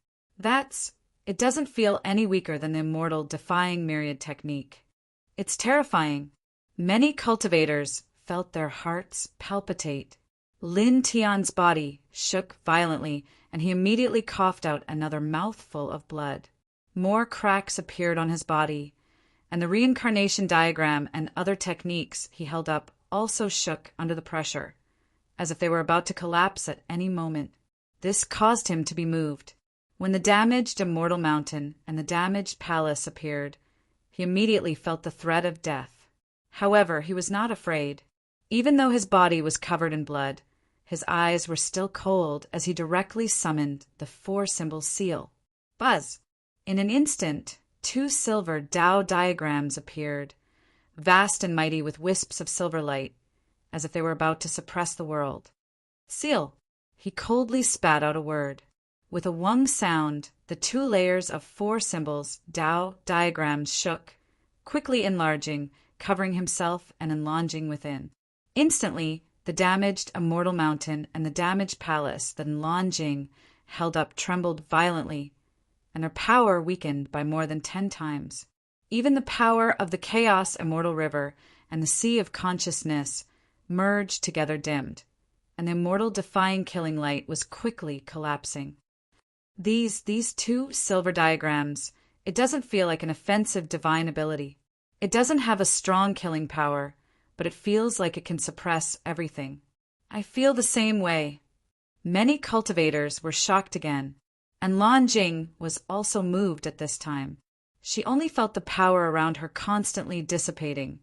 It doesn't feel any weaker than the immortal defying myriad technique. It's terrifying. Many cultivators felt their hearts palpitate. Lin Tian's body shook violently, and he immediately coughed out another mouthful of blood. More cracks appeared on his body, and the reincarnation diagram and other techniques he held up also shook under the pressure, as if they were about to collapse at any moment. This caused him to be moved. When the damaged immortal mountain and the damaged palace appeared, he immediately felt the threat of death. However, he was not afraid. Even though his body was covered in blood, his eyes were still cold as he directly summoned the four-symbol seal. Buzz! In an instant, 2 silver Tao diagrams appeared, vast and mighty with wisps of silver light, as if they were about to suppress the world. Seal! He coldly spat out a word. With a wung sound, the 2 layers of 4 symbols, Tao diagrams, shook, quickly enlarging, covering himself and enlarging within. Instantly, the damaged immortal mountain and the damaged palace that Enlongjing held up trembled violently, and their power weakened by more than 10 times. Even the power of the chaos immortal river and the sea of consciousness merged together, dimmed, and the immortal defying killing light was quickly collapsing. These 2 silver diagrams, it doesn't feel like an offensive divine ability. It doesn't have a strong killing power, but it feels like it can suppress everything. I feel the same way. Many cultivators were shocked again, and Enlongjing was also moved at this time. She only felt the power around her constantly dissipating,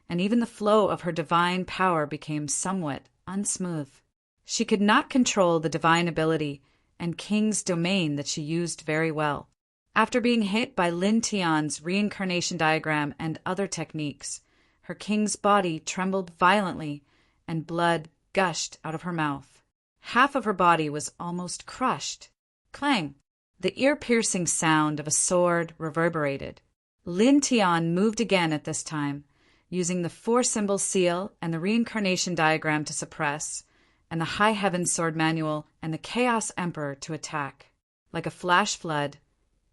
and even the flow of her divine power became somewhat unsmooth. She could not control the divine ability and King's domain that she used very well. After being hit by Lin Tian's reincarnation diagram and other techniques, her king's body trembled violently and blood gushed out of her mouth. Half of her body was almost crushed. Clang! The ear-piercing sound of a sword reverberated. Lin Tian moved again at this time, using the 4-symbol seal and the reincarnation diagram to suppress, and the High Heaven Sword Manual and the Chaos Emperor to attack. Like a flash flood,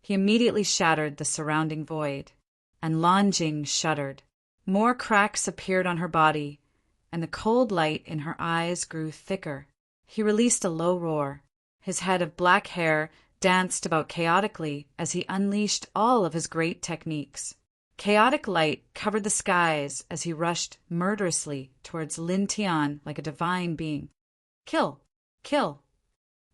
he immediately shattered the surrounding void, and Enlongjing shuddered. More cracks appeared on her body, and the cold light in her eyes grew thicker. He released a low roar. His head of black hair danced about chaotically as he unleashed all of his great techniques. Chaotic light covered the skies as he rushed murderously towards Lin Tian like a divine being. Kill! Kill!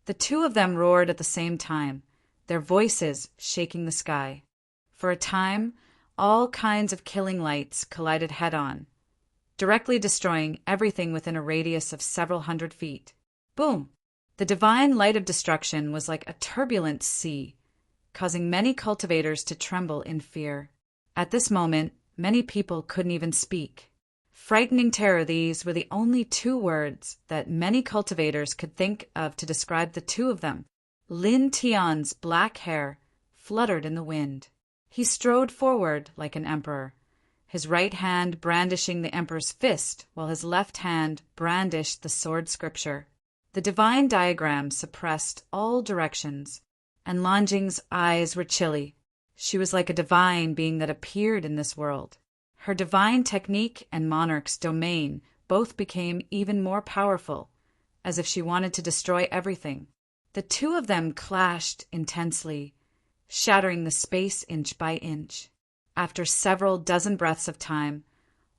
The 2 of them roared at the same time, their voices shaking the sky. For a time, all kinds of killing lights collided head-on, directly destroying everything within a radius of several hundred feet. Boom! The divine light of destruction was like a turbulent sea, causing many cultivators to tremble in fear. At this moment, many people couldn't even speak. Frightening terror, these were the only 2 words that many cultivators could think of to describe the 2 of them. Lin Tian's black hair fluttered in the wind. He strode forward like an emperor, his right hand brandishing the emperor's fist while his left hand brandished the sword scripture. The divine diagram suppressed all directions, and Enlongjing's eyes were chilly. She was like a divine being that appeared in this world. Her divine technique and monarch's domain both became even more powerful, as if she wanted to destroy everything. The 2 of them clashed intensely, shattering the space inch by inch. After several dozen breaths of time,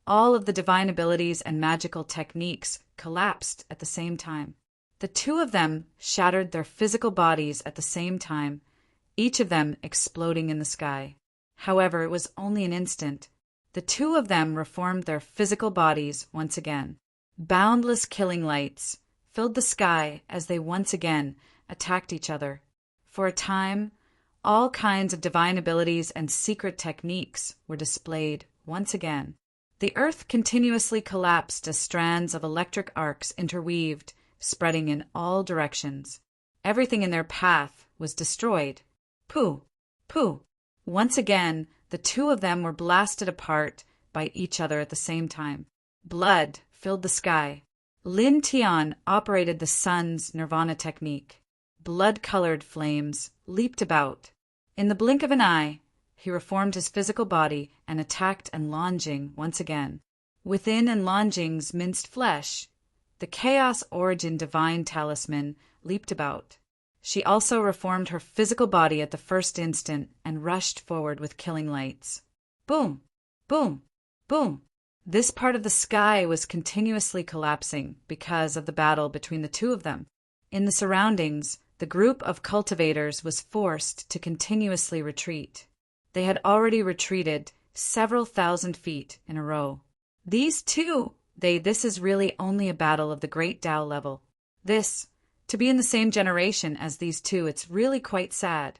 all of the divine abilities and magical techniques collapsed at the same time. The 2 of them shattered their physical bodies at the same time, each of them exploding in the sky. However, it was only an instant. The 2 of them reformed their physical bodies once again. Boundless killing lights filled the sky as they once again attacked each other. For a time, all kinds of divine abilities and secret techniques were displayed once again. The earth continuously collapsed as strands of electric arcs interweaved, spreading in all directions. Everything in their path was destroyed. Pooh! Pooh! Once again, the 2 of them were blasted apart by each other at the same time. Blood filled the sky. Lin Tian operated the sun's nirvana technique. Blood-colored flames leaped about. In the blink of an eye, he reformed his physical body and attacked Enlongjing once again. Within Enlongjing's minced flesh, the Chaos Origin Divine Talisman leaped about. She also reformed her physical body at the first instant and rushed forward with killing lights. Boom! Boom! Boom! This part of the sky was continuously collapsing because of the battle between the 2 of them. In the surroundings, the group of cultivators was forced to continuously retreat. They had already retreated several thousand feet in a row. This is really only a battle of the great Tao level. To be in the same generation as these two, it's really quite sad.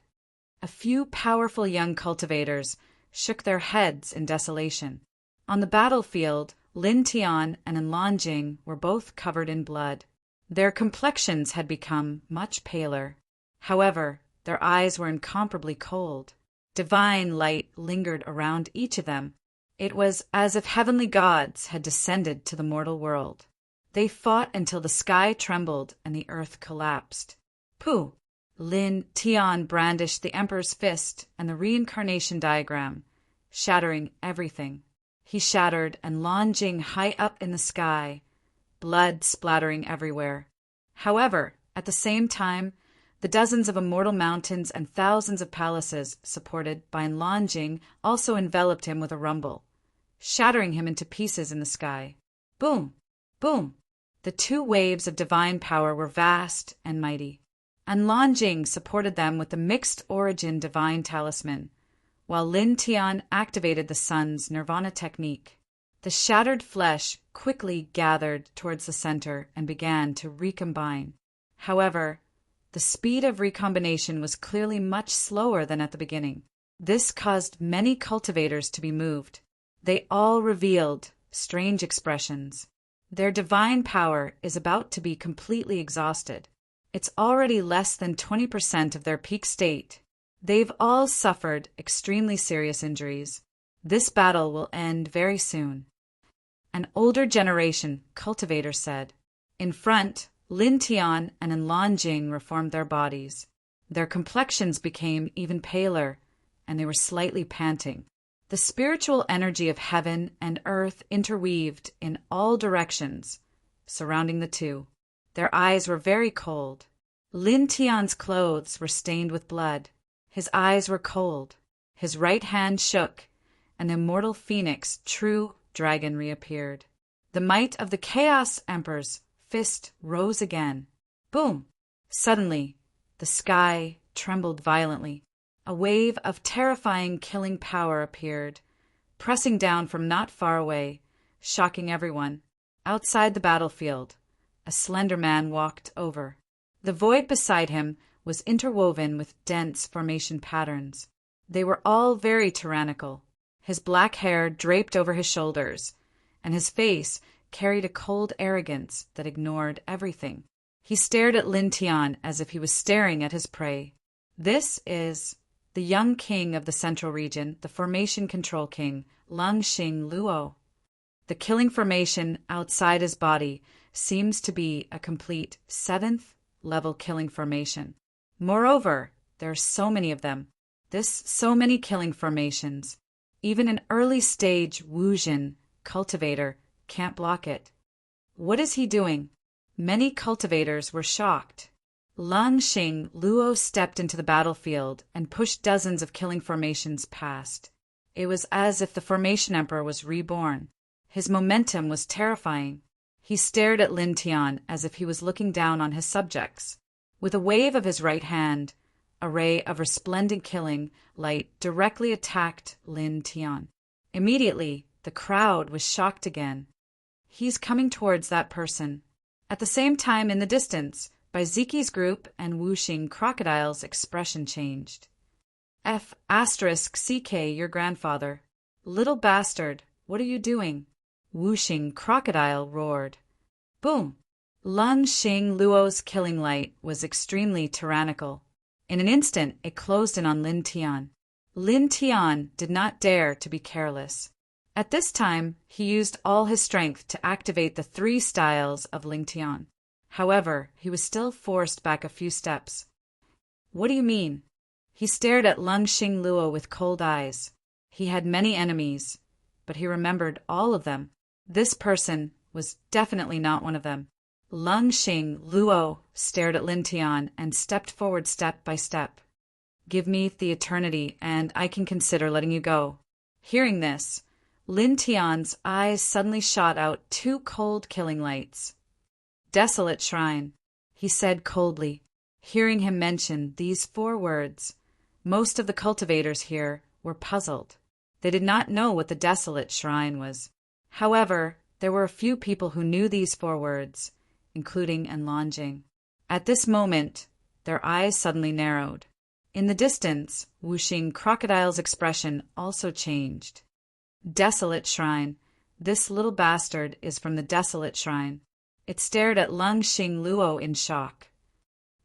A few powerful young cultivators shook their heads in desolation. On the battlefield, Lin Tian and Lan Jing were both covered in blood. Their complexions had become much paler. However, their eyes were incomparably cold. Divine light lingered around each of them. It was as if heavenly gods had descended to the mortal world. They fought until the sky trembled and the earth collapsed. Pooh! Lin Tian brandished the Emperor's fist and the reincarnation diagram, shattering everything. He shattered and Lan Jing high up in the sky, blood splattering everywhere. However, at the same time, the dozens of immortal mountains and thousands of palaces supported by Lan Jing also enveloped him with a rumble, shattering him into pieces in the sky. Boom! Boom! The two waves of divine power were vast and mighty, and Lan Jing supported them with the mixed origin divine talisman, while Lin Tian activated the sun's nirvana technique. The shattered flesh quickly gathered towards the center and began to recombine. However, the speed of recombination was clearly much slower than at the beginning. This caused many cultivators to be moved. They all revealed strange expressions. Their divine power is about to be completely exhausted. It's already less than 20% of their peak state. They've all suffered extremely serious injuries. This battle will end very soon. An older generation cultivator said. In front, Lin Tian and Lan Jing reformed their bodies. Their complexions became even paler, and they were slightly panting. The spiritual energy of heaven and earth interweaved in all directions, surrounding the two. Their eyes were very cold. Lin Tian's clothes were stained with blood. His eyes were cold. His right hand shook, and the immortal phoenix, true dragon, reappeared. The might of the Chaos Emperor's fist rose again. Boom! Suddenly, the sky trembled violently. A wave of terrifying killing power appeared, pressing down from not far away, shocking everyone. Outside the battlefield, a slender man walked over. The void beside him was interwoven with dense formation patterns. They were all very tyrannical. His black hair draped over his shoulders, and his face carried a cold arrogance that ignored everything. He stared at Lin Tian as if he was staring at his prey. This is the young king of the central region, the formation control king, Langxing Luo. The killing formation outside his body seems to be a complete 7th level killing formation. Moreover, there are so many of them. So many killing formations. Even an early stage Wuzhen cultivator can't block it. What is he doing? Many cultivators were shocked. Langxing Luo stepped into the battlefield and pushed dozens of killing formations past. It was as if the Formation Emperor was reborn. His momentum was terrifying. He stared at Lin Tian as if he was looking down on his subjects. With a wave of his right hand, a ray of resplendent killing light directly attacked Lin Tian. Immediately, the crowd was shocked again. He's coming towards that person. At the same time, in the distance, Baiziki's group and Wuxing Crocodile's expression changed. *CK, your grandfather. Little bastard, what are you doing? Wuxing Crocodile roared. Boom! Langxing Luo's killing light was extremely tyrannical. In an instant, it closed in on Lin Tian. Lin Tian did not dare to be careless. At this time, he used all his strength to activate the 3 styles of Lin Tian. However, he was still forced back a few steps. What do you mean? He stared at Langxing Luo with cold eyes. He had many enemies, but he remembered all of them. This person was definitely not one of them. Langxing Luo stared at Lin Tian and stepped forward step by step. Give me the eternity, and I can consider letting you go. Hearing this, Lin Tian's eyes suddenly shot out 2 cold killing lights. Desolate shrine, he said coldly. Hearing him mention these 4 words, most of the cultivators here were puzzled. They did not know what the desolate shrine was. However, there were a few people who knew these 4 words, including Enlonjing. At this moment, their eyes suddenly narrowed. In the distance, Wuxing Crocodile's expression also changed. Desolate shrine. This little bastard is from the desolate shrine. It stared at Lung Xing Luo in shock.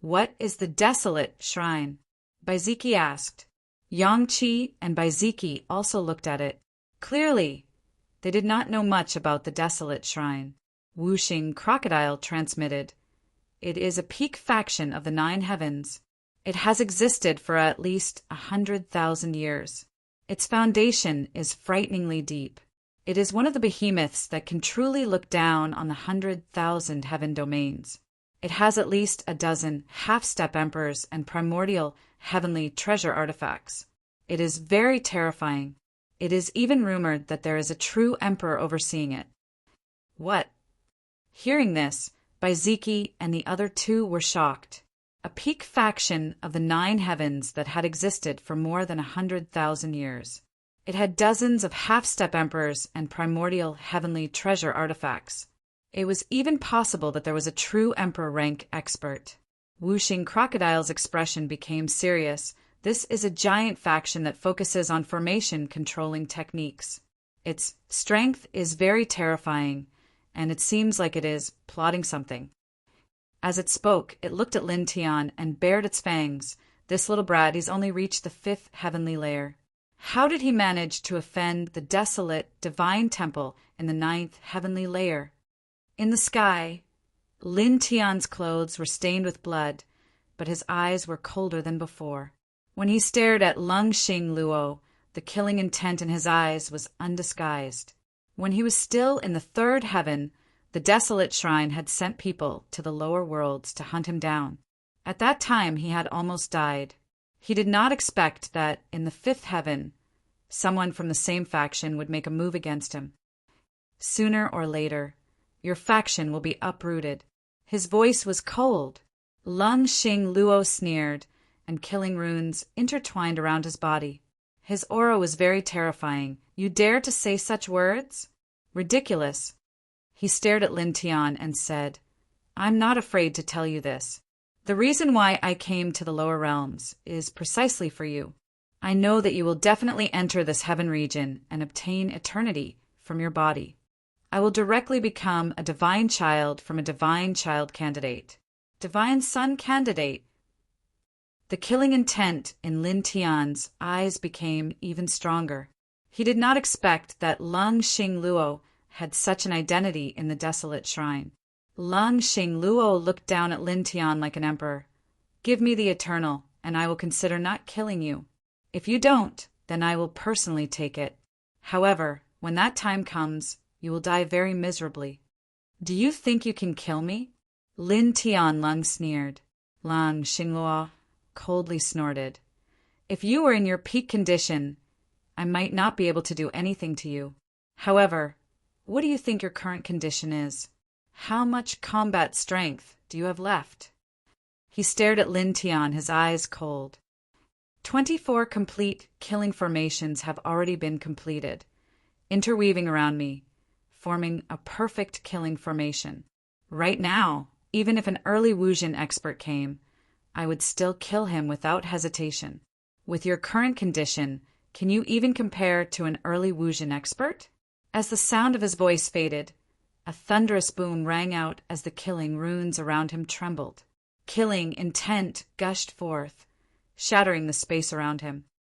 What is the desolate shrine? Baiziki asked. Yang Qi and Baiziki also looked at it. Clearly, they did not know much about the desolate shrine. Wuxing Crocodile transmitted. It is a peak faction of the 9 heavens. It has existed for at least 100,000 years. Its foundation is frighteningly deep. It is one of the behemoths that can truly look down on the 100,000 heaven domains. It has at least a dozen half-step emperors and primordial heavenly treasure artifacts. It is very terrifying. It is even rumored that there is a true emperor overseeing it. What? Hearing this, Baiziki and the other 2 were shocked. A peak faction of the 9 heavens that had existed for more than 100,000 years. It had dozens of half-step emperors and primordial heavenly treasure artifacts. It was even possible that there was a true emperor rank expert. Wuxing Crocodile's expression became serious. This is a giant faction that focuses on formation controlling techniques. Its strength is very terrifying, and it seems like it is plotting something. As it spoke, it looked at Lin Tian and bared its fangs. This little brat, he's only reached the 5th heavenly layer. How did he manage to offend the desolate divine temple in the 9th heavenly layer? In the sky, Lin Tian's clothes were stained with blood, but his eyes were colder than before. When he stared at Lung Xing Luo, the killing intent in his eyes was undisguised. When he was still in the 3rd heaven, the desolate shrine had sent people to the lower worlds to hunt him down. At that time he had almost died. He did not expect that in the 5th heaven, someone from the same faction would make a move against him. Sooner or later, your faction will be uprooted. His voice was cold. Lung Xing Luo sneered, and killing runes intertwined around his body. His aura was very terrifying. You dare to say such words? Ridiculous. He stared at Lin Tian and said, I'm not afraid to tell you this. The reason why I came to the lower realms is precisely for you. I know that you will definitely enter this heaven region and obtain eternity from your body. I will directly become a divine child from a divine child candidate. Divine son candidate. The killing intent in Lin Tian's eyes became even stronger. He did not expect that Lung Xing Luo had such an identity in the desolate shrine. Lung Xing Luo looked down at Lin Tian like an emperor. Give me the eternal, and I will consider not killing you. If you don't, then I will personally take it. However, when that time comes, you will die very miserably. Do you think you can kill me? Lin Tian Lung sneered. Lung Xing Luo coldly snorted. If you were in your peak condition, I might not be able to do anything to you. However, what do you think your current condition is? How much combat strength do you have left? He stared at Lin Tian, his eyes cold. 24 complete killing formations have already been completed, interweaving around me, forming a perfect killing formation. Right now, even if an early Wuxin expert came, I would still kill him without hesitation. With your current condition, can you even compare to an early Wuxin expert? As the sound of his voice faded, a thunderous boom rang out as the killing runes around him trembled. Killing intent gushed forth, shattering the space around him.